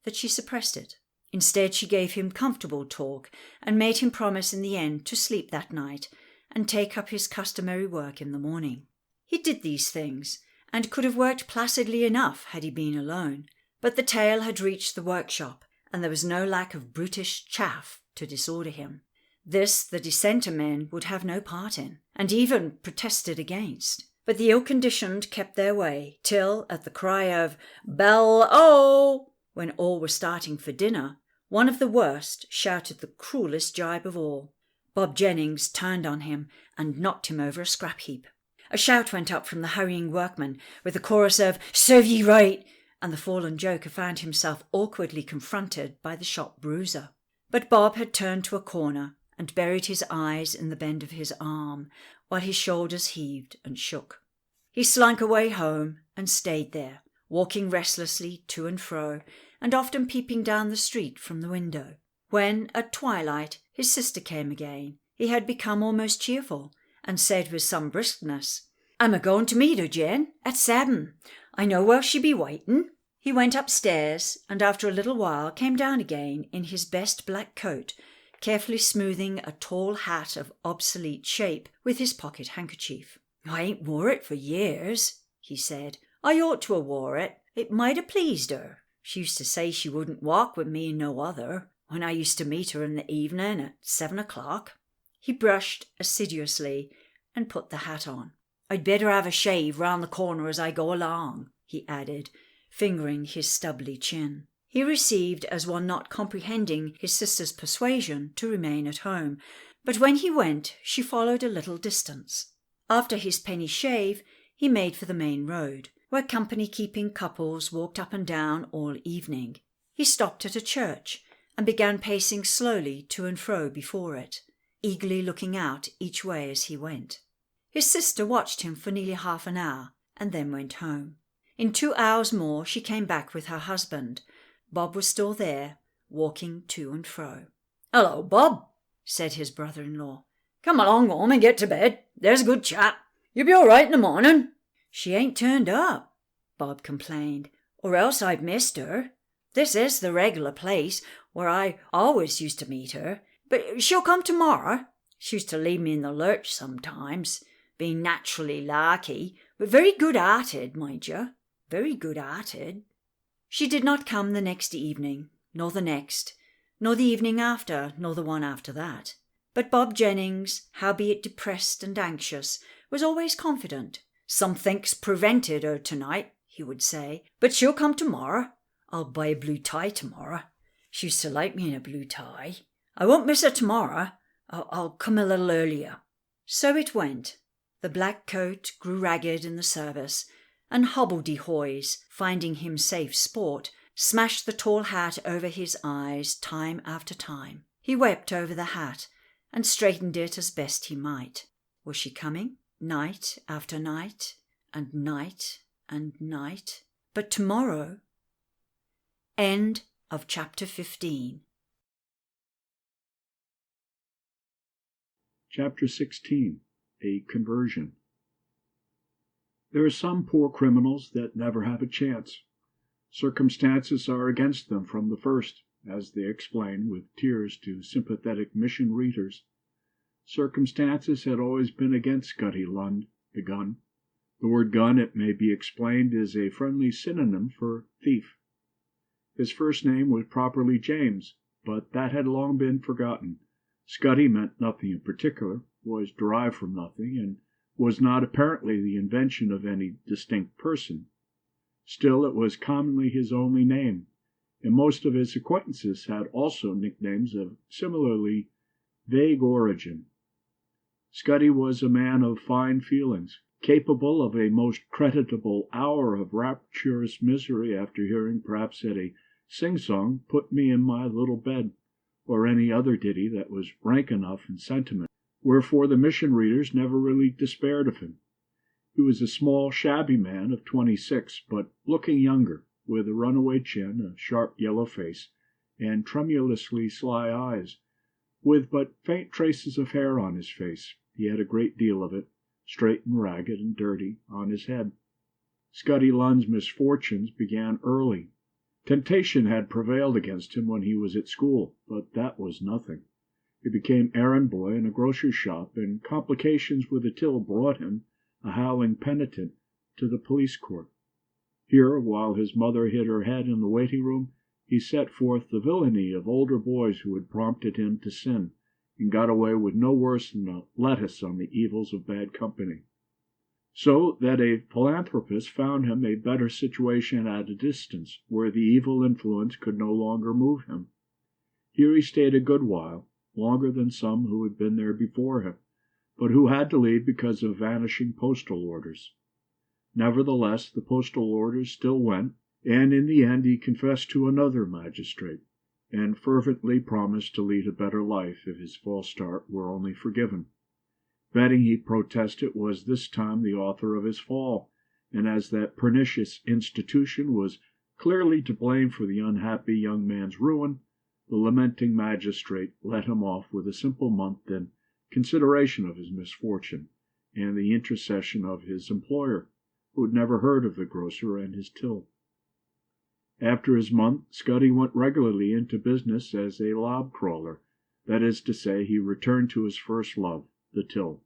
that she suppressed it. Instead, she gave him comfortable talk, and made him promise in the end to sleep that night and take up his customary work in the morning. He did these things, and could have worked placidly enough had he been alone, but the tale had reached the workshop, and there was no lack of brutish chaff to disorder him. This the dissenter men would have no part in, and even protested against. But the ill-conditioned kept their way, till, at the cry of "Bell-o!" when all were starting for dinner, one of the worst shouted the cruellest jibe of all. Bob Jennings turned on him and knocked him over a scrap heap. A shout went up from the hurrying workmen, with a chorus of "Serve ye right!" and the fallen joker found himself awkwardly confronted by the shop bruiser. But Bob had turned to a corner and buried his eyes in the bend of his arm, while his shoulders heaved and shook. He slunk away home and stayed there, walking restlessly to and fro, and often peeping down the street from the window. When, at twilight, his sister came again, he had become almost cheerful, and said with some briskness, "I'm a-going to meet her, Jen, at 7. I know where she be waiting." He went upstairs, and after a little while came down again in his best black coat, carefully smoothing a tall hat of obsolete shape with his pocket handkerchief. "I ain't wore it for years," he said. "I ought to ha' wore it. It might ha' pleased her. She used to say she wouldn't walk with me and no other, when I used to meet her in the evening at 7 o'clock. He brushed assiduously and put the hat on. "I'd better have a shave round the corner as I go along," he added, fingering his stubbly chin. He received as one not comprehending his sister's persuasion to remain at home, but when he went she followed a little distance. After his penny shave he made for the main road, where company-keeping couples walked up and down all evening. He stopped at a church and began pacing slowly to and fro before it, eagerly looking out each way as he went. His sister watched him for nearly half an hour and then went home. In 2 hours more she came back with her husband. Bob was still there, walking to and fro. "Hello, Bob," said his brother-in-law. "Come along home and get to bed. There's a good chap. You'll be all right in the morning." "She ain't turned up," Bob complained, "or else I've missed her. This is the regular place where I always used to meet her, but she'll come tomorrow. She used to leave me in the lurch sometimes, being naturally larky, but very good-hearted, mind you, very good-hearted." She did not come the next evening, nor the next, nor the evening after, nor the one after that. But Bob Jennings, howbeit depressed and anxious, was always confident. "Something's prevented her tonight," he would say, "but she'll come tomorrow. I'll buy a blue tie tomorrow. She used to like me in a blue tie. I won't miss her tomorrow. I'll come a little earlier." So it went. The black coat grew ragged in the service, and hobbledehoys, finding him safe sport, smashed the tall hat over his eyes time after time. He wept over the hat, and straightened it as best he might. Was she coming? Night after night, and night and night. But tomorrow... End of chapter 15. Chapter 16. A Conversion. There are some poor criminals that never have a chance. Circumstances are against them from the first, as they explain with tears to sympathetic mission readers. Circumstances had always been against Scuddy Lund, the gun. The word gun, it may be explained, is a friendly synonym for thief. His first name was properly James, but that had long been forgotten. Scuddy meant nothing in particular, was derived from nothing, and was not apparently the invention of any distinct person. Still, it was commonly his only name, and most of his acquaintances had also nicknames of similarly vague origin. Scuddy was a man of fine feelings, capable of a most creditable hour of rapturous misery after hearing perhaps at a sing-song, "Put me in my little bed," or any other ditty that was rank enough in sentiment, wherefore the mission readers never really despaired of him. He was a small, shabby man of 26, but looking younger, with a runaway chin, a sharp yellow face, and tremulously sly eyes, with but faint traces of hair on his face. He had a great deal of it, straight and ragged and dirty, on his head. Scuddy Lund's misfortunes began early. Temptation had prevailed against him when he was at school, but that was nothing. He became errand boy in a grocer's shop, and complications with a till brought him, a howling penitent, to the police court. Here, while his mother hid her head in the waiting-room, he set forth the villainy of older boys who had prompted him to sin, and got away with no worse than a lettuce on the evils of bad company. So that a philanthropist found him a better situation at a distance, where the evil influence could no longer move him. Here he stayed a good while, longer than some who had been there before him, but who had to leave because of vanishing postal orders. Nevertheless, the postal orders still went, and in the end he confessed to another magistrate, and fervently promised to lead a better life if his false start were only forgiven. Betting, he protested, was this time the author of his fall, and as that pernicious institution was clearly to blame for the unhappy young man's ruin, the lamenting magistrate let him off with a simple month in consideration of his misfortune, and the intercession of his employer, who had never heard of the grocer and his till. After his month, Scuddy went regularly into business as a lob crawler, that is to say, he returned to his first love, the till.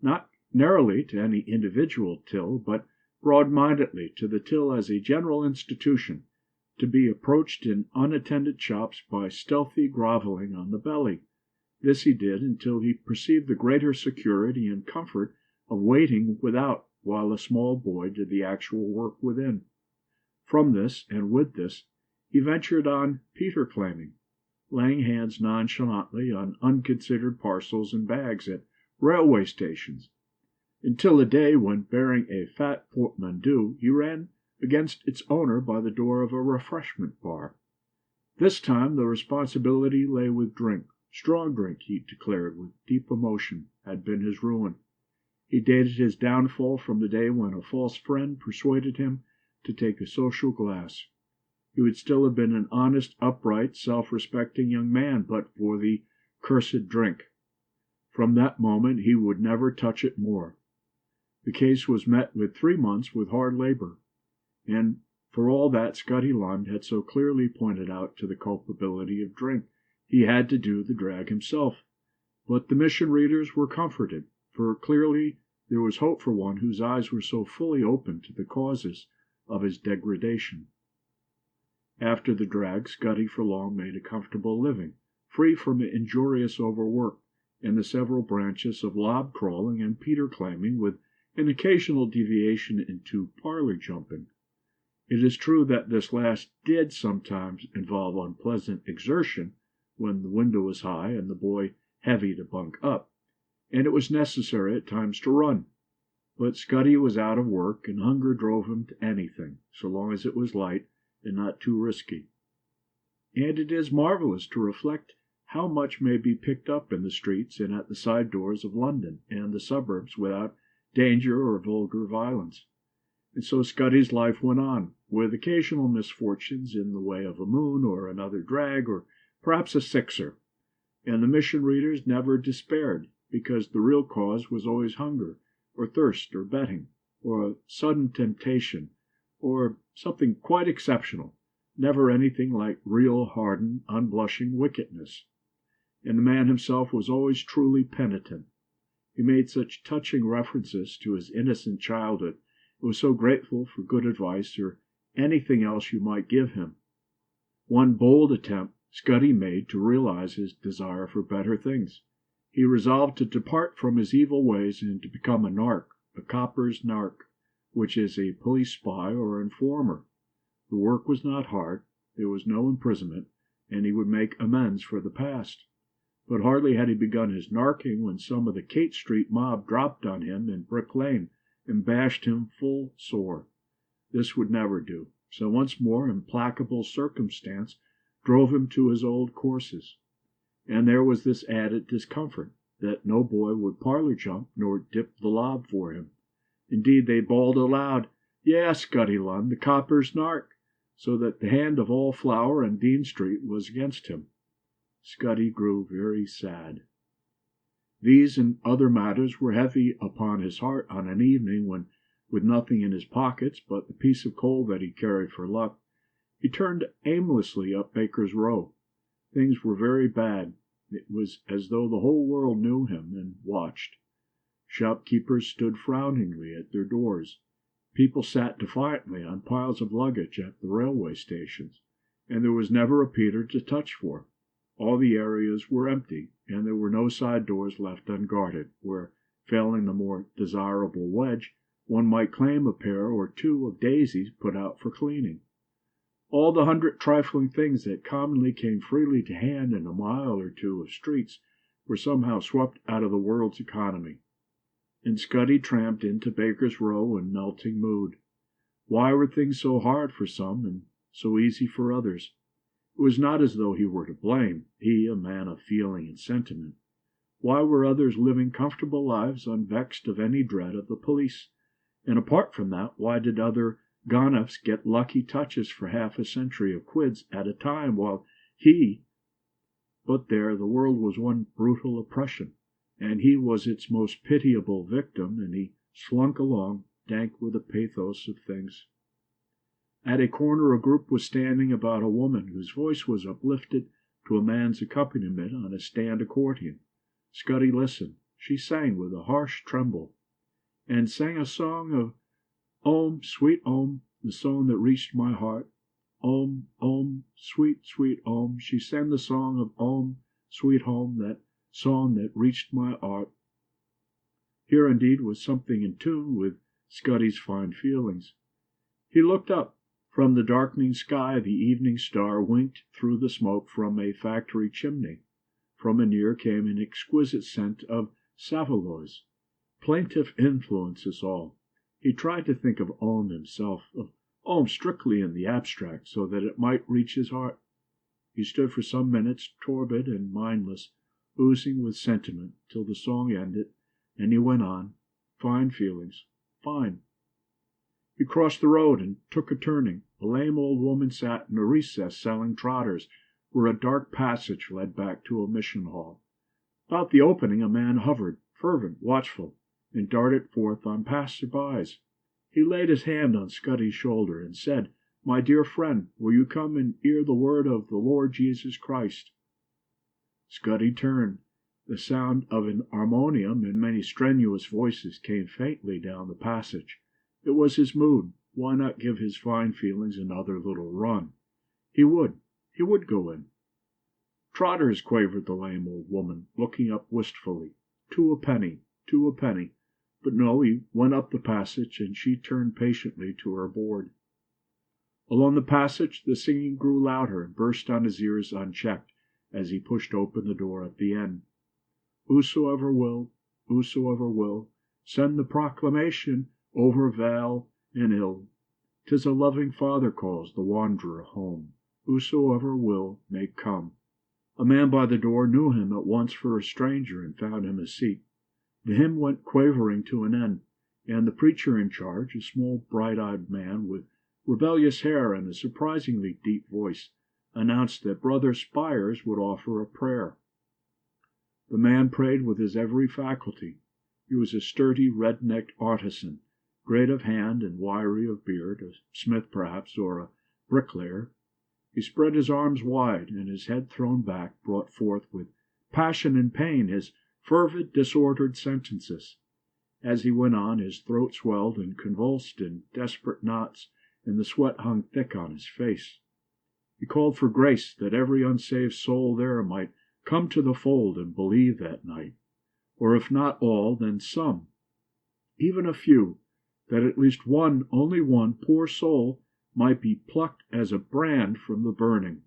Not narrowly to any individual till, but broad-mindedly to the till as a general institution, to be approached in unattended shops by stealthy grovelling on the belly. This he did until he perceived the greater security and comfort of waiting without while a small boy did the actual work within. From this, and with this, he ventured on Peter claiming, laying hands nonchalantly on unconsidered parcels and bags at railway stations, until a day when, bearing a fat portmanteau, he ran against its owner by the door of a refreshment bar. This time the responsibility lay with drink. Strong drink, he declared with deep emotion, had been his ruin. He dated his downfall from the day when a false friend persuaded him to take a social glass. He would still have been an honest, upright, self-respecting young man but for the cursed drink. From that moment he would never touch it more. The case was met with 3 months with hard labor, and for all that Scuddy Lund had so clearly pointed out to the culpability of drink, he had to do the drag himself. But the mission readers were comforted, for clearly there was hope for one whose eyes were so fully open to the causes of his degradation. After the drag, Scuddy for long made a comfortable living, free from injurious overwork, in the several branches of lob crawling and Peter claiming, with an occasional deviation into parlor jumping. It is true that this last did sometimes involve unpleasant exertion when the window was high and the boy heavy to bunk up, and it was necessary at times to run. But Scuddy was out of work, and hunger drove him to anything, so long as it was light and not too risky. And it is marvelous to reflect how much may be picked up in the streets and at the side doors of London and the suburbs without danger or vulgar violence. And so Scuddy's life went on, with occasional misfortunes in the way of a moon or another drag, or perhaps a sixer. And the mission readers never despaired, because the real cause was always hunger, or thirst, or betting, or a sudden temptation, or something quite exceptional, never anything like real, hardened, unblushing wickedness. And the man himself was always truly penitent. He made such touching references to his innocent childhood, and was so grateful for good advice or anything else you might give him. One bold attempt Scuddy made to realize his desire for better things. He resolved to depart from his evil ways and to become a narc, a copper's narc, which is a police spy or informer. The work was not hard, there was no imprisonment, and he would make amends for the past. But hardly had he begun his narking when some of the Kate Street mob dropped on him in Brick Lane and bashed him full sore. This would never do, so once more implacable circumstance drove him to his old courses. And there was this added discomfort, that no boy would parlor jump nor dip the lob for him. Indeed, they bawled aloud, "Yeah, Scuddy Lund, the copper's narc," so that the hand of all Flower and Dean Street was against him. Scuddy grew very sad. These and other matters were heavy upon his heart on an evening when, with nothing in his pockets but the piece of coal that he carried for luck, he turned aimlessly up Baker's Row. Things were very bad. It was as though the whole world knew him and watched. Shopkeepers stood frowningly at their doors. People sat defiantly on piles of luggage at the railway stations, and there was never a Peter to touch for. All the areas were empty, and there were no side doors left unguarded, where, failing the more desirable wedge, one might claim a pair or two of daisies put out for cleaning. All the hundred trifling things that commonly came freely to hand in a mile or two of streets were somehow swept out of the world's economy. And Scuddy tramped into Baker's Row in melting mood. Why were things so hard for some and so easy for others? It was not as though he were to blame, he, a man of feeling and sentiment. Why were others living comfortable lives unvexed of any dread of the police? And apart from that, why did other Gonuffs get lucky touches for half a century of quids at a time, while he... But there, the world was one brutal oppression, and he was its most pitiable victim, and he slunk along, dank with the pathos of things. At a corner a group was standing about a woman whose voice was uplifted to a man's accompaniment on a stand accordion. Scuddy listened. She sang with a harsh tremble, and sang a song of "Om, sweet Om," the song that reached my heart. Om, Om, sweet, sweet Om. She sang the song of Om, sweet home, that song that reached my heart. Here indeed was something in tune with Scuddy's fine feelings. He looked up. From the darkening sky the evening star winked through the smoke from a factory chimney. From anear came an exquisite scent of saveloys. Plaintive influences all. He tried to think of Om himself, of Om strictly in the abstract, so that it might reach his heart. He stood for some minutes, torpid and mindless, oozing with sentiment, till the song ended, and he went on. Fine feelings. Fine. He crossed the road and took a turning. A lame old woman sat in a recess selling trotters, where a dark passage led back to a mission hall. About the opening a man hovered, fervent, watchful, and darted forth on passers-bys. He laid his hand on Scuddy's shoulder and said, "My dear friend, will you come and hear the word of the Lord Jesus Christ?" Scuddy turned. The sound of an harmonium and many strenuous voices came faintly down the passage. It was his mood. Why not give his fine feelings another little run? He would go in. "Trotters," quavered the lame old woman, looking up wistfully. "Two a penny, two a penny." But no, he went up the passage, and she turned patiently to her board. Along the passage the singing grew louder and burst on his ears unchecked as he pushed open the door at the end. Whosoever will, send the proclamation over vale and hill. 'Tis a loving Father calls the wanderer home. Whosoever will may come. A man by the door knew him at once for a stranger and found him a seat. The hymn went quavering to an end, and the preacher in charge, a small bright-eyed man with rebellious hair and a surprisingly deep voice, announced that Brother Spires would offer a prayer. The man prayed with his every faculty. He was a sturdy, red-necked artisan, great of hand and wiry of beard, a smith perhaps, or a bricklayer. He spread his arms wide, and his head thrown back brought forth with passion and pain his fervid, disordered sentences. As he went on, his throat swelled and convulsed in desperate knots, and the sweat hung thick on his face. He called for grace, that every unsaved soul there might come to the fold and believe that night, or if not all, then some, even a few, that at least one, only one, poor soul might be plucked as a brand from the burning.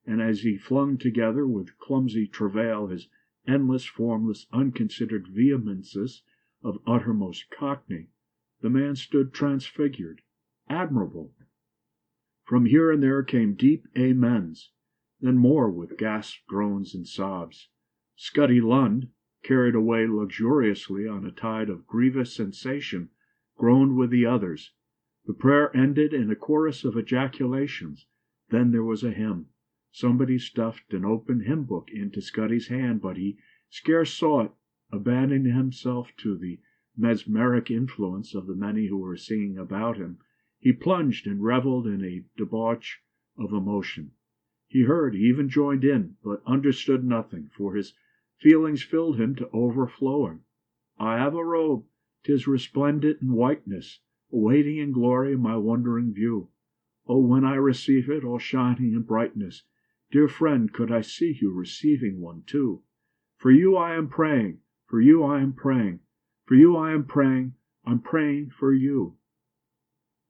And as he flung together with clumsy travail his endless, formless, unconsidered vehemences of uttermost cockney, the man stood transfigured, admirable. From here and there came deep amens, then more with gasps, groans, and sobs. Scuddy Lund, carried away luxuriously on a tide of grievous sensation, groaned with the others. The prayer ended in a chorus of ejaculations. Then there was a hymn. Somebody stuffed an open hymn book into Scuddy's hand, but he scarce saw it. Abandoning himself to the mesmeric influence of the many who were singing about him, he plunged and revelled in a debauch of emotion. He heard, he even joined in, but understood nothing, for his feelings filled him to overflowing. "I have a robe, 'tis resplendent in whiteness, awaiting in glory my wondering view. Oh, when I receive it, all shining in brightness, dear friend, could I see you receiving one too. For you I am praying, for you I am praying, for you I am praying, I'm praying for you."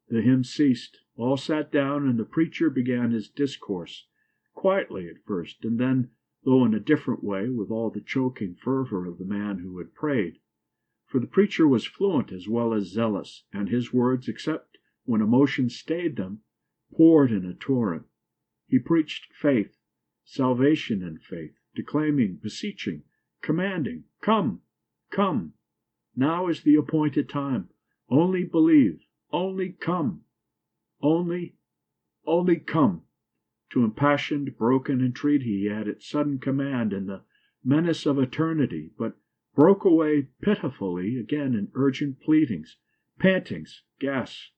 The hymn ceased. All sat down, and the preacher began his discourse, quietly at first, and then, though in a different way, with all the choking fervor of the man who had prayed. For the preacher was fluent as well as zealous, and his words, except when emotion stayed them, poured in a torrent. He preached faith, salvation in faith, declaiming, beseeching, commanding, "Come, come! Now is the appointed time. Only believe, only come, only come." To impassioned, broken entreaty he added sudden command and the menace of eternity, but broke away pitifully again in urgent pleadings, pantings, gasps,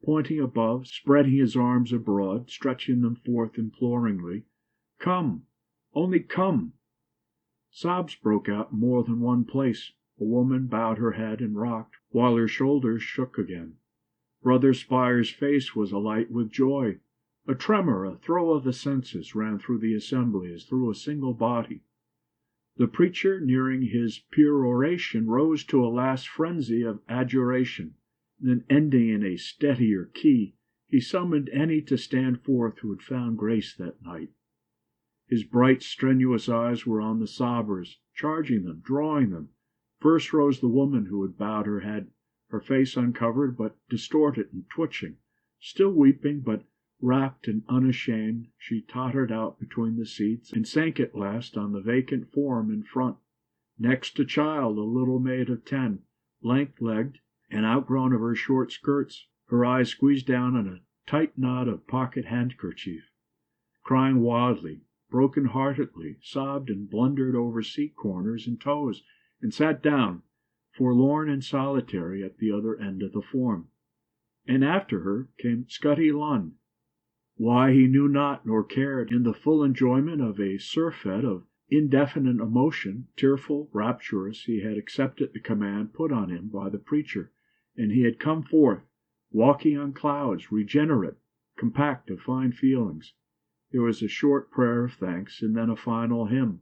pointing above, spreading his arms abroad, stretching them forth imploringly. "Come, only come!" Sobs broke out in more than one place. A woman bowed her head and rocked, while her shoulders shook again. Brother Spire's face was alight with joy. A tremor, a throe of the senses, ran through the assembly as through a single body. The preacher, nearing his peroration, rose to a last frenzy of adjuration. Then, ending in a steadier key, he summoned any to stand forth who had found grace that night. His bright, strenuous eyes were on the sobbers, charging them, drawing them. First rose the woman who had bowed her head, her face uncovered but distorted and twitching. Still weeping, but rapt and unashamed, she tottered out between the seats and sank at last on the vacant form in front. Next a child, a little maid of 10, lank-legged and outgrown of her short skirts, her eyes squeezed down in a tight knot of pocket handkerchief, crying wildly, broken-heartedly, sobbed and blundered over seat corners and toes, and sat down, forlorn and solitary, at the other end of the form. And after her came Scotty Lund. Why he knew not nor cared, in the full enjoyment of a surfeit of indefinite emotion, tearful, rapturous, he had accepted the command put on him by the preacher, and he had come forth, walking on clouds, regenerate, compact of fine feelings. There was a short prayer of thanks, and then a final hymn.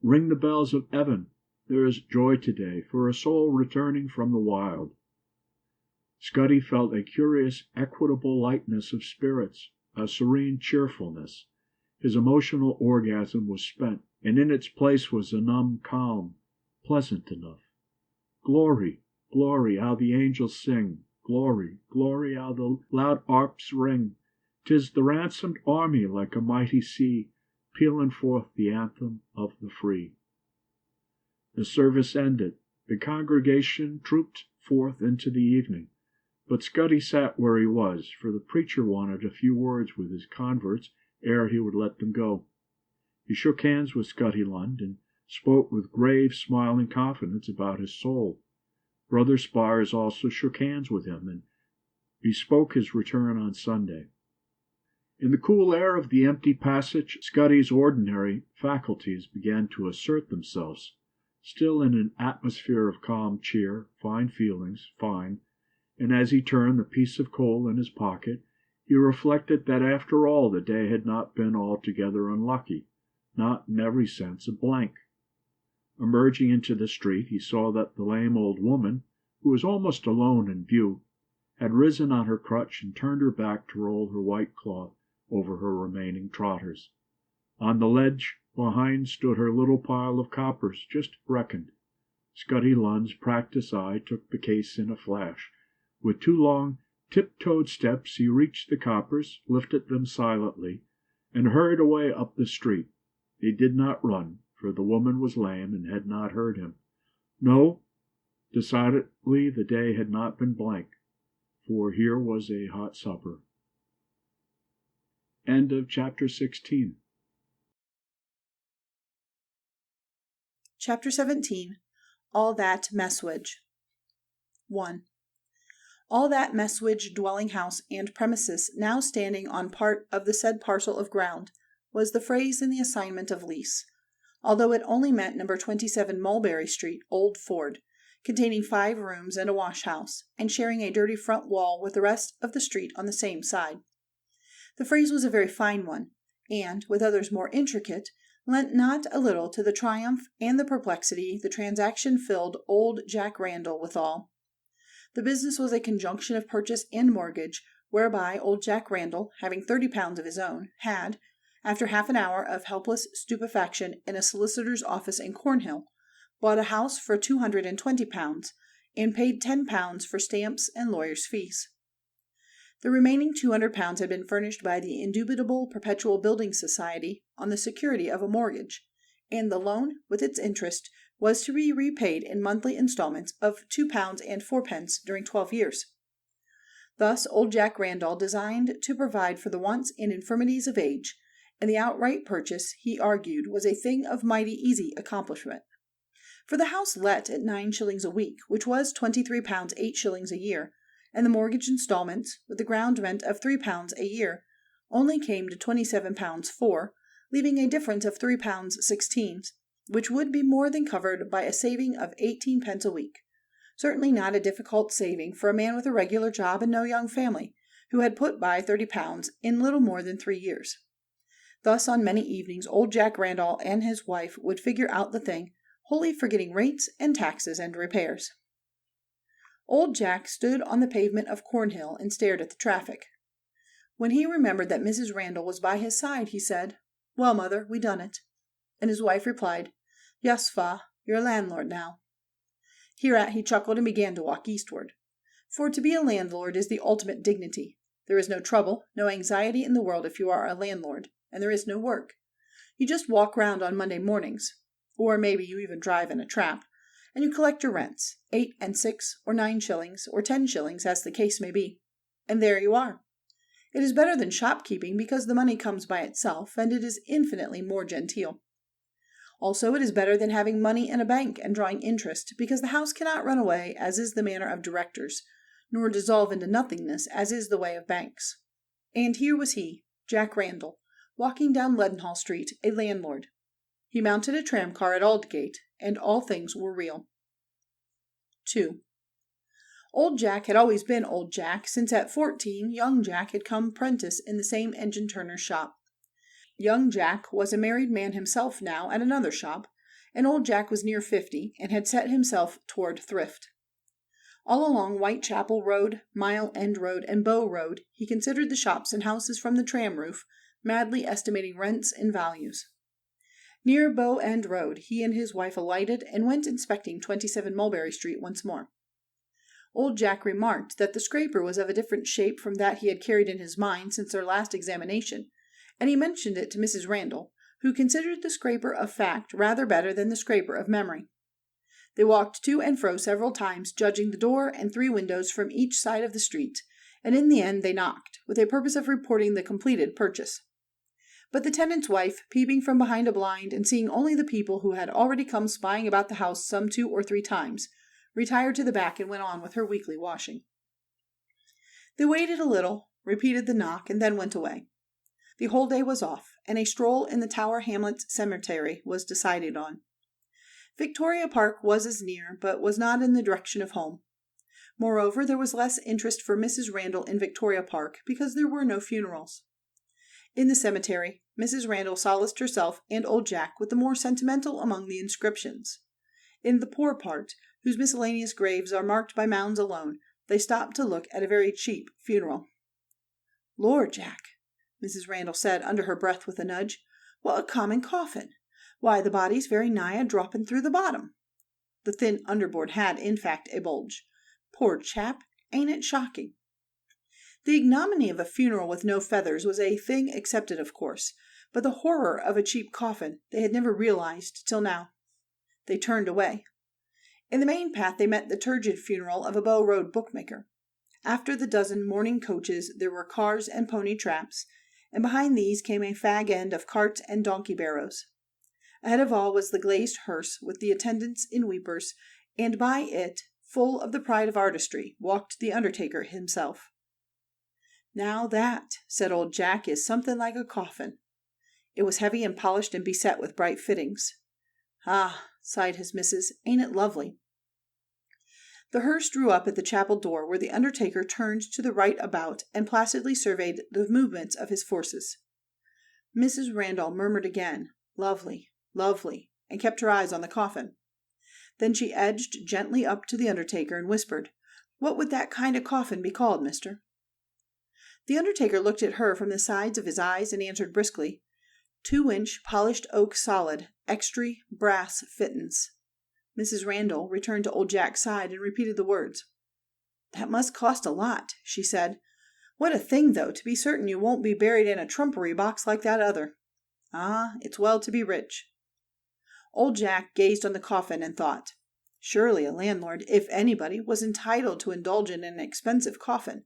Ring the bells of Evan, there is joy today for a soul returning from the wild. Scotty felt a curious, equitable lightness of spirits, a serene cheerfulness. His emotional orgasm was spent, and in its place was a numb calm, pleasant enough. Glory, glory, how the angels sing! Glory, glory, how the loud harps ring! 'Tis the ransomed army, like a mighty sea, pealing forth the anthem of the free. The service ended. The congregation trooped forth into the evening. But Scotty sat where he was, for the preacher wanted a few words with his converts ere he would let them go. He shook hands with Scotty Lund, and spoke with grave, smiling confidence about his soul. Brother Spires also shook hands with him, and bespoke his return on Sunday. In the cool air of the empty passage, Scotty's ordinary faculties began to assert themselves, still in an atmosphere of calm cheer, fine feelings, and as he turned the piece of coal in his pocket, he reflected that after all the day had not been altogether unlucky, not in every sense a blank. Emerging into the street, he saw that the lame old woman, who was almost alone in view, had risen on her crutch and turned her back to roll her white cloth over her remaining trotters. On the ledge behind stood her little pile of coppers, just reckoned. Scotty Lund's practised eye took the case in a flash. With 2 long, tip-toed steps he reached the coppers, lifted them silently, and hurried away up the street. He did not run, for the woman was lame and had not heard him. No, decidedly the day had not been blank, for here was a hot supper. End of chapter 16. Chapter 17. All That Messuage. 1. All that Messuage dwelling house and premises now standing on part of the said parcel of ground was the phrase in the assignment of lease, although it only meant number 27 Mulberry Street, Old Ford, containing 5 rooms and a wash-house, and sharing a dirty front wall with the rest of the street on the same side. The phrase was a very fine one, and, with others more intricate, lent not a little to the triumph and the perplexity the transaction filled old Jack Randall withal. The business was a conjunction of purchase and mortgage, whereby old Jack Randall, having £30 of his own, had, after half an hour of helpless stupefaction in a solicitor's office in Cornhill, bought a house for £220, and paid £10 for stamps and lawyers' fees. The remaining £200 had been furnished by the Indubitable Perpetual Building Society on the security of a mortgage, and the loan, with its interest, was to be repaid in monthly instalments of £2 and 4p. during 12 years. Thus old Jack Randall designed to provide for the wants and infirmities of age, and the outright purchase, he argued, was a thing of mighty easy accomplishment. For the house let at 9 shillings a week, which was £23 8 shillings a year, and the mortgage instalments, with the ground rent of £3 a year, only came to £27 4, leaving a difference of £3 16, which would be more than covered by a saving of 18p a week. Certainly not a difficult saving for a man with a regular job and no young family, who had put by £30 in little more than 3 years. Thus on many evenings old Jack Randall and his wife would figure out the thing, wholly forgetting rates and taxes and repairs. Old Jack stood on the pavement of Cornhill and stared at the traffic. When he remembered that Mrs. Randall was by his side, he said, "Well, mother, we done it." And his wife replied, "Yes, fa, you're a landlord now." Hereat he chuckled and began to walk eastward. For to be a landlord is the ultimate dignity. There is no trouble, no anxiety in the world if you are a landlord, and there is no work. You just walk round on Monday mornings, or maybe you even drive in a trap, and you collect your rents, 8 and 6 or 9 shillings or 10 shillings as the case may be, and there you are. It is better than shopkeeping because the money comes by itself, and it is infinitely more genteel. Also, it is better than having money in a bank and drawing interest, because the house cannot run away, as is the manner of directors, nor dissolve into nothingness, as is the way of banks. And here was he, Jack Randall, walking down Leadenhall Street, a landlord. He mounted a tram-car at Aldgate, and all things were real. 2. Old Jack had always been Old Jack, since at 14 young Jack had come prentice in the same engine-turner's shop. Young Jack was a married man himself now at another shop, and old Jack was near 50, and had set himself toward thrift. All along Whitechapel Road, Mile End Road, and Bow Road he considered the shops and houses from the tram roof, madly estimating rents and values. Near Bow End Road he and his wife alighted and went inspecting 27 Mulberry Street once more. Old Jack remarked that the scraper was of a different shape from that he had carried in his mind since their last examination, and he mentioned it to Mrs. Randall, who considered the scraper of fact rather better than the scraper of memory. They walked to and fro several times, judging the door and 3 windows from each side of the street, and in the end they knocked, with a purpose of reporting the completed purchase. But the tenant's wife, peeping from behind a blind and seeing only the people who had already come spying about the house some 2 or 3 times, retired to the back and went on with her weekly washing. They waited a little, repeated the knock, and then went away. The whole day was off, and a stroll in the Tower Hamlets Cemetery was decided on. Victoria Park was as near, but was not in the direction of home. Moreover, there was less interest for Mrs. Randall in Victoria Park, because there were no funerals. In the cemetery, Mrs. Randall solaced herself and old Jack with the more sentimental among the inscriptions. In the poor part, whose miscellaneous graves are marked by mounds alone, they stopped to look at a very cheap funeral. "Lord, Jack," Mrs. Randall said under her breath with a nudge, "what a common coffin! Why, the body's very nigh a dropping through the bottom." The thin underboard had, in fact, a bulge. Poor chap, ain't it shocking? The ignominy of a funeral with no feathers was a thing accepted, of course, but the horror of a cheap coffin they had never realized till now. They turned away. In the main path they met the turgid funeral of a Bow Road bookmaker. After the dozen mourning coaches there were cars and pony traps, and behind these came a fag end of carts and donkey barrows. Ahead of all was the glazed hearse with the attendants in weepers, and by it, full of the pride of artistry, walked the undertaker himself. "Now that," said old Jack, "is something like a coffin." It was heavy and polished and beset with bright fittings. "Ah," sighed his missus, "ain't it lovely?" The hearse drew up at the chapel door, where the undertaker turned to the right about and placidly surveyed the movements of his forces. Mrs. Randall murmured again, "Lovely, lovely," and kept her eyes on the coffin. Then she edged gently up to the undertaker and whispered, "What would that kind of coffin be called, mister?" The undertaker looked at her from the sides of his eyes and answered briskly, 2-inch polished oak solid, extry, brass fittins." Mrs. Randall returned to old Jack's side and repeated the words. "That must cost a lot," she said. What a thing, though, to be certain you won't be buried in a trumpery box like that other. Ah, it's well to be rich. Old Jack gazed on the coffin and thought, surely a landlord, if anybody, was entitled to indulge in an expensive coffin.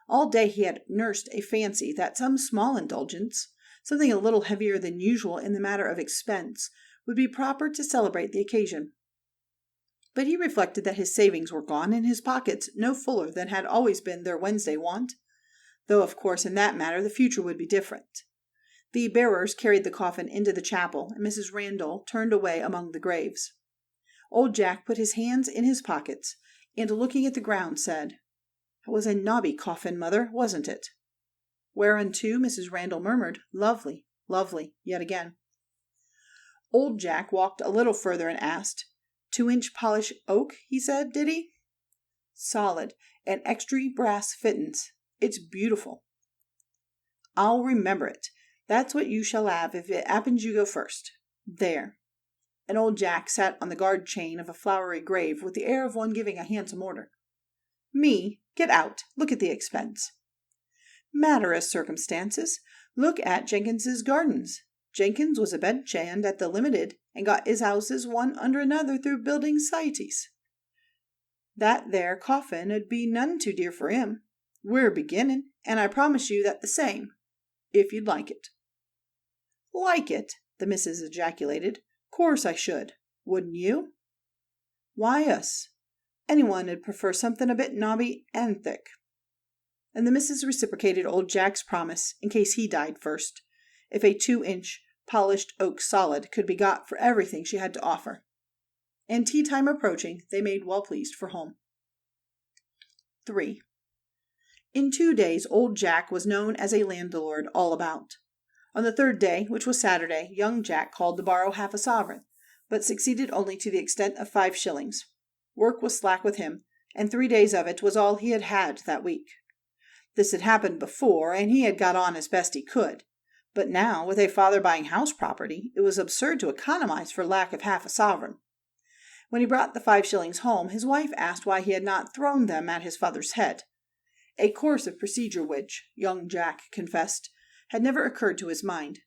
All day he had nursed a fancy that some small indulgence, something a little heavier than usual in the matter of expense, would be proper to celebrate the occasion. But he reflected that his savings were gone and his pockets no fuller than had always been their Wednesday wont, though of course in that matter the future would be different. The bearers carried the coffin into the chapel, and Mrs. Randall turned away among the graves. Old Jack put his hands in his pockets, and looking at the ground said, "It was a nobby coffin, mother, wasn't it?" Whereunto Mrs. Randall murmured, "Lovely, lovely," yet again. Old Jack walked a little further and asked, 2-inch polish oak, he said, did he? Solid, and extry brass fittins. It's beautiful. I'll remember it. That's what you shall have if it happens you go first. There. And old Jack sat on the guard chain of a flowery grave with the air of one giving a handsome order. Me? Get out. Look at the expense. Matter as circumstances. Look at Jenkins's gardens. Jenkins was a bedchan at the Limited and got his houses one under another through building societies. That there coffin 'ud be none too dear for him. We're beginning, and I promise you that the same, if you'd like it." "Like it?" the missus ejaculated. "Course I should. Wouldn't you?" "Why us? Anyone 'ud prefer something a bit knobby and thick." And the missus reciprocated old Jack's promise in case he died first, if a 2-inch polished oak solid could be got for everything she had to offer. And tea time approaching, they made well pleased for home. 3. In 2 days old Jack was known as a landlord all about. On the 3rd day, which was Saturday, young Jack called to borrow half a sovereign, but succeeded only to the extent of 5 shillings. Work was slack with him, and 3 days of it was all he had had that week. This had happened before, and he had got on as best he could. But now, with a father buying house property, it was absurd to economize for lack of half a sovereign. When he brought the 5 shillings home, his wife asked why he had not thrown them at his father's head. A course of procedure which, young Jack confessed, had never occurred to his mind.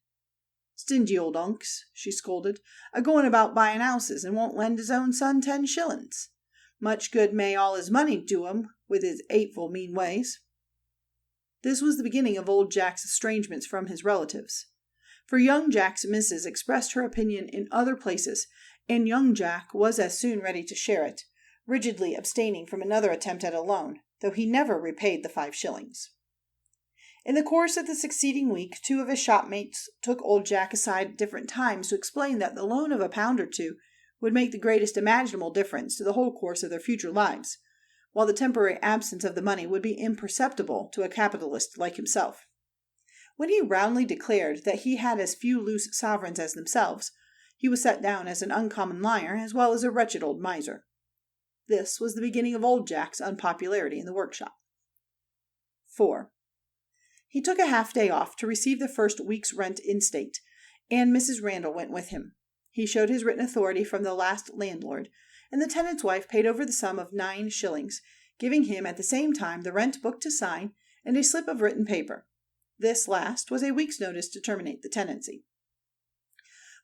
"Stingy old unks," she scolded, "a-going about buying houses, and won't lend his own son 10 shillings. Much good may all his money do him with his 'ateful mean ways." This was the beginning of old Jack's estrangements from his relatives. For young Jack's missus expressed her opinion in other places, and young Jack was as soon ready to share it, rigidly abstaining from another attempt at a loan, though he never repaid the 5 shillings. In the course of the succeeding week, 2 of his shopmates took old Jack aside at different times to explain that the loan of £1 or 2 would make the greatest imaginable difference to the whole course of their future lives, while the temporary absence of the money would be imperceptible to a capitalist like himself. When he roundly declared that he had as few loose sovereigns as themselves, he was set down as an uncommon liar as well as a wretched old miser. This was the beginning of old Jack's unpopularity in the workshop. 4. He took a half-day off to receive the first week's rent in state, and Mrs. Randall went with him. He showed his written authority from the last landlord, and the tenant's wife paid over the sum of 9 shillings, giving him at the same time the rent book to sign and a slip of written paper. This last was a week's notice to terminate the tenancy.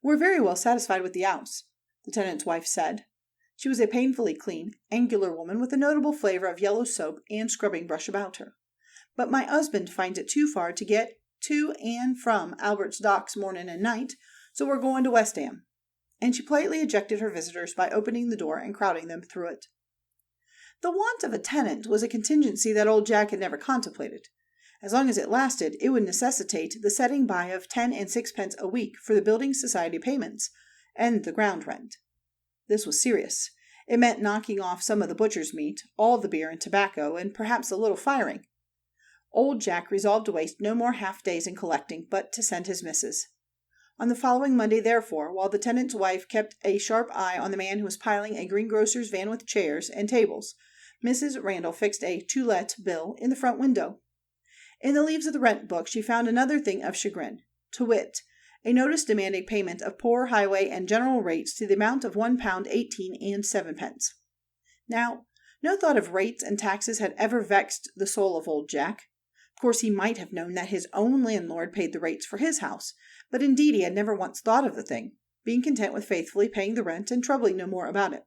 "We're very well satisfied with the house," the tenant's wife said. She was a painfully clean, angular woman with a notable flavor of yellow soap and scrubbing brush about her. "But my husband finds it too far to get to and from Albert's Docks morning and night, so we're going to West Ham." And she politely ejected her visitors by opening the door and crowding them through it. The want of a tenant was a contingency that old Jack had never contemplated. As long as it lasted, it would necessitate the setting by of 10 and 6 a week for the building society payments and the ground rent. This was serious. It meant knocking off some of the butcher's meat, all the beer and tobacco, and perhaps a little firing. Old Jack resolved to waste no more half-days in collecting, but to send his missus. On the following Monday, therefore, while the tenant's wife kept a sharp eye on the man who was piling a greengrocer's van with chairs and tables, Mrs. Randall fixed a "To Let" bill in the front window. In the leaves of the rent book she found another thing of chagrin, to wit, a notice demanding payment of poor highway and general rates to the amount of £1.18 and 7. Now, no thought of rates and taxes had ever vexed the soul of old Jack. Of course, he might have known that his own landlord paid the rates for his house, but indeed he had never once thought of the thing, being content with faithfully paying the rent and troubling no more about it.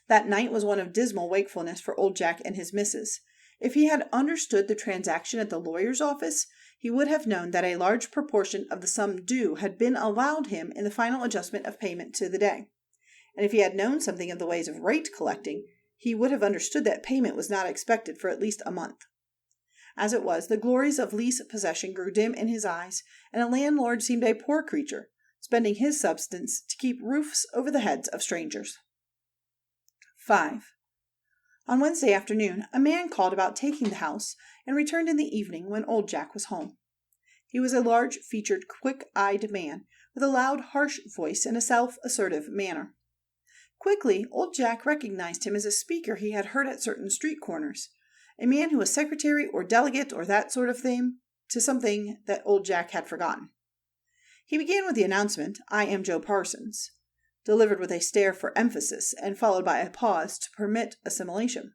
That night was one of dismal wakefulness for old Jack and his missus. If he had understood the transaction at the lawyer's office, he would have known that a large proportion of the sum due had been allowed him in the final adjustment of payment to the day. And if he had known something of the ways of rate collecting, he would have understood that payment was not expected for at least a month. As it was, the glories of lease possession grew dim in his eyes, and a landlord seemed a poor creature, spending his substance to keep roofs over the heads of strangers. 5. On Wednesday afternoon, a man called about taking the house, and returned in the evening when old Jack was home. He was a large-featured, quick-eyed man, with a loud, harsh voice and a self-assertive manner. Quickly, old Jack recognized him as a speaker he had heard at certain street corners, a man who was secretary or delegate or that sort of thing, to something that old Jack had forgotten. He began with the announcement, "I am Joe Parsons," delivered with a stare for emphasis, and followed by a pause to permit assimilation.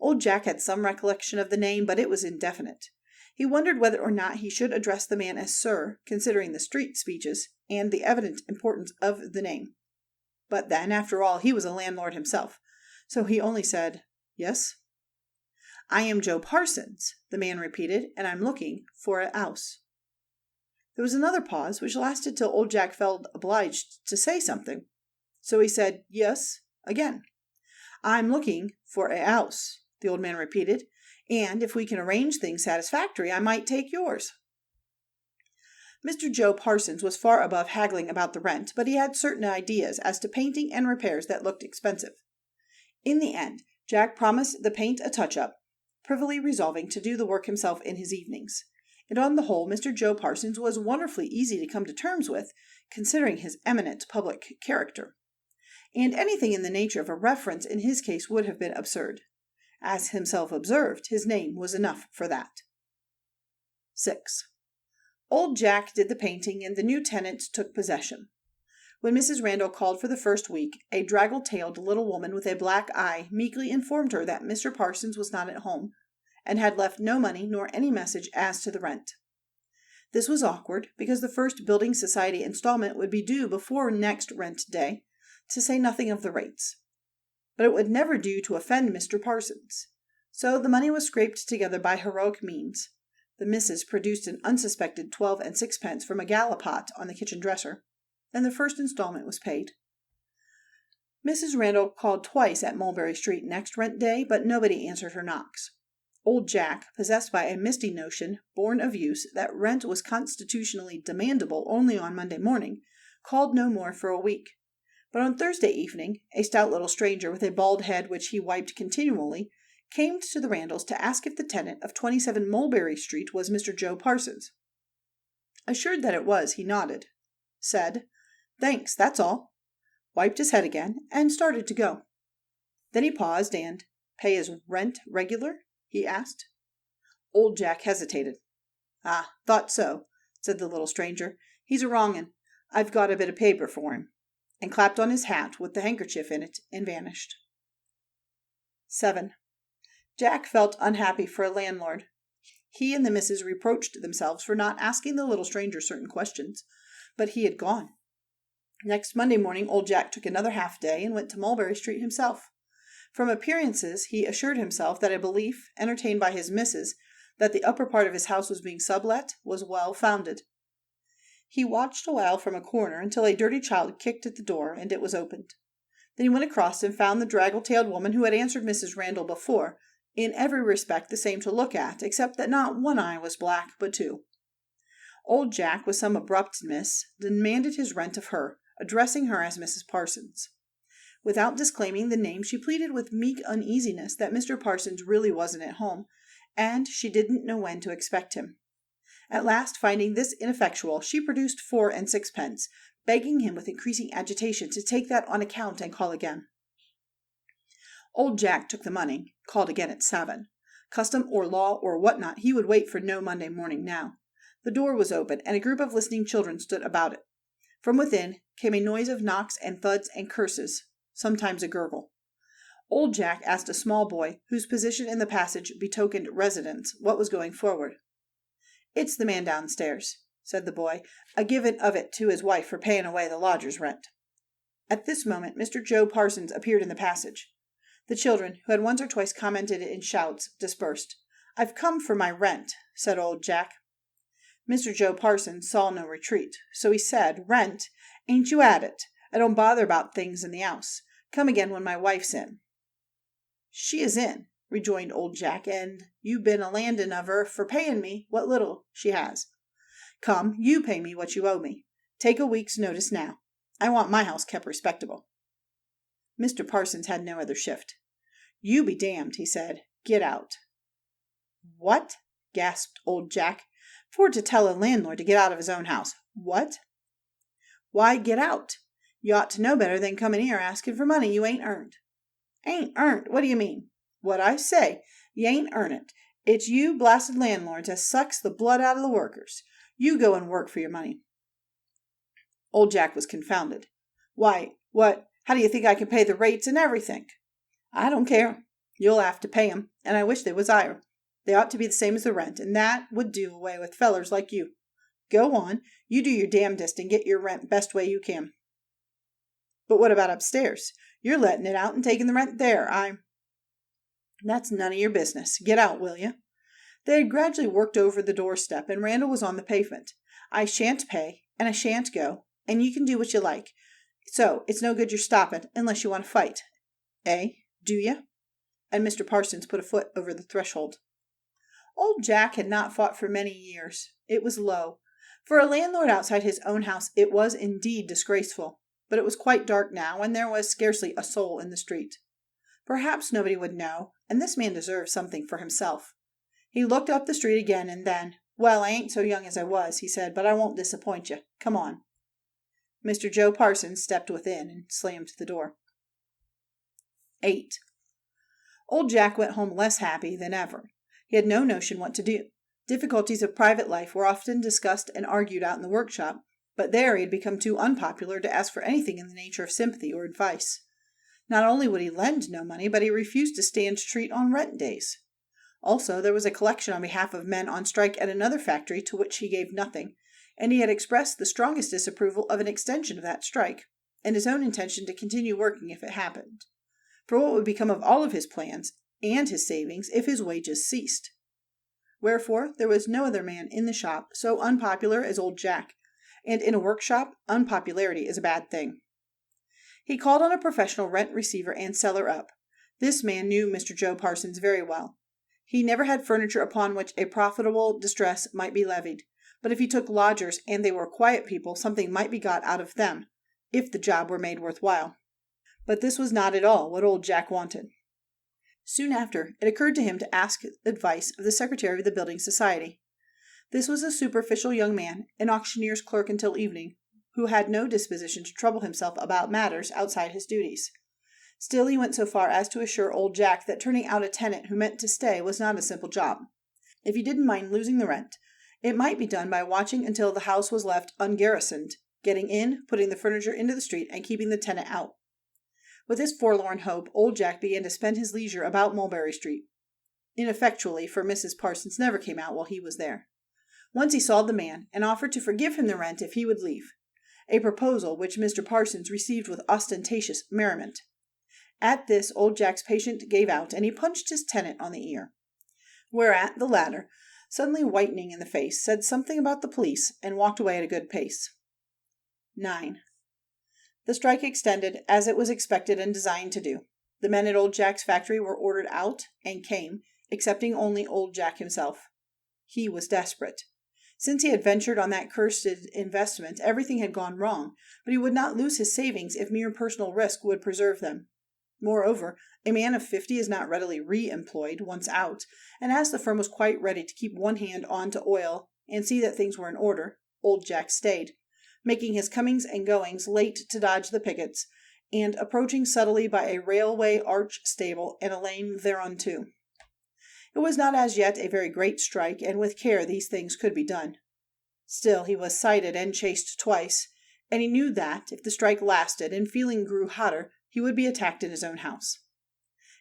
Old Jack had some recollection of the name, but it was indefinite. He wondered whether or not he should address the man as Sir, considering the street speeches, and the evident importance of the name. But then, after all, he was a landlord himself, so he only said, "Yes?" "I am Joe Parsons," the man repeated, "and I'm looking for a 'ouse." There was another pause, which lasted till old Jack felt obliged to say something. So he said, "Yes," again. "I'm looking for a 'ouse," the old man repeated, "and if we can arrange things satisfactory, I might take yours." Mr. Joe Parsons was far above haggling about the rent, but he had certain ideas as to painting and repairs that looked expensive. In the end, Jack promised the paint a touch-up, privily resolving to do the work himself in his evenings. And on the whole, Mr. Joe Parsons was wonderfully easy to come to terms with, considering his eminent public character. And anything in the nature of a reference in his case would have been absurd. As himself observed, his name was enough for that. 6. Old Jack did the painting, and the new tenant took possession. When Mrs. Randall called for the first week, a draggle-tailed little woman with a black eye meekly informed her that Mr. Parsons was not at home, and had left no money nor any message as to the rent. This was awkward, because the first Building Society installment would be due before next rent day, to say nothing of the rates. But it would never do to offend Mr. Parsons. So the money was scraped together by heroic means. The missus produced an unsuspected 12 and 6 from a gallipot on the kitchen dresser, and the first installment was paid. Mrs. Randall called twice at Mulberry Street next rent day, but nobody answered her knocks. Old Jack, possessed by a misty notion, born of use, that rent was constitutionally demandable only on Monday morning, called no more for a week. But on Thursday evening, a stout little stranger with a bald head which he wiped continually came to the Randalls to ask if the tenant of 27 Mulberry Street was Mr. Joe Parsons. Assured that it was, he nodded, said, "Thanks, that's all," wiped his head again, and started to go. Then he paused and, "Pay his rent regular?" he asked. Old Jack hesitated. "Ah, thought so," said the little stranger. "He's a wrong 'un. I've got a bit of paper for him," and clapped on his hat with the handkerchief in it and vanished. 7. Jack felt unhappy for a landlord. He and the missus reproached themselves for not asking the little stranger certain questions, but he had gone. Next Monday morning old Jack took another half-day and went to Mulberry Street himself. From appearances he assured himself that a belief, entertained by his missus, that the upper part of his house was being sublet, was well-founded. He watched a while from a corner until a dirty child kicked at the door, and it was opened. Then he went across and found the draggle-tailed woman who had answered Mrs. Randall before, in every respect the same to look at, except that not one eye was black, but two. Old Jack, with some abruptness, demanded his rent of her, addressing her as Mrs. Parsons. Without disclaiming the name, she pleaded with meek uneasiness that Mr. Parsons really wasn't at home, and she didn't know when to expect him. At last, finding this ineffectual, she produced 4 and 6, begging him with increasing agitation to take that on account and call again. Old Jack took the money, called again at 7. Custom or law or what not, he would wait for no Monday morning now. The door was open, and a group of listening children stood about it. From within came a noise of knocks and thuds and curses, sometimes a gurgle. Old Jack asked a small boy, whose position in the passage betokened residence, what was going forward. "It's the man downstairs," said the boy, "a giving of it to his wife for paying away the lodger's rent." At this moment Mr. Joe Parsons appeared in the passage. The children, who had once or twice commented in shouts, dispersed. "I've come for my rent," said old Jack. Mr. Joe Parsons saw no retreat, so he said, "Rent? Ain't you at it? I don't bother about things in the house. Come again when my wife's in." "She is in," rejoined old Jack, "and you been a landin' of her for paying me what little she has. Come, you pay me what you owe me. Take a week's notice now. I want my house kept respectable." Mr. Parsons had no other shift. "You be damned," he said. "Get out." "What?" gasped old Jack. "For to tell a landlord to get out of his own house. What?" "Why, get out. You ought to know better than coming here asking for money you ain't earned." "Ain't earned? What do you mean?" "What I say. You ain't earned it. It's you blasted landlords as sucks the blood out of the workers. You go and work for your money." Old Jack was confounded. "Why, how do you think I can pay the rates and everything?" "I don't care. You'll have to pay 'em, and I wish they was higher. They ought to be the same as the rent, and that would do away with fellers like you. Go on, you do your damnedest and get your rent best way you can." "But what about upstairs? You're letting it out and taking the rent there. "That's none of your business. Get out, will you?" They had gradually worked over the doorstep, and Randall was on the pavement. "I shan't pay, and I shan't go, and you can do what you like. So it's no good your stopping, unless you want to fight. Eh? Do you?" And Mr. Parsons put a foot over the threshold. Old Jack had not fought for many years. It was low. For a landlord outside his own house it was indeed disgraceful, but it was quite dark now, and there was scarcely a soul in the street. Perhaps nobody would know, and this man deserved something for himself. He looked up the street again, and then, "Well, I ain't so young as I was," he said, "but I won't disappoint you. Come on." Mr. Joe Parsons stepped within and slammed the door. 8. Old Jack went home less happy than ever. He had no notion what to do. Difficulties of private life were often discussed and argued out in the workshop, but there he had become too unpopular to ask for anything in the nature of sympathy or advice. Not only would he lend no money, but he refused to stand treat on rent days. Also, there was a collection on behalf of men on strike at another factory to which he gave nothing, and he had expressed the strongest disapproval of an extension of that strike, and his own intention to continue working if it happened. For what would become of all of his plans and his savings if his wages ceased? Wherefore, there was no other man in the shop so unpopular as old Jack, and in a workshop, unpopularity is a bad thing. He called on a professional rent receiver and seller up. This man knew Mr. Joe Parsons very well. He never had furniture upon which a profitable distress might be levied, but if he took lodgers and they were quiet people, something might be got out of them, if the job were made worthwhile. But this was not at all what old Jack wanted. Soon after, it occurred to him to ask advice of the secretary of the building society. This was a superficial young man, an auctioneer's clerk until evening, who had no disposition to trouble himself about matters outside his duties. Still, he went so far as to assure old Jack that turning out a tenant who meant to stay was not a simple job. If he didn't mind losing the rent, it might be done by watching until the house was left ungarrisoned, getting in, putting the furniture into the street, and keeping the tenant out. With this forlorn hope, old Jack began to spend his leisure about Mulberry Street. Ineffectually, for Mrs. Parsons never came out while he was there. Once he saw the man, and offered to forgive him the rent if he would leave, a proposal which Mr. Parsons received with ostentatious merriment. At this, old Jack's patient gave out, and he punched his tenant on the ear. Whereat the latter, suddenly whitening in the face, said something about the police, and walked away at a good pace. 9. The strike extended, as it was expected and designed to do. The men at old Jack's factory were ordered out, and came, excepting only old Jack himself. He was desperate. Since he had ventured on that cursed investment, everything had gone wrong, but he would not lose his savings if mere personal risk would preserve them. Moreover, a man of 50 is not readily re-employed once out, and as the firm was quite ready to keep one hand on to oil and see that things were in order, old Jack stayed, making his comings and goings late to dodge the pickets, and approaching subtly by a railway arch stable and a lane thereunto. It was not as yet a very great strike, and with care these things could be done. Still, he was cited and chased twice, and he knew that, if the strike lasted and feeling grew hotter, he would be attacked in his own house.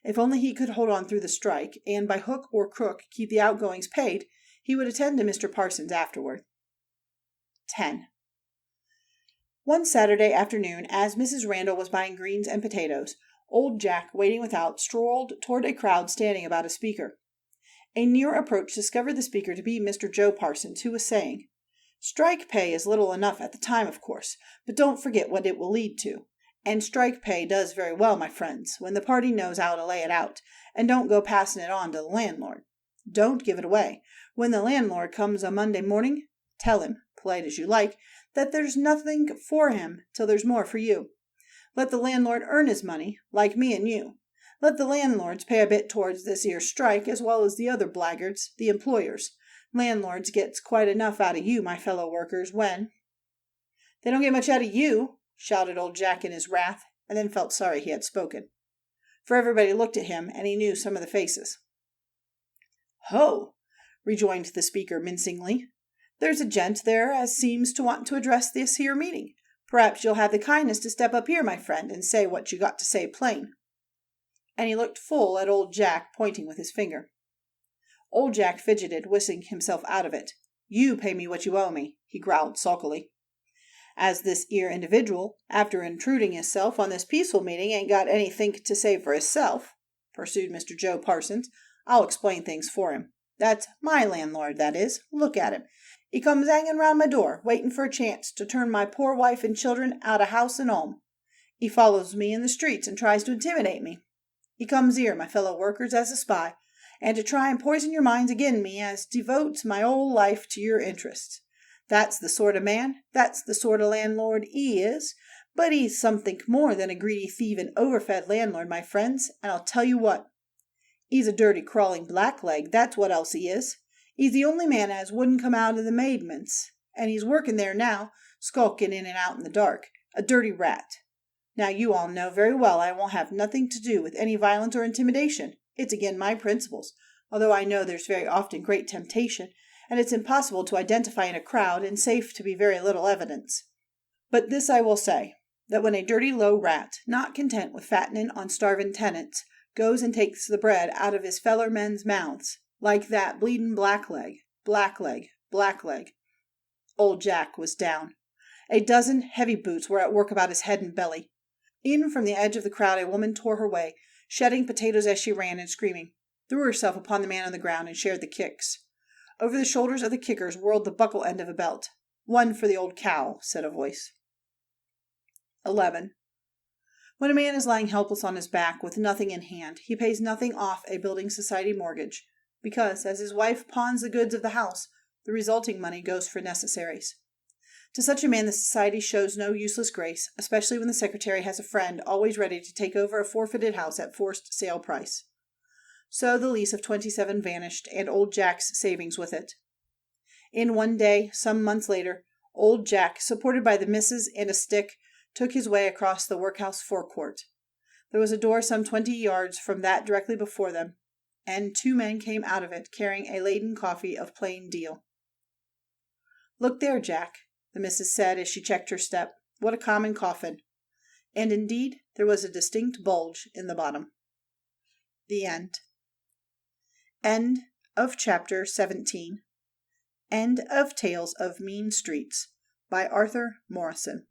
If only he could hold on through the strike, and by hook or crook keep the outgoings paid, he would attend to Mr. Parsons afterward. 10. One Saturday afternoon, as Mrs. Randall was buying greens and potatoes, old Jack, waiting without, strolled toward a crowd standing about a speaker. A near approach discovered the speaker to be Mr. Joe Parsons, who was saying, "Strike pay is little enough at the time, of course, but don't forget what it will lead to. And strike pay does very well, my friends, when the party knows how to lay it out, and don't go passing it on to the landlord. Don't give it away. When the landlord comes on Monday morning, tell him, polite as you like, that there's nothing for him till there's more for you. Let the landlord earn his money, like me and you. Let the landlords pay a bit towards this here strike, as well as the other blackguards, the employers. Landlords gets quite enough out of you, my fellow workers, when—" "They don't get much out of you," shouted old Jack in his wrath, and then felt sorry he had spoken. For everybody looked at him, and he knew some of the faces. "Ho!" rejoined the speaker mincingly. "There's a gent there as seems to want to address this here meeting. Perhaps you'll have the kindness to step up here, my friend, and say what you got to say plain." And he looked full at old Jack, pointing with his finger. Old Jack fidgeted, whisking himself out of it. "You pay me what you owe me," he growled sulkily. "As this 'ere individual, after intruding hisself on this peaceful meeting, ain't got anythink to say for hisself," pursued Mr. Joe Parsons, "I'll explain things for him. That's my landlord, that is. Look at him. He comes hanging round my door, waiting for a chance to turn my poor wife and children out of house and home. He follows me in the streets and tries to intimidate me. He comes here, my fellow workers, as a spy, and to try and poison your minds agin me as devotes my whole life to your interests. That's the sort of man, that's the sort of landlord he is, but he's somethink more than a greedy, thieving, overfed landlord, my friends, and I'll tell you what. He's a dirty, crawling blackleg, that's what else he is. He's the only man as wouldn't come out of the maidments, and he's working there now, skulking in and out in the dark, a dirty rat. Now you all know very well I won't have nothing to do with any violence or intimidation. It's agin my principles, although I know there's very often great temptation, and it's impossible to identify in a crowd, and safe to be very little evidence. But this I will say, that when a dirty low rat, not content with fattening on starving tenants, goes and takes the bread out of his feller men's mouths, like that bleedin' blackleg, old Jack was down. A dozen heavy boots were at work about his head and belly. In from the edge of the crowd a woman tore her way, shedding potatoes as she ran and screaming, threw herself upon the man on the ground and shared the kicks. Over the shoulders of the kickers whirled the buckle end of a belt. "One for the old cow," said a voice. 11. When a man is lying helpless on his back with nothing in hand, he pays nothing off a building society mortgage, because, as his wife pawns the goods of the house, the resulting money goes for necessaries. To such a man the society shows no useless grace, especially when the secretary has a friend always ready to take over a forfeited house at forced sale price. So the lease of 27 vanished, and old Jack's savings with it. In one day, some months later, old Jack, supported by the missus and a stick, took his way across the workhouse forecourt. There was a door some 20 yards from that directly before them, and 2 men came out of it, carrying a laden coffee of plain deal. "Look there, Jack," the missus said as she checked her step. "What a common coffin." And indeed, there was a distinct bulge in the bottom. The end. End of chapter 17. End of Tales of Mean Streets by Arthur Morrison.